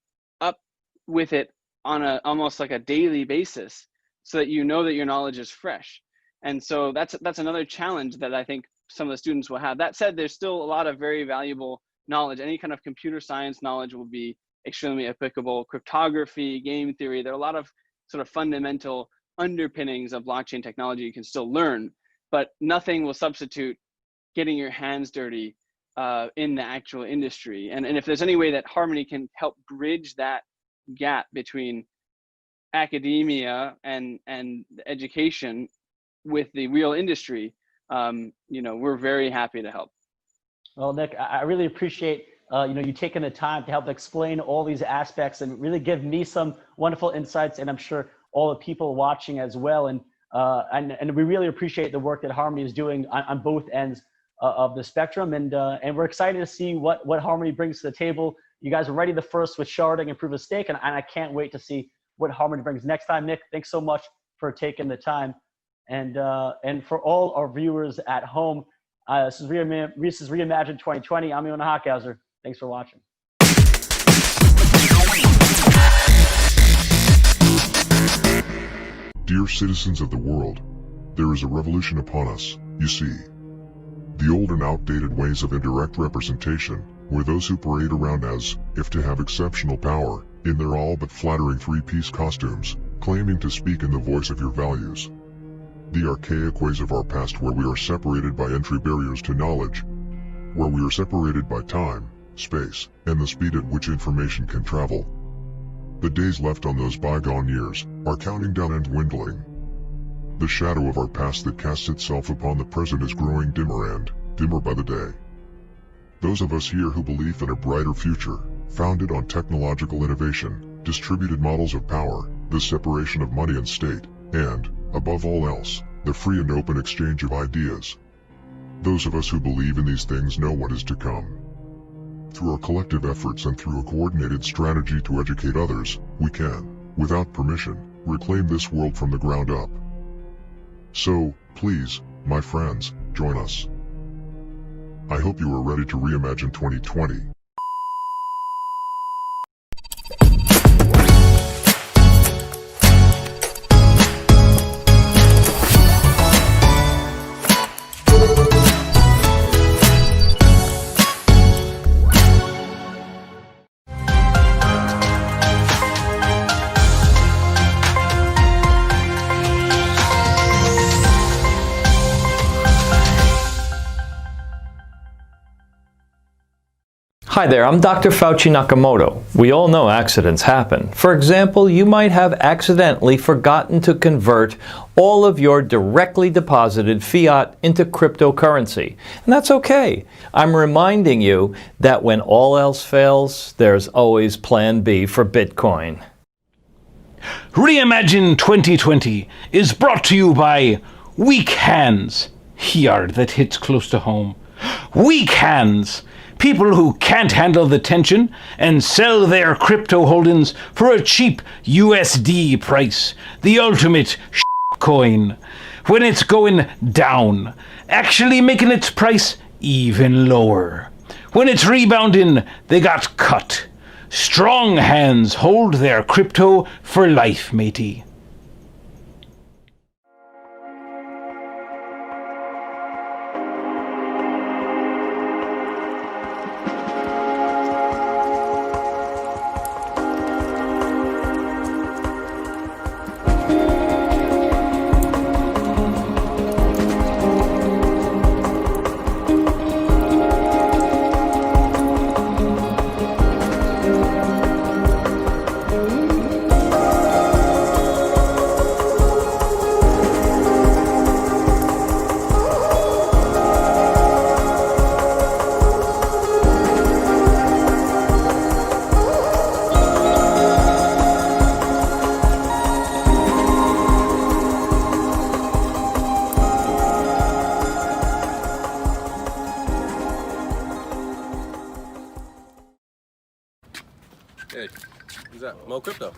up with it on almost like a daily basis, so that you know that your knowledge is fresh. And so that's another challenge that I think some of the students will have. That said, there's still a lot of very valuable knowledge. Any kind of computer science knowledge will be extremely applicable. Cryptography, game theory, there are a lot of sort of fundamental underpinnings of blockchain technology you can still learn, but nothing will substitute getting your hands dirty in the actual industry. And if there's any way that Harmony can help bridge that gap between academia and education with the real industry, we're very happy to help. Well, Nick, I really appreciate you taking the time to help explain all these aspects and really give me some wonderful insights, and I'm sure all the people watching as well. And we really appreciate the work that Harmony is doing on both ends of the spectrum. And we're excited to see what Harmony brings to the table. You guys are ready the first with sharding and proof of stake, and I can't wait to see what Harmony brings next time. Nick, thanks so much for taking the time. And for all our viewers at home, this is Reimagine 2020. I'm Iona Hockhauser. Thanks for watching. Dear citizens of the world, there is a revolution upon us, you see. The old and outdated ways of indirect representation, where those who parade around as if to have exceptional power, in their all but flattering three-piece costumes, claiming to speak in the voice of your values. The archaic ways of our past, where we are separated by entry barriers to knowledge, where we are separated by time, space, and the speed at which information can travel. The days left on those bygone years are counting down and dwindling. The shadow of our past that casts itself upon the present is growing dimmer and dimmer by the day. Those of us here who believe in a brighter future, founded on technological innovation, distributed models of power, the separation of money and state, and, above all else, the free and open exchange of ideas. Those of us who believe in these things know what is to come. Through our collective efforts and through a coordinated strategy to educate others, we can, without permission, reclaim this world from the ground up. So, please, my friends, join us. I hope you are ready to reimagine 2020. Hi there, I'm Dr. Fauci Nakamoto. We all know accidents happen. For example, you might have accidentally forgotten to convert all of your directly deposited fiat into cryptocurrency. And that's okay. I'm reminding you that when all else fails, there's always Plan B for Bitcoin. Reimagine 2020 is brought to you by Weak Hands. Yard that hits close to home. Weak Hands. People who can't handle the tension and sell their crypto holdings for a cheap USD price. The ultimate coin. When it's going down, actually making its price even lower. When it's rebounding, they got cut. Strong hands hold their crypto for life, matey. Mo Crypto.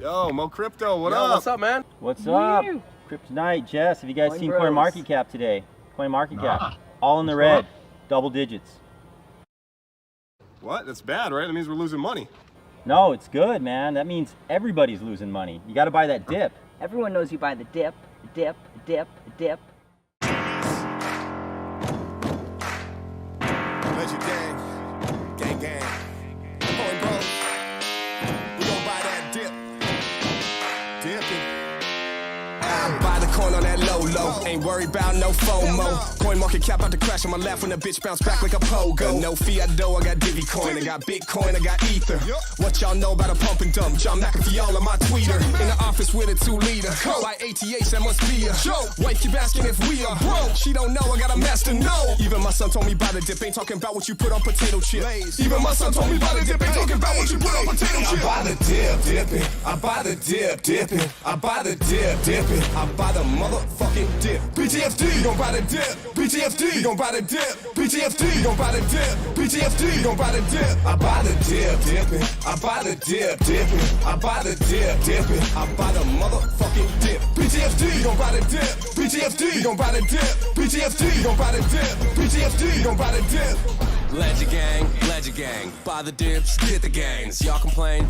Yo, Mo Crypto, what Yo, up? what's up, man? What's up? Kryptonite, Jess, have you guys seen CoinMarketCap today? CoinMarketCap, all in the red, double digits. What? That's bad, right? That means we're losing money. No, it's good, man. That means everybody's losing money. You got to buy that dip. Everyone knows you buy the dip, dip, dip, dip. Legend gang, gang, gang. Boy, bro, we gon' buy that dip, dipping. I buy the coin on that low, ain't worried about no FOMO. Coin market cap out to crash on my lap when the bitch bounce back like a pogo. No fiat dough, I got Divi coin, I got Bitcoin, I got Ether. What y'all know about a pump and dump? John McAfee all on my tweeter. In the office with a 2-liter. By ATH, that must be a joke. Wife keep asking if we are broke. She don't know, I got a master no. Even my son told me buy the dip, ain't talking about what you put on potato chips. Even my son told me buy the dip, ain't talking about what you put on potato chips. I buy the dip, dipping. I buy the dip, dipping. I buy the dip, dipping. I buy the motherfucking dip. BTFD, you gon' buy the dip. BTFD, you gon' buy the dip. BTFD, you gon' buy the dip. BTFD, you gon' buy the dip. I buy the dip, dipping. I buy the dip, dipping. I buy the dip, dipping. I buy the motherfucking dip. BTFD, you gon' buy the dip. BTFD, you gon' buy the dip. BTFD, you gon' buy the dip. BTFD, you gon' buy the dip. Legend gang, buy the dips, get the gangs. Y'all complain,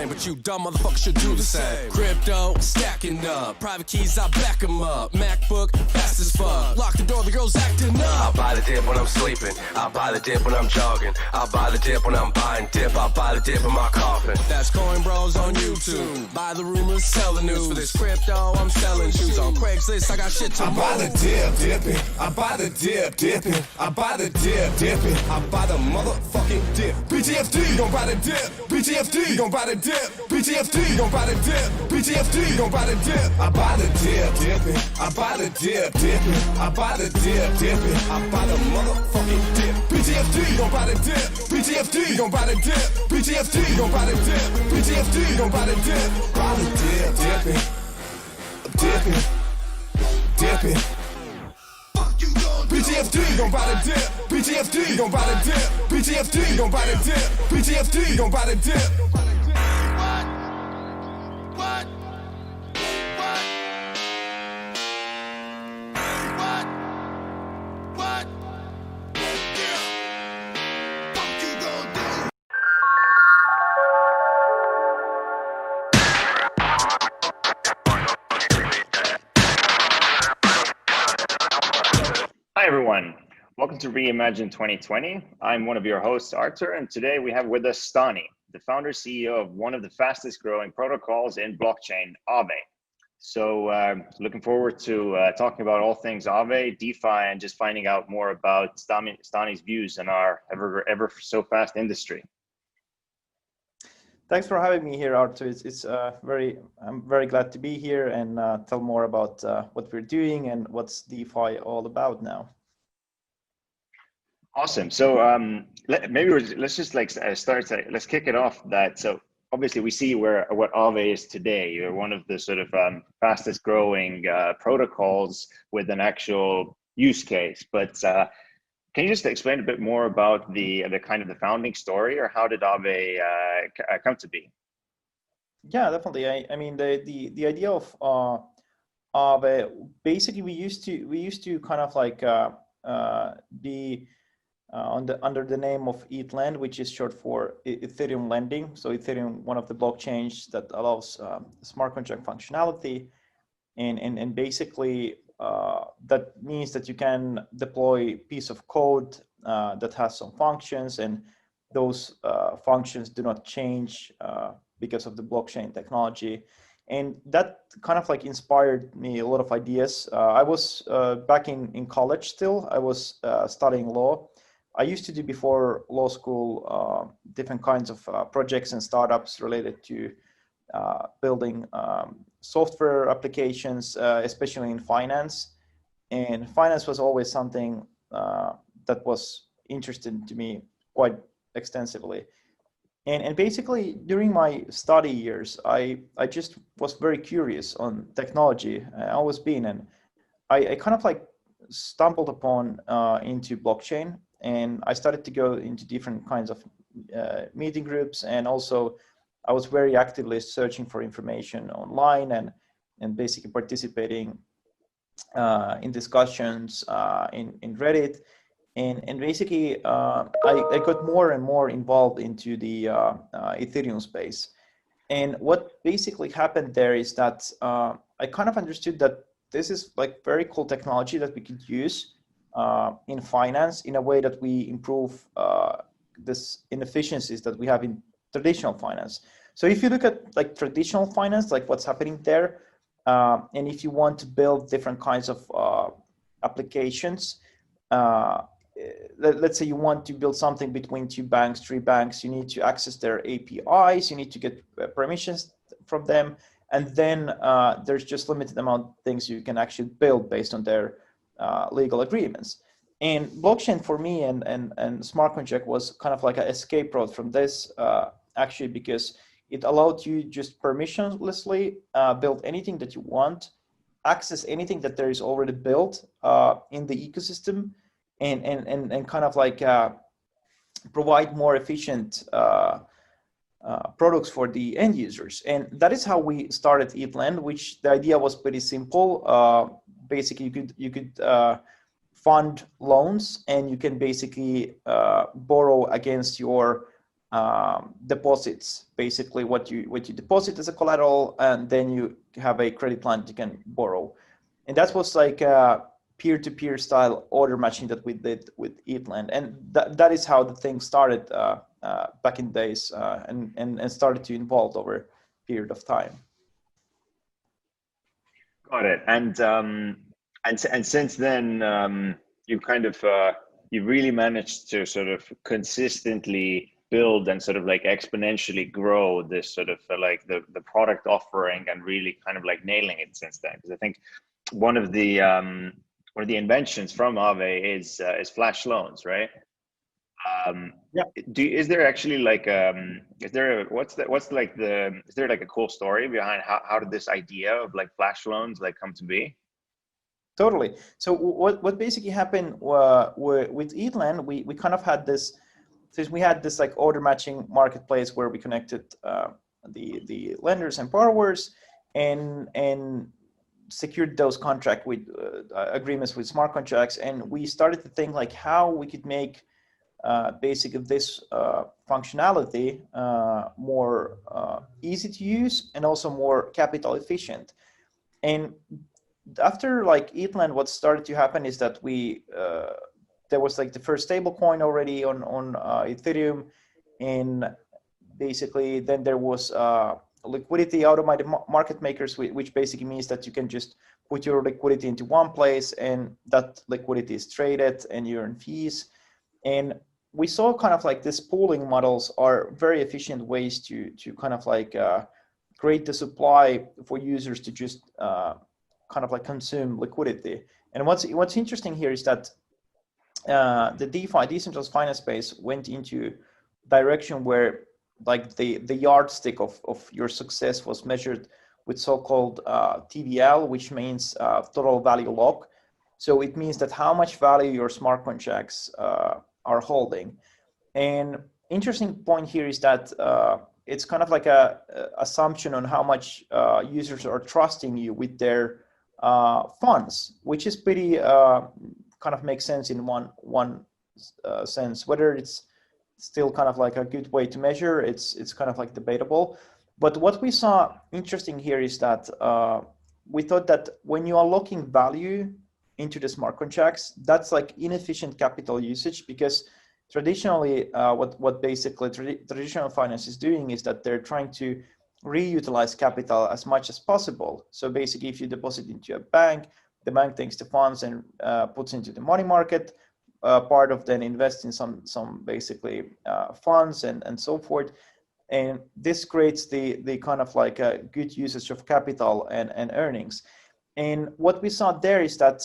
but you dumb motherfuckers should do the same. Crypto, stacking up, private keys, I back 'em up. MacBook, fast as fuck, lock the door, the girl's acting up. I buy the dip when I'm sleeping, I buy the dip when I'm jogging, I buy the dip when I'm buying dip, I buy the dip in my coffin. That's Coin Bros on YouTube, buy the rumors, sell the news. For this crypto, I'm selling shoes on Craigslist, I got shit to move. I buy the dip, dipping. I buy the dip, dipping. I buy the dip, dipping. I buy the motherfucking dip. BTFD, you gon' buy the dip. BTFD, you gon' buy the dip. BTFD, you gon' buy the dip. BTFD, you gon' buy the dip. I buy the dip, dipping. I buy the dip, dipping. I buy the dip, dipping. I buy the motherfucking dip. BTFD, you gon' buy the dip. BTFD, you gon' buy the dip. BTFD, you gon' buy the dip. BTFD, you gon' buy the dip. Buy the dip, dipping. Dipping. Dipping. BTFD gon' buy the dip. BTFD gon' buy the dip. BTFD gon' buy the dip. BTFD gon' buy the dip. What? Hi everyone, welcome to Reimagine 2020. I'm one of your hosts, Arthur, and today we have with us Stani, the founder CEO of one of the fastest growing protocols in blockchain, Aave. So looking forward to talking about all things Aave, DeFi, and just finding out more about Stani's views on our ever so fast industry. Thanks for having me here, Arthur. I'm very glad to be here and tell more about what we're doing and what's DeFi all about now. Awesome. So let's just let's kick it off. So obviously we see what Aave is today. You're one of the sort of fastest growing protocols with an actual use case, but can you just explain a bit more about the kind of the founding story, or how did Aave come to be? Yeah, definitely. I mean, the idea of Aave, basically we used to kind of like be under the name of ETHLend, which is short for Ethereum lending. So Ethereum, one of the blockchains that allows smart contract functionality, and basically that means that you can deploy a piece of code that has some functions, and those functions do not change because of the blockchain technology. And that kind of like inspired me a lot of ideas. I was back in college still. I was studying law. I used to do before law school different kinds of projects and startups related to building software applications, especially in finance. And finance was always something that was interesting to me quite extensively. And basically during my study years, I just was very curious on technology. I always been, and I kind of like stumbled upon into blockchain, and I started to go into different kinds of meeting groups, and also I was very actively searching for information online and basically participating in discussions in Reddit. And basically, I got more and more involved into the Ethereum space. And what basically happened there is that I kind of understood that this is like very cool technology that we could use in finance in a way that we improve this inefficiencies that we have in traditional finance. So if you look at like traditional finance, like what's happening there, and if you want to build different kinds of applications, let's say you want to build something between two banks, three banks, you need to access their APIs, you need to get permissions from them, and then there's just limited amount of things you can actually build based on their legal agreements. And blockchain for me and smart contract was kind of like an escape route from this, actually, because it allowed you just permissionlessly build anything that you want, access anything that there is already built in the ecosystem, and kind of like provide more efficient products for the end users. And that is how we started ETHLend, which the idea was pretty simple. Basically, you could fund loans, and you can basically borrow against your deposits, basically what you deposit as a collateral, and then you have a credit line that you can borrow. And that was like a peer-to-peer style order matching that we did with ETHLend. And that is how the thing started back in days, and started to evolve over a period of time. Got it. And since then, you kind of you really managed to sort of consistently build and sort of like exponentially grow this sort of like the product offering, and really kind of like nailing it since then. Because I think one of the inventions from Aave is flash loans, right? Yeah. Is there actually like is there a cool story behind how did this idea of like flash loans like come to be? Totally. So what basically happened with ETHLend, we kind of had this, since we had this like order matching marketplace where we connected the lenders and borrowers and secured those contract with agreements with smart contracts, and we started to think like how we could make basically this functionality more easy to use and also more capital efficient. And after like ETHLend, what started to happen is that there was like the first stable coin already on Ethereum, and basically then there was liquidity automated market makers, which basically means that you can just put your liquidity into one place, and that liquidity is traded and you earn fees. And we saw kind of like these pooling models are very efficient ways to kind of like create the supply for users to just kind of like consume liquidity. And what's interesting here is that the DeFi, decentralized finance space, went into direction where like the yardstick of your success was measured with so-called TVL, which means total value lock. So it means that how much value your smart contracts are holding. And interesting point here is that it's kind of like a assumption on how much users are trusting you with their funds, which is pretty kind of makes sense in one sense. Whether it's still kind of like a good way to measure, it's kind of like debatable. But what we saw interesting here is that we thought that when you are locking value into the smart contracts, that's like inefficient capital usage, because traditionally what basically traditional finance is doing is that they're trying to reutilize capital as much as possible. So basically, if you deposit into a bank, the bank takes the funds and puts into the money market, part of then invest in some basically funds and so forth. And this creates the kind of like a good usage of capital and earnings. And what we saw there is that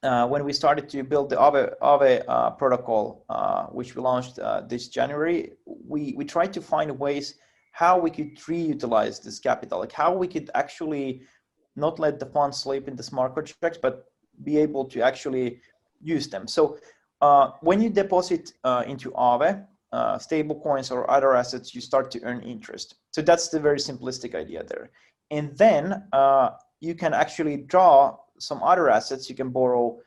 when we started to build the Aave protocol, which we launched this January, we tried to find ways how we could reutilize this capital, like how we could actually not let the funds sleep in the smart contracts, but be able to actually use them. So when you deposit into Aave, stable coins or other assets, you start to earn interest. So that's the very simplistic idea there. And then you can actually draw some other assets you can borrow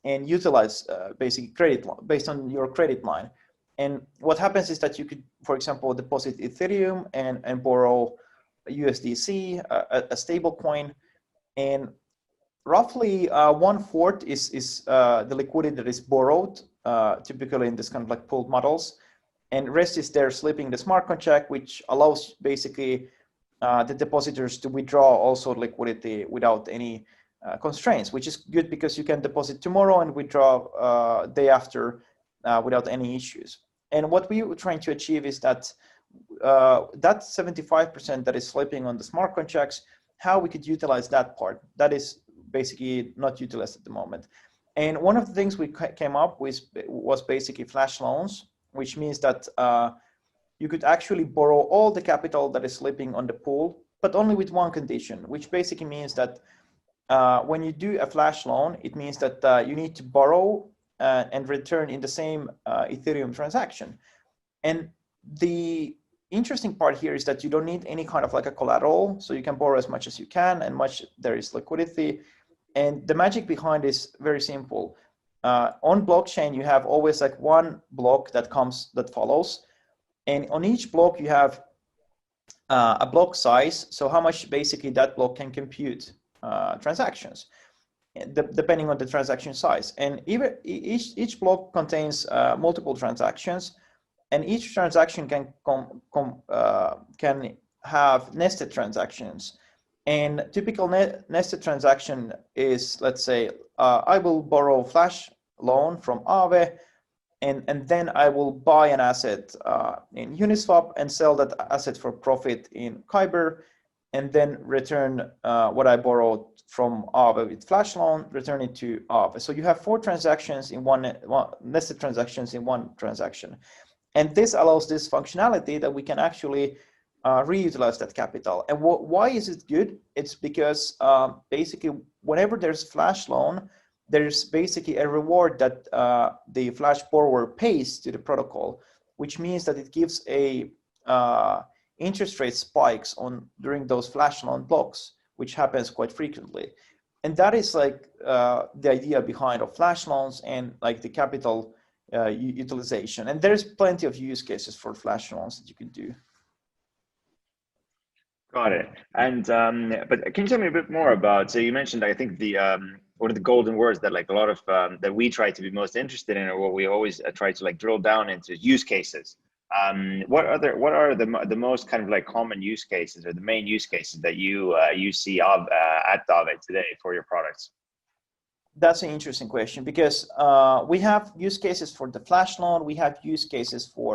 and utilize basically credit based on your credit line. And what happens is that you could, for example, deposit Ethereum and borrow USDC, a stable coin, and roughly 1/4 is the liquidity that is borrowed, typically in this kind of like pooled models, and rest is there sleeping the smart contract, which allows basically the depositors to withdraw also liquidity without any constraints, which is good because you can deposit tomorrow and withdraw day after without any issues. And what we were trying to achieve is that that 75% that is sleeping on the smart contracts, how we could utilize that part. That is basically not utilized at the moment. And one of the things we came up with was basically flash loans, which means that you could actually borrow all the capital that is sleeping on the pool, but only with one condition, which basically means that when you do a flash loan, it means that you need to borrow and return in the same Ethereum transaction. And the interesting part here is that you don't need any kind of like a collateral, so you can borrow as much as you can and much there is liquidity. And the magic behind is very simple. On blockchain, you have always like one block that follows, and on each block you have a block size, so how much basically that block can compute transactions, depending on the transaction size. And each block contains multiple transactions, and each transaction can have nested transactions. And typical nested transaction is, let's say, I will borrow flash loan from Aave, and then I will buy an asset in Uniswap and sell that asset for profit in Kyber, and then return what I borrowed from Aave with flash loan, return it to Aave. So you have 4 transactions in one nested transactions in one transaction. And this allows this functionality that we can actually reutilize that capital. And why is it good? It's because basically whenever there's flash loan, there's basically a reward that the flash borrower pays to the protocol, which means that it gives a interest rate spikes during those flash loan blocks, which happens quite frequently. And that is like the idea behind of flash loans and like the capital utilization. And there's plenty of use cases for flash loans that you can do. Got it. And but can you tell me a bit more about? So you mentioned, I think the one of the golden words that like a lot of that we try to be most interested in, or what we always try to like drill down into, use cases. What are the most kind of like common use cases, or the main use cases that you see at Aave today for your products? That's an interesting question, because we have use cases for the flash loan, we have use cases for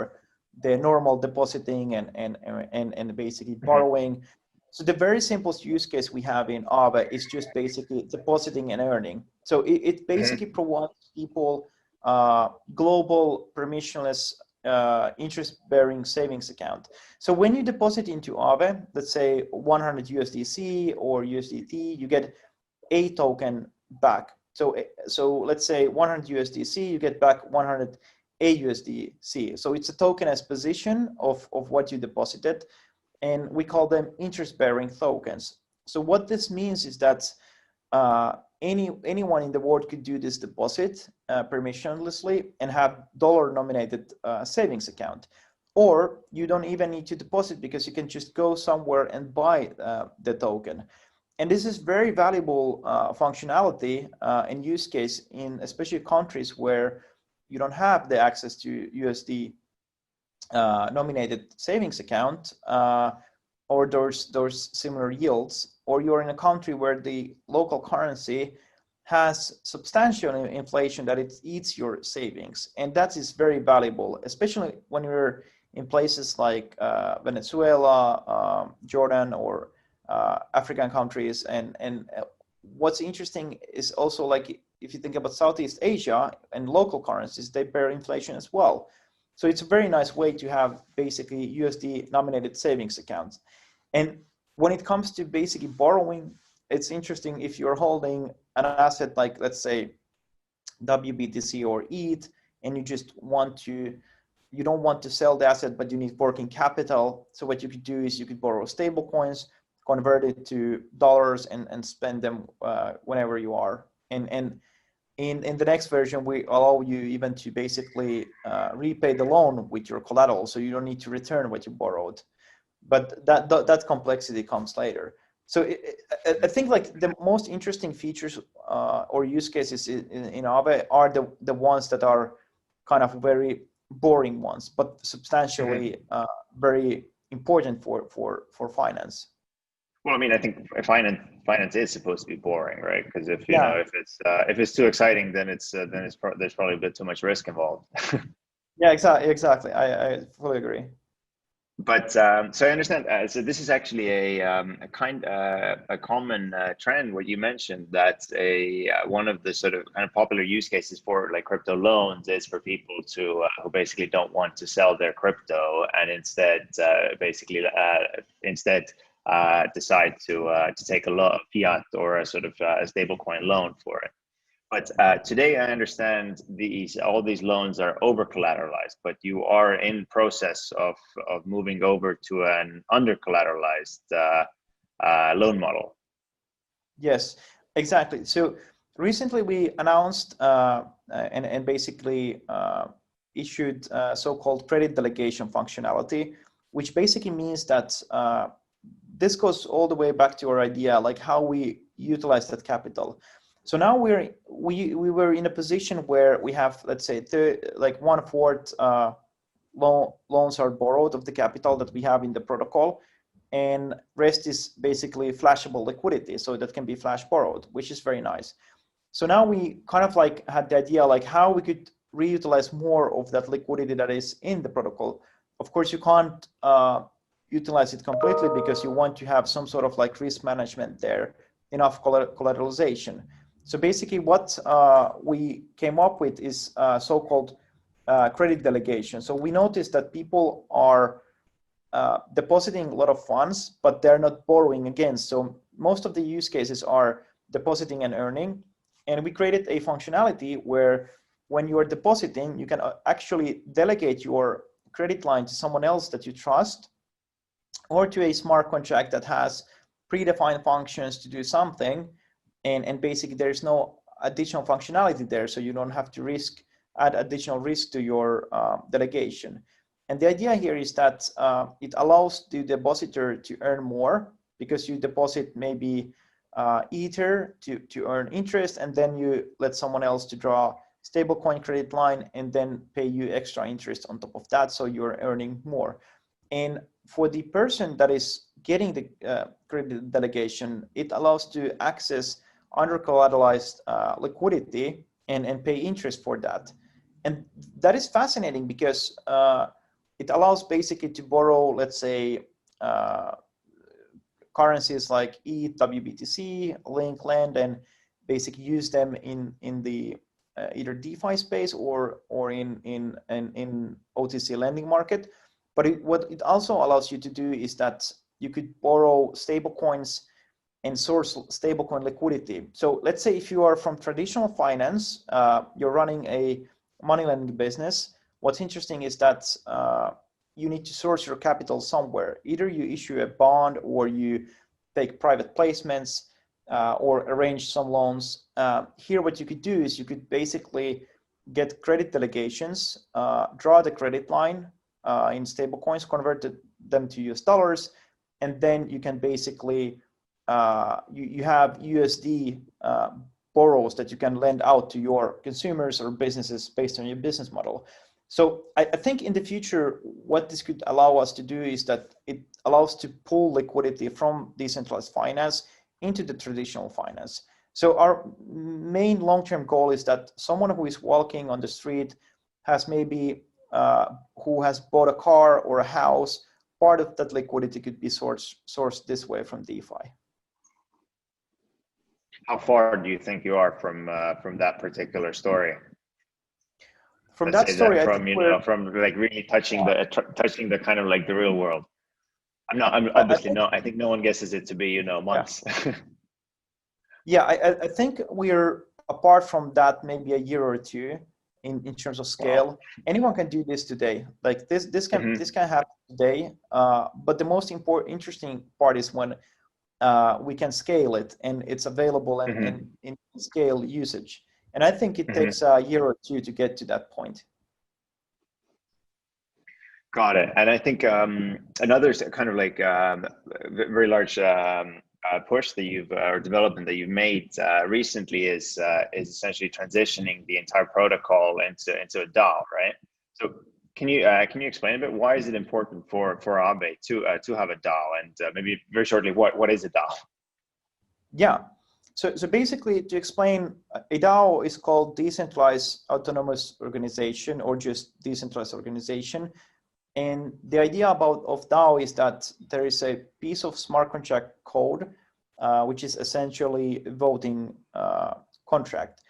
the normal depositing and basically borrowing. So the very simplest use case we have in Aave is just basically depositing and earning. So it basically provides people global permissionless interest-bearing savings account. So when you deposit into Aave, let's say 100 USDC or USDT, you get a token back. So let's say 100 USDC, you get back 100 AUSDC. So it's a tokenized position of what you deposited, and we call them interest-bearing tokens. So what this means is that anyone in the world could do this deposit permissionlessly and have dollar-nominated savings account. Or you don't even need to deposit, because you can just go somewhere and buy the token. And this is very valuable functionality and use case in especially countries where you don't have the access to USD nominated savings account or those similar yields, or you're in a country where the local currency has substantial inflation that it eats your savings. And that is very valuable, especially when you're in places like Venezuela, Jordan, or African countries. And what's interesting is also, like, if you think about Southeast Asia and local currencies, they bear inflation as well. So it's a very nice way to have basically USD nominated savings accounts. And when it comes to basically borrowing, it's interesting if you're holding an asset like, let's say, WBTC or ETH, and you just want to you don't want to sell the asset, but you need working capital. So what you could do is you could borrow stable coins, convert it to dollars, and spend them whenever you are. And in the next version, we allow you even to basically repay the loan with your collateral, so you don't need to return what you borrowed. But that complexity comes later. So I think like the most interesting features or use cases in Aave are the ones that are kind of very boring ones, but substantially very important for finance. Well, I mean, I think finance is supposed to be boring, right? Because if you know if it's too exciting, then there's probably a bit too much risk involved. Yeah, exactly. I fully agree. But so I understand. So this is actually a common trend. What you mentioned, that one of the sort of kind of popular use cases for like crypto loans is for people to who basically don't want to sell their crypto and instead decide to take a fiat or a sort of a stablecoin loan for it. But today I understand all these loans are over collateralized, but you are in process of moving over to an under collateralized loan model. Yes, exactly. So recently we announced and basically issued so-called credit delegation functionality, which basically means that this goes all the way back to our idea, like how we utilize that capital. So now we were in a position where we have, let's say, like 1/4 loans are borrowed of the capital that we have in the protocol, and rest is basically flashable liquidity, so that can be flash borrowed, which is very nice. So now we kind of like had the idea like how we could reutilize more of that liquidity that is in the protocol. Of course, you can't utilize it completely because you want to have some sort of like risk management there, enough collateralization. So basically what we came up with is so-called credit delegation. So we noticed that people are depositing a lot of funds, but they're not borrowing against. So most of the use cases are depositing and earning. And we created a functionality where when you are depositing, you can actually delegate your credit line to someone else that you trust, or to a smart contract that has predefined functions to do something. And basically there's no additional functionality there, so you don't have to add additional risk to your delegation. And the idea here is that it allows the depositor to earn more, because you deposit maybe Ether to earn interest, and then you let someone else to draw stablecoin credit line and then pay you extra interest on top of that, so you're earning more. And for the person that is getting the credit delegation, it allows to access under collateralized liquidity and pay interest for that. And that is fascinating because it allows basically to borrow, let's say, currencies like ETH, WBTC, Link, Land, and basically use them in the either DeFi space or in OTC lending market. But what it also allows you to do is that you could borrow stable coins and source stablecoin liquidity. So let's say if you are from traditional finance, you're running a money lending business. What's interesting is that you need to source your capital somewhere. Either you issue a bond, or you take private placements, or arrange some loans. Here, what you could do is you could basically get credit delegations, draw the credit line in stablecoins, convert them to US dollars, and then you can basically you have USD borrows that you can lend out to your consumers or businesses based on your business model. So I think in the future, what this could allow us to do is that it allows to pull liquidity from decentralized finance into the traditional finance. So our main long-term goal is that someone who is walking on the street has maybe who has bought a car or a house, part of that liquidity could be sourced this way from DeFi. How far do you think you are from that particular story? From that story, I think we're from like really touching the kind of like the real world. I'm obviously I think no one guesses it to be months. Yeah, I think we're apart from that maybe a year or two, in terms of scale. Anyone can do this today. Like this can happen today. But the most interesting part is when we can scale it and it's available and in scale usage. And I think it takes a year or two to get to that point. Got it. And I think another kind of like very large push that you've or development that you've made recently is essentially transitioning the entire protocol into a DAO, right? So can you explain a bit, why is it important for Aave to have a DAO, and maybe very shortly what is a DAO? Yeah. So basically, to explain, a DAO is called Decentralized Autonomous Organization, or just Decentralized Organization. And the idea of DAO is that there is a piece of smart contract code, which is essentially a voting contract.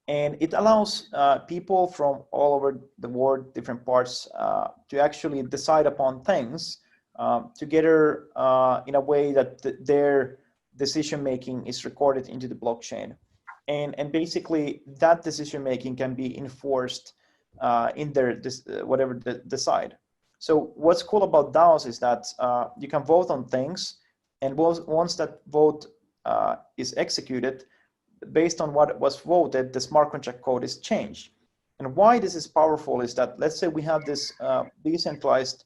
And it allows people from all over the world, different parts, to actually decide upon things together in a way that their decision-making is recorded into the blockchain. And basically that decision-making can be enforced in their whatever they decide. So what's cool about DAOs is that you can vote on things, and once that vote is executed, based on what was voted, the smart contract code is changed. And why this is powerful is that, let's say we have this decentralized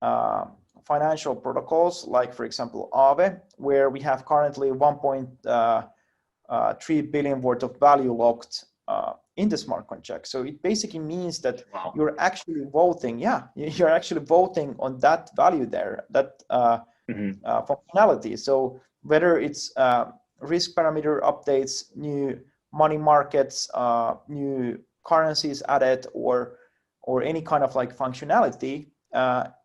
financial protocols, like for example Aave, where we have currently 1.3 billion worth of value locked in the smart contract. So it basically means that you're actually voting. Yeah, you're actually voting on that value there, that functionality. So whether it's risk parameter updates, new money markets, new currencies added, or any kind of like functionality,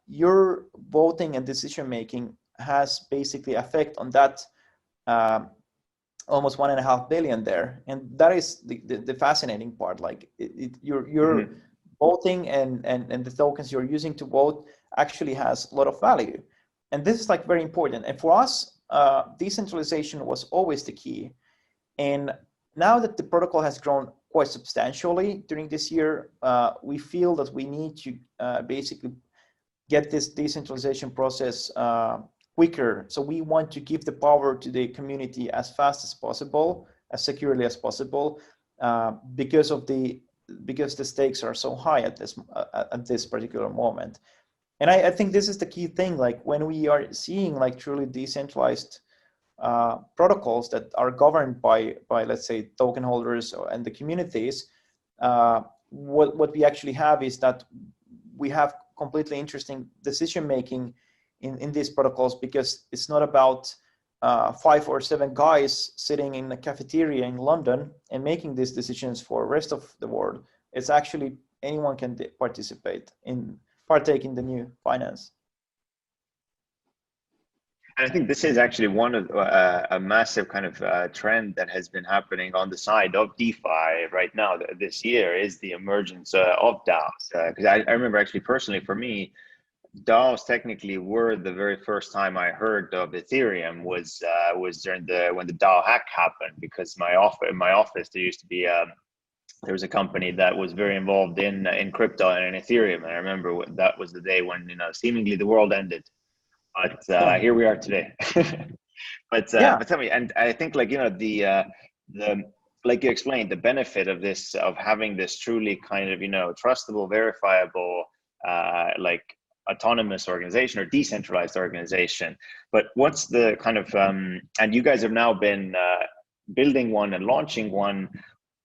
your voting and decision making has basically effect on that almost 1.5 billion there. And that is the fascinating part. Like you're voting, and the tokens you're using to vote actually has a lot of value. And this is like very important. And for us, decentralization was always the key. And now that the protocol has grown quite substantially during this year, we feel that we need to basically get this decentralization process quicker. So we want to give the power to the community as fast as possible, as securely as possible, because the stakes are so high at this particular moment. And I think this is the key thing. Like when we are seeing like truly decentralized protocols that are governed by let's say token holders and the communities, what we actually have is that we have completely interesting decision making in these protocols, because it's not about 5 or 7 guys sitting in a cafeteria in London and making these decisions for the rest of the world. It's actually anyone can partake in the new finance. And I think this is actually one of a massive kind of trend that has been happening on the side of DeFi right now this year, is the emergence of DAOs. Because I remember actually personally for me, DAOs technically were the very first time I heard of Ethereum was during when the DAO hack happened, because in my office there used to be there was a company that was very involved in crypto and in Ethereum, and I remember that was the day when seemingly the world ended. But here we are today. But tell me, and I think like the like you explained, the benefit of this, of having this truly kind of trustable, verifiable, like autonomous organization or decentralized organization. But what's the kind of and you guys have now been building one and launching one.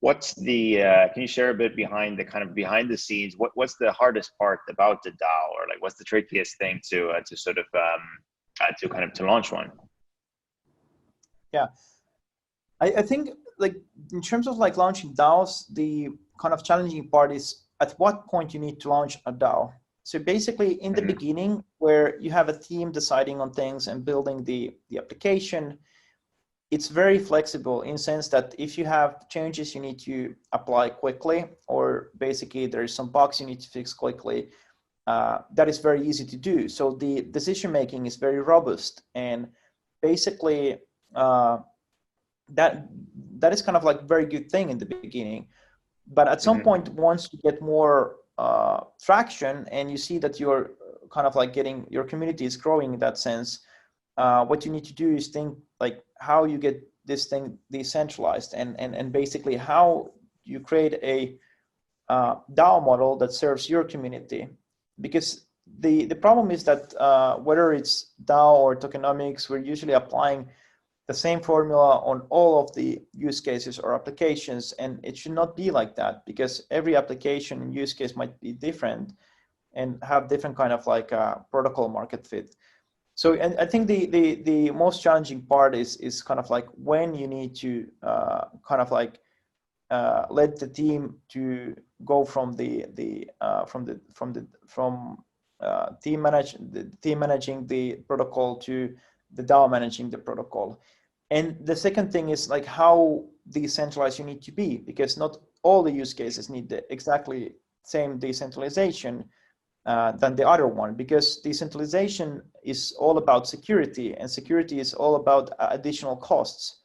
What's the can you share a bit behind the scenes? What's the hardest part about the DAO, or like what's the trickiest thing to sort of to launch one? Yeah, I think like in terms of like launching DAOs, the kind of challenging part is at what point you need to launch a DAO. So basically in the beginning, where you have a team deciding on things and building the application, it's very flexible in the sense that if you have changes you need to apply quickly, or basically there's some bugs you need to fix quickly, that is very easy to do. So the decision making is very robust, and basically that is kind of like a very good thing in the beginning. But at some point, once you get more traction and you see that you're kind of like getting, your community is growing in that sense, what you need to do is think like how you get this thing decentralized, and basically how you create a DAO model that serves your community. Because the problem is that whether it's DAO or tokenomics, we're usually applying the same formula on all of the use cases or applications, and it should not be like that, because every application and use case might be different and have different kind of like protocol market fit. So, and I think the most challenging part is kind of like when you need to kind of like let the team to go from team managing the protocol to the DAO managing the protocol. And the second thing is like how decentralized you need to be, because not all the use cases need the exactly same decentralization than the other one, because decentralization is all about security, and security is all about additional costs.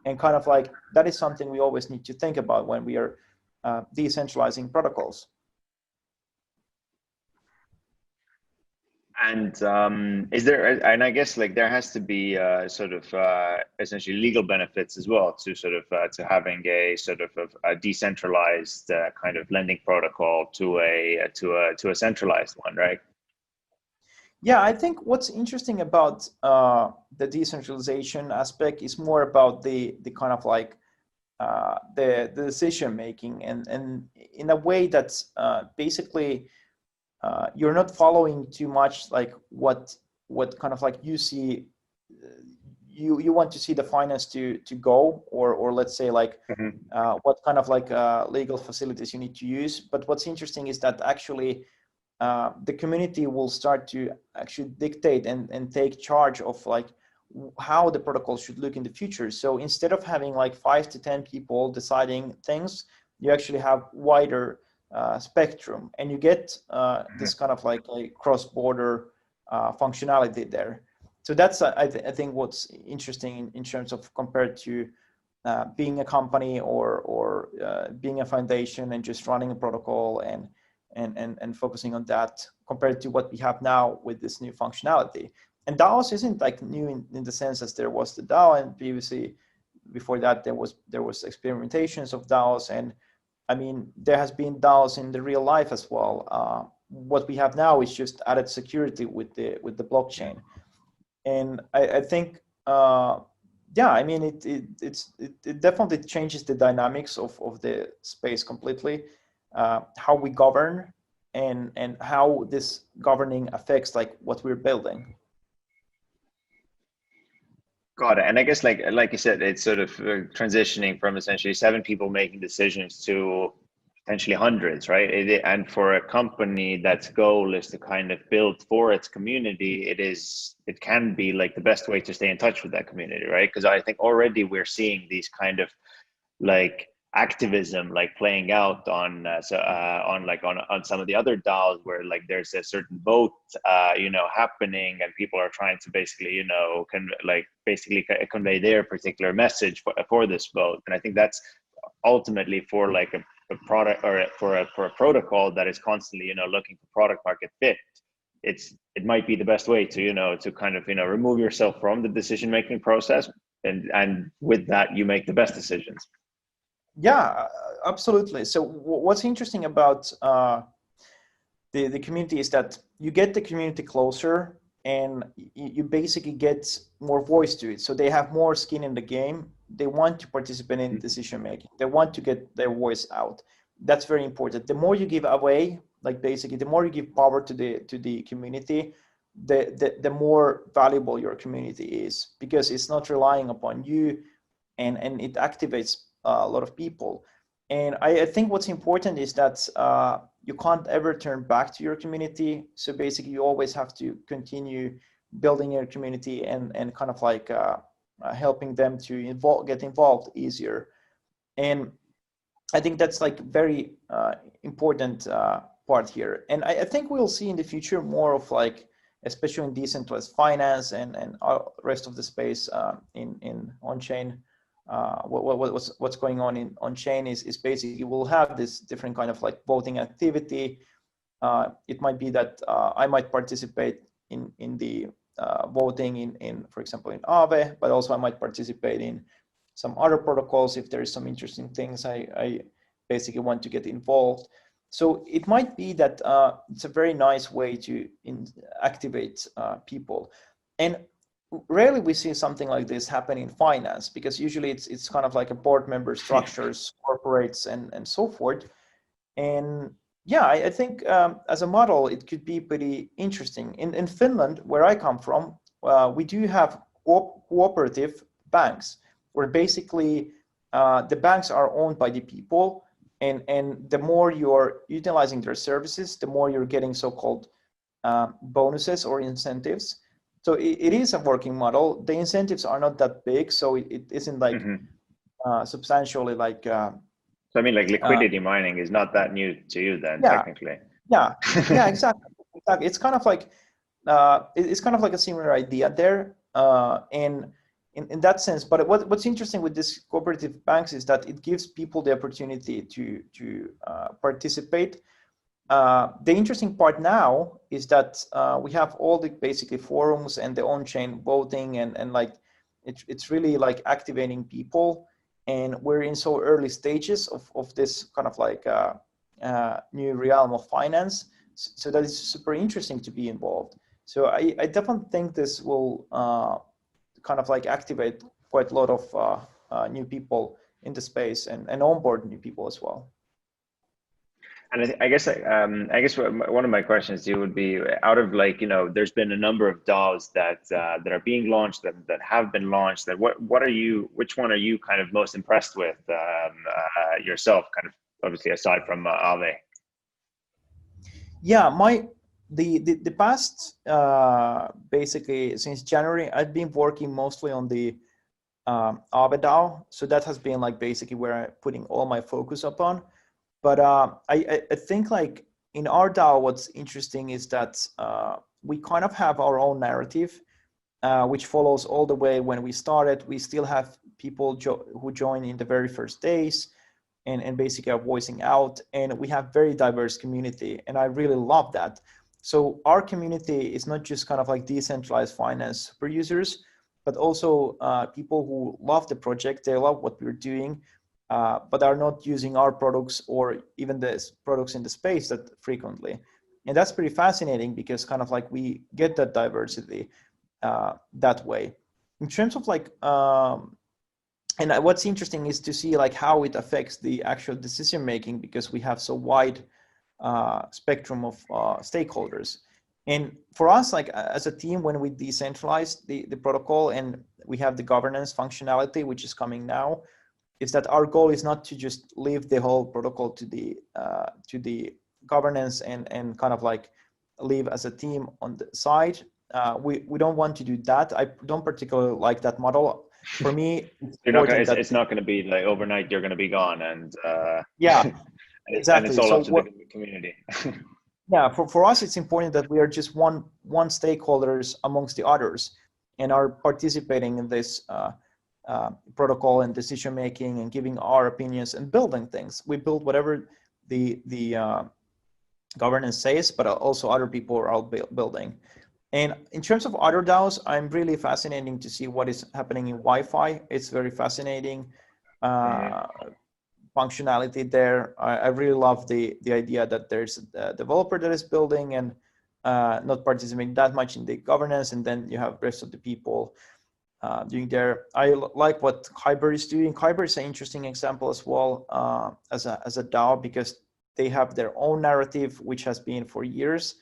And kind of like that is something we always need to think about when we are decentralizing protocols. And is there, and I guess like there has to be sort of essentially legal benefits as well to sort of to having a sort of a decentralized kind of lending protocol to a centralized one, right? Yeah, I think what's interesting about the decentralization aspect is more about the kind of like the decision making, and in a way that's basically you're not following too much like what kind of like you see, you want to see the finance to go, or let's say like what kind of like legal facilities you need to use. But what's interesting is that actually the community will start to actually dictate and take charge of like how the protocol should look in the future. So instead of having like 5 to 10 people deciding things, you actually have wider spectrum, and you get this kind of like a cross-border functionality there. So that's I think what's interesting in terms of compared to being a company or being a foundation and just running a protocol and focusing on that, compared to what we have now with this new functionality. And DAOs isn't like new in the sense as there was the DAO, and previously before that there was experimentations of DAOs, and I mean there has been DAOs in the real life as well. What we have now is just added security with the blockchain, and I think yeah, I mean it definitely changes the dynamics of the space completely. How we govern and how this governing affects like what we're building. Got it. And I guess like you said, it's sort of transitioning from essentially 7 people making decisions to potentially hundreds, right? And for a company that's goal is to kind of build for its community, it can be like the best way to stay in touch with that community, right? Because I think already we're seeing these kind of like activism like playing out on some of the other DAOs, where like there's a certain vote happening, and people are trying to basically convey their particular message for this vote. And I think that's ultimately for like a product or for a protocol that is constantly looking for product market fit. It might be the best way to kind of remove yourself from the decision making process, and with that you make the best decisions. Yeah, absolutely. So what's interesting about the community is that you get the community closer, and you basically get more voice to it. So they have more skin in the game. They want to participate in decision making. They want to get their voice out. That's very important. The more you give away, like basically the more you give power to the community, the more valuable your community is, because it's not relying upon you, and it activates a lot of people. And I think what's important is that you can't ever turn back to your community. So basically you always have to continue building your community and kind of like helping them to get involved easier. And I think that's like very important part here. And I think we'll see in the future more of like, especially in decentralized finance and rest of the space in on-chain what's going on on chain is basically we'll have this different kind of like voting activity. It might be that I might participate in the voting in for example in Aave, but also I might participate in some other protocols if there is some interesting things I basically want to get involved. So it might be that it's a very nice way to activate people. And rarely we see something like this happen in finance, because usually it's kind of like a board member structures, corporates, and so forth. And yeah, I think as a model, it could be pretty interesting. In Finland, where I come from, we do have cooperative banks, where basically the banks are owned by the people, and the more you're utilizing their services, the more you're getting so-called bonuses or incentives. So it is a working model. The incentives are not that big, so it isn't like substantially like. So I mean, like liquidity mining is not that new to you then, technically. Yeah, exactly. It's kind of like it's kind of like a similar idea there, and in that sense. But what's interesting with this cooperative banks is that it gives people the opportunity to participate. The interesting part now is that we have all the basically forums and the on-chain voting and like it's really like activating people. And we're in so early stages of this kind of like new realm of finance. So that is super interesting to be involved. So I definitely think this will kind of like activate quite a lot of new people in the space and onboard new people as well. And I guess one of my questions to you would be, out of like, you know, there's been a number of DAOs that are being launched, that have been launched. That which one are you kind of most impressed with yourself? Kind of obviously aside from Aave. Yeah, the past basically since January, I've been working mostly on the Aave DAO. So that has been like basically where I'm putting all my focus upon. But I think like in our DAO, what's interesting is that we kind of have our own narrative, which follows all the way when we started. We still have people who join in the very first days and basically are voicing out. And we have very diverse community. And I really love that. So our community is not just kind of like decentralized finance super users, but also people who love the project. They love what we're doing. But are not using our products or even the products in the space that frequently. And that's pretty fascinating because kind of like we get that diversity that way. In terms of like, and what's interesting is to see like how it affects the actual decision making, because we have so wide spectrum of stakeholders. And for us, like as a team, when we decentralize the protocol and we have the governance functionality, which is coming now, is that our goal is not to just leave the whole protocol to the governance and kind of like leave as a team on the side. We don't want to do that. I don't particularly like that model. For me, it's not going to be like overnight you're going to be gone, and yeah, exactly. And it's all up to the community. Yeah, for us, it's important that we are just one stakeholders amongst the others, and are participating in this protocol and decision making and giving our opinions and building things. We build whatever the governance says, but also other people are out building. And in terms of other DAOs, I'm really fascinating to see what is happening in Wi-Fi. It's very fascinating functionality there. I really love the idea that there's a developer that is building and not participating that much in the governance, and then you have the rest of the people doing there. I like what Kyber is doing. Kyber is an interesting example as well as a DAO, because they have their own narrative, which has been for years,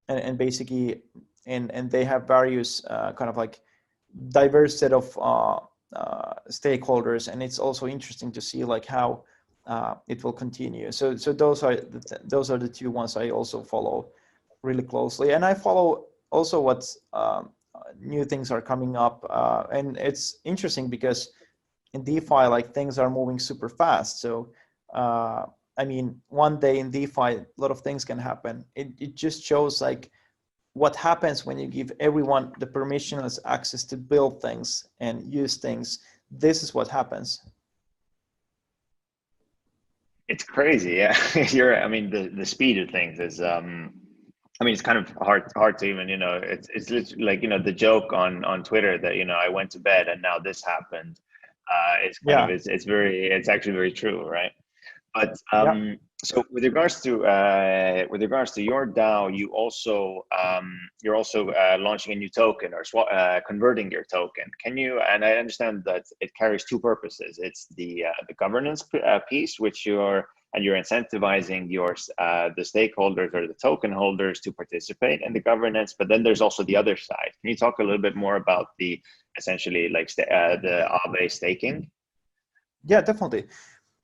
and basically, and they have various kind of like diverse set of stakeholders, and it's also interesting to see like how it will continue. So those are the two ones I also follow really closely, and I follow also what's new things are coming up, and it's interesting because in DeFi, like things are moving super fast. So I mean, one day in DeFi, a lot of things can happen. It just shows like what happens when you give everyone the permissionless access to build things and use things. this is what happens. It's crazy, yeah. I mean, the speed of things is. I mean, it's kind of hard to even, it's literally like, the joke on Twitter that, I went to bed and now this happened. It's actually very true, right? But so with regards to your DAO, you're also launching a new token or converting your token. Can you? And I understand that it carries two purposes. It's the governance piece, which you're incentivizing the stakeholders or the token holders to participate in the governance. But then there's also the other side. Can you talk a little bit more about the essentially like the Aave staking? Yeah, definitely.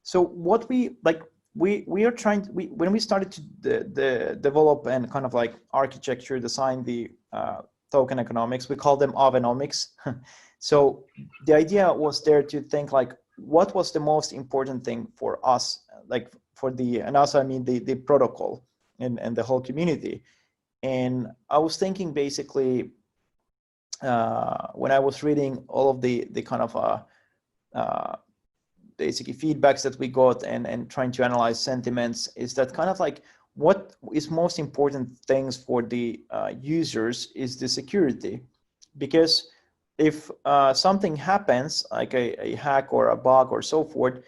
So what we are trying to, when we started to develop and kind of like architecture, design the token economics, we call them Aavenomics. So the idea was there to think like, what was the most important thing for us, like and also I mean the protocol and the whole community. And I was thinking basically when I was reading all of the kind of basically feedbacks that we got and trying to analyze sentiments, is that kind of like what is most important things for the users is the security. Because if something happens, like a hack or a bug or so forth,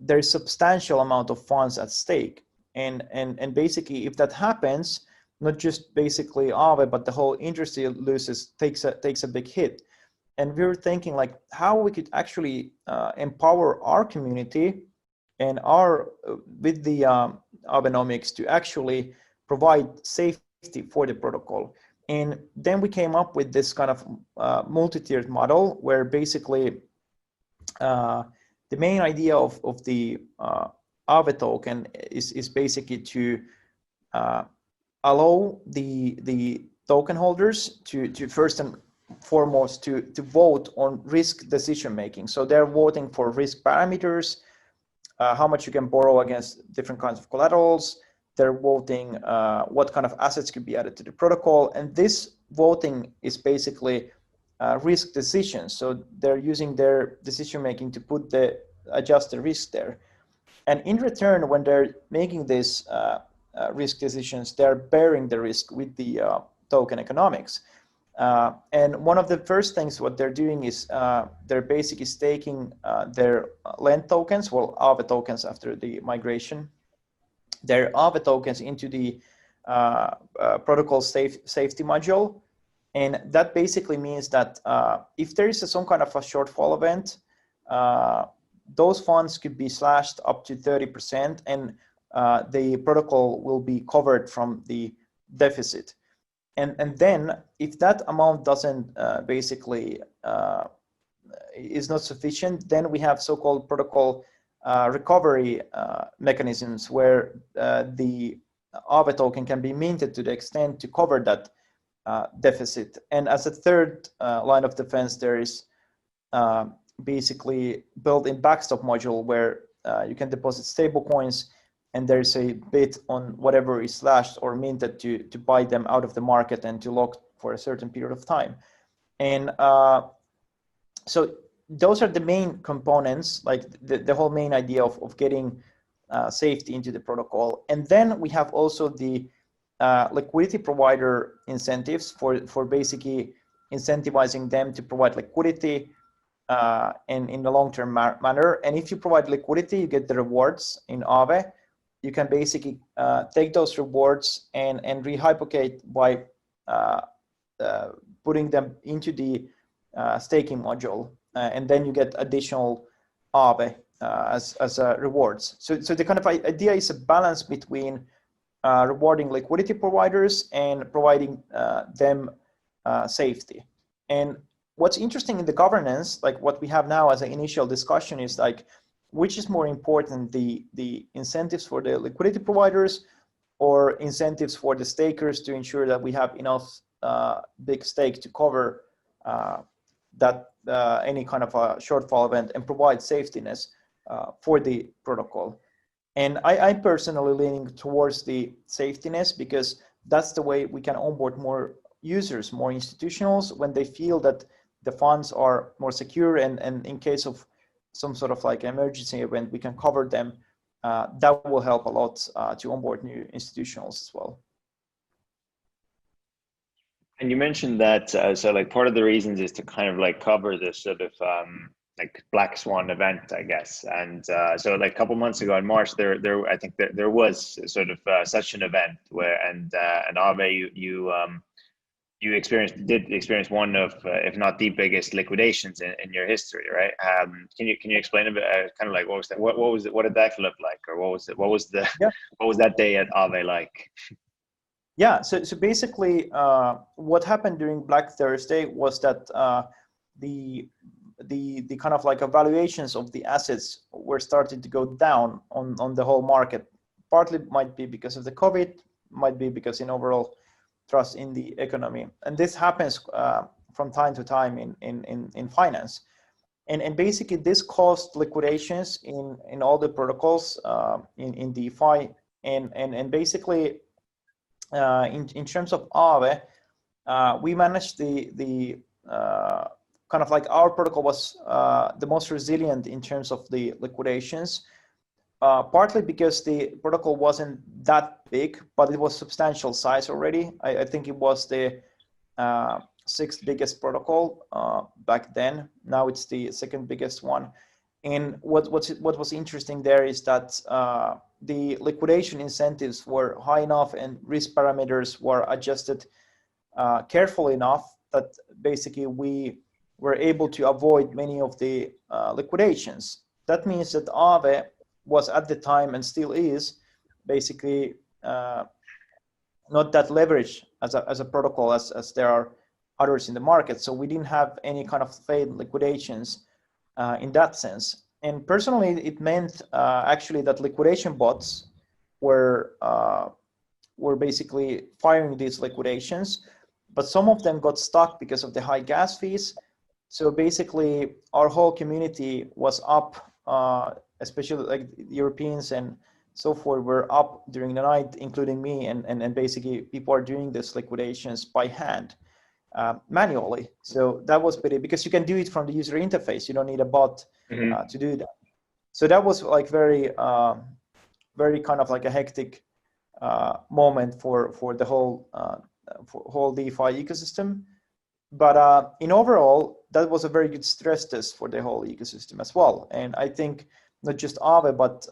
there's substantial amount of funds at stake. And basically if that happens, not just basically Aave, but the whole industry takes a big hit. And we were thinking like how we could actually empower our community and with the Aavenomics to actually provide safety for the protocol. And then we came up with this kind of multi-tiered model where basically the main idea of the Aave token is basically to allow the token holders to first and foremost to vote on risk decision making. So they're voting for risk parameters, how much you can borrow against different kinds of collaterals. They're voting what kind of assets could be added to the protocol. And this voting is basically risk decisions. So they're using their decision making to adjust the risk there. And in return, when they're making these risk decisions, they're bearing the risk with the token economics. And one of the first things what they're doing is they're basically staking their Lend tokens, well, Aave tokens after the migration, their Aave tokens into the protocol safety module. And that basically means that if there is some kind of a shortfall event, those funds could be slashed up to 30%, and the protocol will be covered from the deficit. And then if that amount doesn't basically is not sufficient, then we have so-called protocol recovery mechanisms where the Aave token can be minted to the extent to cover that deficit. And as a third line of defense, there is basically built-in backstop module where you can deposit stable coins, and there's a bid on whatever is slashed or minted to buy them out of the market and to lock for a certain period of time. And so those are the main components, like the whole main idea of getting safety into the protocol. And then we have also the liquidity provider incentives for basically incentivizing them to provide liquidity in the long-term manner. And if you provide liquidity, you get the rewards in Aave. You can basically take those rewards and rehypothecate by putting them into the staking module, and then you get additional Aave as rewards. So the kind of idea is a balance between rewarding liquidity providers and providing them safety. And what's interesting in the governance, like what we have now as an initial discussion, is like, which is more important, the incentives for the liquidity providers or incentives for the stakers to ensure that we have enough big stake to cover that any kind of a shortfall event and provide safetiness for the protocol. And I'm personally leaning towards the safetiness, because that's the way we can onboard more users, more institutionals, when they feel that the funds are more secure, and in case of some sort of like emergency event, we can cover them. That will help a lot to onboard new institutionals as well. And you mentioned that, so like part of the reasons is to kind of like cover this sort of like black swan event, I guess. And so like a couple months ago in March, I think there was sort of such an event where, and Ave, you did experience one of, if not the biggest liquidations in your history, right? Can you explain a bit, kind of like what was that? What did that look like, or what was that day at Ave like? Yeah, so basically, what happened during Black Thursday was that the kind of like evaluations of the assets were starting to go down on the whole market. Partly might be because of the COVID, might be because in overall trust in the economy, and this happens from time to time in finance, and basically this caused liquidations in all the protocols in DeFi, and basically. In terms of Aave, we managed the kind of like our protocol was the most resilient in terms of the liquidations, partly because the protocol wasn't that big, but it was substantial size already. I think it was the sixth biggest protocol back then. Now it's the second biggest one. And what was interesting there is that the liquidation incentives were high enough and risk parameters were adjusted carefully enough that basically we were able to avoid many of the liquidations. That means that Aave was at the time, and still is, basically not that leveraged as a protocol as there are others in the market. So we didn't have any kind of failed liquidations in that sense. And personally, it meant actually that liquidation bots were basically firing these liquidations, but some of them got stuck because of the high gas fees. So basically, our whole community was up, especially like Europeans and so forth were up during the night, including me, and basically people are doing these liquidations by hand. Manually. So that was pretty, because you can do it from the user interface. You don't need a bot to do that. So that was like very kind of like a hectic moment for the whole DeFi ecosystem. But in overall, that was a very good stress test for the whole ecosystem as well. And I think not just Aave, but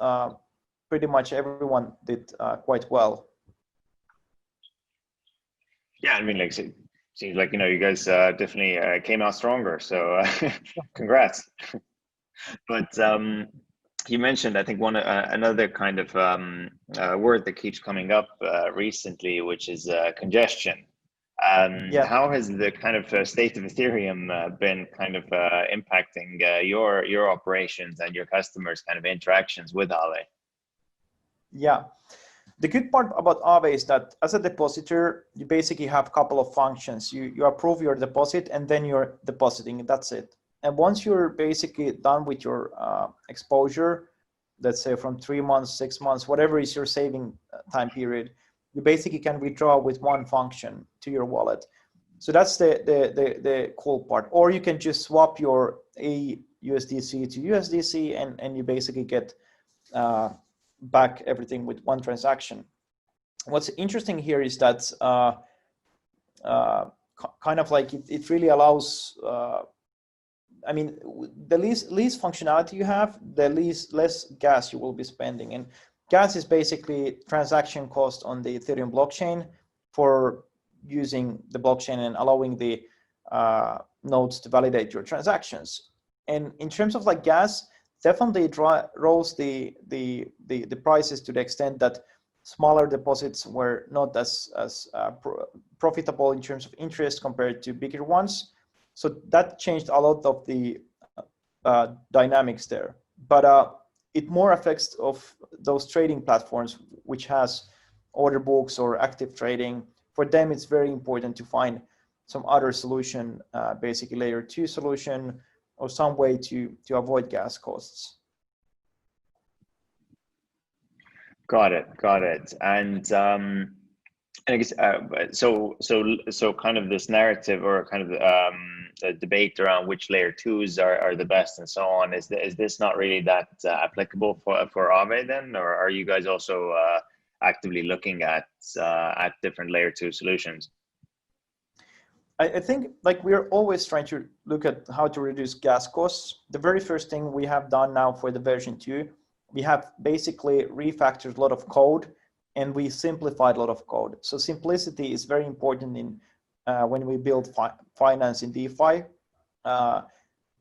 pretty much everyone did quite well. Yeah, I mean, like, seems like, you guys definitely came out stronger. So congrats. But you mentioned, I think, another kind of word that keeps coming up recently, which is congestion. How has the kind of state of Ethereum been kind of impacting your operations and your customers' kind of interactions with Aave? Yeah. The good part about Aave is that as a depositor, you basically have a couple of functions. You approve your deposit, and then you're depositing. That's it. And once you're basically done with your exposure, let's say from 3 months, 6 months, whatever is your saving time period, you basically can withdraw with one function to your wallet. So that's the cool part. Or you can just swap your AUSDC to USDC, and you basically get back everything with one transaction. What's interesting here is that kind of like it really allows, I mean, the least functionality you have, the less gas you will be spending. And gas is basically transaction cost on the Ethereum blockchain for using the blockchain and allowing the nodes to validate your transactions. And in terms of like gas, definitely rose the prices to the extent that smaller deposits were not as profitable in terms of interest compared to bigger ones. So that changed a lot of the dynamics there. But it more affects of those trading platforms which has order books or active trading. For them, it's very important to find some other solution, basically layer 2 solution, or some way to avoid gas costs. Got it. And I guess so kind of this narrative, or kind of debate around which layer twos are the best and so on. Is this not really that applicable for Aave then, or are you guys also actively looking at different layer two solutions? I think like we're always trying to look at how to reduce gas costs. The very first thing we have done now for the version 2, we have basically refactored a lot of code and we simplified a lot of code. So simplicity is very important in when we build finance in DeFi,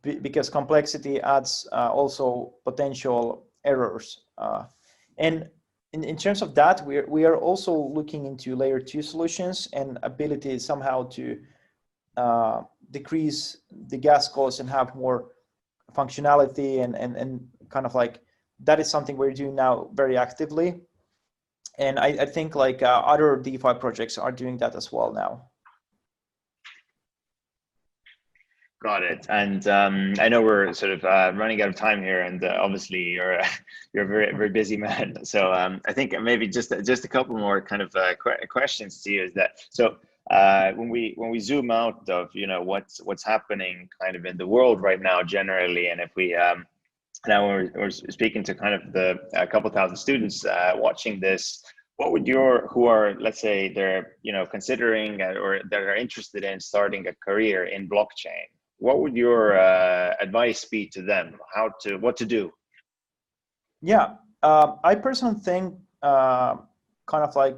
because complexity adds also potential errors. And in terms of that, we are also looking into layer 2 solutions and ability somehow to decrease the gas costs and have more functionality and kind of like that is something we're doing now very actively. And I think like other DeFi projects are doing that as well now. Got it. And I know we're sort of running out of time here, and obviously you're a very busy man. So I think maybe just a couple more kind of questions to you is that when we zoom out of what's happening kind of in the world right now generally, and if we now we're speaking to kind of a couple thousand students watching this, what would who are, let's say, they're considering or that are interested in starting a career in blockchain, what would your advice be to them? What to do? Yeah, I personally think kind of like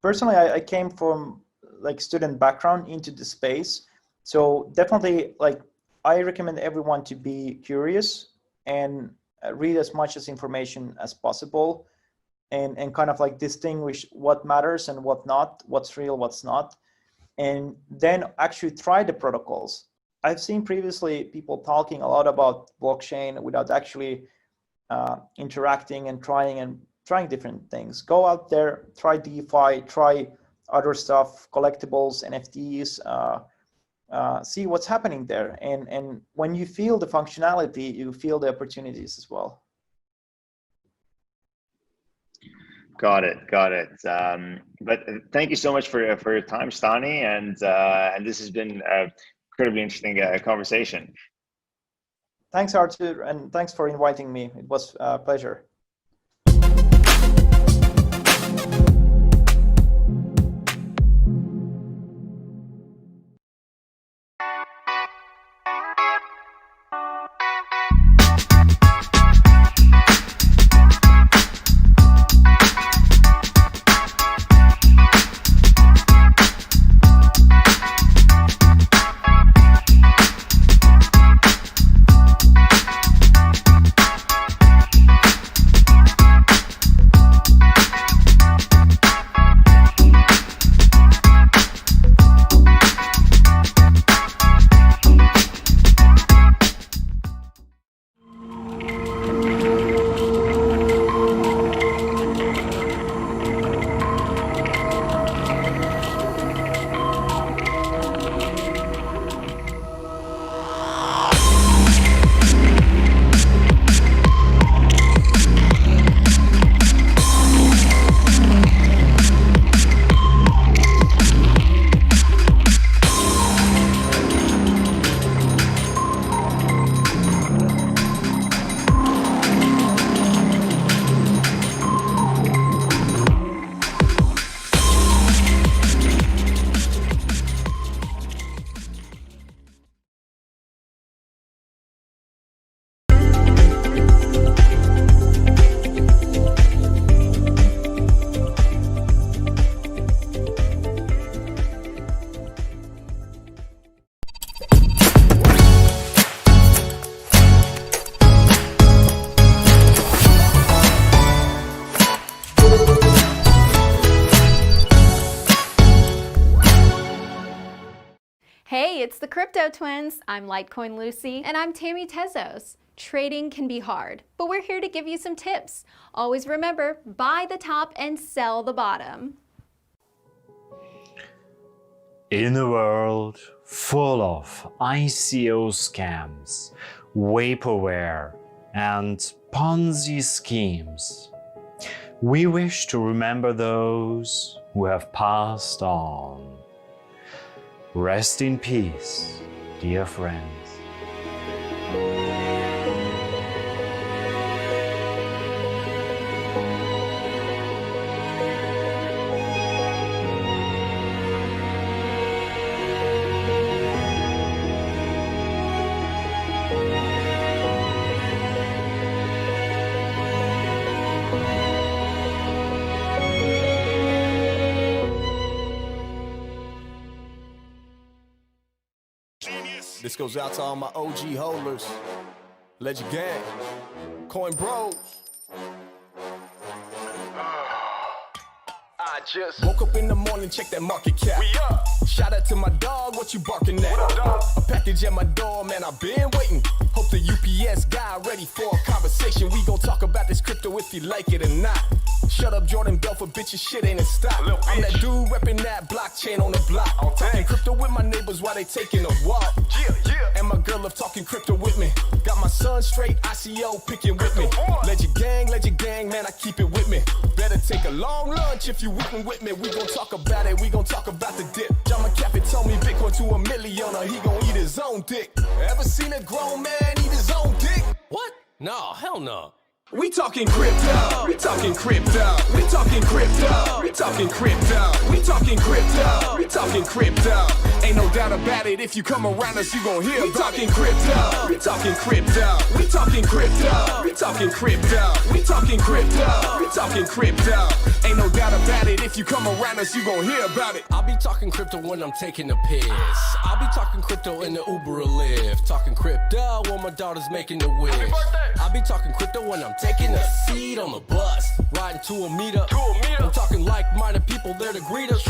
personally I came from like student background into the space, so definitely like I recommend everyone to be curious and read as much as information as possible and kind of like distinguish what matters and what not, what's real, what's not, and then actually try the protocols. I've seen previously people talking a lot about blockchain without actually interacting and trying different things. Go out there, try DeFi, try other stuff, collectibles, NFTs, see what's happening there. And when you feel the functionality, you feel the opportunities as well. Got it. But thank you so much for your time, Stani, and this has been a incredibly interesting conversation. Thanks, Arthur, and thanks for inviting me. It was a pleasure. Hey, it's the Crypto Twins. I'm Litecoin Lucy. And I'm Tammy Tezos. Trading can be hard, but we're here to give you some tips. Always remember, buy the top and sell the bottom. In a world full of ICO scams, vaporware, and Ponzi schemes, we wish to remember those who have passed on. Rest in peace dear friends. This goes out to all my OG holders. Legend Gang. Coin Bros. I just woke up in the morning, check that market cap. We up. Shout out to my dog, what you barking at? What up, dog? A package at my door, man, I've been waiting. Hope the UPS guy ready for a conversation. We gon' talk about this crypto if you like it or not. Shut up, Jordan Belfort, bitches, shit ain't a stop. I'm that dude reppin' that blockchain on the block. Talking crypto with my neighbors while they taking a walk. And my girl love talking crypto with me. Got my son straight ICO picking with me. Legend gang, man, I keep it with me. Better take a long lunch if you whipping with me. We gon' talk about it, we gon' talk about the dip. John McAfee told me Bitcoin to $1 million or he gon' eat his own dick. Ever seen a grown man eat his own dick? What? No, hell no. We talking crypto, we talking crypto, we talking crypto, we talking crypto, we talking crypto, we talking crypto. Ain't no doubt about it, if you come around us, you gon' hear about it. We talking crypto, we talking crypto, we talking crypto, we talking crypto, we talking crypto, we talking crypto. Ain't no doubt about it, if you come around us, you gon' hear about it. I'll be talking crypto when I'm taking a piss. I'll be talking crypto in the Uber or Lyft. Talking crypto when my daughter's making the wish. I'll be talking crypto when I'm taking a seat on the bus, riding to a meetup. I'm talking like-minded people there to greet us.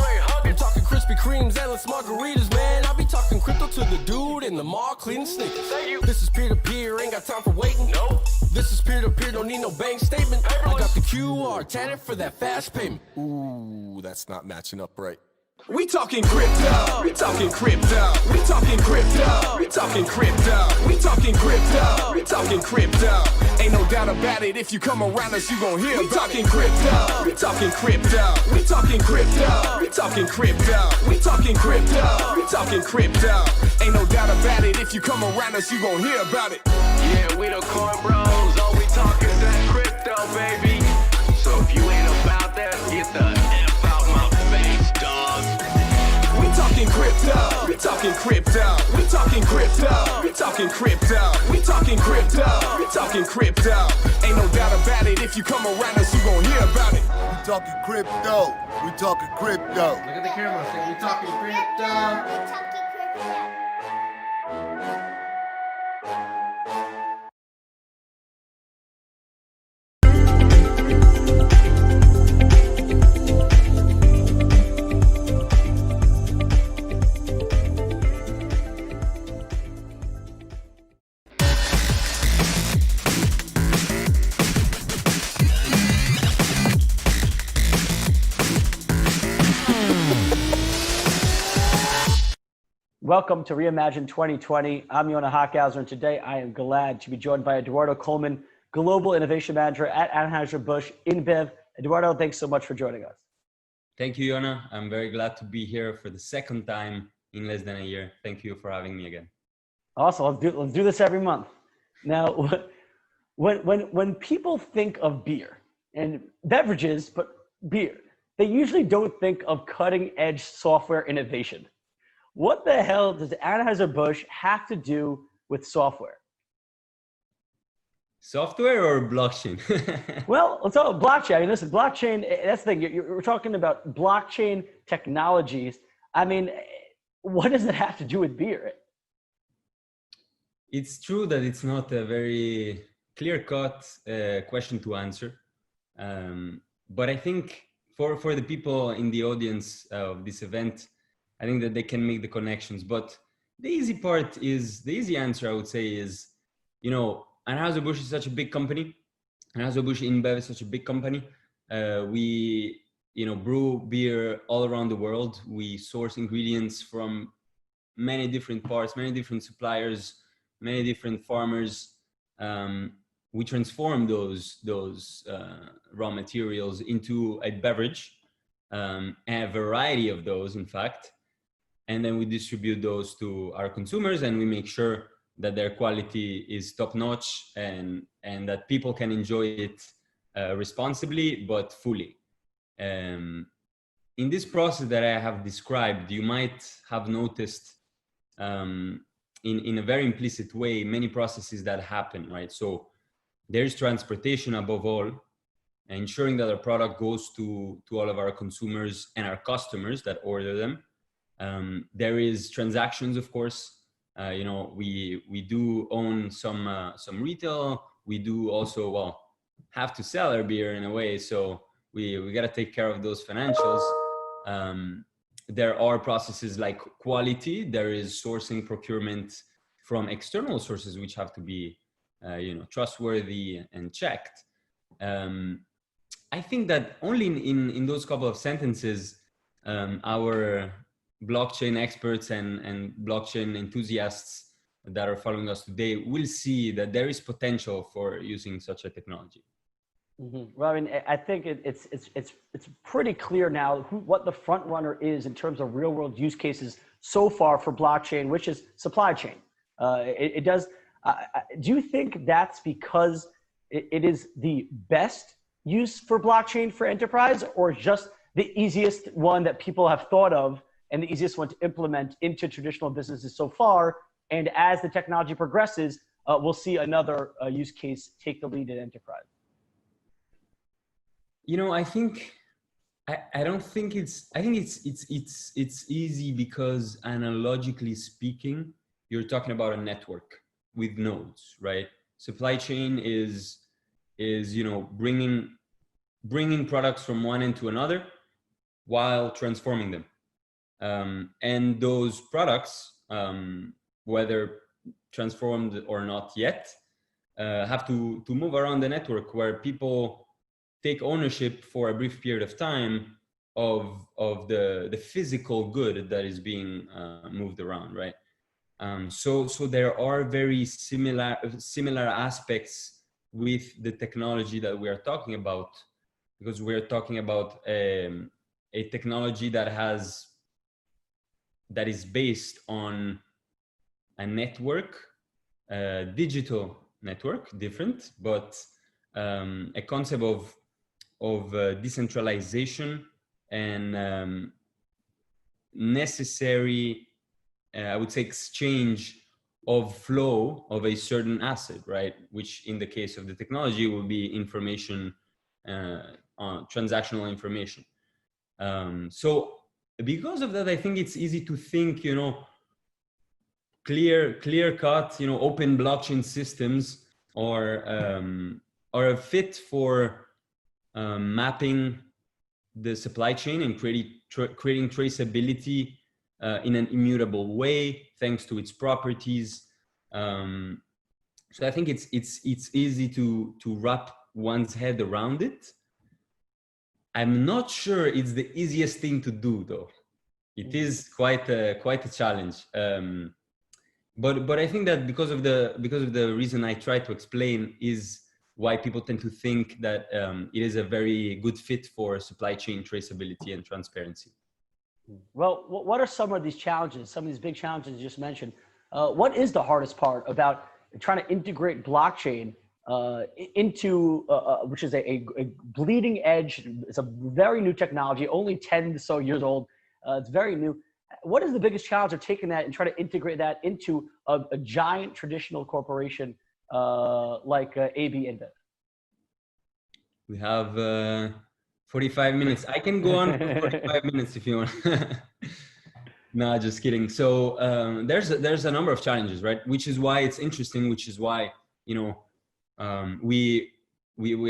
I'm talking Krispy Kremes, endless margaritas, man. I'll be talking crypto to the dude in the mall cleaning sneakers. This is peer-to-peer, ain't got time for waiting. No. This is peer-to-peer, don't need no bank statement. I got the QR, tanning for that fast payment. Ooh, that's not matching up right. We talking crypto, we talking crypto, we talking crypto, we talking crypto, we talking crypto, we talking crypto. Ain't no doubt about it, if you come around us, you gon' hear about it. We talking crypto, we talking crypto, we talking crypto, we talking crypto, we talking crypto, we talking crypto. Ain't no doubt about it, if you come around us, you gon' hear about it. Yeah, we the Coin Bros, all we talk is that crypto, baby. So if you ain't about that, get the F out my face, dog. We talking crypto, we talking crypto, we talking crypto, we talking crypto, we talking crypto, we talking crypto. Ain't no doubt about it, if you come around us, you gon' hear about it. We talking crypto, we talking crypto. Look at the camera, say we talking crypto. Welcome to Reimagine 2020. I'm Yona Hockhauser, and today I am glad to be joined by Eduardo Coleman, Global Innovation Manager at Anheuser-Busch InBev. Eduardo, thanks so much for joining us. Thank you, Yona. I'm very glad to be here for the second time in less than a year. Thank you for having me again. Awesome. Let's do this every month. Now, when people think of beer and beverages, but beer, they usually don't think of cutting-edge software innovation. What the hell does Anheuser-Busch have to do with software? Software or blockchain? Well, let's talk about blockchain. I mean, listen, blockchain, that's the thing. We're talking about blockchain technologies. I mean, what does it have to do with beer? It's true that it's not a very clear-cut question to answer. But I think for the people in the audience of this event, I think that they can make the connections. But the easy answer, I would say, is, you know, Anheuser-Busch is such a big company. Anheuser-Busch InBev is such a big company. We, you know, brew beer all around the world. We source ingredients from many different parts, many different suppliers, many different farmers. We transform those raw materials into a beverage, a variety of those, in fact. and then we distribute those to our consumers, and we make sure that their quality is top notch and that people can enjoy it responsibly but fully. In this process that I have described, you might have noticed in a very implicit way many processes that happen, right? So there's transportation above all, ensuring that our product goes to all of our consumers and our customers that order them. There is transactions, of course. You know, we do own some retail. We do also, well, have to sell our beer in a way. So we got to take care of those financials. There are processes like quality. There is sourcing, procurement from external sources, which have to be, you know, trustworthy and checked. I think that only in those couple of sentences, our blockchain experts and blockchain enthusiasts that are following us today will see that there is potential for using such a technology. Well, I mean, I think it's pretty clear now what the front runner is in terms of real world use cases so far for blockchain, which is supply chain. It does. Do you think that's because it is the best use for blockchain for enterprise, or just the easiest one that people have thought of and the easiest one to implement into traditional businesses so far? And as the technology progresses, we'll see another use case take the lead in enterprise. You know, I think I don't think it's. I think it's easy because analogically speaking, you're talking about a network with nodes, right? Supply chain is you know bringing products from one end to another while transforming them, and those products, whether transformed or not yet, have to move around the network where people take ownership for a brief period of time of the physical good that is being moved around, right? So there are very similar aspects with the technology that we are talking about, because we are talking about a technology that is based on a network, digital network, different, but a concept of decentralization and necessary, I would say, exchange of flow of a certain asset, right? Which in the case of the technology will be information, transactional information. So because of that, I think it's easy to think, you know, clear cut, you know, open blockchain systems are a fit for mapping the supply chain and creating traceability in an immutable way, thanks to its properties. So I think it's easy to wrap one's head around it. I'm not sure it's the easiest thing to do, though. It is quite a challenge. But I think that because of the reason I try to explain is why people tend to think that it is a very good fit for supply chain traceability and transparency. Well, what are some of these challenges, some of these big challenges you just mentioned? What is the hardest part about trying to integrate blockchain into, which is a bleeding edge, it's a very new technology, only 10 or so years old, it's very new. What is the biggest challenge of taking that and trying to integrate that into a giant traditional corporation like AB InBev? We have 45 minutes. I can go on for 45 minutes if you want. No, just kidding. So there's a number of challenges, right? Which is why it's interesting. Which is why, you know, we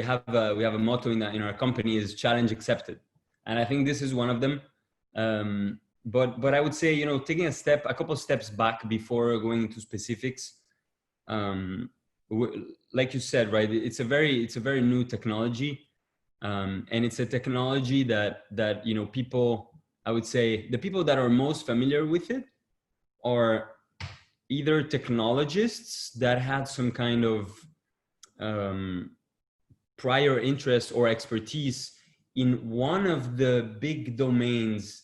have a motto in our company is challenge accepted, and I think this is one of them. But I would say, you know, taking a couple of steps back before going into specifics. Like you said, right? It's a very new technology, and it's a technology that you know, people, I would say the people that are most familiar with it are either technologists that had some kind of prior interest or expertise in one of the big domains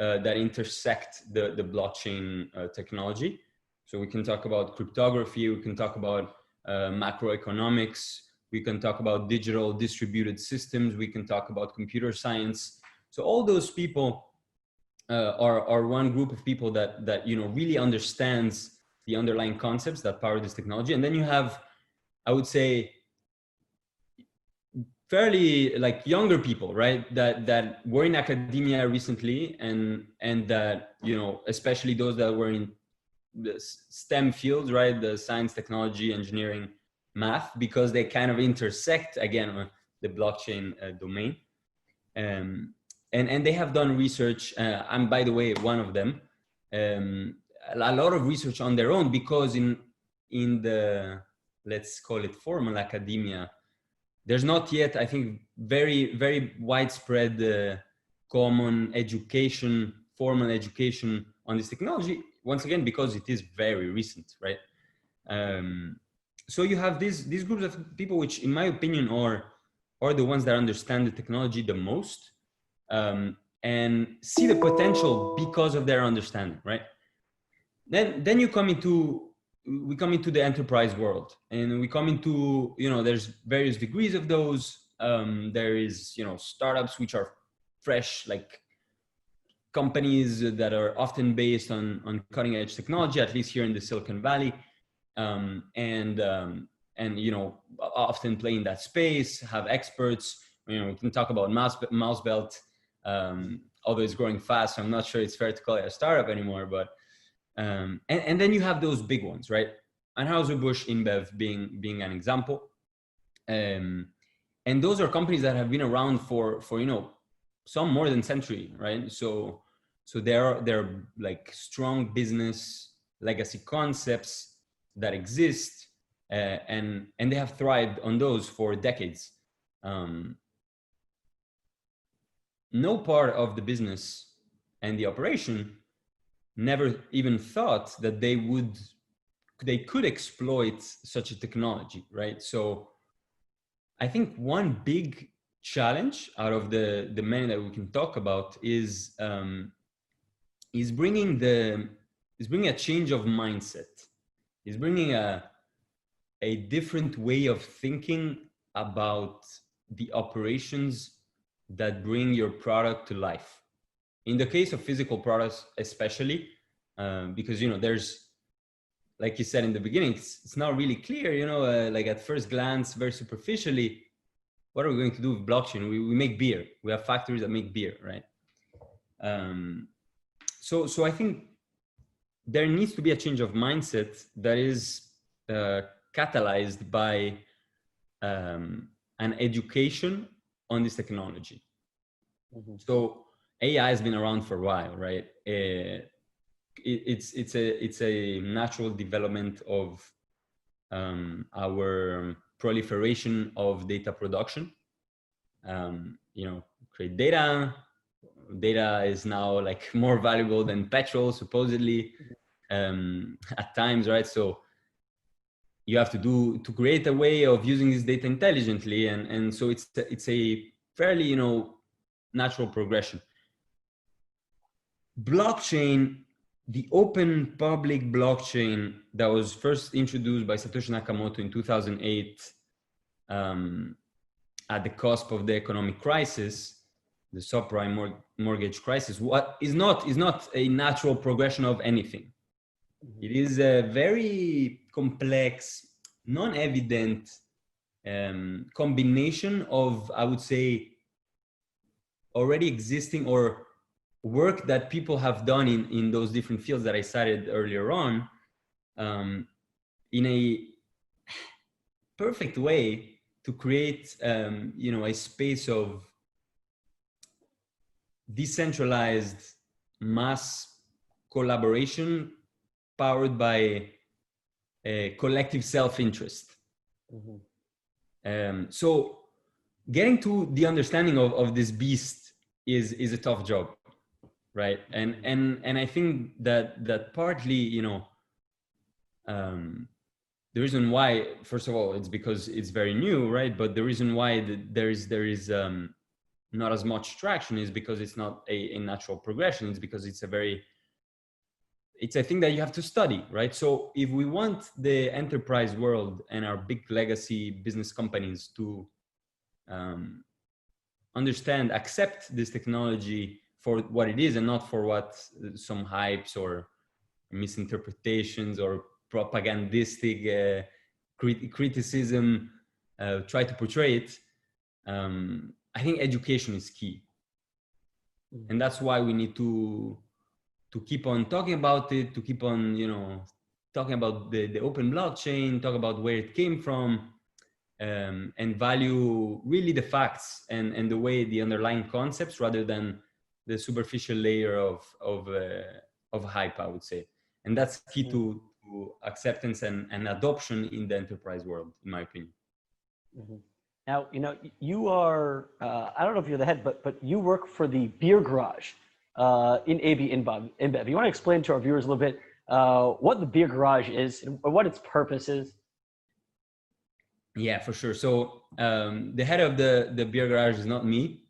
that intersect the blockchain technology. So we can talk about cryptography, we can talk about macroeconomics, we can talk about digital distributed systems, we can talk about computer science. So all those people are one group of people that really understands the underlying concepts that power this technology. And then you have, I would say, fairly like younger people, right? That were in academia recently, and that, especially those that were in the STEM fields, right? The science, technology, engineering, math, because they kind of intersect again the blockchain domain. And they have done research. I'm, by the way, one of them. A lot of research on their own, because in the, let's call it formal academia, there's not yet, I think, very, very widespread common education, formal education on this technology. Once again, because it is very recent, right? So you have these groups of people, which, in my opinion, are the ones that understand the technology the most, and see the potential because of their understanding, right? Then we come into the enterprise world, and we come into, there's various degrees of those. There is, startups which are fresh, like companies that are often based on cutting edge technology, at least here in the Silicon Valley, and often play in that space, have experts. We can talk about mouse belt, although it's growing fast, so I'm not sure it's fair to call it a startup anymore, but and then you have those big ones, right? Anheuser-Busch InBev being an example, and those are companies that have been around for some more than century, right? So they're like strong business legacy concepts that exist, and they have thrived on those for decades. No part of the business and the operation never even thought that they could exploit such a technology, right? So I think one big challenge out of the many that we can talk about is bringing a change of mindset, is bringing a different way of thinking about the operations that bring your product to life. In the case of physical products, especially, because, there's, like you said in the beginning, it's not really clear, like at first glance, very superficially, what are we going to do with blockchain? We make beer. We have factories that make beer, right? So I think there needs to be a change of mindset that is catalyzed by an education on this technology. Mm-hmm. So AI has been around for a while, right? It's a natural development of our proliferation of data production. Create data. Data is now like more valuable than petrol, supposedly, at times, right? So you have to create a way of using this data intelligently, and so it's a fairly natural progression. Blockchain, the open public blockchain that was first introduced by Satoshi Nakamoto in 2008, at the cusp of the economic crisis, the subprime mortgage crisis, what is not a natural progression of anything. Mm-hmm. It is a very complex, non-evident combination of, I would say, already existing or work that people have done in those different fields that I cited earlier on, in a perfect way to create, a space of decentralized mass collaboration powered by a collective self-interest. Mm-hmm. So getting to the understanding of this beast is a tough job, right? And I think that partly, the reason why, first of all, it's because it's very new, right? But the reason why there is not as much traction is because it's not a natural progression. It's because it's a thing that you have to study, right? So if we want the enterprise world and our big legacy business companies to understand, accept this technology for what it is and not for what some hypes or misinterpretations or propagandistic criticism try to portray it, I think education is key. And that's why we need to keep on talking about it, to keep on, talking about the open blockchain, talk about where it came from, and value really the facts and the way the underlying concepts rather than the superficial layer of hype, I would say. And that's key to acceptance and adoption in the enterprise world, in my opinion. Mm-hmm. Now, you are, I don't know if you're the head, but you work for the beer garage in AB InBev. You want to explain to our viewers a little bit what the beer garage is and what its purpose is? Yeah, for sure. So the head of the beer garage is not me.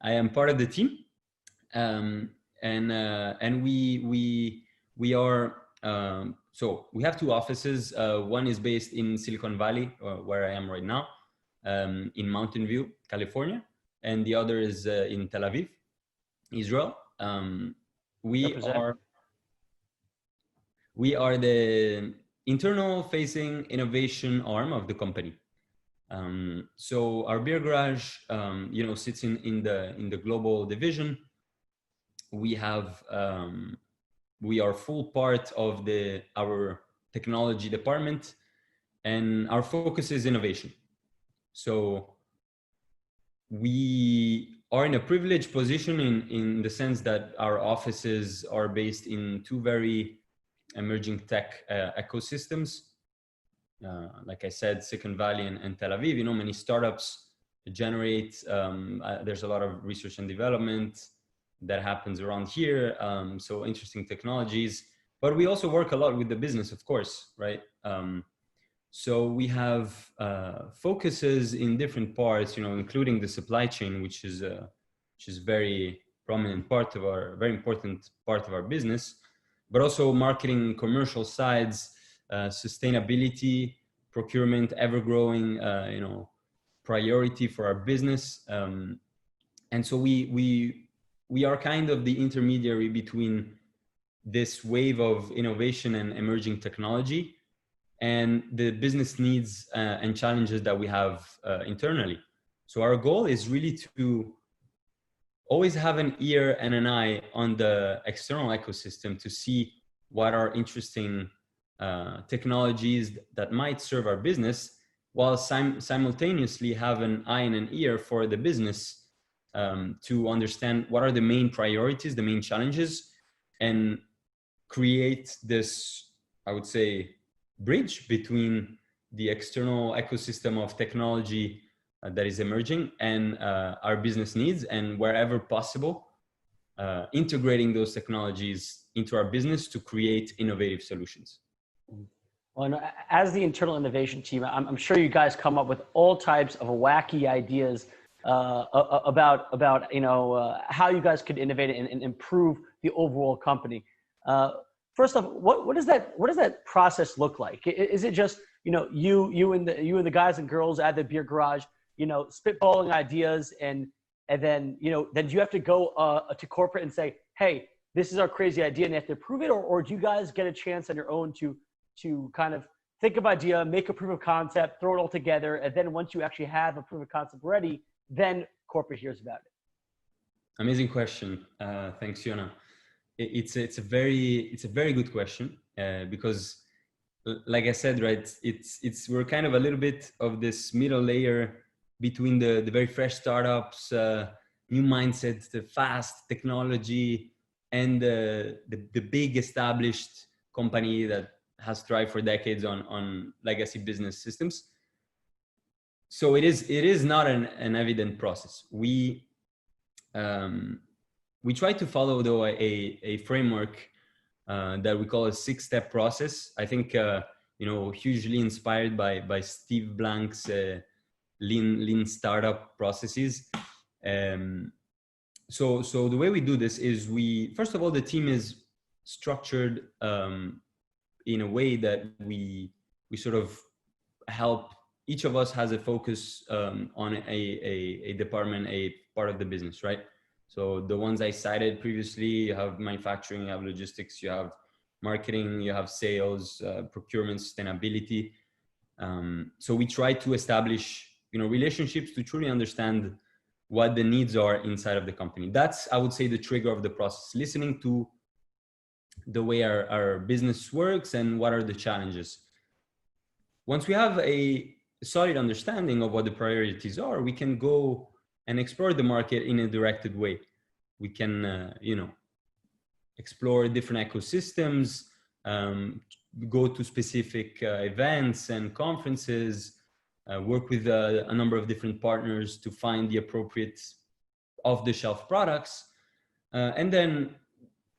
I am part of the team. And we are, so we have two offices. One is based in Silicon Valley, where I am right now, in Mountain View, California. And the other is in Tel Aviv, Israel. We are the internal facing innovation arm of the company. So our beer garage, sits in the global division. We are full part of our technology department, and our focus is innovation. So we are in a privileged position in the sense that our offices are based in two very emerging tech ecosystems. Like I said, Silicon Valley and Tel Aviv, many startups generate, there's a lot of research and development that happens around here. So interesting technologies, but we also work a lot with the business, of course, right? So we have focuses in different parts, including the supply chain, which is very prominent part of very important part of our business, but also marketing, commercial sides, sustainability, procurement, ever-growing, priority for our business. And so we are kind of the intermediary between this wave of innovation and emerging technology and the business needs and challenges that we have internally. So our goal is really to always have an ear and an eye on the external ecosystem to see what are interesting technologies that might serve our business, while simultaneously have an eye and an ear for the business to understand what are the main priorities, the main challenges, and create this, I would say, bridge between the external ecosystem of technology that is emerging and our business needs, and wherever possible, integrating those technologies into our business to create innovative solutions. Well, as the internal innovation team, I'm sure you guys come up with all types of wacky ideas about how you guys could innovate and improve the overall company. First off, what does that process look like? Is it just you and the guys and girls at the beer garage, spitballing ideas, and then then do you have to go to corporate and say, hey, this is our crazy idea, and you have to prove it, or do you guys get a chance on your own to kind of think of idea, make a proof of concept, throw it all together, and then once you actually have a proof of concept ready, then corporate hears about it? Amazing question. Thanks, Yona. It's a very good question because, like I said, right, we're kind of a little bit of this middle layer between the very fresh startups, new mindsets, the fast technology, and the big established company that has thrived for decades on legacy business systems. So it is not an evident process. We try to follow, though, a framework that we call a 6-step process. I think hugely inspired by Steve Blank's lean startup processes. So the way we do this is first of all, the team is structured in a way that we sort of help. Each of us has a focus on a department, a part of the business, right? So the ones I cited previously, you have manufacturing, you have logistics, you have marketing, you have sales, procurement, sustainability. So we try to establish, relationships to truly understand what the needs are inside of the company. That's, I would say, the trigger of the process, listening to the way our business works and what are the challenges. Once we have a solid understanding of what the priorities are, we can go and explore the market in a directed way. We can, explore different ecosystems, go to specific events and conferences, work with a number of different partners to find the appropriate off-the-shelf products. And then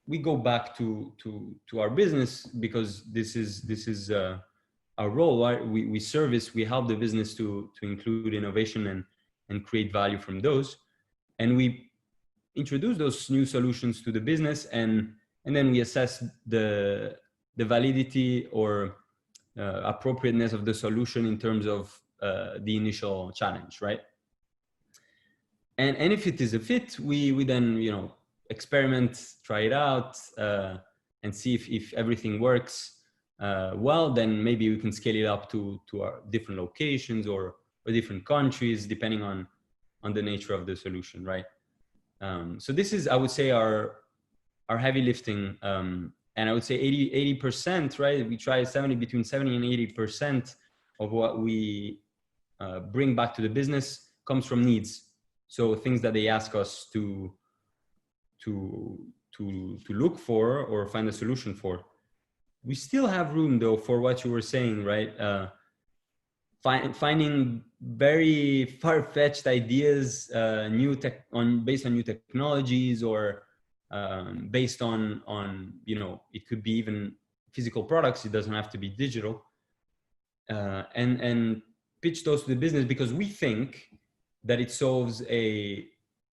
we go back to our business, because this is our role, right? We service, we help the business to include innovation and create value from those. And we introduce those new solutions to the business, and then we assess the validity or appropriateness of the solution in terms of the initial challenge, right? And if it is a fit, we then, experiment, try it out, and see if everything works well. Then maybe we can scale it up to our different locations or different countries, depending on the nature of the solution, right? So this is, I would say, our heavy lifting, and I would say 80%, right? We try between 70 and 80% of what we bring back to the business comes from needs. So things that they ask us to look for or find a solution for. We still have room, though, for what you were saying, right? Finding very far-fetched ideas, based on new technologies, or based on it could be even physical products. It doesn't have to be digital, and pitch those to the business, because we think that it solves an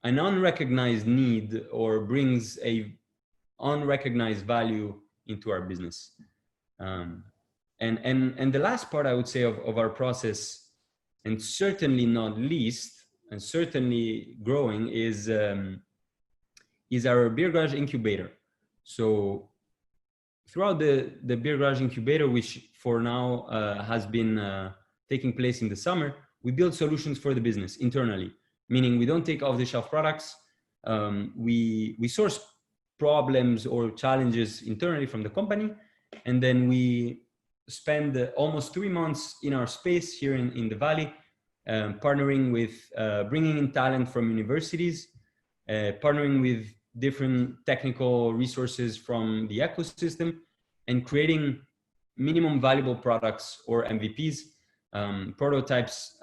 unrecognized need or brings a unrecognized value into our business. And the last part, I would say, of our process, and certainly not least, and certainly growing, is our beer garage incubator. So throughout the beer garage incubator, which for now has been taking place in the summer, we build solutions for the business internally, meaning we don't take off-the-shelf products. We source problems or challenges internally from the company, and then we spend almost 3 months in our space here in the Valley, partnering with, bringing in talent from universities, partnering with different technical resources from the ecosystem, and creating minimum valuable products, or MVPs, prototypes,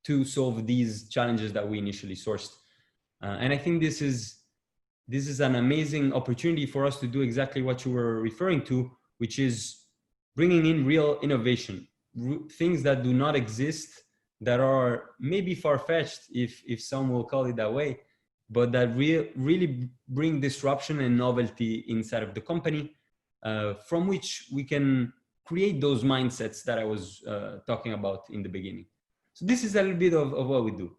to solve these challenges that we initially sourced. And I think this is an amazing opportunity for us to do exactly what you were referring to, which is bringing in real innovation, things that do not exist, that are maybe far-fetched, if some will call it that way, but that really bring disruption and novelty inside of the company, from which we can create those mindsets that I was talking about in the beginning. So this is a little bit of what we do.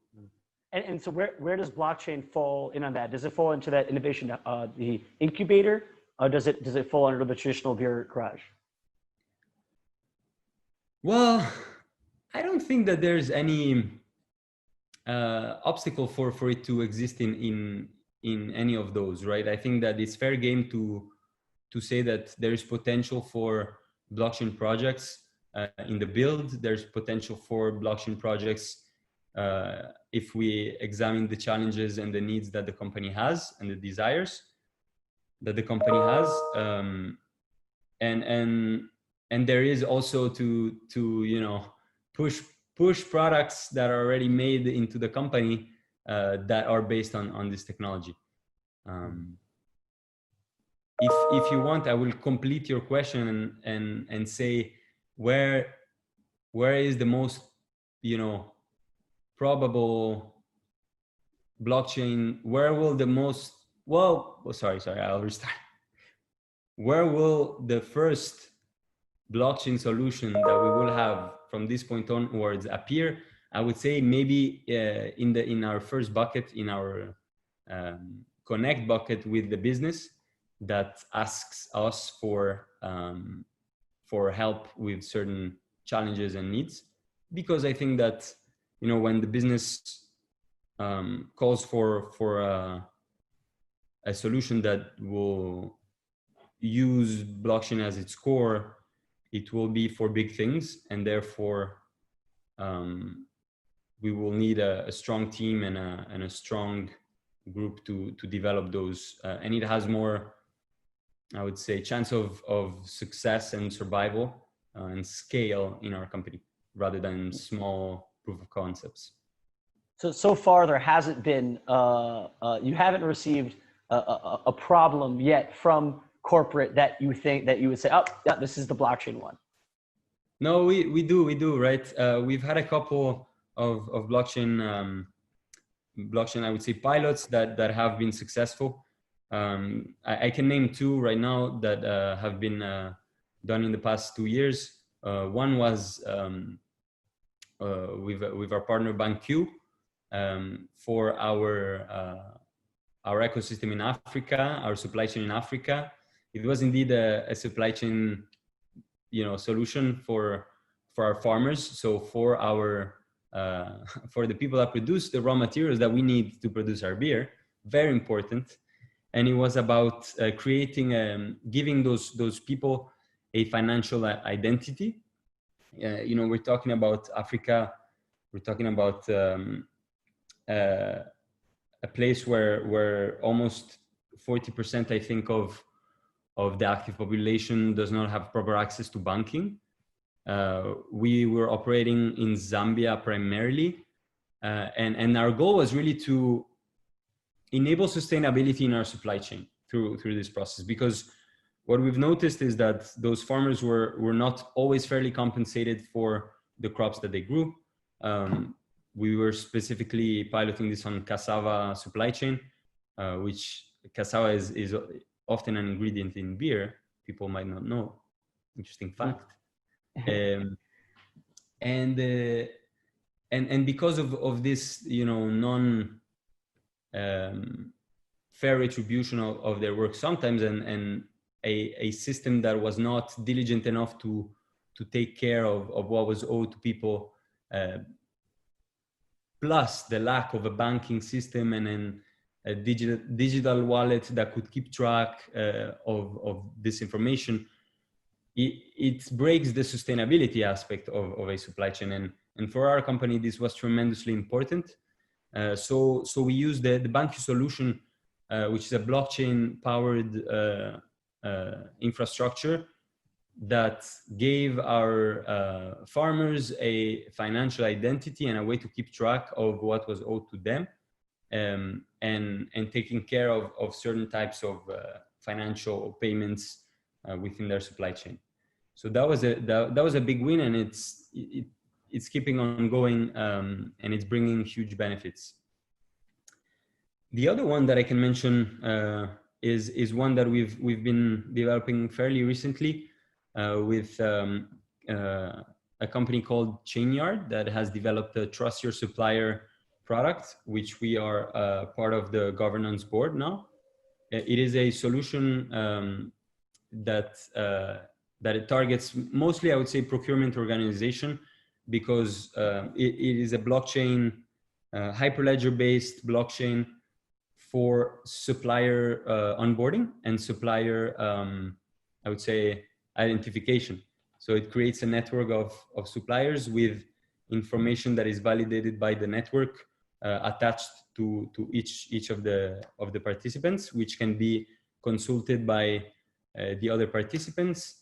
And so where does blockchain fall in on that? Does it fall into that innovation, the incubator, or does it fall under the traditional beer garage? Well, I don't think that there's any obstacle for it to exist in any of those, right? I think that it's fair game to say that there is potential for blockchain projects in the build. There's potential for blockchain projects if we examine the challenges and the needs that the company has and the desires that the company has, and there is also to push products that are already made into the company that are based on this technology. If you want, I will complete your question and say where is the most probable blockchain, where will the most, sorry, I'll restart. Where will the first blockchain solution that we will have from this point onwards appear? I would say maybe in our first bucket, in our connect bucket with the business that asks us for help with certain challenges and needs. Because I think that, you know, when the business calls for a solution that will use blockchain as its core, it will be for big things, and therefore we will need a strong team and a strong group to develop those, and it has more, I would say, chance of success and survival and scale in our company rather than small proof of concepts. So far there hasn't been, you haven't received a problem yet from corporate that you think that you would say, oh, yeah, this is the blockchain one. No, we do, right? We've had a couple of blockchain, I would say, pilots that have been successful. I can name two right now that have been done in the past 2 years. One was with our partner BankQ for our ecosystem in Africa, our supply chain in Africa. It was indeed a supply chain, you know, solution for our farmers. So for our for the people that produce the raw materials that we need to produce our beer, very important. And it was about creating, giving those people a financial identity. You know, we're talking about Africa. We're talking about a place where almost 40%, I think, of the active population does not have proper access to banking. We were operating in Zambia primarily, and our goal was really to enable sustainability in our supply chain through this process, because what we've noticed is that those farmers were not always fairly compensated for the crops that they grew. We were specifically piloting this on cassava supply chain, which cassava is often an ingredient in beer. People might not know. Interesting fact. And because of this, you know, fair retribution of their work sometimes, and a system that was not diligent enough to take care of what was owed to people, plus the lack of a banking system and then a digital wallet that could keep track of this information, it breaks the sustainability aspect of a supply chain. And for our company, this was tremendously important. So we used the BankQ solution, which is a blockchain-powered infrastructure that gave our farmers a financial identity and a way to keep track of what was owed to them, and taking care of certain types of financial payments within their supply chain. So that was a big win, and it's keeping on going, and it's bringing huge benefits. The other one that I can mention is one that we've been developing fairly recently with a company called Chainyard that has developed a Trust Your Supplier product, which we are part of the governance board now. It is a solution that it targets mostly, I would say, procurement organization, because it is a blockchain, hyperledger-based blockchain for supplier onboarding and supplier, I would say, identification. So it creates a network of suppliers with information that is validated by the network attached to each of the participants, which can be consulted by the other participants.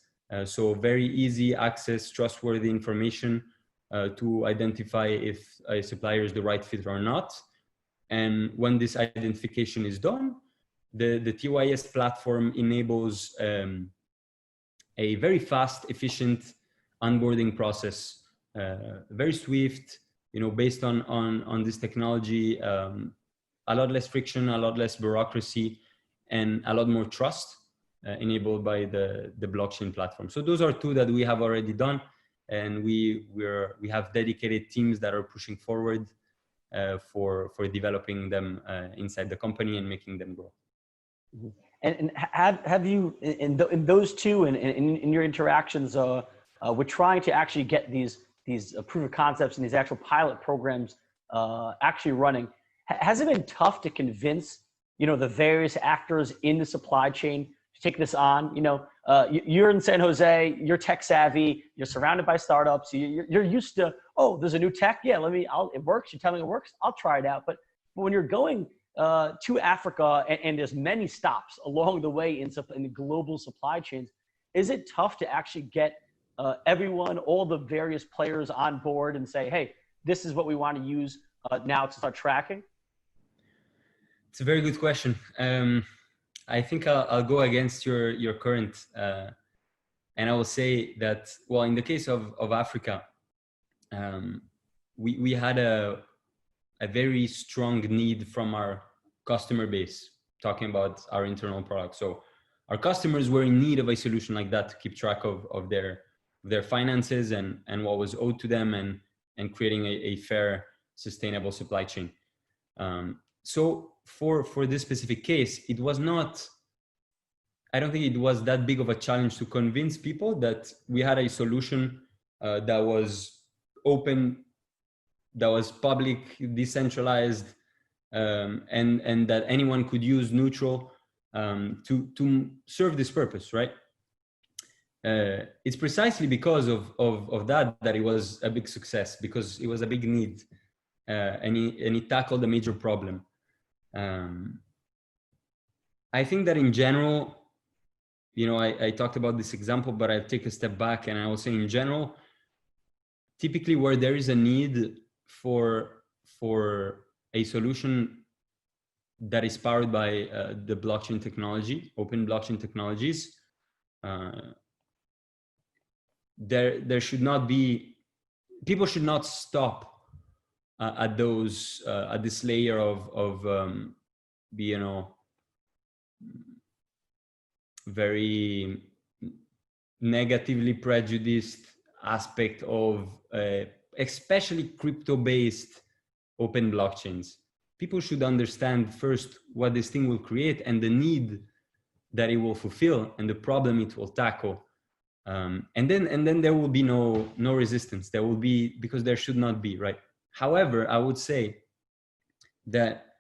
So very easy access, trustworthy information to identify if a supplier is the right fit or not. And when this identification is done, the TYS platform enables a very fast, efficient onboarding process, very swift, you know, based on this technology. a lot less friction, a lot less bureaucracy, and a lot more trust enabled by the blockchain platform. So those are two that we have already done, and we have dedicated teams that are pushing forward for developing them inside the company and making them grow. Mm-hmm. And have you in those two and in your interactions with trying to actually get these proof of concepts and these actual pilot programs actually running, has it been tough to convince the various actors in the supply chain to take this on? You're in San Jose, you're tech savvy, you're surrounded by startups, you're used to, oh, there's a new tech, yeah, it works, you tell me it works, I'll try it out. But when you're going to Africa and there's many stops along the way in the global supply chains, is it tough to actually get everyone, all the various players on board and say, hey, this is what we want to use now to start tracking? It's a very good question. I think I'll go against your current, and I will say that, well, in the case of Africa, we had a very strong need from our customer base, talking about our internal product. So our customers were in need of a solution like that to keep track of their finances and what was owed to them, and creating a fair, sustainable supply chain. So for this specific case, it was not, I don't think it was that big of a challenge to convince people that we had a solution that was open, that was public, decentralized, and that anyone could use, neutral, to serve this purpose, right? It's precisely because of that it was a big success, because it was a big need, and it tackled a major problem. I think that in general, I talked about this example, but I'll take a step back and I will say in general, typically where there is a need for a solution that is powered by the blockchain technology, open blockchain technologies, there should not be, people should not stop at this layer of very negatively prejudiced aspect of especially crypto-based open blockchains. People should understand first what this thing will create and the need that it will fulfill and the problem it will tackle. And then there will be no resistance. There will be, because there should not be, right? However, I would say that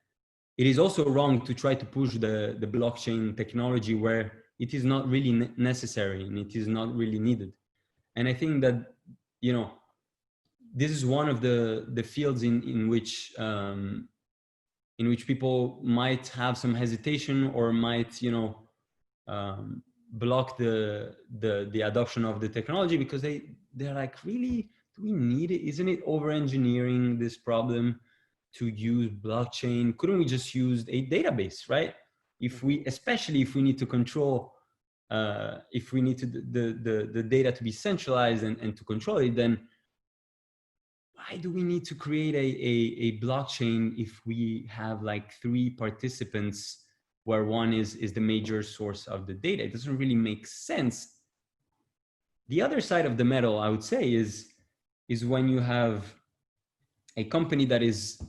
it is also wrong to try to push the blockchain technology where it is not really necessary and it is not really needed. And I think that, this is one of the fields in which people might have some hesitation or might, block the adoption of the technology, because they're like, really, do we need it? Isn't it over-engineering this problem to use blockchain? Couldn't we just use a database, right? Especially if we need to control, if we need the data to be centralized and to control it, then why do we need to create a blockchain if we have like 3 participants where one is the major source of the data? It doesn't really make sense. The other side of the medal, I would say, is when you have a company that is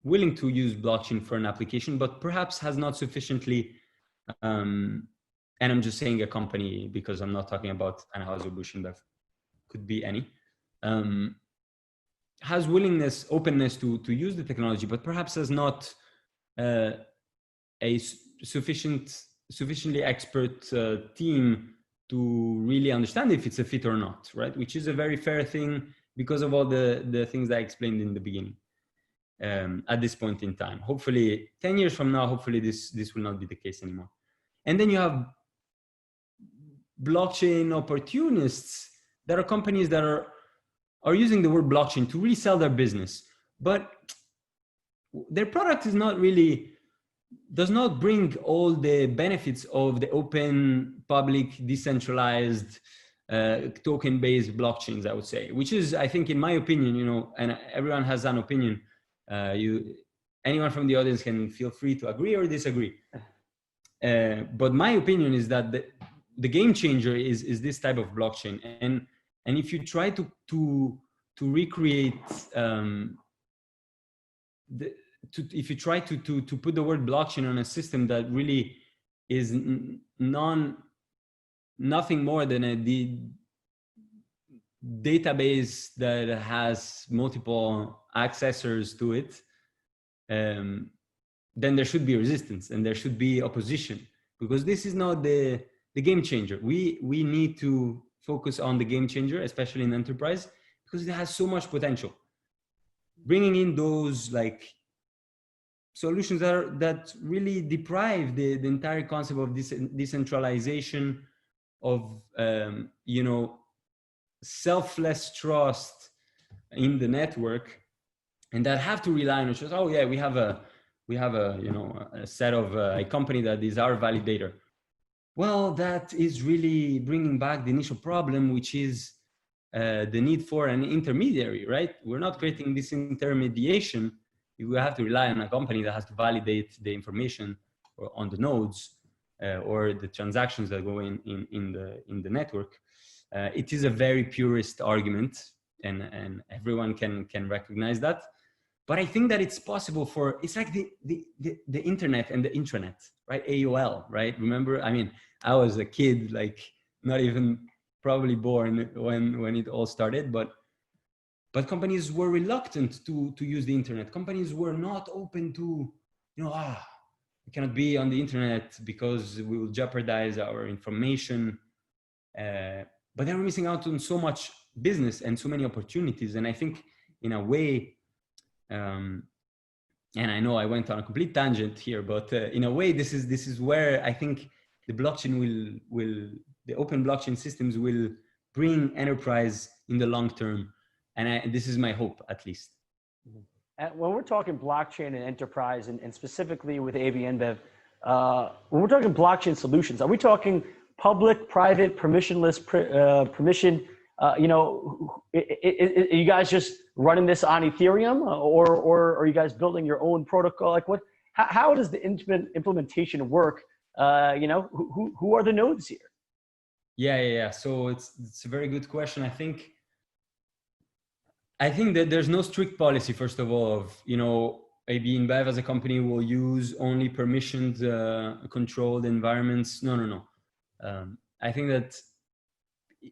willing to use blockchain for an application, but perhaps has not sufficiently, and I'm just saying a company because I'm not talking about Anheuser-Busch, but could be any, has willingness, openness to use the technology, but perhaps has not a sufficiently expert team to really understand if it's a fit or not, right? Which is a very fair thing because of all the things I explained in the beginning. At this point in time, hopefully 10 years from now, hopefully this will not be the case anymore. And then you have blockchain opportunists that are companies that are using the word blockchain to resell their business, but their product is not really, does not bring all the benefits of the open, public, decentralized, token-based blockchains, I would say, which is, I think, in my opinion, and everyone has an opinion, and anyone from the audience can feel free to agree or disagree. But my opinion is that the game changer is this type of blockchain. And if you try to recreate, if you try to put the word blockchain on a system that really is nothing more than a database that has multiple accessors to it, then there should be resistance and there should be opposition, because this is not the game changer. We need to focus on the game changer, especially in enterprise, because it has so much potential. Bringing in those like solutions that really deprive the entire concept of this decentralization, of you know, selfless trust in the network, and that have to rely on just, oh yeah, we have a you know, a set of a company that is our validator. Well, that is really bringing back the initial problem, which is the need for an intermediary, right? We're not creating this intermediation. We have to rely on a company that has to validate the information on the nodes or the transactions that go in the network. It is a very purist argument, and everyone can recognize that. But I think that it's possible for, it's like the internet and the intranet, right? AOL, right? Remember, I mean, I was a kid, like not even probably born when it all started, but companies were reluctant to use the internet. Companies were not open to, you know, we cannot be on the internet because we will jeopardize our information. But they were missing out on so much business and so many opportunities. And I think in a way, and I know I went on a complete tangent here, but in a way, this is where I think the blockchain the open blockchain systems will bring enterprise in the long term. And this is my hope, at least. When we're talking blockchain and enterprise, and specifically with AB InBev, when we're talking blockchain solutions, are we talking public, private, permissionless, permission? You know, are you guys just running this on Ethereum, or are you guys building your own protocol? Like, what? How does the implementation work? You know, who are the nodes here? Yeah. So it's a very good question. I think that there's no strict policy, first of all, of, you know, AB InBev as a company will use only permissioned, controlled environments. No. I think that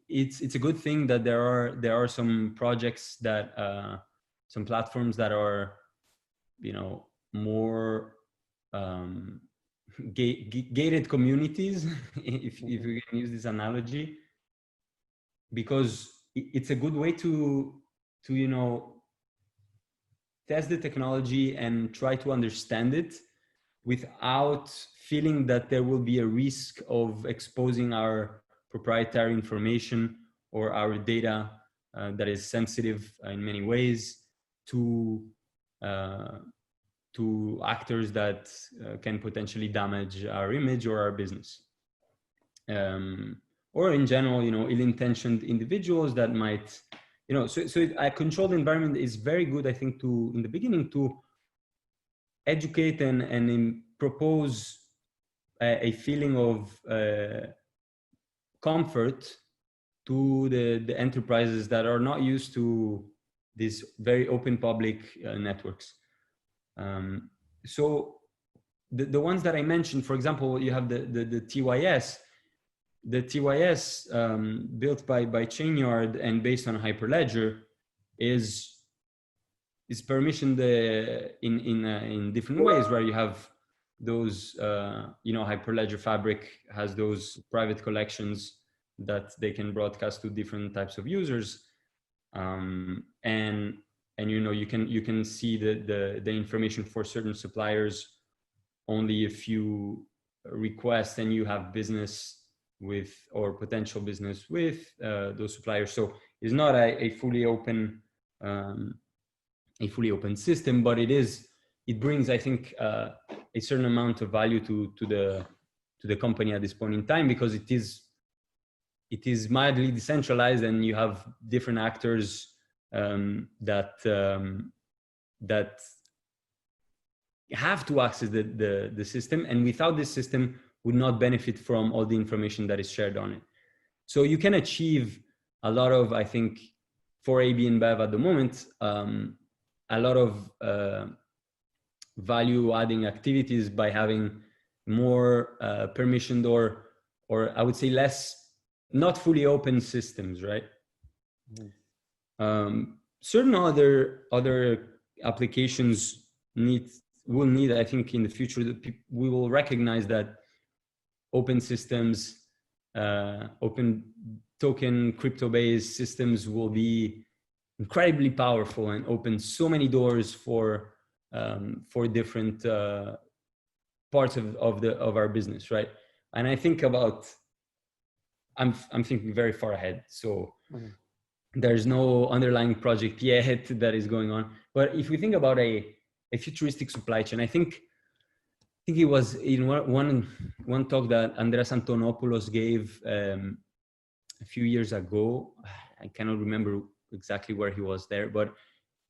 it's a good thing that there are some projects that some platforms that are, you know, more gated communities, if we can use this analogy, because it's a good way to you know, test the technology and try to understand it without feeling that there will be a risk of exposing our proprietary information or our data that is sensitive in many ways to actors that can potentially damage our image or our business. Or in general, you know, ill-intentioned individuals that might, you know, so a controlled environment is very good, I think, in the beginning to educate and propose a feeling of comfort to the enterprises that are not used to these very open public networks. So the ones that I mentioned, for example, you have the TYS. The TYS built by Chainyard and based on Hyperledger is permissioned in different ways, where you have those, you know, Hyperledger Fabric has those private collections that they can broadcast to different types of users, and you know, you can see the information for certain suppliers only if you request and you have business with or potential business with those suppliers. So it's not a fully open system, but it brings, I think, a certain amount of value to the company at this point in time, because it is mildly decentralized and you have different actors that have to access the system, and without this system would not benefit from all the information that is shared on it. So you can achieve a lot of, I think, for AB InBev at the moment, a lot of value adding activities by having more permissioned or I would say less, not fully open systems, right? Certain other applications will need, I think, in the future, that we will recognize that open systems, open token, crypto-based systems will be incredibly powerful and open so many doors for different parts of our business, right? And I think about, I'm thinking very far ahead. So there's no underlying project yet that is going on. But if we think about a futuristic supply chain, I think it was in one talk that Andreas Antonopoulos gave a few years ago. I cannot remember exactly where he was there, but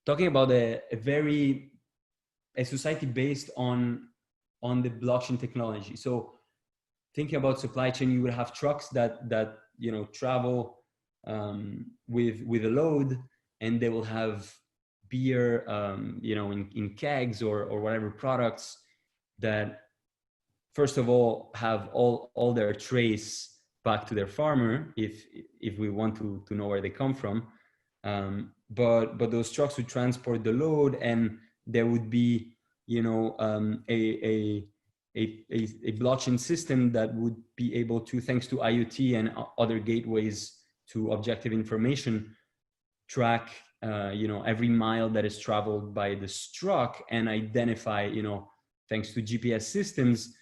talking about a society based on the blockchain technology. So thinking about supply chain, you would have trucks that travel with a load, and they will have beer in kegs or whatever products that first of all have all their trace back to their farmer if we want to know where they come from, but those trucks would transport the load, and there would be a blockchain system that would be able to, thanks to IoT and other gateways to objective information, track every mile that is traveled by this truck and identify, thanks to GPS systems,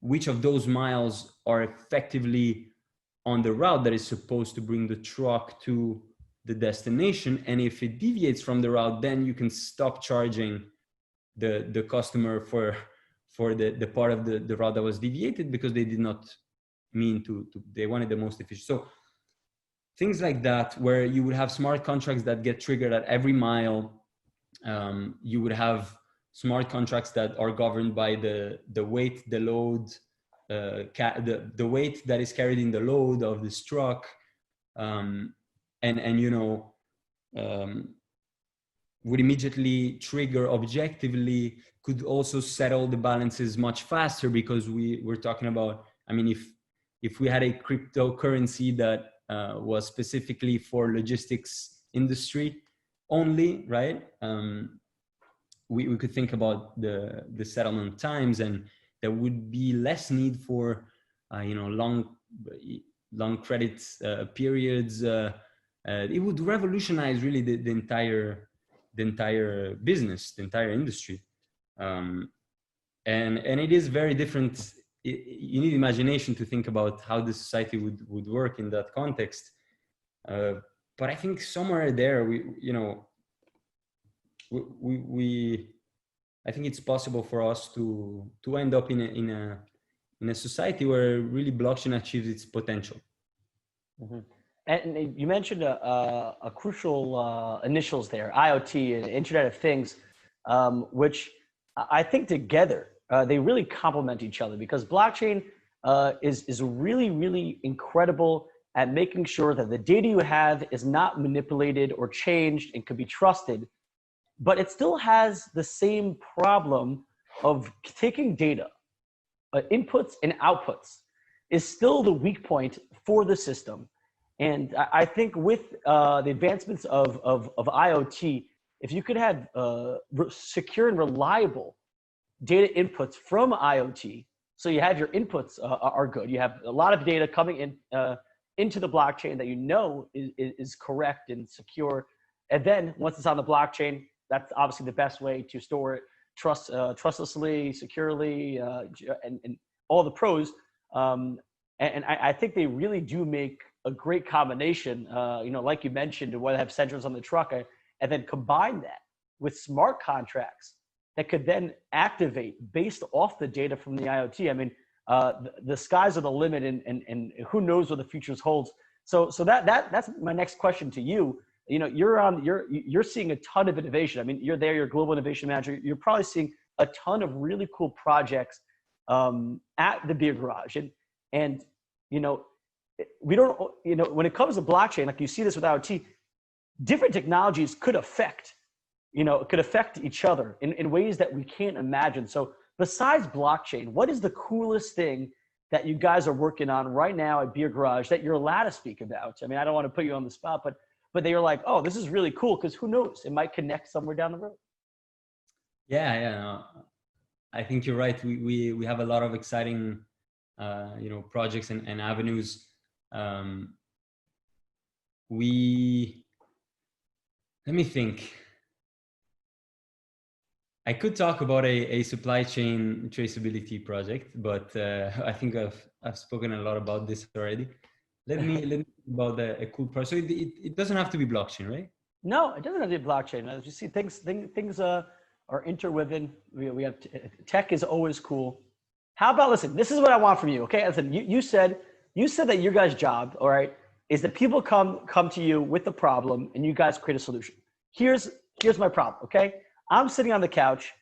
which of those miles are effectively on the route that is supposed to bring the truck to the destination. And if it deviates from the route, then you can stop charging the customer for the part of the route that was deviated, because they did not mean to they wanted the most efficient. So things like that, where you would have smart contracts that get triggered at every mile. You would have smart contracts that are governed by the weight, the load, the weight that is carried in the load of this truck, would immediately trigger objectively, could also settle the balances much faster, because we're talking about, if we had a cryptocurrency that was specifically for logistics industry only, right? We could think about the settlement times, and there would be less need for long credit periods. It would revolutionize really the entire business, the entire industry, and it is very different. You need imagination to think about how the society would work in that context. But I think somewhere there, I think it's possible for us to end up in a society where really blockchain achieves its potential. Mm-hmm. And you mentioned a crucial initials there, IoT and Internet of Things, which I think together they really complement each other, because blockchain is really, really incredible at making sure that the data you have is not manipulated or changed and can be trusted, but it still has the same problem of taking data, inputs and outputs is still the weak point for the system. And I think with the advancements of IoT, if you could have secure and reliable data inputs from IoT, so you have your inputs are good, you have a lot of data coming in into the blockchain that is correct and secure, and then once it's on the blockchain, that's obviously the best way to store it trustlessly, securely, and all the pros. And I think they really do make a great combination, like you mentioned, to have sensors on the truck, and then combine that with smart contracts that could then activate based off the data from the IoT. The skies are the limit, and who knows what the futures holds. So that's my next question to you. you're seeing a ton of innovation. I mean, you're there, you're global innovation manager. You're probably seeing a ton of really cool projects at the Beer Garage. And we don't, when it comes to blockchain, like you see this with IoT, different technologies could affect each other in ways that we can't imagine. So besides blockchain, what is the coolest thing that you guys are working on right now at Beer Garage that you're allowed to speak about? I mean, I don't want to put you on the spot, but they're like, oh, this is really cool, because who knows, it might connect somewhere down the road. Yeah. I think you're right. We have a lot of exciting, projects and avenues. Let me think. I could talk about a supply chain traceability project, but I think I've spoken a lot about this already. Let me think about a cool project. So it doesn't have to be blockchain, right? No, it doesn't have to be blockchain. As you see, things are interwoven. We have tech is always cool. How about, listen, this is what I want from you. Okay, listen, you said that your guys' job, all right, is that people come to you with the problem and you guys create a solution. Here's my problem. Okay, I'm sitting on the couch.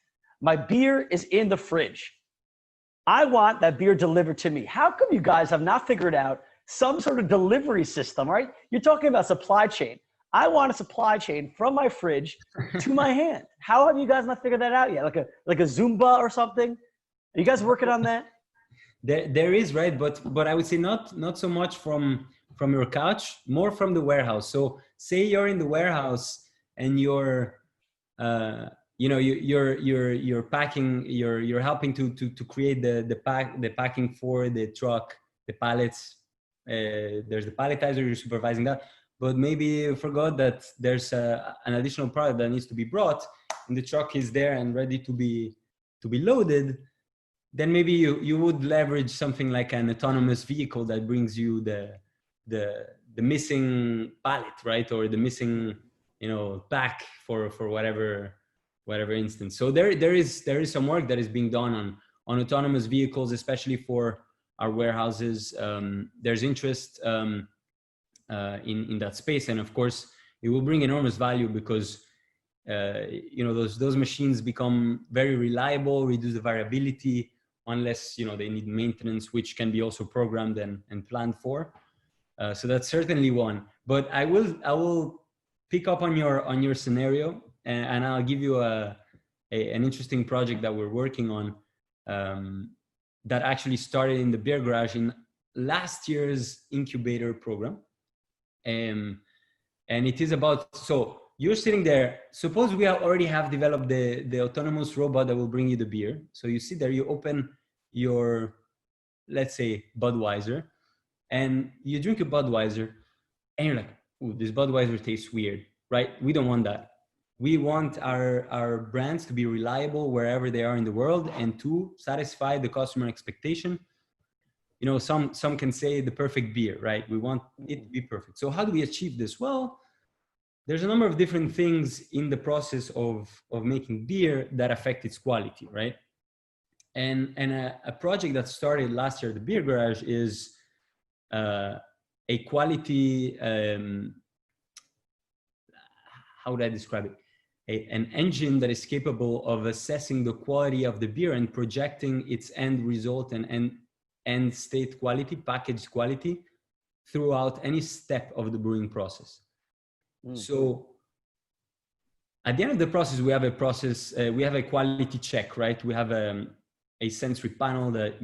My beer is in the fridge. I want that beer delivered to me. How come you guys have not figured out some sort of delivery system, right? You're talking about supply chain. I want a supply chain from my fridge to my hand. How have you guys not figured that out yet? Like a Zumba or something? Are you guys working on that? There is, right? But I would say not so much from your couch, more from the warehouse. So say you're in the warehouse and you're you're packing, you're helping to create the packing for the truck, the pallets. There's the palletizer, you're supervising that, but maybe you forgot that there's an additional product that needs to be brought, and the truck is there and ready to be loaded. Then maybe you would leverage something like an autonomous vehicle that brings you the missing pallet, right, or the missing pack for whatever instance. So there is some work that is being done on autonomous vehicles, especially for our warehouses. There's interest in that space, and of course it will bring enormous value because those machines become very reliable, reduce the variability, unless they need maintenance, which can be also programmed and planned for. So that's certainly one. But I will pick up on your scenario, and I'll give you an interesting project that we're working on that actually started in the Beer Garage in last year's incubator program. And it is about, so you're sitting there, suppose we already have developed the autonomous robot that will bring you the beer. So you sit there, you open your, let's say, Budweiser, and you drink a Budweiser, and you're like, ooh, this Budweiser tastes weird, right? We don't want that. We want our brands to be reliable wherever they are in the world and to satisfy the customer expectation. Some can say the perfect beer, right? We want it to be perfect. So how do we achieve this? Well, there's a number of different things in the process of making beer that affect its quality, right? And a project that started last year at the Beer Garage is a quality, how would I describe it? An engine that is capable of assessing the quality of the beer and projecting its end result and end state quality, packaged quality, throughout any step of the brewing process. So at the end of the process, we have a quality check, right? We have a sensory panel that,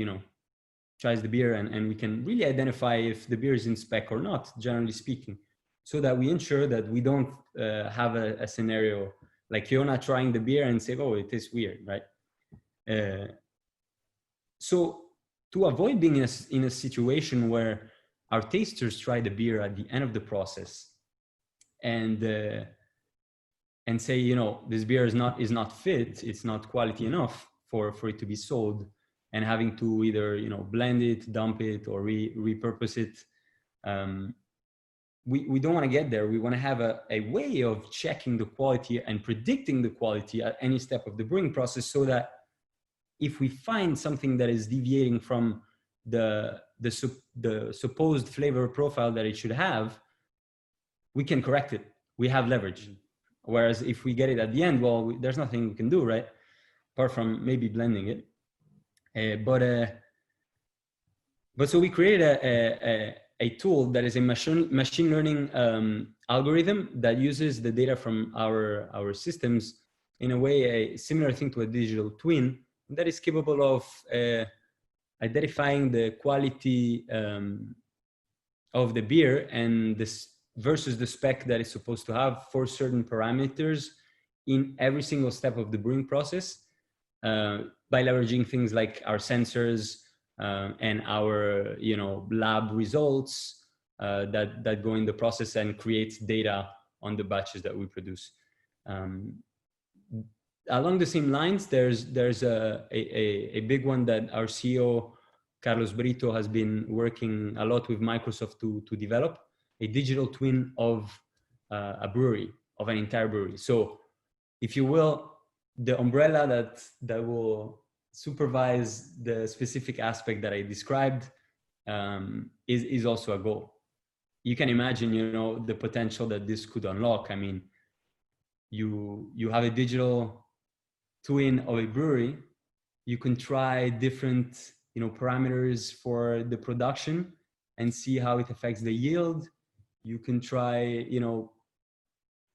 tries the beer, and we can really identify if the beer is in spec or not, generally speaking, so that we ensure that we don't have a scenario like Fiona trying the beer and say, oh, it tastes weird, right? So to avoid being in a situation where our tasters try the beer at the end of the process and say, this beer is not fit, it's not quality enough for it to be sold, and having to either blend it, dump it, or repurpose it. We don't want to get there. We want to have a way of checking the quality and predicting the quality at any step of the brewing process, so that if we find something that is deviating from the supposed flavor profile that it should have, we can correct it we have leverage. Whereas if we get it at the end, well, there's nothing we can do, right? Apart from maybe blending it. But so we created a tool that is a machine learning algorithm that uses the data from our systems in a way, a similar thing to a digital twin that is capable of identifying the quality of the beer and this versus the spec that it's supposed to have for certain parameters in every single step of the brewing process, by leveraging things like our sensors and our lab results that go in the process and creates data on the batches that we produce. Along the same lines, there's a big one that our CEO Carlos Brito has been working a lot with Microsoft to develop, a digital twin of a brewery, of an entire brewery. So, if you will, the umbrella that will supervise the specific aspect that I described is also a goal. You can imagine, the potential that this could unlock. I mean, you have a digital twin of a brewery. You can try different parameters for the production and see how it affects the yield. You can try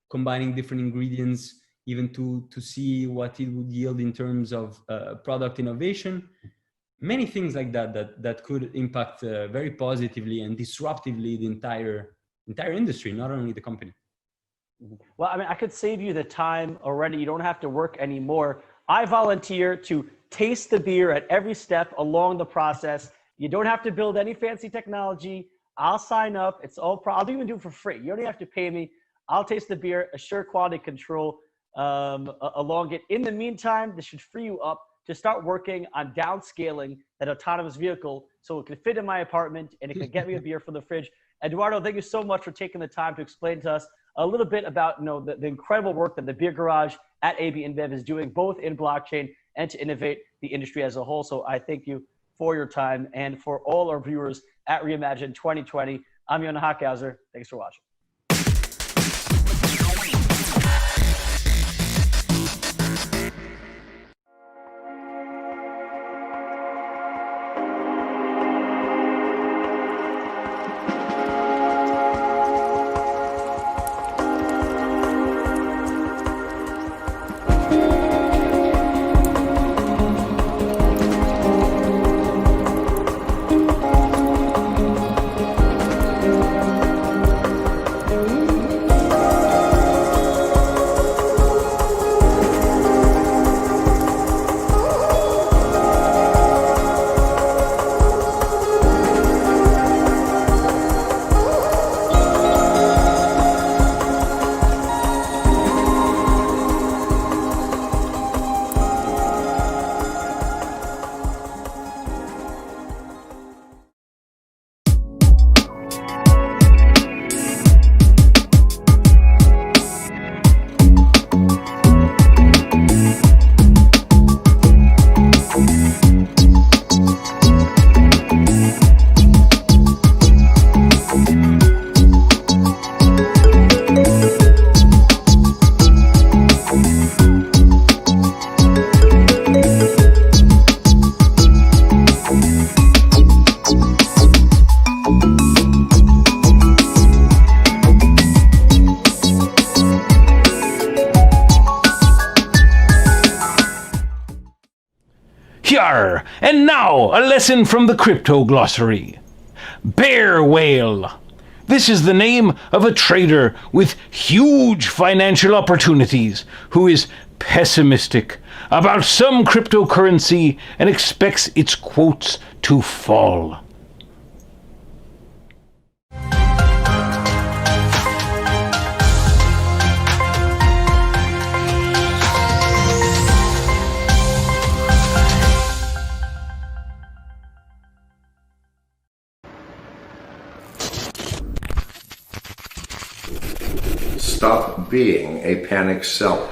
combining different ingredients even to see what it would yield in terms of product innovation. Many things like that could impact very positively and disruptively the entire industry, not only the company. Well, I mean, I could save you the time already. You don't have to work anymore. I volunteer to taste the beer at every step along the process. You don't have to build any fancy technology. I'll sign up. It's all I'll even do it for free. You don't even have to pay me. I'll taste the beer, assure quality control along it. In the meantime, this should free you up to start working on downscaling that autonomous vehicle so it can fit in my apartment and it can get me a beer from the fridge. Eduardo, thank you so much for taking the time to explain to us a little bit about the incredible work that the Beer Garage at AB InBev is doing, both in blockchain and to innovate the industry as a whole. So I thank you for your time, and for all our viewers at Reimagine 2020. I'm Yona Hockhauser. Thanks for watching. And now, a lesson from the crypto glossary. Bear whale. This is the name of a trader with huge financial opportunities who is pessimistic about some cryptocurrency and expects its quotes to fall. Stop being a panic seller.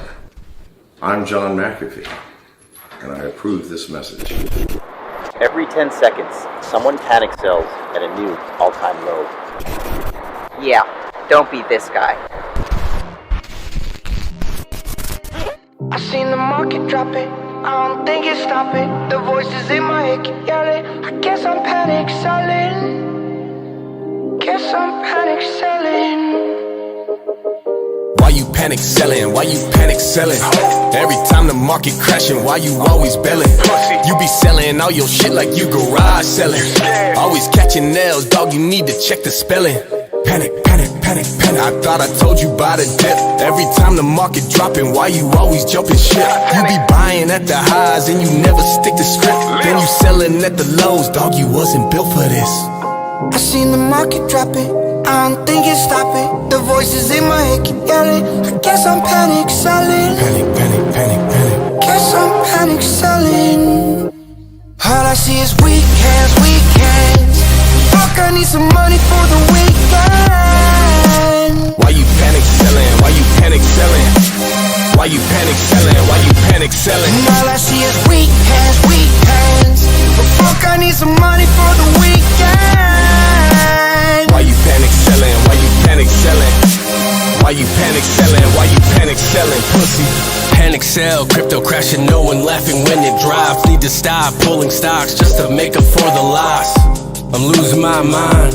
I'm John McAfee, and I approve this message. Every 10 seconds, someone panic sells at a new all-time low. Yeah, don't be this guy. seen the market drop it. I don't think it's stopping. The voices in my head keep yelling. I guess I'm panic selling. Guess I'm panic selling. Why you panic selling? Why you panic selling? Every time the market crashing, why you always belling? You be selling all your shit like you garage selling. Always catching nails, dog, you need to check the spelling. Panic, panic, panic, panic. I thought I told you about the dip. Every time the market dropping, why you always jumping shit? You be buying at the highs and you never stick to script. Then you selling at the lows, dog, you wasn't built for this. I seen the market drop it. I don't think it's stopping. The voices in my head keep yelling. I guess I'm panic selling. Panic, panic, panic, panic. Guess I'm panic selling. All I see is weekends, weekends. Fuck, I need some money for the weekend. Why you panic selling? Why you panic selling? Why you panic selling? Why you panic selling? All I see is weekends, weekends. But fuck, I need some money for the weekend. Why you panic selling? Why you panic selling? Why you panic selling? Why you panic selling? Pussy. Panic sell, crypto crashing, no one laughing when it drops. Need to stop pulling stocks just to make up for the loss. I'm losing my mind,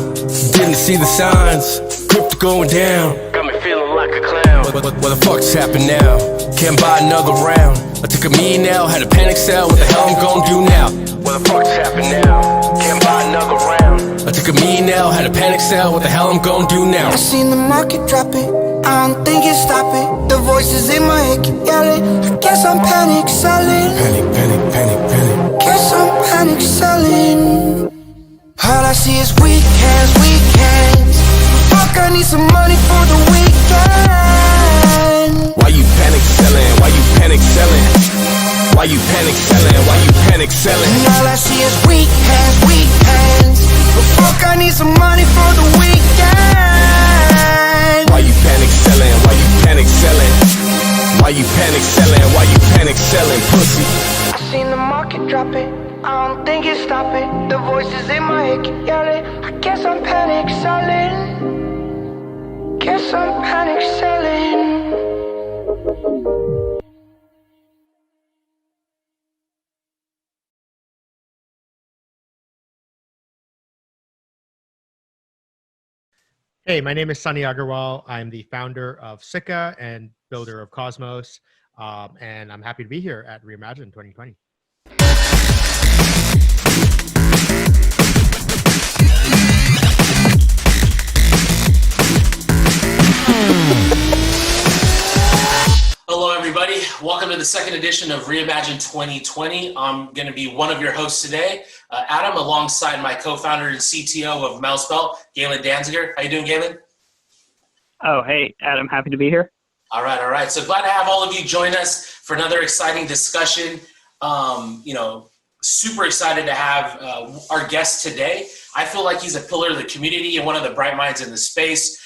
didn't see the signs. Crypto going down, got me feeling like a clown. What the fuck's happened now? Can't buy another round. I took a meeting now, had a panic sell. What the hell I'm gonna do now? What the fuck's happened now? Can't buy another round. I took a meeting now, had a panic sell. What the hell I'm gonna do now? I seen the market drop it. I don't think it's stopping. The voices in my head keep yelling. I guess I'm panic selling. Panic, panic, panic, panic. Guess I'm panic selling. All I see is weekends, weekends. Fuck, I need some money for the weekend. Why you panic selling? Why you panic selling? Why you panic selling? Why you panic selling? All I see is weekends, weekends. But fuck, I need some money for the weekend. Why you panic selling? Why you panic selling? Why you panic selling? Why you panic selling? Pussy. I seen the market drop it. I don't think it's stopping. The voices in my head keep yelling. I guess I'm panic selling. Guess I'm panic selling. Hey, my name is Sunny Agarwal. I'm the founder of Sika and builder of Cosmos, and I'm happy to be here at Reimagine 2020. Hello, everybody. Welcome to the second edition of Reimagine 2020. I'm going to be one of your hosts today, Adam, alongside my co-founder and CTO of Mousebelt, Galen Danziger. How you doing, Galen? Oh, hey, Adam. Happy to be here. All right, all right. So glad to have all of you join us for another exciting discussion. Super excited to have our guest today. I feel like he's a pillar of the community and one of the bright minds in the space.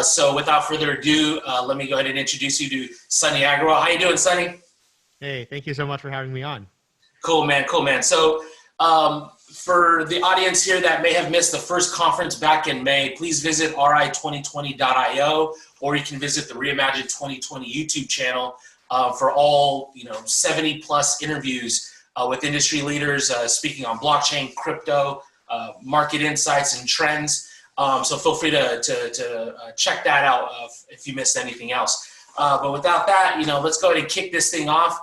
So without further ado, let me go ahead and introduce you to Sunny Agarwal. How you doing, Sunny? Hey, thank you so much for having me on. Cool, man. Cool, man. So for the audience here that may have missed the first conference back in May, please visit ri2020.io, or you can visit the Reimagine 2020 YouTube channel for all 70 plus interviews with industry leaders speaking on blockchain, crypto, market insights, and trends. So feel free to check that out if you missed anything else. But without that, let's go ahead and kick this thing off.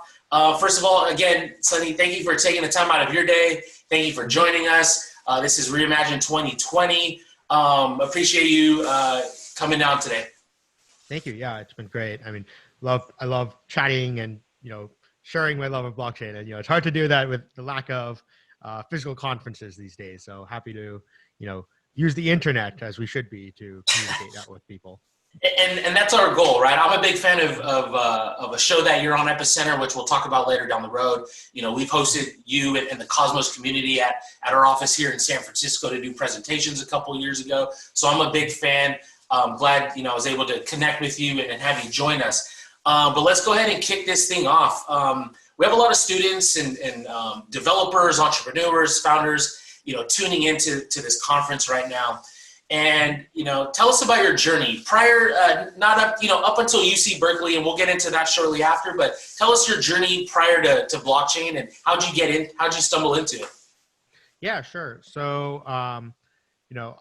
First of all, again, Sunny, thank you for taking the time out of your day. Thank you for joining us. This is Reimagine 2020. Appreciate you coming down today. Thank you. Yeah, it's been great. I mean, I love chatting and sharing my love of blockchain. And it's hard to do that with the lack of physical conferences these days. So happy to use the internet as we should be to communicate that with people. And that's our goal, right? I'm a big fan of a show that you're on, Epicenter, which we'll talk about later down the road. We've hosted you and the Cosmos community at our office here in San Francisco to do presentations a couple of years ago. So I'm a big fan. I'm glad, I was able to connect with you and have you join us. But let's go ahead and kick this thing off. We have a lot of students and developers, entrepreneurs, founders, tuning into this conference right now. And, tell us about your journey prior, not up, up until UC Berkeley, and we'll get into that shortly after, but tell us your journey prior to blockchain and how'd you stumble into it? Yeah, sure. So,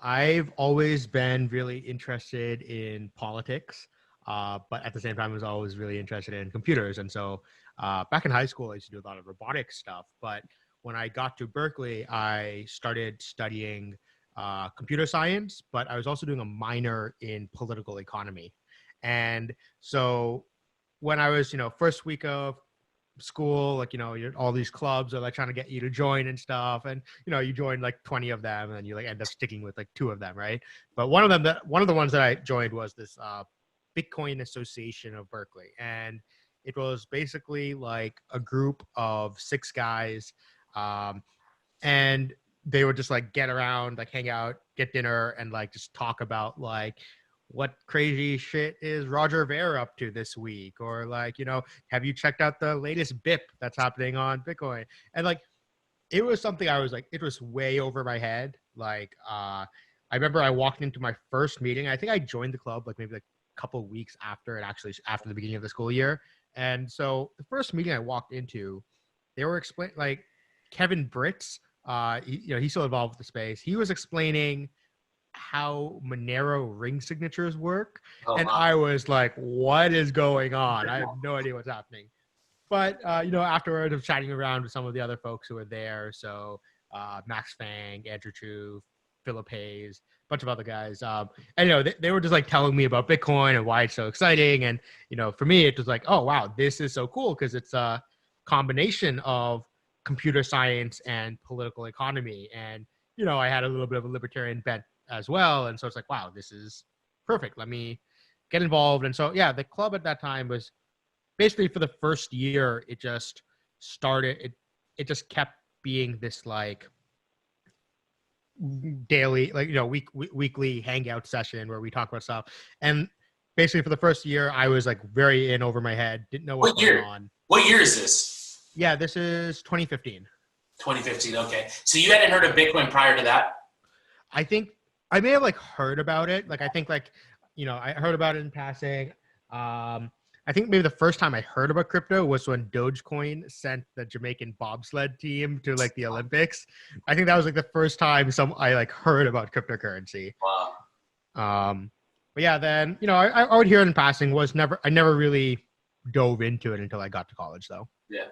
I've always been really interested in politics, but at the same time, I was always really interested in computers. And so back in high school, I used to do a lot of robotics stuff. But when I got to Berkeley, I started studying computer science, but I was also doing a minor in political economy. And so when I was, first week of school, like, all these clubs are like trying to get you to join and stuff. And, you join like 20 of them and you like end up sticking with like 2 of them. Right. But one of the ones that I joined was this Bitcoin Association of Berkeley. And it was basically like a group of 6 guys. And they would just like get around, like hang out, get dinner, and like just talk about like what crazy shit is Roger Ver up to this week, or like, have you checked out the latest BIP that's happening on Bitcoin? And like, it was something I was like, it was way over my head. Like, I remember I walked into my first meeting. I think I joined the club like maybe like a couple of weeks after the beginning of the school year. And so the first meeting I walked into, they were explaining, like, Kevin Britz, he's still involved with the space. He was explaining how Monero ring signatures work. And I was like, what is going on? I have no idea what's happening. But, afterwards of chatting around with some of the other folks who were there. So Max Fang, Andrew Chu, Philip Hayes, a bunch of other guys. And, they were just like telling me about Bitcoin and why it's so exciting. And, for me, it was like, oh, wow, this is so cool because it's a combination of computer science and political economy. And, I had a little bit of a libertarian bent as well. And so it's like, wow, this is perfect. Let me get involved. And so, yeah, the club at that time was basically for the first year, it just started, it just kept being this like daily, like, weekly hangout session where we talk about stuff. And basically for the first year, I was like very in over my head, didn't know what was going on. What year is this? Yeah, this is 2015. 2015, okay. So you hadn't heard of Bitcoin prior to that? I think I may have like heard about it. Like, I think like, I heard about it in passing. I think maybe the first time I heard about crypto was when Dogecoin sent the Jamaican bobsled team to like the Olympics. I think that was like the first time I like heard about cryptocurrency. Wow. But yeah, then, I would hear it in passing. I never really dove into it until I got to college though. Yeah.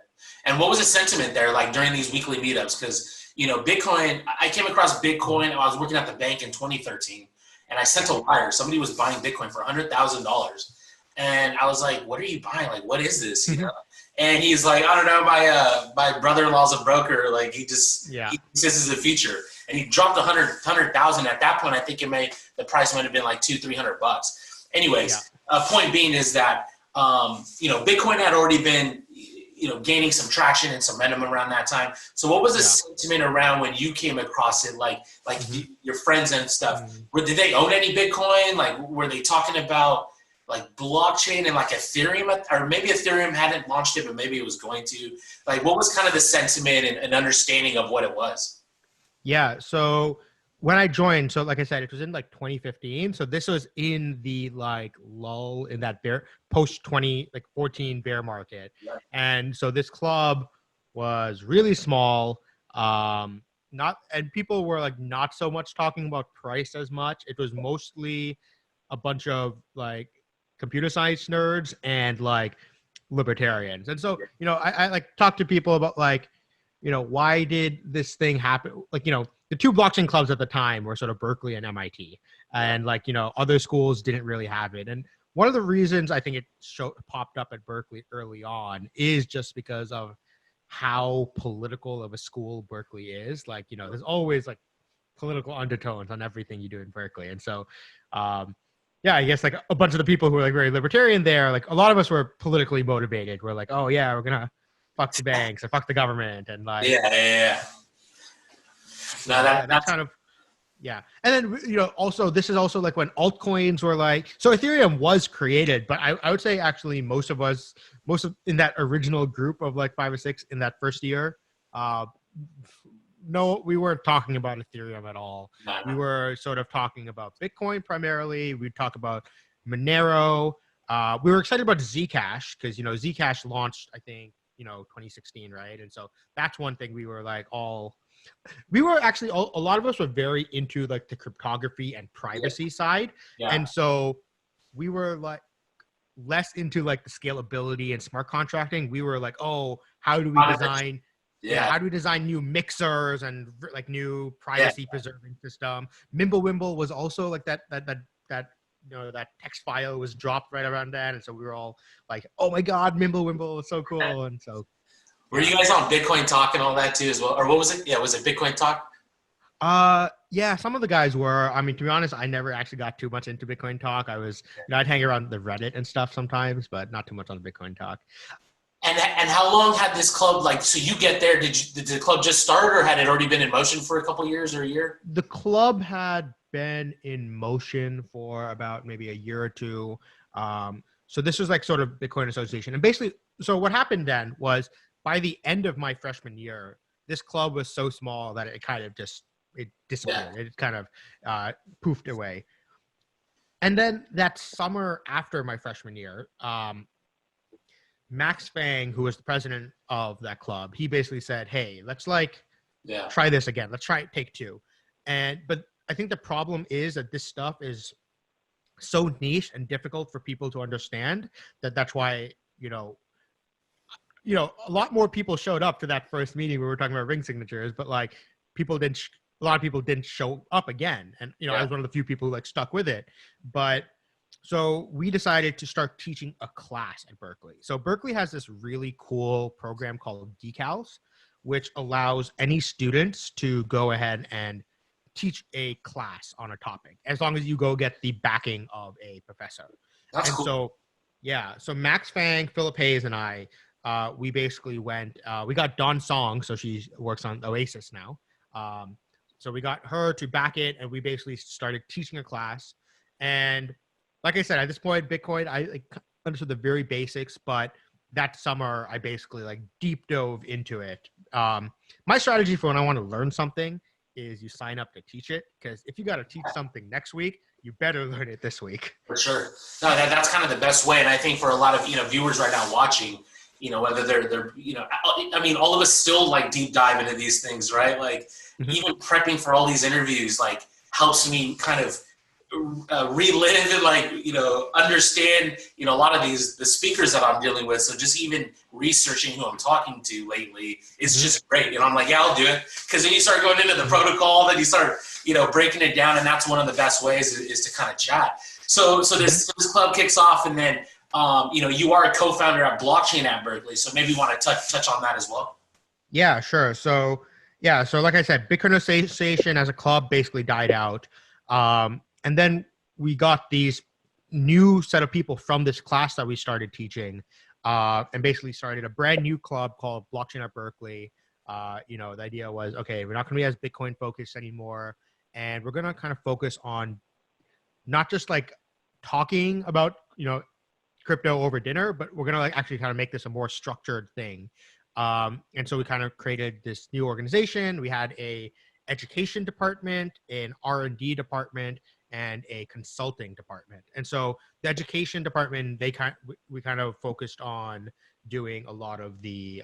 And what was the sentiment there like during these weekly meetups? Because, Bitcoin, I came across Bitcoin. I was working at the bank in 2013 and I sent a wire. Somebody was buying Bitcoin for $100,000. And I was like, what are you buying? Like, what is this? And he's like, I don't know. My brother-in-law's a broker. Like, he says this is the future. And he dropped 100,000. At that point, I think the price might have been like $200-300. Anyways, point being is that, Bitcoin had already been, gaining some traction and some momentum around that time. So what was the sentiment around when you came across it? Like your friends and stuff, did they own any Bitcoin? Like, were they talking about like blockchain and like Ethereum, or maybe Ethereum hadn't launched it, but maybe it was going to? Like, what was kind of the sentiment and understanding of what it was? Yeah. So when I joined, so like I said, it was in like 2015. So this was in the like lull in that post 2014 bear market. Yeah. And so this club was really small. And people were like not so much talking about price as much. It was mostly a bunch of like computer science nerds and like libertarians. And so, I like talked to people about like, why did this thing happen? Like, the 2 blockchain clubs at the time were sort of Berkeley and MIT, and like, other schools didn't really have it. And one of the reasons I think it popped up at Berkeley early on is just because of how political of a school Berkeley is. Like, there's always like political undertones on everything you do in Berkeley. And so, I guess like a bunch of the people who are like very libertarian there, like a lot of us were politically motivated. We're like, oh yeah, we're gonna fuck the banks or fuck the government, and like No, that's kind of And then also this is also like when altcoins were like, so Ethereum was created, but I would say actually most of in that original group of like 5 or 6 in that first year, we weren't talking about Ethereum at all. No. We were sort of talking about Bitcoin primarily. We'd talk about Monero. We were excited about Zcash because, Zcash launched, I think, 2016, right? And so that's one thing we were like we were actually, a lot of us were very into like the cryptography and privacy side. Yeah. And so we were like less into like the scalability and smart contracting. We were like, oh, how do we design... Yeah. How do we design new mixers and like new privacy preserving system? Mimblewimble was also like that text file was dropped right around that, and so we were all like, "Oh my God, Mimblewimble is so cool!" And so, were you guys on Bitcoin Talk and all that too as well, or what was it? Yeah, was it Bitcoin Talk? Yeah, some of the guys were. I mean, to be honest, I never actually got too much into Bitcoin Talk. I'd hang around the Reddit and stuff sometimes, but not too much on the Bitcoin Talk. And how long had this club, like, so you get there, did the club just start, or had it already been in motion for a couple of years or a year? The club had been in motion for about maybe a year or two. So this was like sort of Bitcoin Association. And basically, so what happened then was by the end of my freshman year, this club was so small that it kind of it disappeared. Yeah. It kind of poofed away. And then that summer after my freshman year, Max Fang, who was the president of that club, he basically said, hey, let's try this again. Let's try take two. But I think the problem is that this stuff is so niche and difficult for people to understand that's why, a lot more people showed up to that first meeting. We were talking about ring signatures, but like a lot of people didn't show up again. And, I was one of the few people who stuck with it, so we decided to start teaching a class at Berkeley. So Berkeley has this really cool program called Decals, which allows any students to go ahead and teach a class on a topic, as long as you go get the backing of a professor. That's cool. So Max Fang, Philip Hayes, and I, we basically went, we got Dawn Song, so she works on Oasis now. So we got her to back it, and we basically started teaching a class. And like I said, at this point, Bitcoin, I understood the very basics, but that summer I basically deep dove into it. My strategy for when I want to learn something is you sign up to teach it, because if you got to teach something next week, you better learn it this week. For sure. No, that's kind of the best way. And I think for a lot of, viewers right now watching, whether they're, I mean, all of us still deep dive into these things, right? Even prepping for all these interviews, helps me kind of relive and understand a lot of the speakers that I'm dealing with. So just even researching who I'm talking to lately is just great. I'm like, yeah, I'll do it, because then you start going into the protocol, then you start breaking it down, and that's one of the best ways is to kind of chat. So this club kicks off, and then you are a co-founder at Blockchain at Berkeley, so maybe you want to touch on that as well. Yeah, sure. So like I said, Bitcoin Association as a club basically died out. And then we got these new set of people from this class that we started teaching, and basically started a brand new club called Blockchain at Berkeley. The idea was, okay, we're not going to be as Bitcoin focused anymore, and we're going to kind of focus on not just talking about, crypto over dinner, but we're going to actually kind of make this a more structured thing. And so we kind of created this new organization. We had a education department, an R&D department, and a consulting department. And so the education department, we kind of focused on doing a lot of the,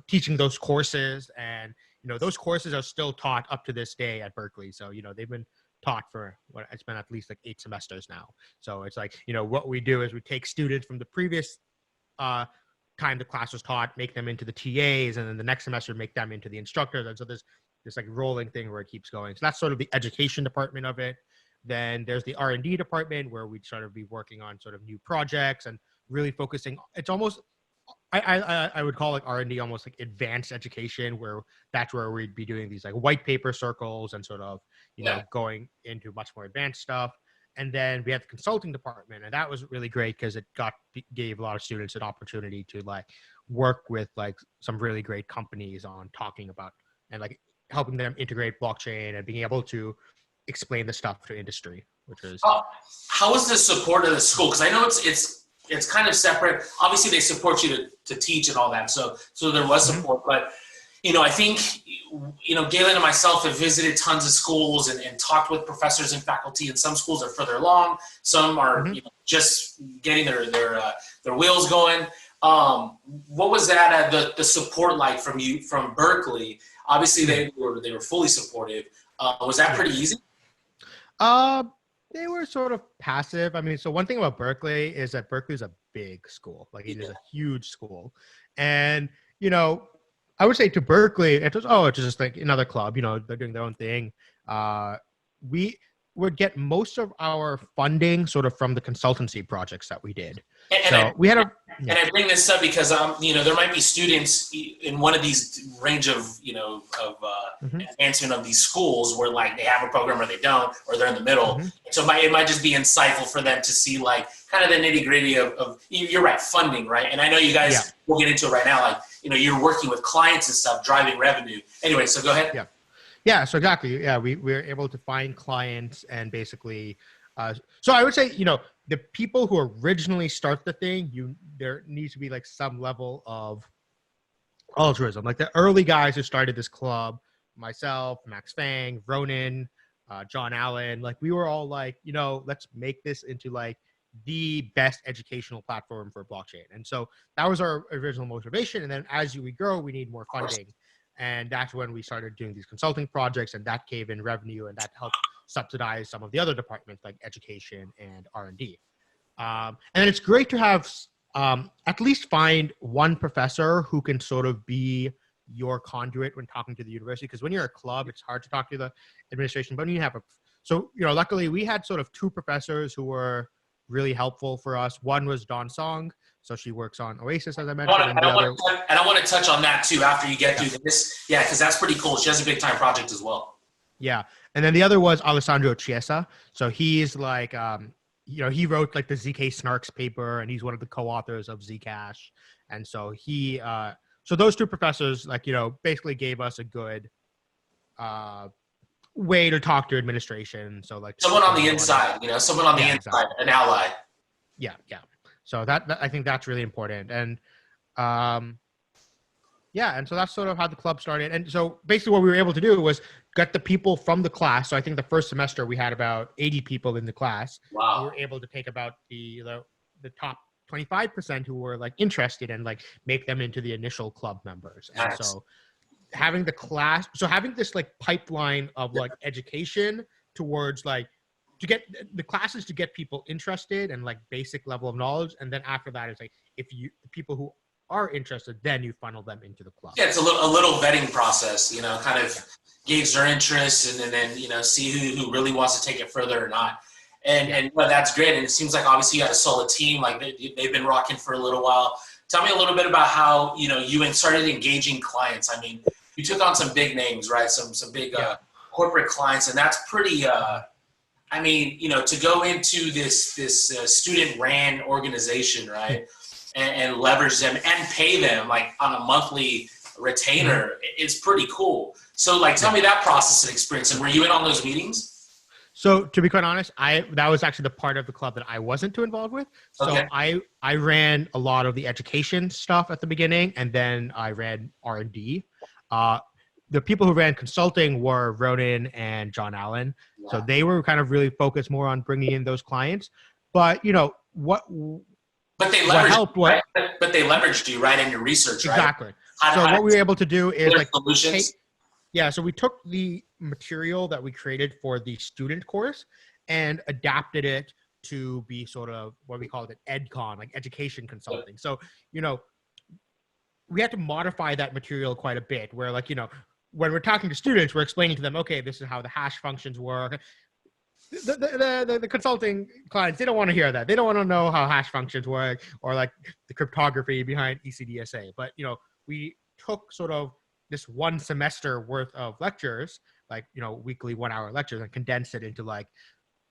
teaching those courses, and, those courses are still taught up to this day at Berkeley. So, they've been taught for it's been at least 8 semesters now. So it's what we do is we take students from the previous time the class was taught, make them into the TAs, and then the next semester make them into the instructors. And so there's this rolling thing where it keeps going. So that's sort of the education department of it. Then there's the R&D department, where we'd sort of be working on sort of new projects and really focusing. It's almost, I would call R&D almost advanced education, where that's where we'd be doing these white paper circles and sort of, going into much more advanced stuff. And then we had the consulting department, and that was really great because it gave a lot of students an opportunity to work with some really great companies on talking about and helping them integrate blockchain and being able to explain the stuff to industry, which is. How is the support of the school? Because I know it's kind of separate. Obviously, they support you to teach and all that. So there was support, but I think Galen and myself have visited tons of schools and talked with professors and faculty, and some schools are further along. Some are just getting their wheels going. What was that the support like from Berkeley? Obviously, they were fully supportive. Was that pretty easy? They were sort of passive. I mean, so one thing about Berkeley is that Berkeley is a big school. Like it is a huge school, and I would say to Berkeley, it's just like another club. They're doing their own thing. We would get most of our funding sort of from the consultancy projects that we did. We had and I bring this up because there might be students in one of these range of advancement of these schools where like they have a program or they don't, or they're in the middle. So it might just be insightful for them to see like kind of the nitty gritty of you're right, funding, right? And I know you guys will get into it right now, like you're working with clients and stuff, driving revenue. Anyway, so go ahead. Yeah, so exactly. Yeah, we were able to find clients and basically, so I would say, the people who originally start the thing, there needs to be like some level of altruism. Like the early guys who started this club, myself, Max Fang, Ronan, John Allen, like we were all like, let's make this into like the best educational platform for blockchain. And so that was our original motivation. And then as we grow, we need more funding. And that's when we started doing these consulting projects, and that gave in revenue, and that helped subsidize some of the other departments like education and R&D. And it's great to have at least find one professor who can sort of be your conduit when talking to the university. Because when you're a club, it's hard to talk to the administration. But when you have luckily we had sort of two professors who were really helpful for us. One was Dawn Song. So she works on Oasis, as I mentioned. And I want to touch on that too after you get through this. Yeah, because that's pretty cool. She has a big time project as well. Yeah. And then the other was Alessandro Chiesa. So he's like, he wrote like the ZK Snarks paper, and he's one of the co-authors of Zcash. And so so those two professors, like, basically gave us a good way to talk to administration. So like someone on the inside, someone on the inside, exactly. An ally. Yeah. So that I think that's really important. And and so that's sort of how the club started. And so basically what we were able to do was get the people from the class. So I think the first semester we had about 80 people in the class. Wow. We were able to take about the top 25% who were like interested and like make them into the initial club members. And so having this like pipeline of like education towards like to get the classes to get people interested and like basic level of knowledge, and then after that it's like the people who are interested, then you funnel them into the club. Yeah, it's a little vetting process, kind of gauge their interest and then see who really wants to take it further or not. And that's great. And it seems like obviously you got a solid team, like they've been rocking for a little while. Tell me a little bit about how you started engaging clients. I mean, you took on some big names, right? Some big corporate clients, and that's pretty. To go into this student-ran organization, right, and leverage them and pay them like on a monthly retainer, it's pretty cool. So, like, tell me that process and experience. And were you in on those meetings? So, to be quite honest, that was actually the part of the club that I wasn't too involved with. So, I ran a lot of the education stuff at the beginning, and then I ran R&D. The people who ran consulting were Ronan and John Allen. Yeah. So they were kind of really focused more on bringing in those clients. But, But they leveraged you, right, in your research, right? Exactly. What we were able to do is like solutions. So we took the material that we created for the student course and adapted it to be sort of what we called it EdCon, like education consulting. So, we had to modify that material quite a bit where like, when we're talking to students, we're explaining to them, okay, this is how the hash functions work. The consulting clients, they don't want to hear that. They don't want to know how hash functions work or like the cryptography behind ECDSA. But, we took sort of this one semester worth of lectures, like, weekly 1 hour lectures, and condensed it into like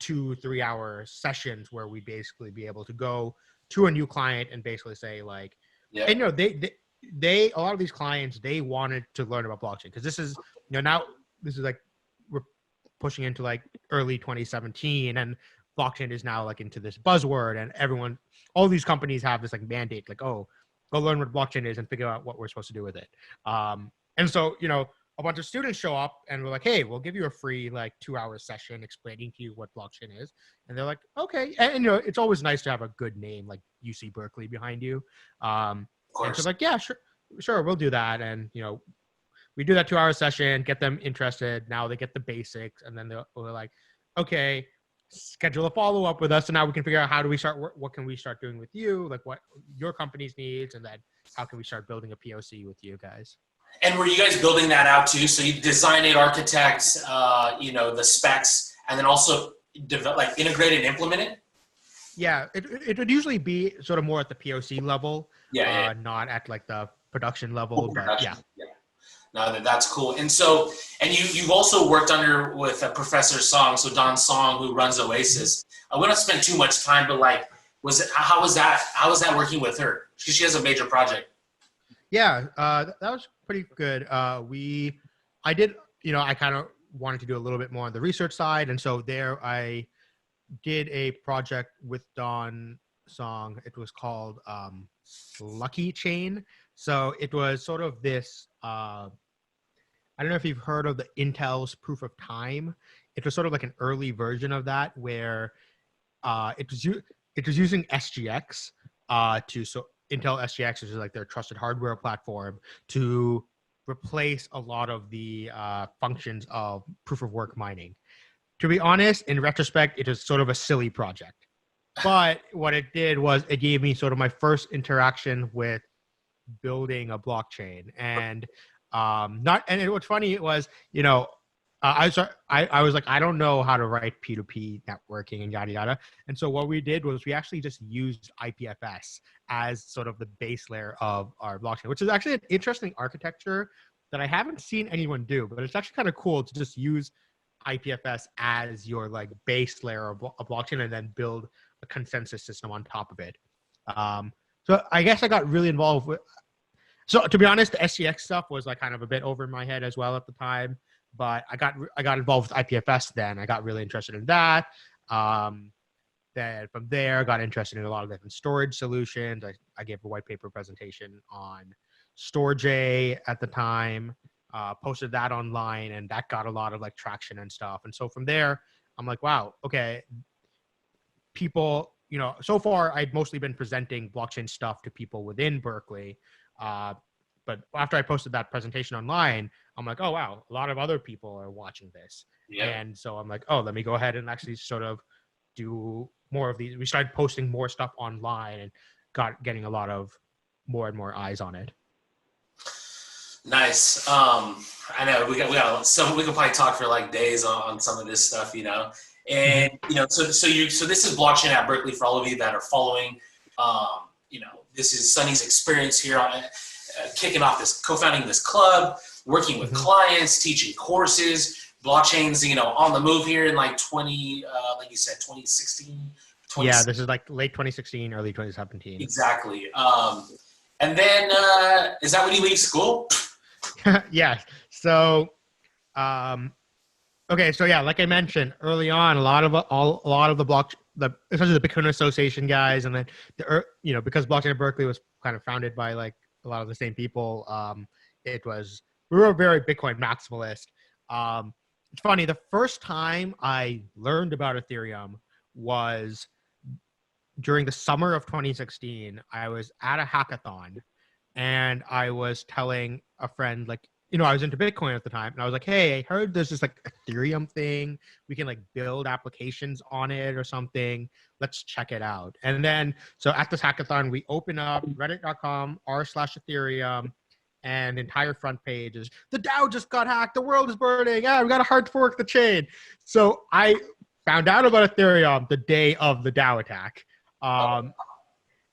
2-3 hour sessions where we basically be able to go to a new client and basically say like, and a lot of these clients, they wanted to learn about blockchain because this is, now this is like, we're pushing into like early 2017 and blockchain is now like into this buzzword and all these companies have this like mandate, like, oh, go learn what blockchain is and figure out what we're supposed to do with it. And so, a bunch of students show up and we're like, hey, we'll give you a free like 2-hour session explaining to you what blockchain is. And they're like, okay. And it's always nice to have a good name like UC Berkeley behind you. And so like, yeah, sure, we'll do that. And we do that 2-hour session, get them interested. Now they get the basics, and then we're like, okay, schedule a follow up with us. And now we can figure out how do we start, what can we start doing with you, like what your company's needs, and then how can we start building a POC with you guys. And were you guys building that out too? So you design it, architect, the specs, and then also integrate and implement it? Yeah, it would usually be sort of more at the POC level, not at like the production level, but yeah. No, that's cool. And so, you've also worked with Professor Song, so Don Song, who runs Oasis. I wouldn't spend too much time, but like, how was that working with her? Because she has a major project. Yeah, that was pretty good. I kind of wanted to do a little bit more on the research side, and so there I did a project with Don Song. It was called Lucky Chain. So it was sort of this. I don't know if you've heard of the Intel's proof of time. It was sort of like an early version of that, where it was using SGX Intel SGX, which is like their trusted hardware platform, to replace a lot of the functions of proof of work mining. To be honest, in retrospect, it was sort of a silly project. But what it did was it gave me sort of my first interaction with building a blockchain. And what's funny was, I was like, I don't know how to write P2P networking and yada yada. And so what we did was we actually just used IPFS as sort of the base layer of our blockchain, which is actually an interesting architecture that I haven't seen anyone do, but it's actually kind of cool to just use IPFS as your like base layer of a blockchain and then build a consensus system on top of it. So I guess I got really involved with. So to be honest, the SGX stuff was like kind of a bit over my head as well at the time, but I got involved with IPFS then. I got really interested in that. Then from there, I got interested in a lot of different storage solutions. I gave a white paper presentation on Storj at the time, posted that online, and that got a lot of like traction and stuff. And so from there, I'm like, wow, okay, people, so far I'd mostly been presenting blockchain stuff to people within Berkeley. But after I posted that presentation online, I'm like, oh, wow, a lot of other people are watching this. Yeah. And so I'm like, oh, let me go ahead and actually sort of do more of these. We started posting more stuff online and getting a lot of more and more eyes on it. Nice. I know we got some, we could probably talk for like days on some of this stuff, and, so this is blockchain at Berkeley for all of you that are following. This is Sunny's experience here on kicking off co-founding this club, working with clients, teaching courses. Blockchain's, on the move here in like like you said, 2016. Yeah, this is like late 2016, early 2017. Exactly. And then, is that when you leave school? Yeah. So, okay. So yeah, like I mentioned early on, a lot of the especially the Bitcoin Association guys, and then because blockchain at Berkeley was kind of founded by like a lot of the same people, we were very Bitcoin maximalist. It's funny, the first time I learned about Ethereum was during the summer of 2016. I was at a hackathon and I was telling a friend, like, I was into Bitcoin at the time, and I was like, hey, I heard there's this like Ethereum thing. We can like build applications on it or something. Let's check it out. And then, so at this hackathon, we open up reddit.com/Ethereum, and the entire front page is, the DAO just got hacked. The world is burning. Yeah, we got to hard fork the chain. So I found out about Ethereum the day of the DAO attack.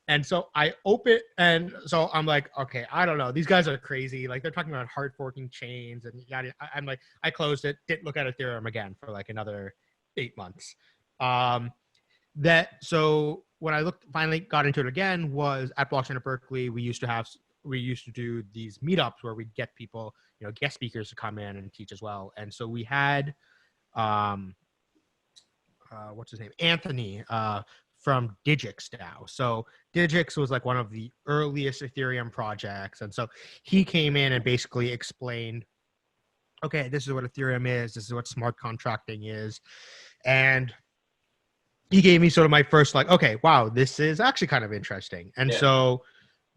And so I open, and so I'm like, okay, I don't know. These guys are crazy. Like, they're talking about hard forking chains, and I'm like, I closed it, didn't look at Ethereum again for like another 8 months. So when I finally got into it again was at Blockchain at Berkeley. We used to do these meetups where we'd get people, guest speakers to come in and teach as well. And so we had, what's his name? Anthony, from Digix DAO. So Digix was like one of the earliest Ethereum projects. And so he came in and basically explained okay, this is what Ethereum is. This is what smart contracting is. And he gave me sort of my first like, okay, wow, this is actually kind of interesting. And so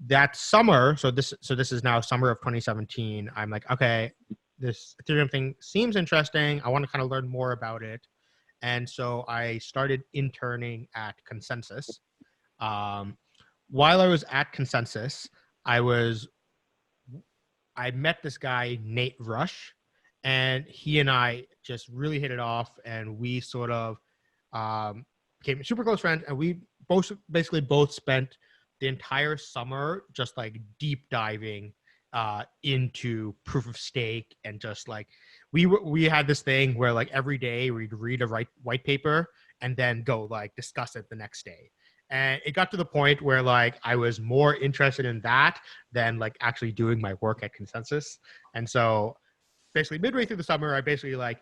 that summer, so this is now summer of 2017. I'm like, okay, this Ethereum thing seems interesting. I want to kind of learn more about it. And so I started interning at Consensus. While I was at Consensus, I met this guy, Nate Rush, and he and I just really hit it off, and we sort of became super close friends, and we both spent the entire summer just like deep diving into proof of stake, and just like we had this thing where like every day we'd read a white paper and then go like discuss it the next day. And it got to the point where like I was more interested in that than like actually doing my work at Consensus. And so basically midway through the summer, I basically like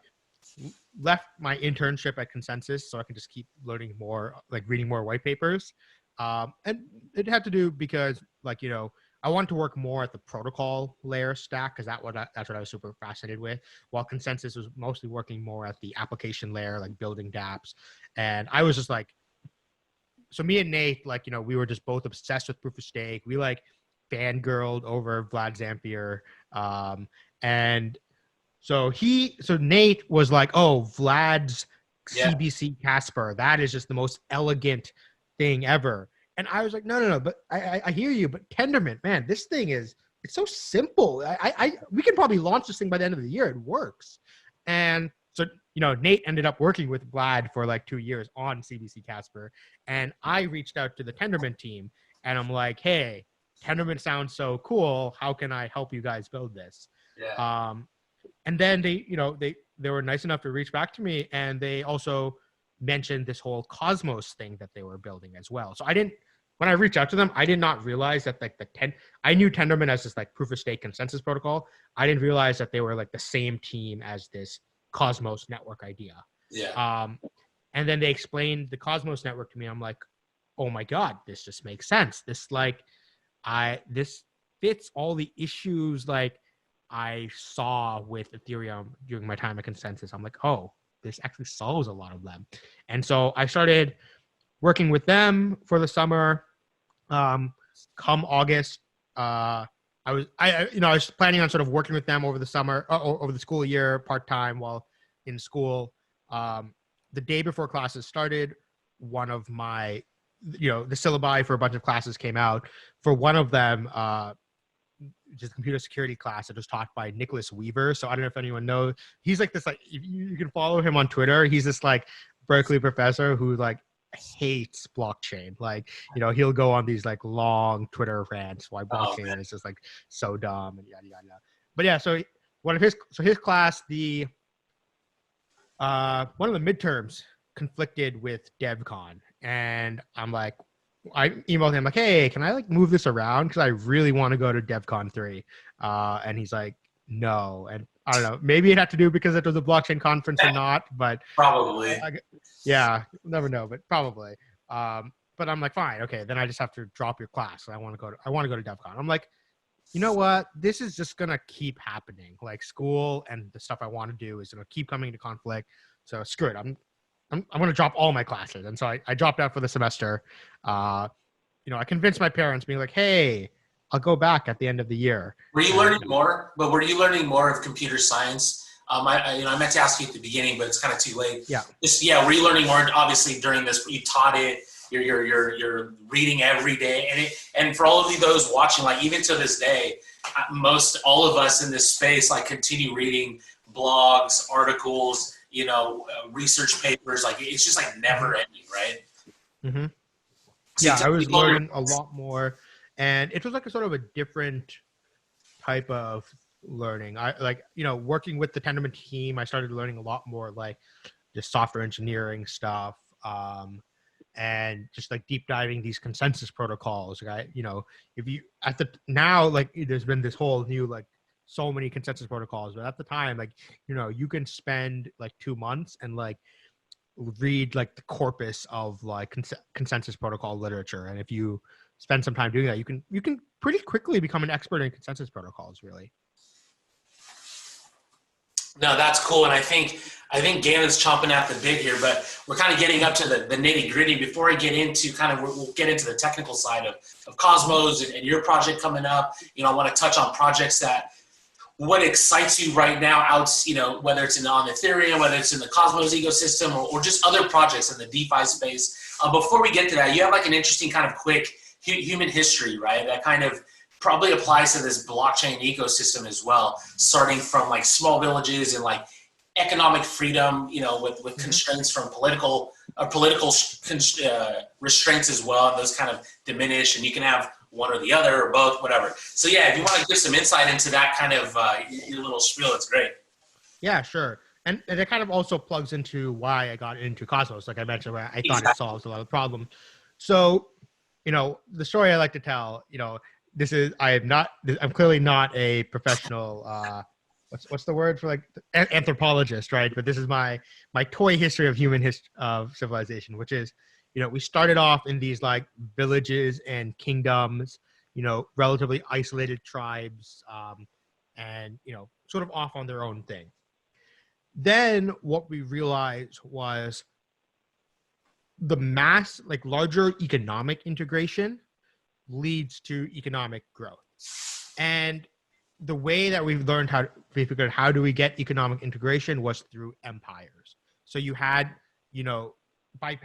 left my internship at Consensus so I could just keep learning more, like reading more white papers. And it had to do because like, you know, I wanted to work more at the protocol layer stack because that's what I was super fascinated with, while Consensus was mostly working more at the application layer, like building dApps. And I was just like, so me and Nate, like, you know, we were just both obsessed with proof of stake. We like fangirled over Vlad Zamfir. And so Nate was like, oh, Vlad's CBC Casper, that is just the most elegant thing ever. And I was like, no, but I hear you, but Tendermint, man, this thing it's so simple. We can probably launch this thing by the end of the year. It works. And so, you know, Nate ended up working with Vlad for like 2 years on CBC Casper. And I reached out to the Tendermint team and I'm like, hey, Tendermint sounds so cool. How can I help you guys build this? Yeah. And then they were nice enough to reach back to me, and they also mentioned this whole Cosmos thing that they were building as well. So when I reached out to them, I did not realize that like I knew Tendermint as this like proof of stake consensus protocol. I didn't realize that they were like the same team as this Cosmos network idea. Yeah. And then they explained the Cosmos network to me. I'm like, oh my God, this just makes sense. This fits all the issues like I saw with Ethereum during my time at Consensus. I'm like, oh, this actually solves a lot of them. And so I started working with them for the summer. Come August, I was planning on sort of working with them over the summer, over the school year, part-time while in school. The day before classes started, one of my, the syllabi for a bunch of classes came out. For one of them, just computer security class that was taught by Nicholas Weaver. So I don't know if anyone knows. He's like this, like you can follow him on Twitter. He's this like Berkeley professor who like hates blockchain. Like, he'll go on these like long Twitter rants why blockchain is just like so dumb and yada yada. But yeah, so his class, the one of the midterms conflicted with DevCon, and I'm like, I emailed him like, hey, can I like move this around because I really want to go to DevCon 3, and he's like, no. And I don't know, maybe it had to do because it was a blockchain conference or not, but probably. Never know, but probably. But I'm like, fine, okay, then I just have to drop your class. I want to go to DevCon. I'm like, you know what? This is just gonna keep happening. Like school and the stuff I want to do is gonna keep coming into conflict. So screw it. I'm going to drop all my classes. And so I dropped out for the semester. I convinced my parents being like, hey, I'll go back at the end of the year. Were you learning more? But were you learning more of computer science? I meant to ask you at the beginning, but it's kind of too late. Yeah. Were you learning more obviously during this? You taught it. You're reading every day. And for all of those watching, like even to this day, all of us in this space, like continue reading blogs, articles, research papers, like it's just like never ending, right? Mm-hmm. Yeah, I was learning a lot more, and it was like a sort of a different type of learning. I working with the Tendermint team, I started learning a lot more like just software engineering stuff, and just like deep diving these consensus protocols. Right? There's been this whole new like so many consensus protocols, but at the time, like, you can spend like 2 months and like read like the corpus of like consensus protocol literature. And if you spend some time doing that, you can pretty quickly become an expert in consensus protocols, really. No, that's cool, and I think Galen's chomping at the bit here, but we're kind of getting up to the nitty gritty. Before I get into we'll get into the technical side of Cosmos and your project coming up. You know, I want to touch on projects that what excites you right now out, you know, whether it's on Ethereum, whether it's in the Cosmos ecosystem, or just other projects in the DeFi space. Before we get to that, you have like an interesting kind of quick human history, right? That kind of probably applies to this blockchain ecosystem as well, starting from like small villages and like economic freedom, you know, with constraints from political restraints as well, and those kind of diminish, and you can have one or the other or both, whatever. So yeah, if you want to give some insight into that kind of your little spiel, it's great. Yeah, sure. And it kind of also plugs into why I got into Cosmos, like I mentioned, where I thought it solves a lot of problems. So, you know, the story I like to tell, you know, I'm clearly not a professional, what's the word for like anthropologist, right? But this is my toy history of of civilization, which is, you know, we started off in these like villages and kingdoms, you know, relatively isolated tribes, and, you know, sort of off on their own thing. Then what we realized was the larger economic integration leads to economic growth. And the way that we figured out how do we get economic integration was through empires. So you had, you know, by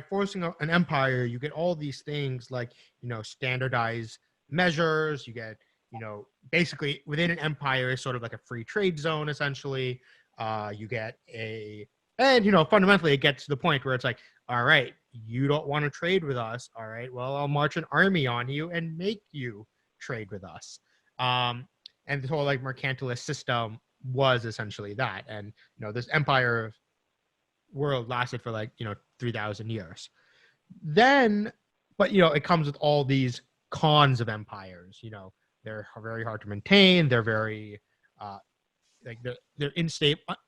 forcing an empire, you get all these things like, you know, standardized measures. You get, you know, basically within an empire is sort of like a free trade zone, essentially. You get and, you know, fundamentally it gets to the point where it's like, all right, you don't want to trade with us. All right, well, I'll march an army on you and make you trade with us. And the whole like mercantilist system was essentially that. And, you know, this empire world lasted for like, you know, 3,000 years. Then, but, you know, it comes with all these cons of empires. You know, they're very hard to maintain. They're very, like they're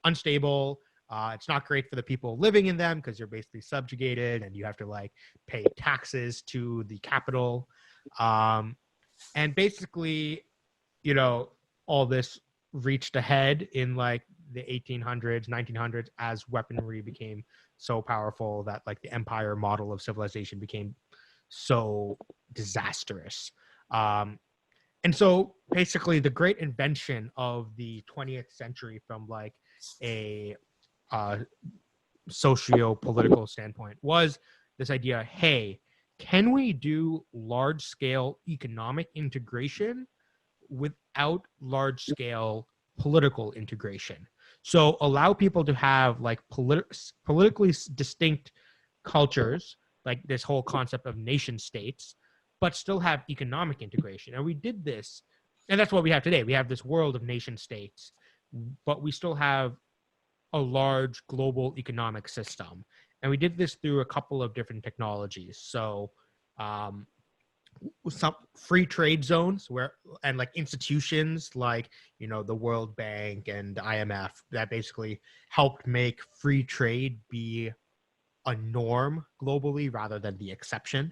unstable. It's not great for the people living in them because you're basically subjugated and you have to like pay taxes to the capital. And basically, you know, all this reached a head in like the 1800s, 1900s as weaponry became so powerful that like the empire model of civilization became so disastrous. And so basically the great invention of the 20th century from like a socio-political standpoint was this idea, hey, can we do large-scale economic integration without large-scale political integration? So allow people to have like politically distinct cultures, like this whole concept of nation states, but still have economic integration. And we did this, and that's what we have today. We have this world of nation states, but we still have a large global economic system. And we did this through a couple of different technologies. So some free trade zones and like institutions like, you know, the World Bank and the IMF that basically helped make free trade be a norm globally rather than the exception.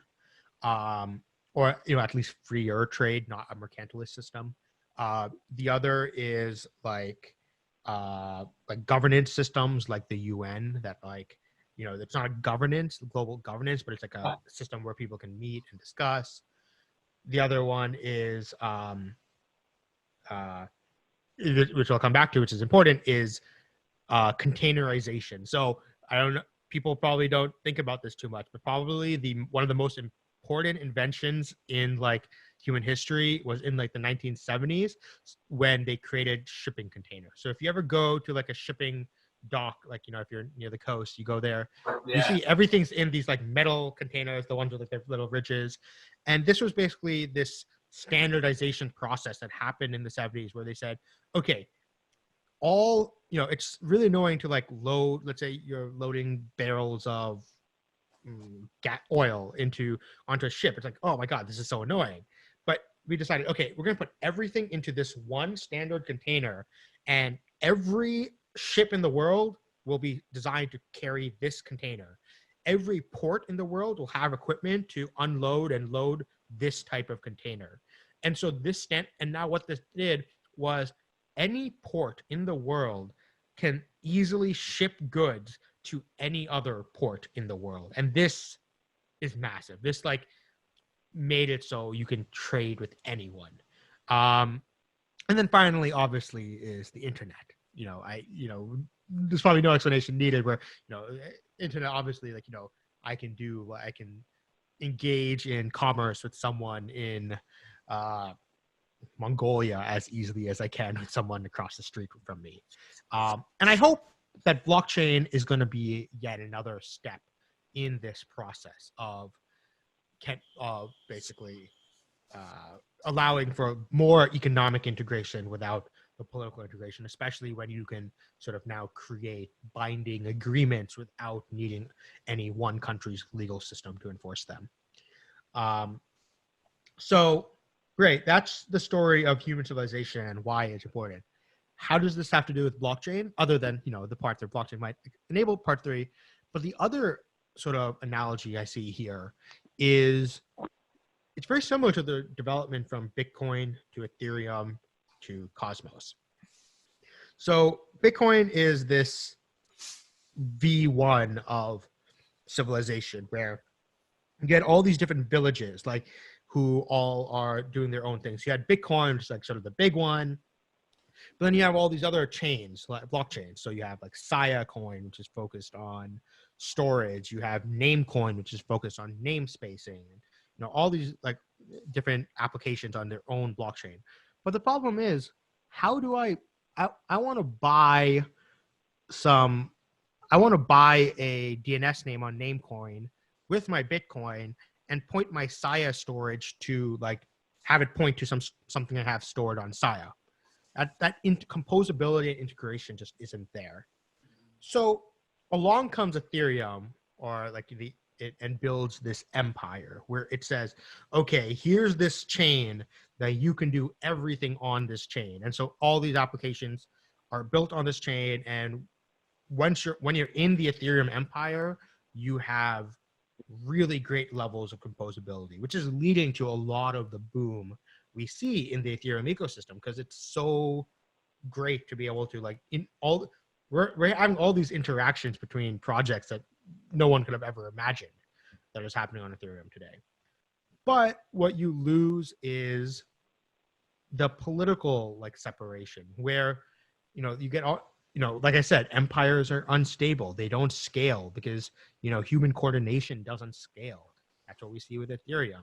Or, you know, at least freer trade, not a mercantilist system. The other is like governance systems like the UN that like, you know, it's not a global governance, but it's like a system where people can meet and discuss. The other one is, which I'll come back to, which is important, is containerization. So I don't know, people probably don't think about this too much, but probably one of the most important inventions in like human history was in like the 1970s when they created shipping containers. So if you ever go to like a shipping dock, like, you know, if you're near the coast, you go there, you see everything's in these like metal containers, the ones with like their little ridges. And this was basically this standardization process that happened in the 70s where they said, okay, you know, it's really annoying to like load, let's say you're loading barrels of oil onto a ship. It's like, oh my God, this is so annoying. But we decided, okay, we're going to put everything into this one standard container, and every ship in the world will be designed to carry this container. Every port in the world will have equipment to unload and load this type of container. And so and now what this did was any port in the world can easily ship goods to any other port in the world. And this is massive. This like made it so you can trade with anyone. And then finally, obviously, is the internet. There's probably no explanation needed where, internet, obviously, like, I can engage in commerce with someone in Mongolia as easily as I can with someone across the street from me. And I hope that blockchain is going to be yet another step in this process of basically allowing for more economic integration without the political integration, especially when you can sort of now create binding agreements without needing any one country's legal system to enforce them. So great, that's the story of human civilization and why it's important. How does this have to do with blockchain, other than the part that blockchain might enable, part 3? But the other sort of analogy I see here is it's very similar to the development from Bitcoin to Ethereum to Cosmos. So Bitcoin is this V1 of civilization where you get all these different villages, like who all are doing their own things. You had Bitcoin, which is like sort of the big one. But then you have all these other chains, like blockchains. So you have like Sia Coin, which is focused on storage. You have Namecoin, which is focused on namespacing. All these like different applications on their own blockchain. But the problem is, how do I want to buy a DNS name on Namecoin with my Bitcoin and point my Sia storage to like have it point to something I have stored on Sia. That composability and integration just isn't there. So along comes Ethereum, or like and builds this empire where it says, okay, here's this chain that you can do everything on this chain. And so all these applications are built on this chain. And when you're in the Ethereum empire, you have really great levels of composability, which is leading to a lot of the boom we see in the Ethereum ecosystem, because it's so great to be able to we're having all these interactions between projects that no one could have ever imagined that is happening on Ethereum today. But what you lose is the political like separation, where you get all like I said, empires are unstable. They don't scale because human coordination doesn't scale. That's what we see with Ethereum.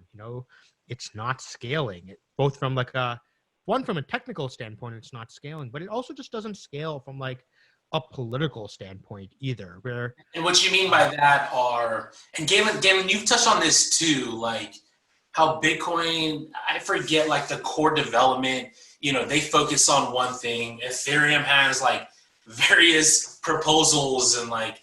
It's not scaling. Both from like from a technical standpoint, it's not scaling, but it also just doesn't scale from like a political standpoint either. And what you mean by that and Galen, you've touched on this too, like how Bitcoin, I forget like the core development, they focus on one thing. Ethereum has like various proposals and like,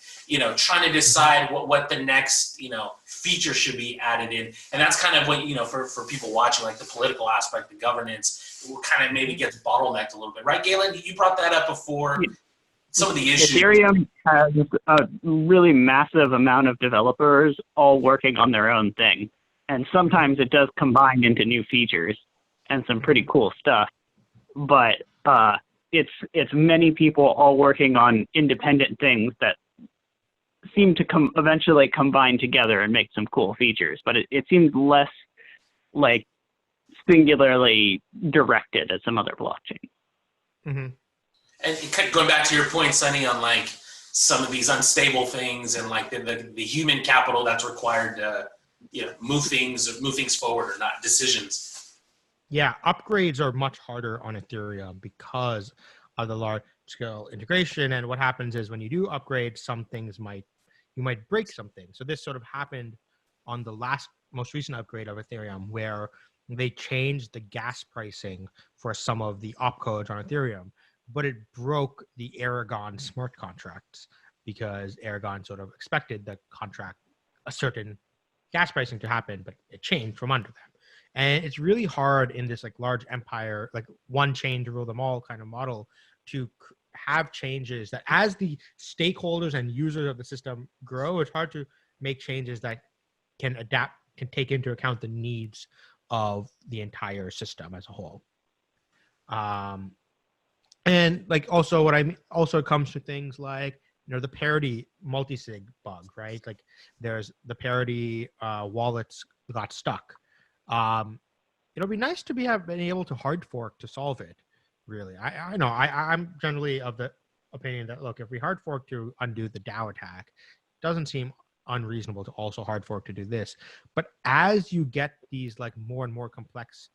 trying to decide what the next, feature should be added in. And that's kind of what, for people watching, like the political aspect, the governance, kind of maybe gets bottlenecked a little bit. Right, Galen? You brought that up before. Some of the issues. Ethereum has a really massive amount of developers all working on their own thing. And sometimes it does combine into new features and some pretty cool stuff. But it's many people all working on independent things that seem to eventually combine together and make some cool features. But it seems less like singularly directed as some other blockchain. Mm-hmm. And going back to your point, Sonny, on like some of these unstable things and like the human capital that's required to move things forward or not, decisions. Yeah, upgrades are much harder on Ethereum because of the large scale integration. And what happens is when you do upgrade, some things you might break something. So this sort of happened on the most recent upgrade of Ethereum, where they changed the gas pricing for some of the opcodes on Ethereum, but it broke the Aragon smart contracts because Aragon sort of expected the contract, a certain gas pricing to happen, but it changed from under them. And it's really hard in this like large empire, like one chain to rule them all kind of model, to have changes that as the stakeholders and users of the system grow, it's hard to make changes that can take into account the needs of the entire system as a whole. And like also what I mean, also it comes to things like, the parity multisig bug, right? Like there's the parity wallets got stuck. It'll be nice to have been able to hard fork to solve it. Really, I know I'm generally of the opinion that, look, if we hard fork to undo the DAO attack, it doesn't seem unreasonable to also hard fork to do this. But as you get these like more and more complex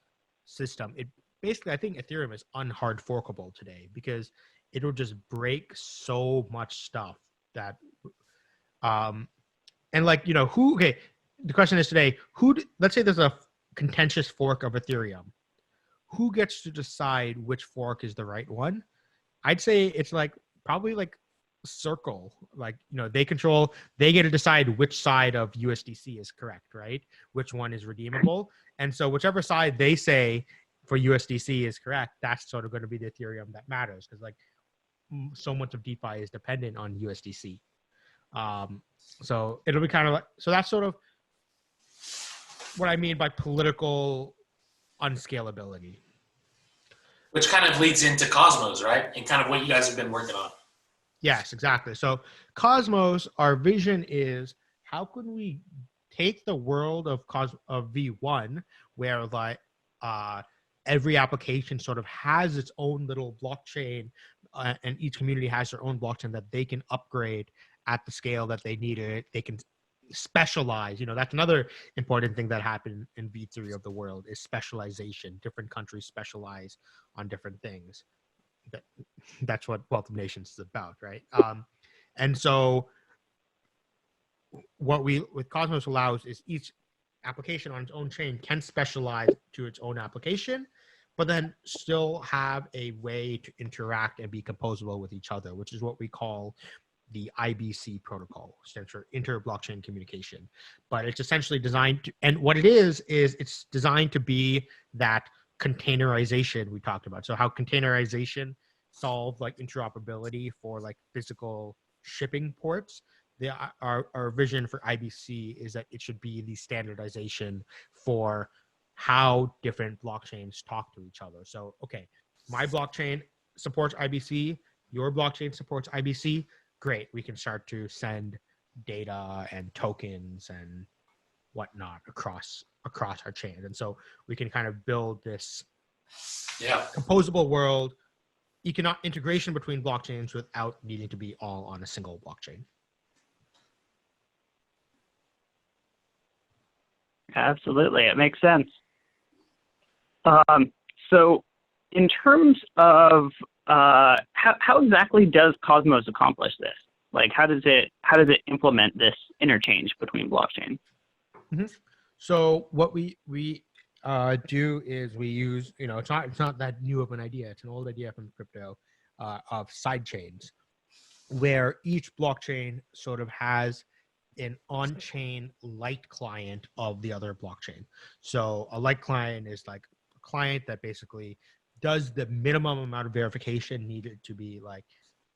system, it basically, I think Ethereum is unhard forkable today because it'll just break so much stuff that and like, who, okay, the question is today, let's say there's a contentious fork of Ethereum. Who gets to decide which fork is the right one? I'd say it's like probably like Circle. Like, they get to decide which side of USDC is correct, right? Which one is redeemable. And so whichever side they say for USDC is correct, that's sort of going to be the Ethereum that matters, because like so much of DeFi is dependent on USDC. So it'll be kind of like, so that's sort of what I mean by political unscalability. Which kind of leads into Cosmos, right? And kind of what you guys have been working on. Yes, exactly. So Cosmos, our vision is, how can we take the world of V1, where like every application sort of has its own little blockchain, and each community has their own blockchain that they can upgrade at the scale that they need it. They can specialize. That's another important thing that happened in V3 of the world, is specialization. Different countries specialize on different things. That's what Wealth of Nations is about, right? And so what with Cosmos allows is each application on its own chain can specialize to its own application, but then still have a way to interact and be composable with each other, which is what we call the IBC protocol, stands for inter-blockchain communication. But it's essentially designed to, and what it is it's designed to be that containerization we talked about. So how containerization solved like interoperability for like physical shipping ports. Our vision for IBC is that it should be the standardization for how different blockchains talk to each other. So, okay, my blockchain supports IBC, your blockchain supports IBC. Great, we can start to send data and tokens and whatnot across our chain. And so we can kind of build this composable world, economic integration between blockchains without needing to be all on a single blockchain. Absolutely, it makes sense. So in terms of how exactly does Cosmos accomplish this? Like, how does it implement this interchange between blockchains? Mm-hmm. So what we do is we use, it's not that new of an idea. It's an old idea from crypto of side chains, where each blockchain sort of has an on-chain light client of the other blockchain. So a light client is like a client that basically does the minimum amount of verification needed to be like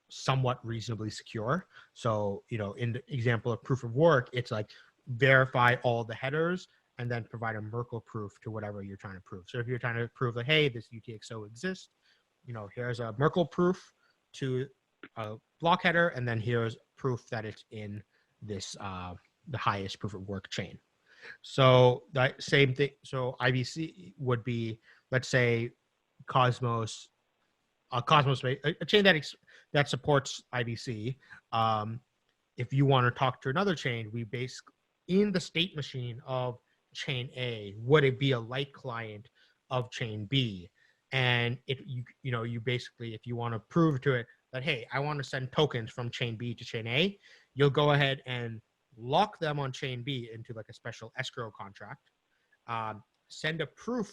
somewhat reasonably secure. So, in the example of proof of work, it's like verify all the headers and then provide a Merkle proof to whatever you're trying to prove. So if you're trying to prove that, hey, this UTXO exists, here's a Merkle proof to a block header, and then here's proof that it's in this the highest proof of work chain. So that same thing. So IBC would be, let's say, Cosmos, a chain that supports IBC. If you want to talk to another chain, we basically, in the state machine of chain A, would it be a light client of chain B? And you basically, if you want to prove to it that, hey, I want to send tokens from chain B to chain A, you'll go ahead and lock them on chain B into like a special escrow contract, send a proof,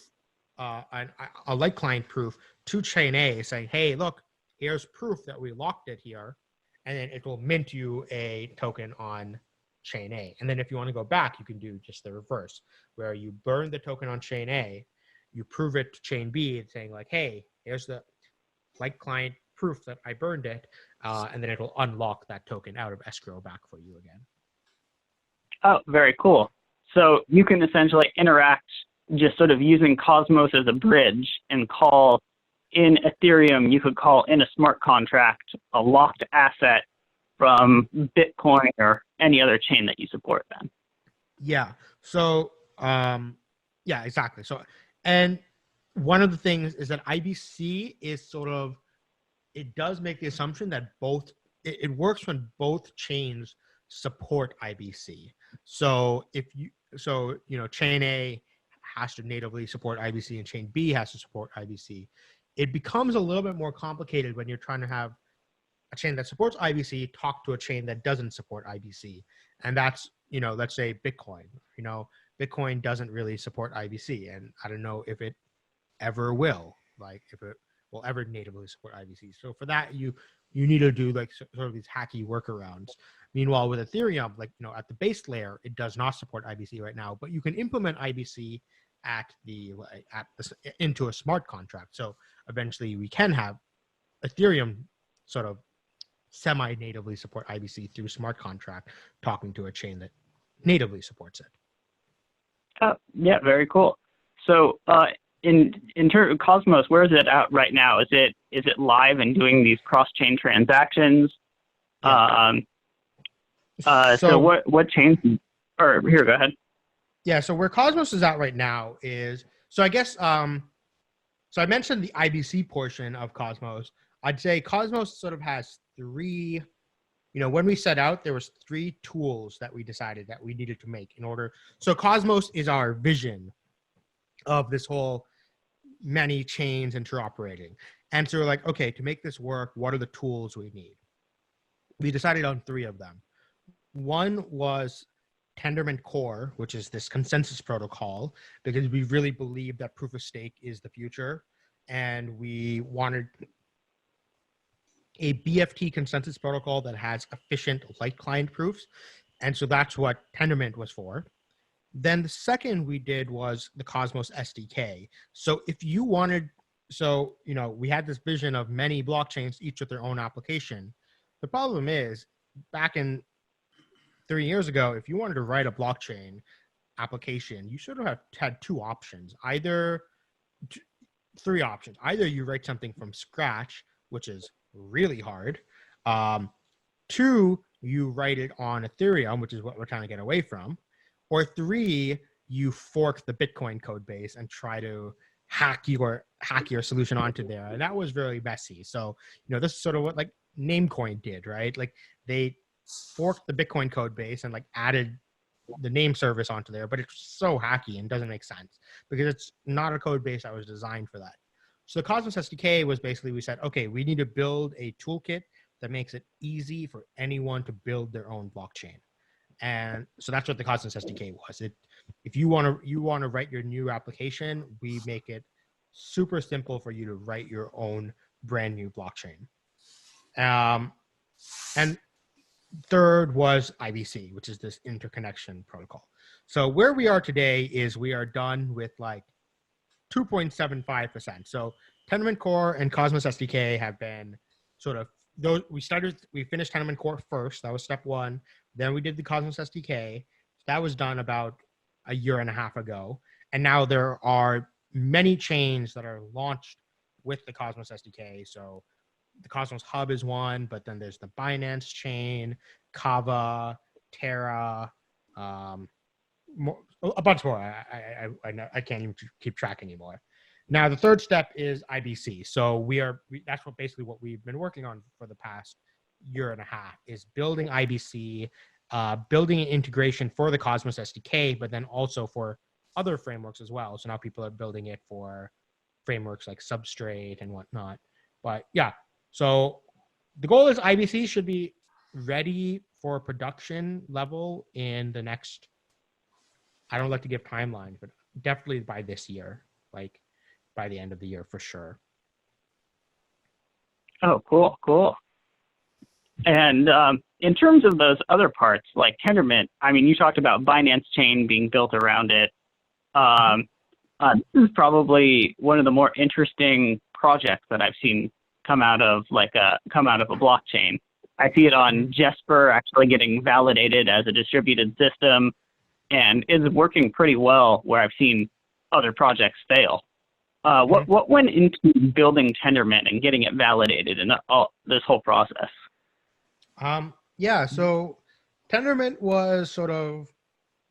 a light client proof to chain A saying, hey, look, here's proof that we locked it here, and then it will mint you a token on chain A. And then if you want to go back, you can do just the reverse, where you burn the token on chain A, you prove it to chain B and saying like, hey, here's the light client proof that I burned it, and then it'll unlock that token out of escrow back for you again. Oh, very cool. So you can essentially interact just sort of using Cosmos as a bridge and call in Ethereum, you could call in a smart contract a locked asset from Bitcoin or any other chain that you support then. Yeah. So, yeah, exactly. So, and one of the things is that IBC is sort of, it does make the assumption that it works when both chains support IBC. So chain A has to natively support IBC and chain B has to support IBC. It becomes a little bit more complicated when you're trying to have a chain that supports IBC talk to a chain that doesn't support IBC. And that's, let's say Bitcoin. Bitcoin doesn't really support IBC, and I don't know if it ever will, like if it will ever natively support IBC. So for that, you need to do like sort of these hacky workarounds. Meanwhile, with Ethereum, at the base layer, it does not support IBC right now, but you can implement IBC into a smart contract. So eventually, we can have Ethereum sort of semi-natively support IBC through smart contract, talking to a chain that natively supports it. Yeah, very cool. So in terms of Cosmos, where is it at right now? Is it live and doing these cross-chain transactions? Yeah. So what chain? Or here, go ahead. Yeah. So where Cosmos is at right now is, so I guess so I mentioned the IBC portion of Cosmos. I'd say Cosmos sort of has three. When we set out, there was three tools that we decided that we needed to make in order. So Cosmos is our vision of this whole many chains interoperating. And so we're like, okay, to make this work, what are the tools we need? We decided on three of them. One was Tendermint Core, which is this consensus protocol, because we really believe that proof of stake is the future. And we wanted a BFT consensus protocol that has efficient light client proofs. And so that's what Tendermint was for. Then the second we did was the Cosmos SDK. So if you wanted, we had this vision of many blockchains, each with their own application. The problem is, back in 3 years ago, if you wanted to write a blockchain application, you sort of had two options, three options. Either you write something from scratch, which is really hard. Two, you write it on Ethereum, which is what we're trying to get away from. Or three, you fork the Bitcoin code base and try to hack your solution onto there. And that was very messy. So, this is sort of what like Namecoin did, right? Like they forked the Bitcoin code base and like added the name service onto there, but it's so hacky and doesn't make sense because it's not a code base that was designed for that. So the Cosmos SDK was basically, we said, okay, we need to build a toolkit that makes it easy for anyone to build their own blockchain. And so that's what the Cosmos SDK was. If you want to write your new application, we make it super simple for you to write your own brand new blockchain. And third was IBC, which is this interconnection protocol. So where we are today is we are done with like 2.75%. So Tendermint Core and Cosmos SDK have been sort of those. We finished Tendermint Core first. That was step one. Then we did the Cosmos SDK. That was done about a year and a half ago. And now there are many chains that are launched with the Cosmos SDK. So the Cosmos Hub is one, but then there's the Binance chain, Kava, Terra, a bunch more. I can't even keep track anymore. Now the third step is IBC. So that's basically what we've been working on for the past year and a half, is building IBC, building an integration for the Cosmos SDK, but then also for other frameworks as well. So now people are building it for frameworks like Substrate and whatnot. But yeah, so the goal is IBC should be ready for production level in the next, I don't like to give timelines, but definitely by this year, like by the end of the year for sure. Oh, cool. And in terms of those other parts, like Tendermint, I mean, you talked about Binance Chain being built around it. This is probably one of the more interesting projects that I've seen come out of a blockchain. I see it on Jesper actually getting validated as a distributed system, and is working pretty well where I've seen other projects fail. What went into building Tendermint and getting it validated and all this whole process? Yeah, so Tendermint was sort of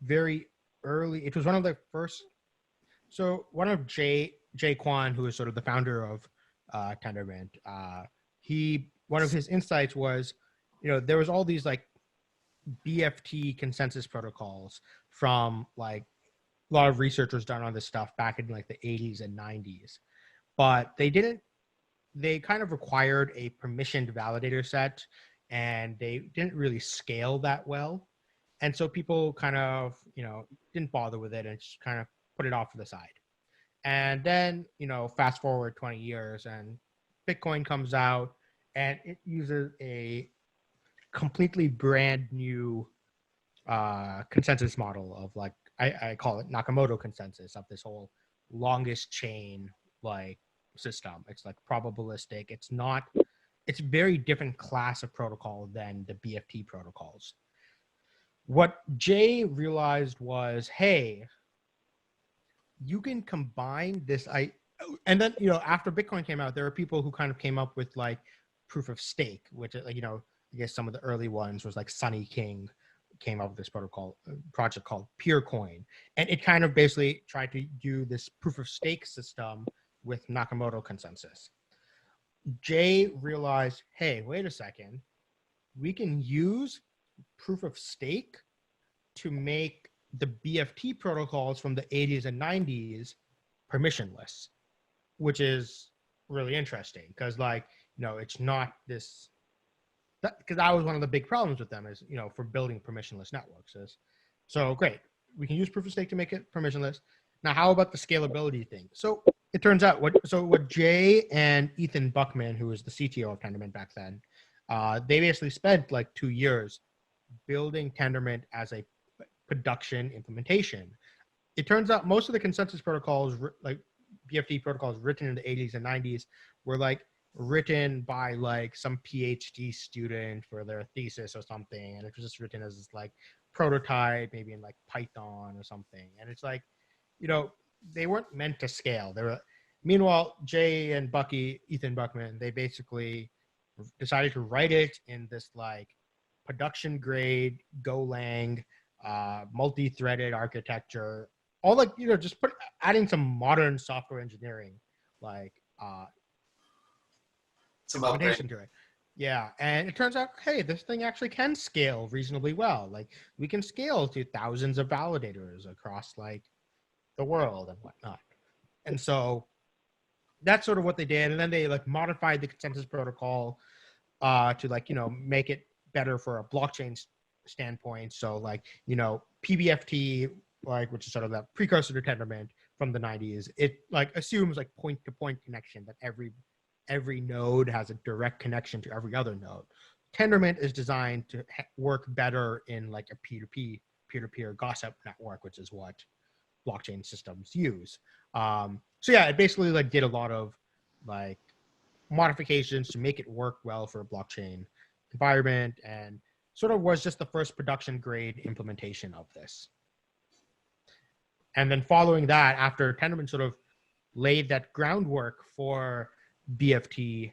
very early. It was one of the first. So one of Jay Kwan, who is sort of the founder of Tendermint, one of his insights was, there was all these like BFT consensus protocols from like a lot of researchers done on this stuff back in like the 80s and 90s, but they kind of required a permissioned validator set, and they didn't really scale that well. And so people kind of, didn't bother with it and just kind of put it off to the side. And then, fast forward 20 years and Bitcoin comes out and it uses a completely brand new consensus model of like, I call it Nakamoto consensus, of this whole longest chain like system. It's like probabilistic. It's a very different class of protocol than the BFT protocols. What Jay realized was, hey, you can combine this. And then, after Bitcoin came out, there are people who kind of came up with like proof of stake, which, like, I guess some of the early ones was like Sunny King came up with this project called PeerCoin. And it kind of basically tried to do this proof of stake system with Nakamoto consensus. Jay realized, hey, wait a second, we can use proof of stake to make the BFT protocols from the 80s and 90s permissionless, which is really interesting because, like, it's not this. Because that was one of the big problems with them is, for building permissionless networks is, so great, we can use proof of stake to make it permissionless. Now, how about the scalability thing? So it turns out what Jay and Ethan Buckman, who was the CTO of Tendermint back then, they basically spent like 2 years building Tendermint as a production implementation. It turns out most of the consensus protocols, like BFT protocols written in the 80s and 90s, were like written by like some PhD student for their thesis or something, and it was just written as this like prototype, maybe in like Python or something. And it's like, they weren't meant to scale. Meanwhile, Jay and Ethan Buckman, they basically decided to write it in this like production grade Golang multi-threaded architecture, all like, just adding some modern software engineering like implementation to it. Yeah, and it turns out, hey, this thing actually can scale reasonably well. Like, we can scale to thousands of validators across like the world and whatnot. And so that's sort of what they did. And then they like modified the consensus protocol to like, make it better for a blockchain standpoint. So like, PBFT, like, which is sort of the precursor to Tendermint from the 90s, it like assumes like point-to-point connection, that every node has a direct connection to every other node. Tendermint is designed to work better in like a peer-to-peer gossip network, which is what blockchain systems use. So yeah, it basically like did a lot of like modifications to make it work well for a blockchain environment, and sort of was just the first production grade implementation of this. And then following that, after Tendermint sort of laid that groundwork for BFT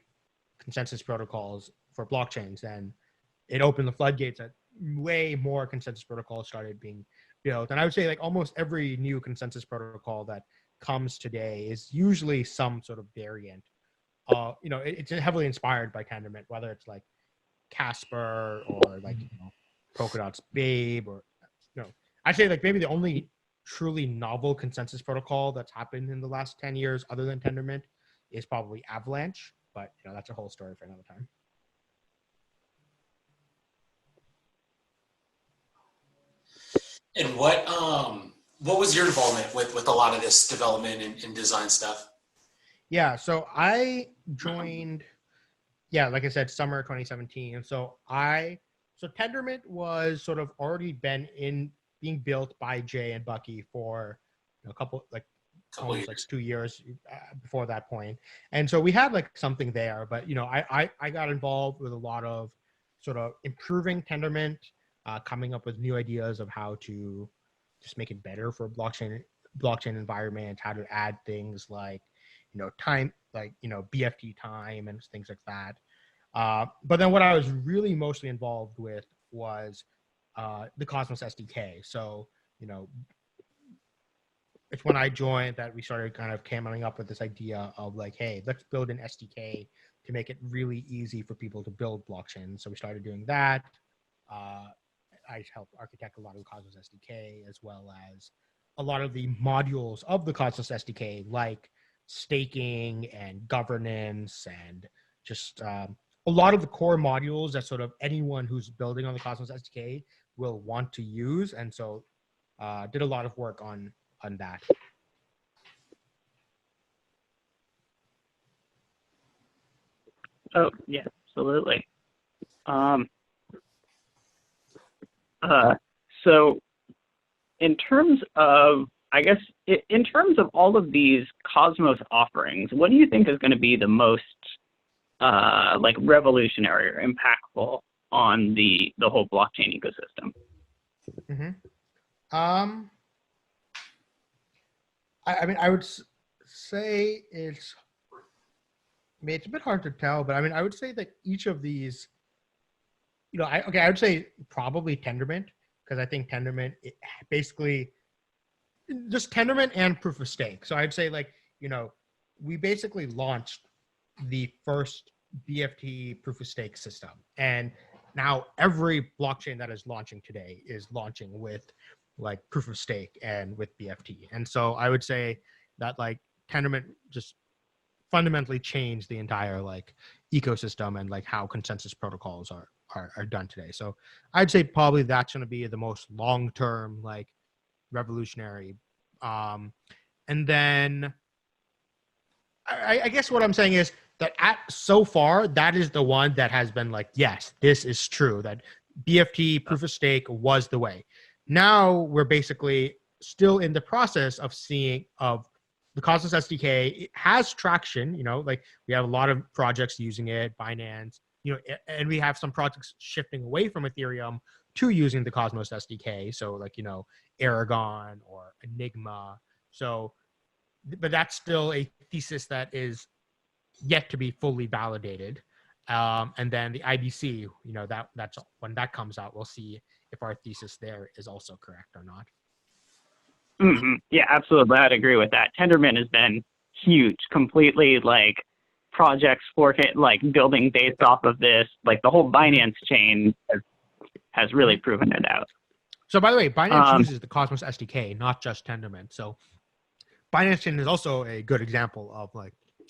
consensus protocols for blockchains, then it opened the floodgates that way more consensus protocols started being built. And I would say like almost every new consensus protocol that comes today is usually some sort of variant. It's heavily inspired by Tendermint, whether it's like Casper or like Polkadot's Babe, or I'd say like maybe the only truly novel consensus protocol that's happened in the last 10 years other than Tendermint is probably Avalanche, but that's a whole story for another time. And what was your involvement with a lot of this development and design stuff? Yeah, so I joined, like I said, summer 2017. And so Tendermint was sort of already being built by Jay and Bucky for a couple almost like 2 years before that point. And so we had like something there, but I got involved with a lot of sort of improving Tendermint, coming up with new ideas of how to just make it better for blockchain environment, how to add things like time, BFT time and things like that. But then what I was really mostly involved with was the Cosmos SDK. So, it's when I joined that we started kind of coming up with this idea of like, hey, let's build an SDK to make it really easy for people to build blockchains. So we started doing that. I helped architect a lot of the Cosmos SDK, as well as a lot of the modules of the Cosmos SDK, like staking and governance, and just a lot of the core modules that sort of anyone who's building on the Cosmos SDK will want to use. And so did a lot of work on that. Oh, yeah, absolutely. So in terms of, I guess, in terms of all of these Cosmos offerings, what do you think is going to be the most revolutionary or impactful on the whole blockchain ecosystem? I would say it's a bit hard to tell, but I would say that each of these, I would say probably Tendermint, because I think Tendermint basically just Tendermint and proof of stake. So I'd say we basically launched the first BFT proof of stake system, and now every blockchain that is launching today is launching with proof of stake and with BFT. And so I would say that Tendermint just fundamentally changed the entire ecosystem and how consensus protocols are done today. So I'd say probably that's going to be the most long-term revolutionary. And then I guess what I'm saying is that so far that is the one that has been yes, this is true, that BFT proof of stake was the way. Now we're basically still in the process of seeing of the Cosmos SDK. It has traction, we have a lot of projects using it, Binance, and we have some projects shifting away from Ethereum to using the Cosmos SDK. So Aragon or Enigma. So, but that's still a thesis that is yet to be fully validated. And then the IBC, that's when that comes out, we'll see if our thesis there is also correct or not. Mm-hmm. Yeah, absolutely. I'd agree with that. Tendermint has been huge, completely projects building based off of this. The whole Binance chain has really proven it out. So by the way, Binance uses the Cosmos SDK, not just Tendermint. So Binance chain is also a good example of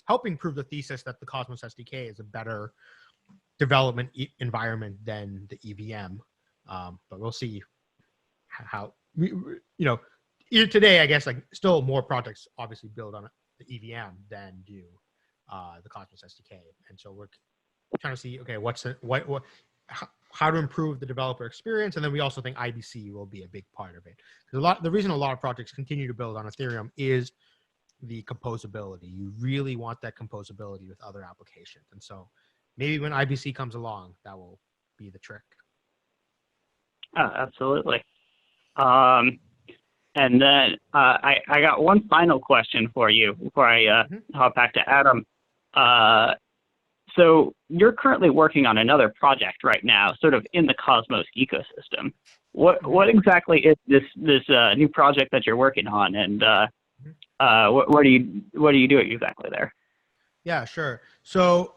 helping prove the thesis that the Cosmos SDK is a better development environment than the EVM. But we'll see how today, I guess, still more projects obviously build on the EVM than do the Cosmos SDK, and so we're trying to see, okay, how to improve the developer experience, and then we also think IBC will be a big part of it. The reason a lot of projects continue to build on Ethereum is the composability. You really want that composability with other applications, and so maybe when IBC comes along, that will be the trick. Absolutely. And then I got one final question for you before I hop back to Adam. So you're currently working on another project right now, sort of in the Cosmos ecosystem. What exactly is this new project that you're working on, and what are you doing exactly there? Yeah, sure. So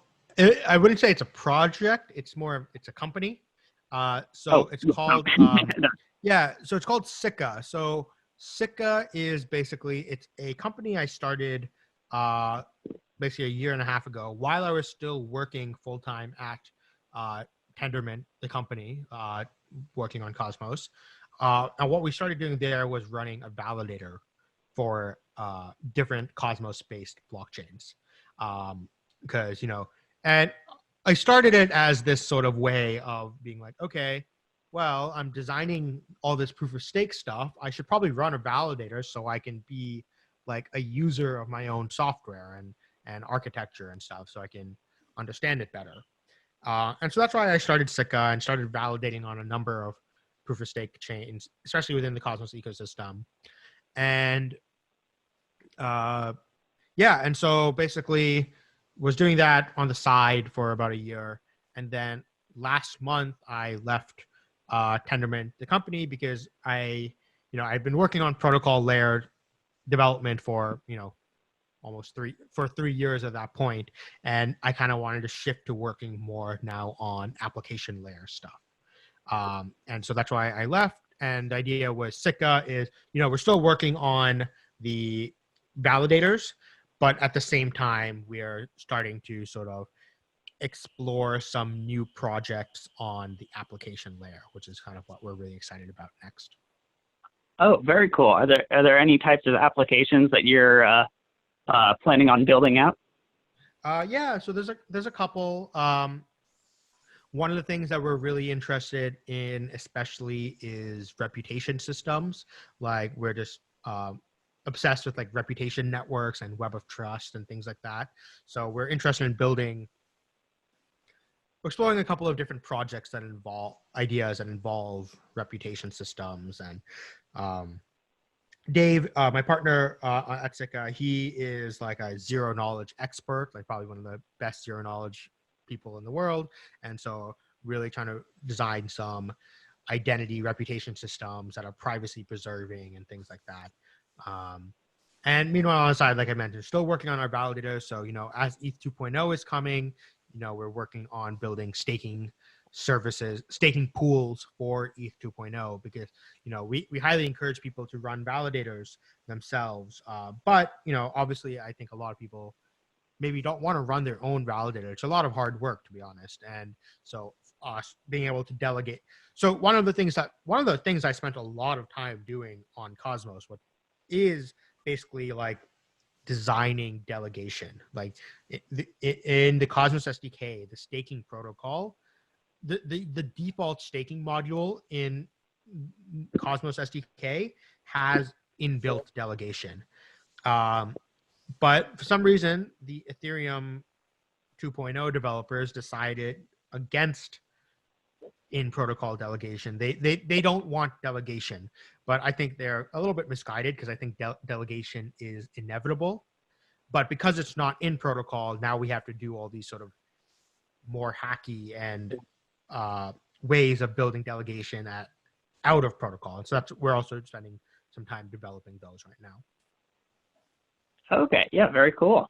I wouldn't say it's a project; it's a company. It's called so it's called Sika. So Sika is basically, it's a company I started basically a year and a half ago while I was still working full-time at Tendermint, the company, working on Cosmos. And what we started doing there was running a validator for different Cosmos-based blockchains. Because, and I started it as this sort of way of being okay, well, I'm designing all this proof of stake stuff. I should probably run a validator so I can be a user of my own software and architecture and stuff, so I can understand it better. And so that's why I started Sika and started validating on a number of proof of stake chains, especially within the Cosmos ecosystem. And Yeah, and so basically was doing that on the side for about a year, and then last month I left Tendermint, the company, because I've been working on protocol layer development for almost 3 years at that point, and I kind of wanted to shift to working more now on application layer stuff. And so that's why I left. And the idea was Sitka is, we're still working on the validators, but at the same time, we are starting to sort of explore some new projects on the application layer, which is kind of what we're really excited about next. Oh, very cool. Are there any types of applications that you're planning on building out? Yeah, so there's a couple. One of the things that we're really interested in, especially, is reputation systems. Like, we're just obsessed with like reputation networks and web of trust and things like that. So we're interested in exploring a couple of different projects that involve reputation systems. And Dave, my partner at Sitka, he is like a zero knowledge expert, like probably one of the best zero knowledge people in the world. And so really trying to design some identity reputation systems that are privacy preserving and things like that. And meanwhile, on the side, like I mentioned, still working on our validators. So, as ETH 2.0 is coming, we're working on building staking services, staking pools for ETH 2.0, because, we highly encourage people to run validators themselves. But, obviously, I think a lot of people maybe don't want to run their own validator. It's a lot of hard work, to be honest. And so us being able to delegate. So one of the things I spent a lot of time doing on Cosmos, what is basically like designing delegation. Like in the Cosmos SDK, the staking protocol, the default staking module in Cosmos SDK has inbuilt delegation. But for some reason, the Ethereum 2.0 developers decided against in protocol delegation. They don't want delegation, but I think they're a little bit misguided, because I think delegation is inevitable. But because it's not in protocol, now we have to do all these sort of more hacky and ways of building delegation out of protocol. And so we're also spending some time developing those right now. Okay, yeah, very cool.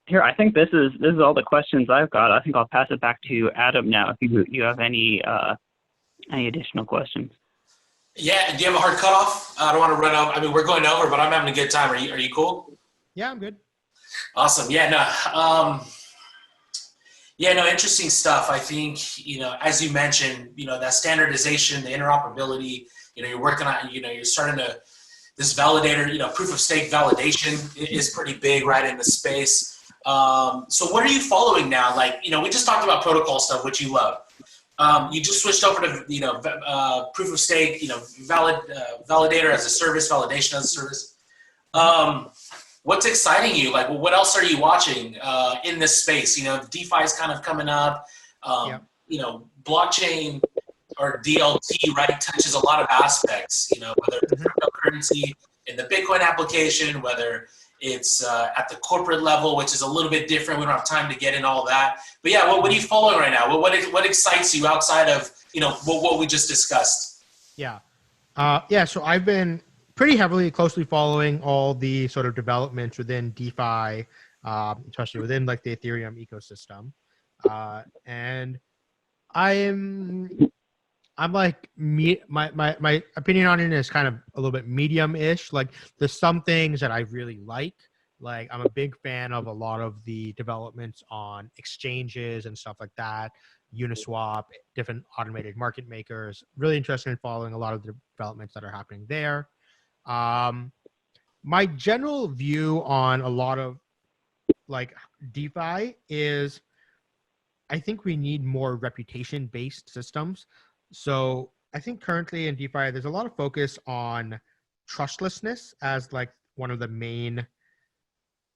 Here, I think this is all the questions I've got. I think I'll pass it back to Adam now if you have any additional questions. Yeah, do you have a hard cutoff? I don't want to run over. I mean, we're going over, but I'm having a good time. Are you cool? Yeah, I'm good. Awesome. Yeah, no. Interesting stuff. I think, as you mentioned, that standardization, the interoperability, you're working on, you're starting to, this validator, proof of stake validation is pretty big right in the space. So what are you following now? Like, we just talked about protocol stuff, which you love. You just switched over to, proof of stake, validator as a service, validation as a service. What's exciting you? Like, what else are you watching in this space? DeFi is kind of coming up. Blockchain or DLT, right, touches a lot of aspects, whether it's cryptocurrency in the Bitcoin application, whether it's at the corporate level, which is a little bit different. We don't have time to get in all that. But yeah, what are you following right now? What excites you outside of, what we just discussed? Yeah. So I've been pretty closely following all the sort of developments within DeFi, especially within like the Ethereum ecosystem. And I'm like, my opinion on it is kind of a little bit medium-ish. Like, there's some things that I really like. Like, I'm a big fan of a lot of the developments on exchanges and stuff like that, Uniswap, different automated market makers. Really interested in following a lot of the developments that are happening there. My general view on a lot of like DeFi is, I think we need more reputation-based systems. So I think currently in DeFi, there's a lot of focus on trustlessness as like one of the main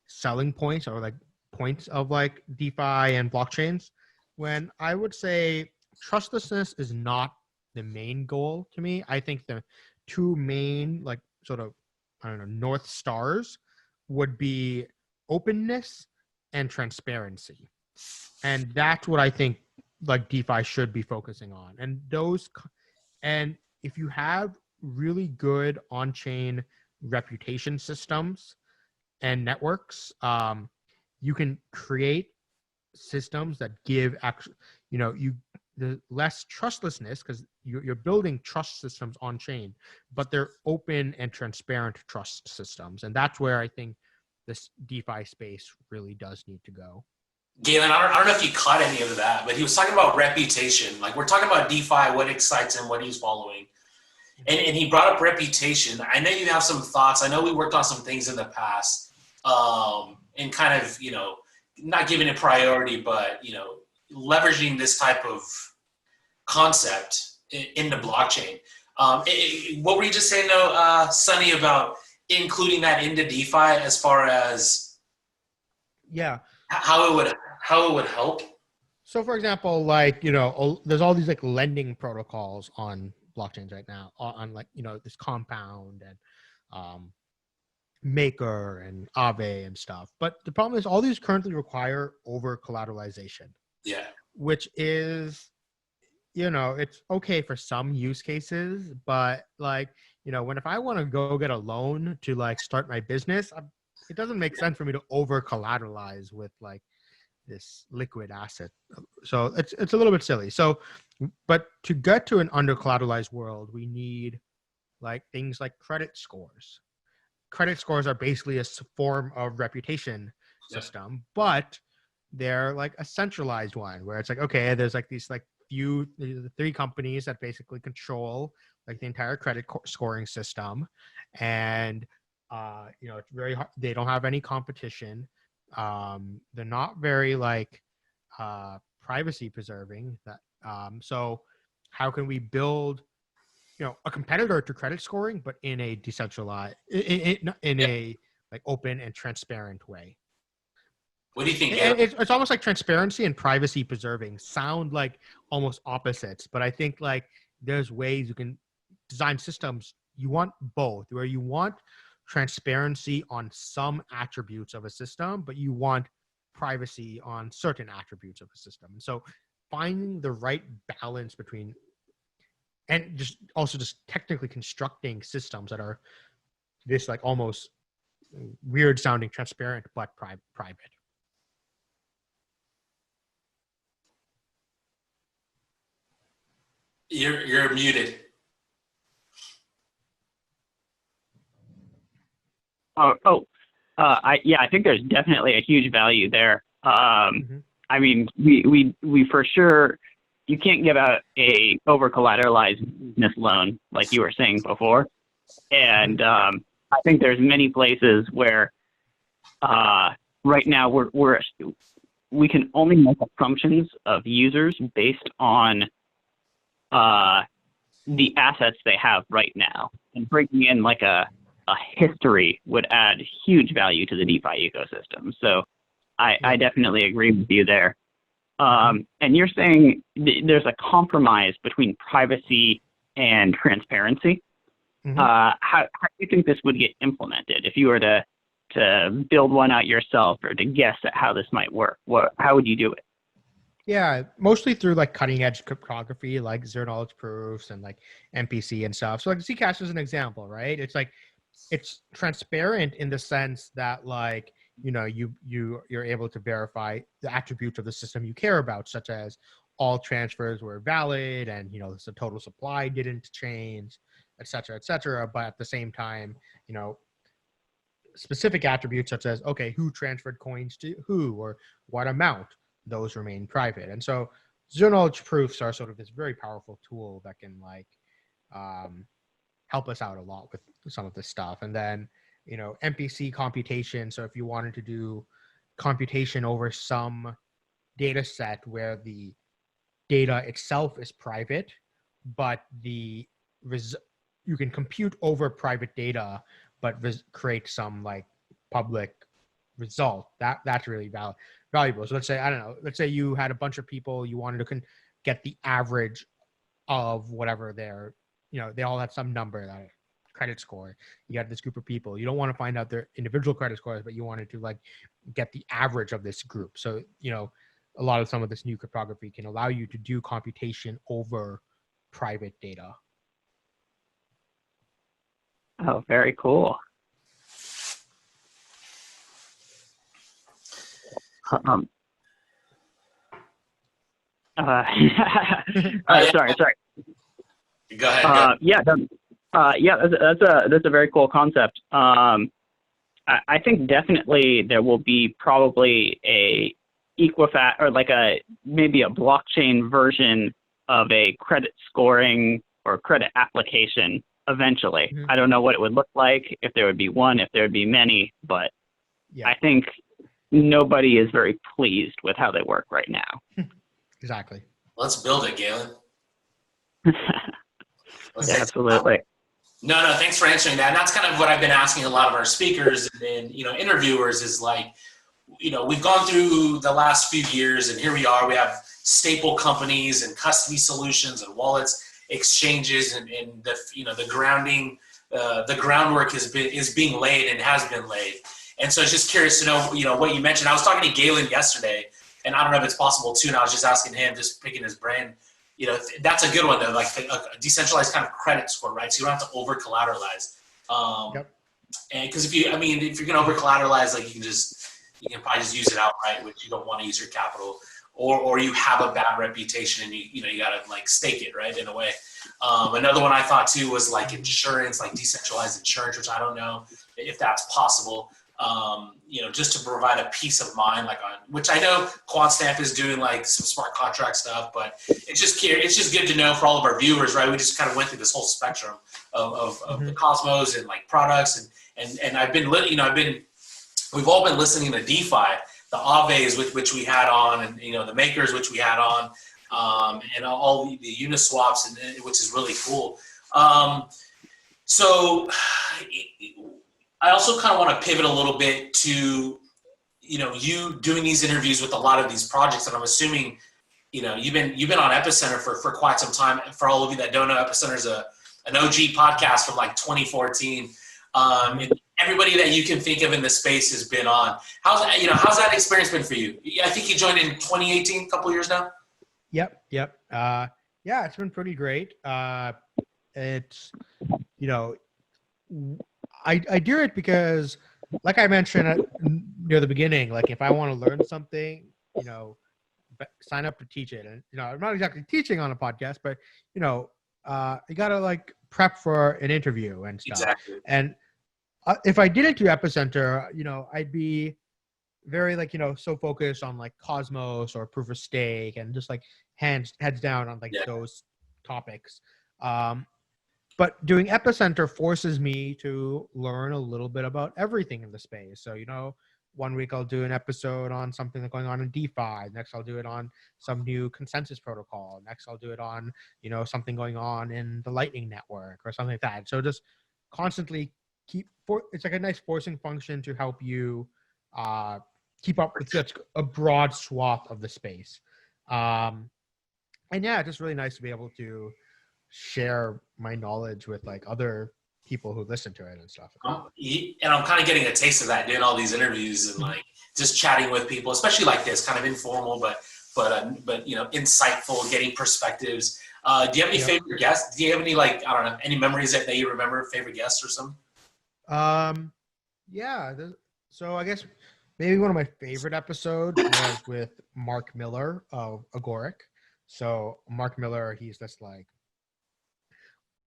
selling points, or like points of like DeFi and blockchains, when I would say trustlessness is not the main goal to me. I think the two main like sort of, I don't know, North Stars would be openness and transparency. And that's what I think like DeFi should be focusing on. And if you have really good on-chain reputation systems and networks, you can create systems that give actually, the less trustlessness because you're building trust systems on chain, but they're open and transparent trust systems. And that's where I think this DeFi space really does need to go. Galen, I don't know if you caught any of that, but he was talking about reputation. Like we're talking about DeFi, what excites him, what he's following. And he brought up reputation. I know you have some thoughts. I know we worked on some things in the past and kind of, not giving it priority, but, leveraging this type of concept in the blockchain. What were you just saying, though, Sonny, about including that into DeFi as far as how it would help? So, for example, there's all these like lending protocols on blockchains right now, on this Compound and Maker and Aave and stuff. But the problem is all these currently require over collateralization. Yeah. Which is, it's okay for some use cases, but if I want to go get a loan to like start my business, it doesn't make sense for me to over collateralize with like this liquid asset. So it's a little bit silly. So, but to get to an under collateralized world, we need like things like credit scores. Credit scores are basically a form of reputation system, but they're like a centralized one where it's like, okay, there's like these like the 3 companies that basically control like the entire credit scoring system. And, it's very hard. They don't have any competition. They're not very like privacy preserving. So how can we build a competitor to credit scoring, but in a decentralized, in a like open and transparent way? What do you think? It's almost like transparency and privacy preserving sound like almost opposites, but I think like there's ways you can design systems. You want both, where you want transparency on some attributes of a system, but you want privacy on certain attributes of a system. And so finding the right balance between, and just technically constructing systems that are this like almost weird sounding transparent but private. You're muted. I think there's definitely a huge value there. I mean, we for sure, you can't give out a over collateralized business loan like you were saying before, and I think there's many places where right now we can only make assumptions of users based on the assets they have right now, and bringing in like a history would add huge value to the DeFi ecosystem. So I definitely agree with you there. And you're saying there's a compromise between privacy and transparency. How do you think this would get implemented if you were to build one out yourself or to guess at how this might work? How would you do it? Yeah, mostly through like cutting edge cryptography, like zero knowledge proofs and like MPC and stuff. So like Zcash is an example, right? It's like, it's transparent in the sense that like, you're able to verify the attributes of the system you care about, such as all transfers were valid and, the total supply didn't change, et cetera, et cetera. But at the same time, specific attributes such as, okay, who transferred coins to who or what amount, those remain private. And so zero knowledge proofs are sort of this very powerful tool that can like help us out a lot with some of this stuff. And then, MPC computation. So if you wanted to do computation over some data set where the data itself is private, but you can compute over private data, but create some like public result, that's really valuable. So let's say you had a bunch of people, you wanted to get the average of whatever they all had some number that credit score. You got this group of people. You don't want to find out their individual credit scores, but you wanted to like get the average of this group. So, you know, a lot of some of this new cryptography can allow you to do computation over private data. Oh, very cool. Sorry. Go ahead. That's a very cool concept. I think definitely there will be probably a Equifax or like maybe a blockchain version of a credit scoring or credit application eventually. I don't know what it would look like, if there would be one, if there would be many, but I think nobody is very pleased with how they work right now. Exactly. Let's build it, Galen. Absolutely. No, thanks for answering that. And that's kind of what I've been asking a lot of our speakers and interviewers is like, we've gone through the last few years and here we are. We have staple companies and custody solutions and wallets, exchanges, and the groundwork is being laid and has been laid. And so I was just curious to know, what you mentioned. I was talking to Galen yesterday, and I don't know if it's possible too, and I was just asking him, just picking his brain. That's a good one though, like a decentralized kind of credit score, right? So you don't have to over collateralize. And because if you're gonna over collateralize, like you can probably just use it outright, which you don't want to use your capital, or you have a bad reputation and you gotta like stake it, right, in a way. Another one I thought too was like insurance, like decentralized insurance, which I don't know if that's possible. Just to provide a peace of mind, which I know QuantStamp is doing like some smart contract stuff, but it's just good to know for all of our viewers, right? We just kind of went through this whole spectrum of the Cosmos and like products and we've all been listening to DeFi, the Aves which we had on, and the makers which we had on, and all the Uniswaps, and which is really cool. So I also kind of want to pivot a little bit to, you doing these interviews with a lot of these projects, and I'm assuming, you've been on Epicenter for quite some time. For all of you that don't know, Epicenter is an OG podcast from like 2014. And everybody that you can think of in the space has been on. How's that experience been for you? I think you joined in 2018, a couple of years now. Yep. It's been pretty great. It's, I do it because, like I mentioned near the beginning, like if I want to learn something, sign up to teach it. And I'm not exactly teaching on a podcast, but you gotta like prep for an interview and stuff. Exactly. And if I didn't do Epicenter, I'd be very like so focused on like Cosmos or proof of stake and just like heads down on like those topics. But doing Epicenter forces me to learn a little bit about everything in the space. So, 1 week I'll do an episode on something that's going on in DeFi. Next, I'll do it on some new consensus protocol. Next, I'll do it on, something going on in the Lightning Network or something like that. So just constantly it's like a nice forcing function to help you keep up with such a broad swath of the space. And yeah, just really nice to be able to share my knowledge with like other people who listen to it and stuff. And I'm kind of getting a taste of that doing all these interviews and like just chatting with people, especially like this, kind of informal, but insightful, getting perspectives. Do you have any favorite guests? Do you have any any memories that you remember, favorite guests or something? So I guess maybe one of my favorite episodes was with Mark Miller of Agoric. So Mark Miller, he's this like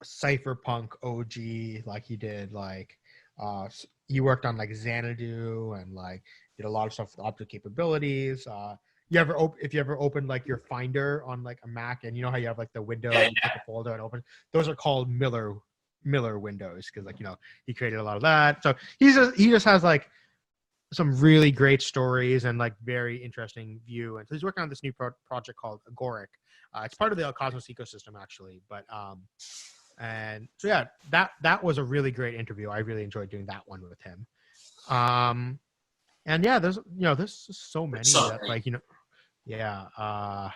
cypherpunk OG, like he did he worked on like Xanadu and like did a lot of stuff with object capabilities. If you ever opened like your Finder on like a Mac, and how you have like the window and you pick a folder and open, those are called Miller windows because he created a lot of that. So he just has like some really great stories and like very interesting view. And so he's working on this new project called Agoric. It's part of the Cosmos ecosystem actually, but and so yeah, that was a really great interview. I really enjoyed doing that one with him. And yeah, there's so many that like I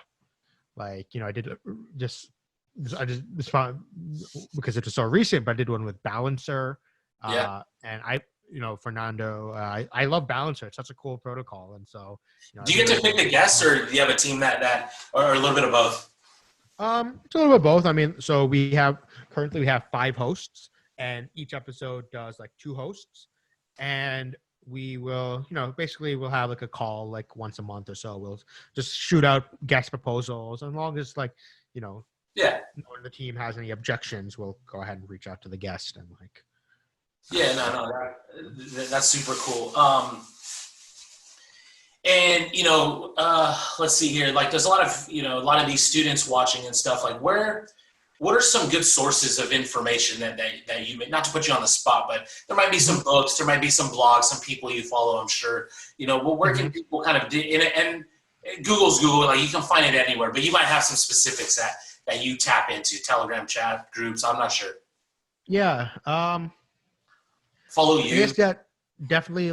did just I just this fun because it was so recent, but I did one with Balancer. And Fernando, I love Balancer. It's such a cool protocol. And so, do you get to pick the guests, or do you have a team or a little bit of both? It's a little bit of both. I mean, so currently we have 5 hosts, and each episode does like 2 hosts, and we will, basically we'll have like a call like once a month or so. We'll just shoot out guest proposals, as long as when the team has any objections, we'll go ahead and reach out to the guest and like. Yeah, no, that's super cool. And let's see here. Like, there's a lot of these students watching and stuff. Like, what are some good sources of information that you, not to put you on the spot, but there might be some books, there might be some blogs, some people you follow, I'm sure. Where can people kind of and Google's Google, like you can find it anywhere, but you might have some specifics that you tap into, Telegram chat groups. I'm not sure. Yeah. Follow you. I guess that definitely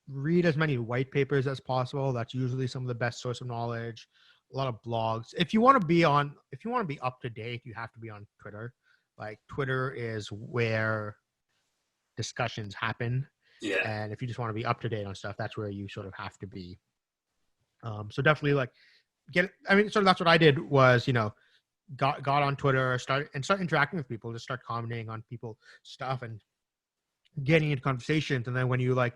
read as many white papers as possible. That's usually some of the best source of knowledge. A lot of blogs. If you want to be up to date, you have to be on Twitter. Like, Twitter is where discussions happen. Yeah. And if you just want to be up to date on stuff, that's where you sort of have to be. So definitely so that's what I did was, got on Twitter, start interacting with people, just start commenting on people's stuff and getting into conversations. And then when you I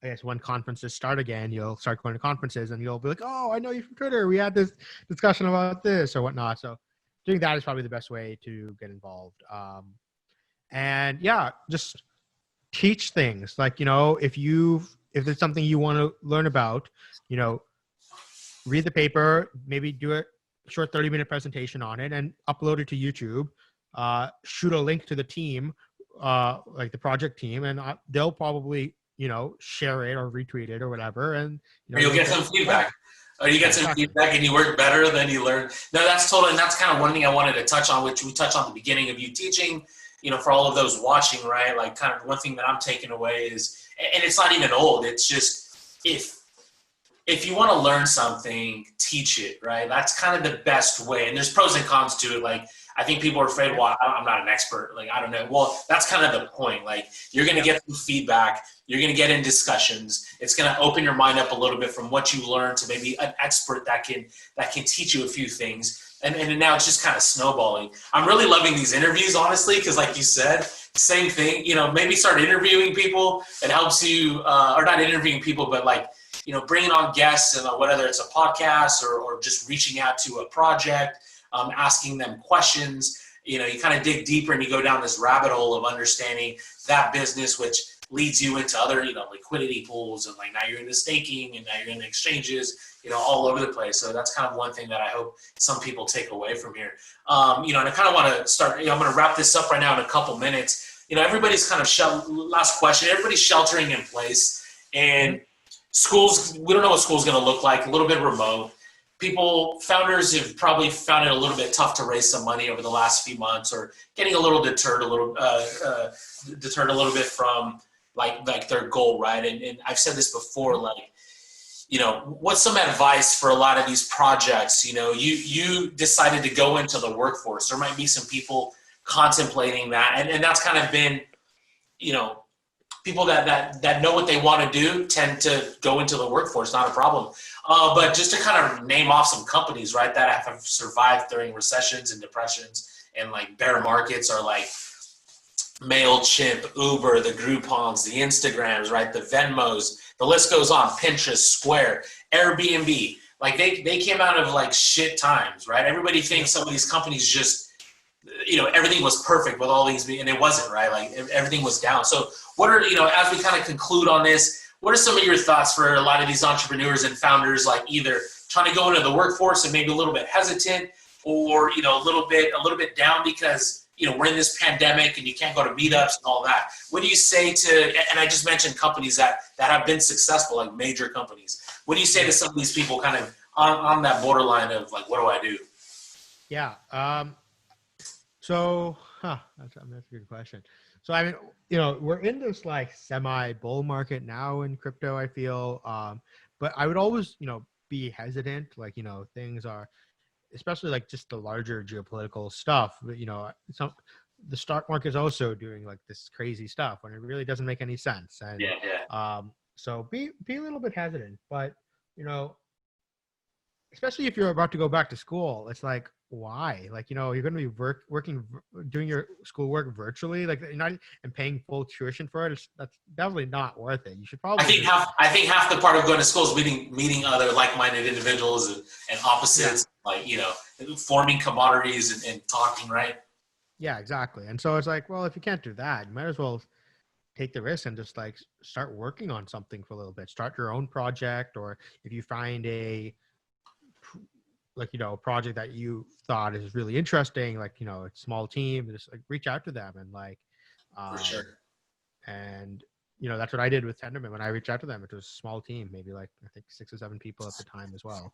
guess when conferences start again, you'll start going to conferences and you'll be like, oh, I know you from Twitter. We had this discussion about this or whatnot. So doing that is probably the best way to get involved. And yeah, just teach things. Like, if there's something you want to learn about, read the paper, maybe do a short 30-minute presentation on it and upload it to YouTube. Shoot a link to the team, like the project team, and they'll probably share it or retweet it or whatever, and or you'll get some feedback. Or you get some feedback and you work better than you learn. No, that's kind of one thing I wanted to touch on, which we touched on at the beginning of you teaching. For all of those watching, right? Like, kind of one thing that I'm taking away is, and it's not even old. It's just if you want to learn something, teach it, right? That's kind of the best way. And there's pros and cons to it. Like, I think people are afraid, well, I'm not an expert. Like, I don't know. Well, that's kind of the point. Like, you're going to get some feedback. You're going to get in discussions. It's going to open your mind up a little bit from what you learned to maybe an expert that can teach you a few things. And now it's just kind of snowballing. I'm really loving these interviews, honestly, because like you said, same thing. Maybe start interviewing people. It helps you, or not interviewing people, but bringing on guests, and whether it's a podcast or just reaching out to a project, asking them questions. You kind of dig deeper and you go down this rabbit hole of understanding that business, which leads you into other, liquidity pools, and now you're into staking, and now you're into exchanges, all over the place. So that's kind of one thing that I hope some people take away from here. And I kind of want to start, I'm going to wrap this up right now in a couple minutes. Everybody's kind of last question, everybody's sheltering in place, and schools, we don't know what school's going to look like, a little bit remote. Founders have probably found it a little bit tough to raise some money over the last few months, or getting a little deterred a little bit from like their goal, right? And I've said this before, what's some advice for a lot of these projects? You decided to go into the workforce. There might be some people contemplating that, and that's kind of been, people that know what they want to do tend to go into the workforce, not a problem. But just to kind of name off some companies, right, that have survived during recessions and depressions and bear markets, are MailChimp, Uber, the Groupons, the Instagrams, right, the Venmos, the list goes on, Pinterest, Square, Airbnb. They came out of shit times, right? Everybody thinks some of these companies just, everything was perfect with all these, and it wasn't, right? Everything was down. So what are, as we kind of conclude on this, what are some of your thoughts for a lot of these entrepreneurs and founders, either trying to go into the workforce and maybe a little bit hesitant, or, a little bit down because, we're in this pandemic and you can't go to meetups and all that. What do you say to, and I just mentioned companies that have been successful, like major companies. What do you say to some of these people kind of on that borderline of what do I do? Yeah. So, that's a good question. So, I mean, we're in this semi bull market now in crypto, I feel. But I would always, be hesitant. Things are, especially like just the larger geopolitical stuff, the stock market is also doing like this crazy stuff when it really doesn't make any sense. And so be a little bit hesitant, but especially if you're about to go back to school, it's like, why? Like, you're going to be doing your schoolwork virtually, like you're not and paying full tuition for it. That's definitely not worth it. You should probably. I think half the part of going to school is meeting other like-minded individuals and opposites, like forming commodities and talking, right? Yeah, exactly. And so it's like, well, if you can't do that, you might as well take the risk and just like start working on something for a little bit. Start your own project, or if you find a project that you thought is really interesting, like a small team, just like reach out to them and like for sure. And that's what I did with Tendermint. When I reached out to them, it was a small team, maybe like I think 6 or 7 people at the time as well.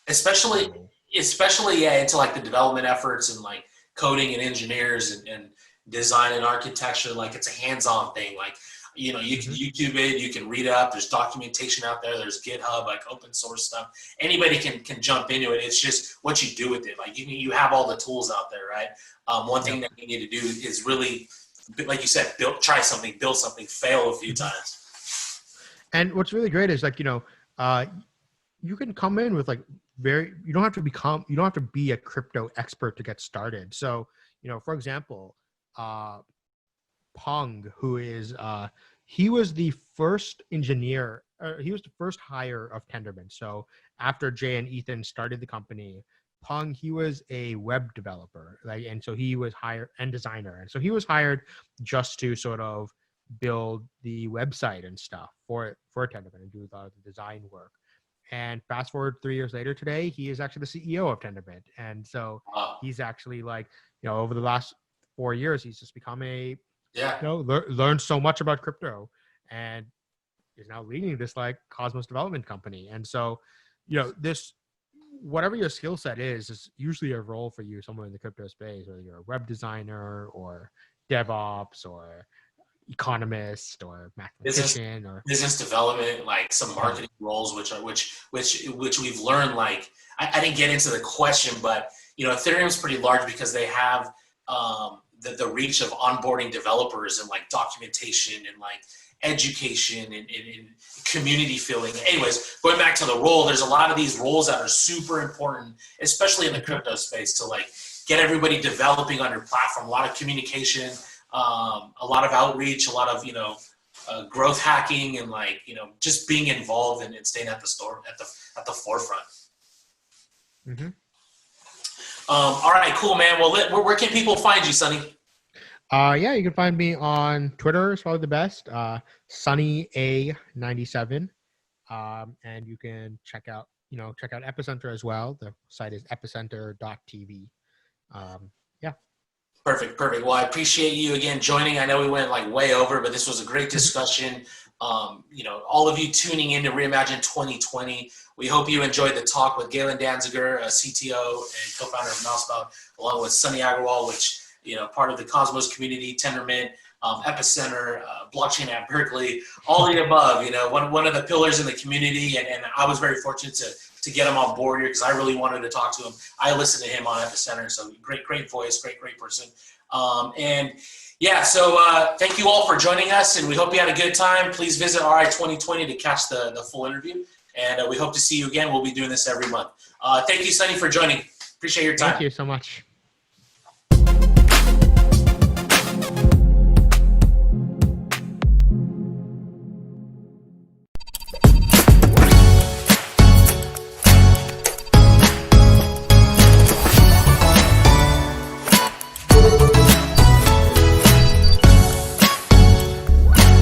Especially into like the development efforts and like coding and engineers and design and architecture. Like it's a hands-on thing. Like you can YouTube it, you can read it up. There's documentation out there. There's GitHub, like open source stuff. Anybody can jump into it. It's just what you do with it. Like you have all the tools out there, right? One thing that you need to do is really, like you said, try something, build something, fail a few times. And what's really great is like you can come in with like you don't have to be a crypto expert to get started. So for example, Pong, who is he was the first engineer, he was the first hire of Tendermint. So after Jay and Ethan started the company, Pong, he was a web developer, and so he was hired, and designer, and so he was hired just to sort of build the website and stuff for Tendermint and do the design work. And fast forward 3 years later, today he is actually the CEO of Tendermint, and so he's actually like over the last 4 years he's just become learned so much about crypto and is now leading this like Cosmos development company. And so this, whatever your skill set is usually a role for you somewhere in the crypto space, whether you're a web designer or DevOps or economist or mathematician or business development, like some marketing roles, which we've learned. Like I didn't get into the question, but Ethereum's pretty large because they have the reach of onboarding developers and like documentation and like education and community feeling. Anyways, going back to the role, there's a lot of these roles that are super important, especially in the crypto space, to like get everybody developing on your platform. A lot of communication, a lot of outreach, a lot of growth hacking, and like just being involved and staying at the forefront. Mm-hmm. All right, cool, man. Well, where can people find you, Sonny? You can find me on Twitter. It's probably the best. Sonny A97. And you can check out Epicenter as well. The site is epicenter.tv. Perfect. Well, I appreciate you again joining. I know we went like way over, but this was a great discussion. All of you tuning in to Reimagine 2020. We hope you enjoyed the talk with Galen Danziger, CTO and co-founder of Mousebound, along with Sunny Agarwal, which, part of the Cosmos community, Tendermint, Epicenter, blockchain at Berkeley, all of the above, one of the pillars in the community. And I was very fortunate to get him on board here because I really wanted to talk to him. I listened to him on Epicenter. So great voice, great person. So thank you all for joining us, and we hope you had a good time. Please visit RI 2020 to catch the full interview, and we hope to see you again. We'll be doing this every month. Thank you, Sonny, for joining. Appreciate your time. Thank you so much.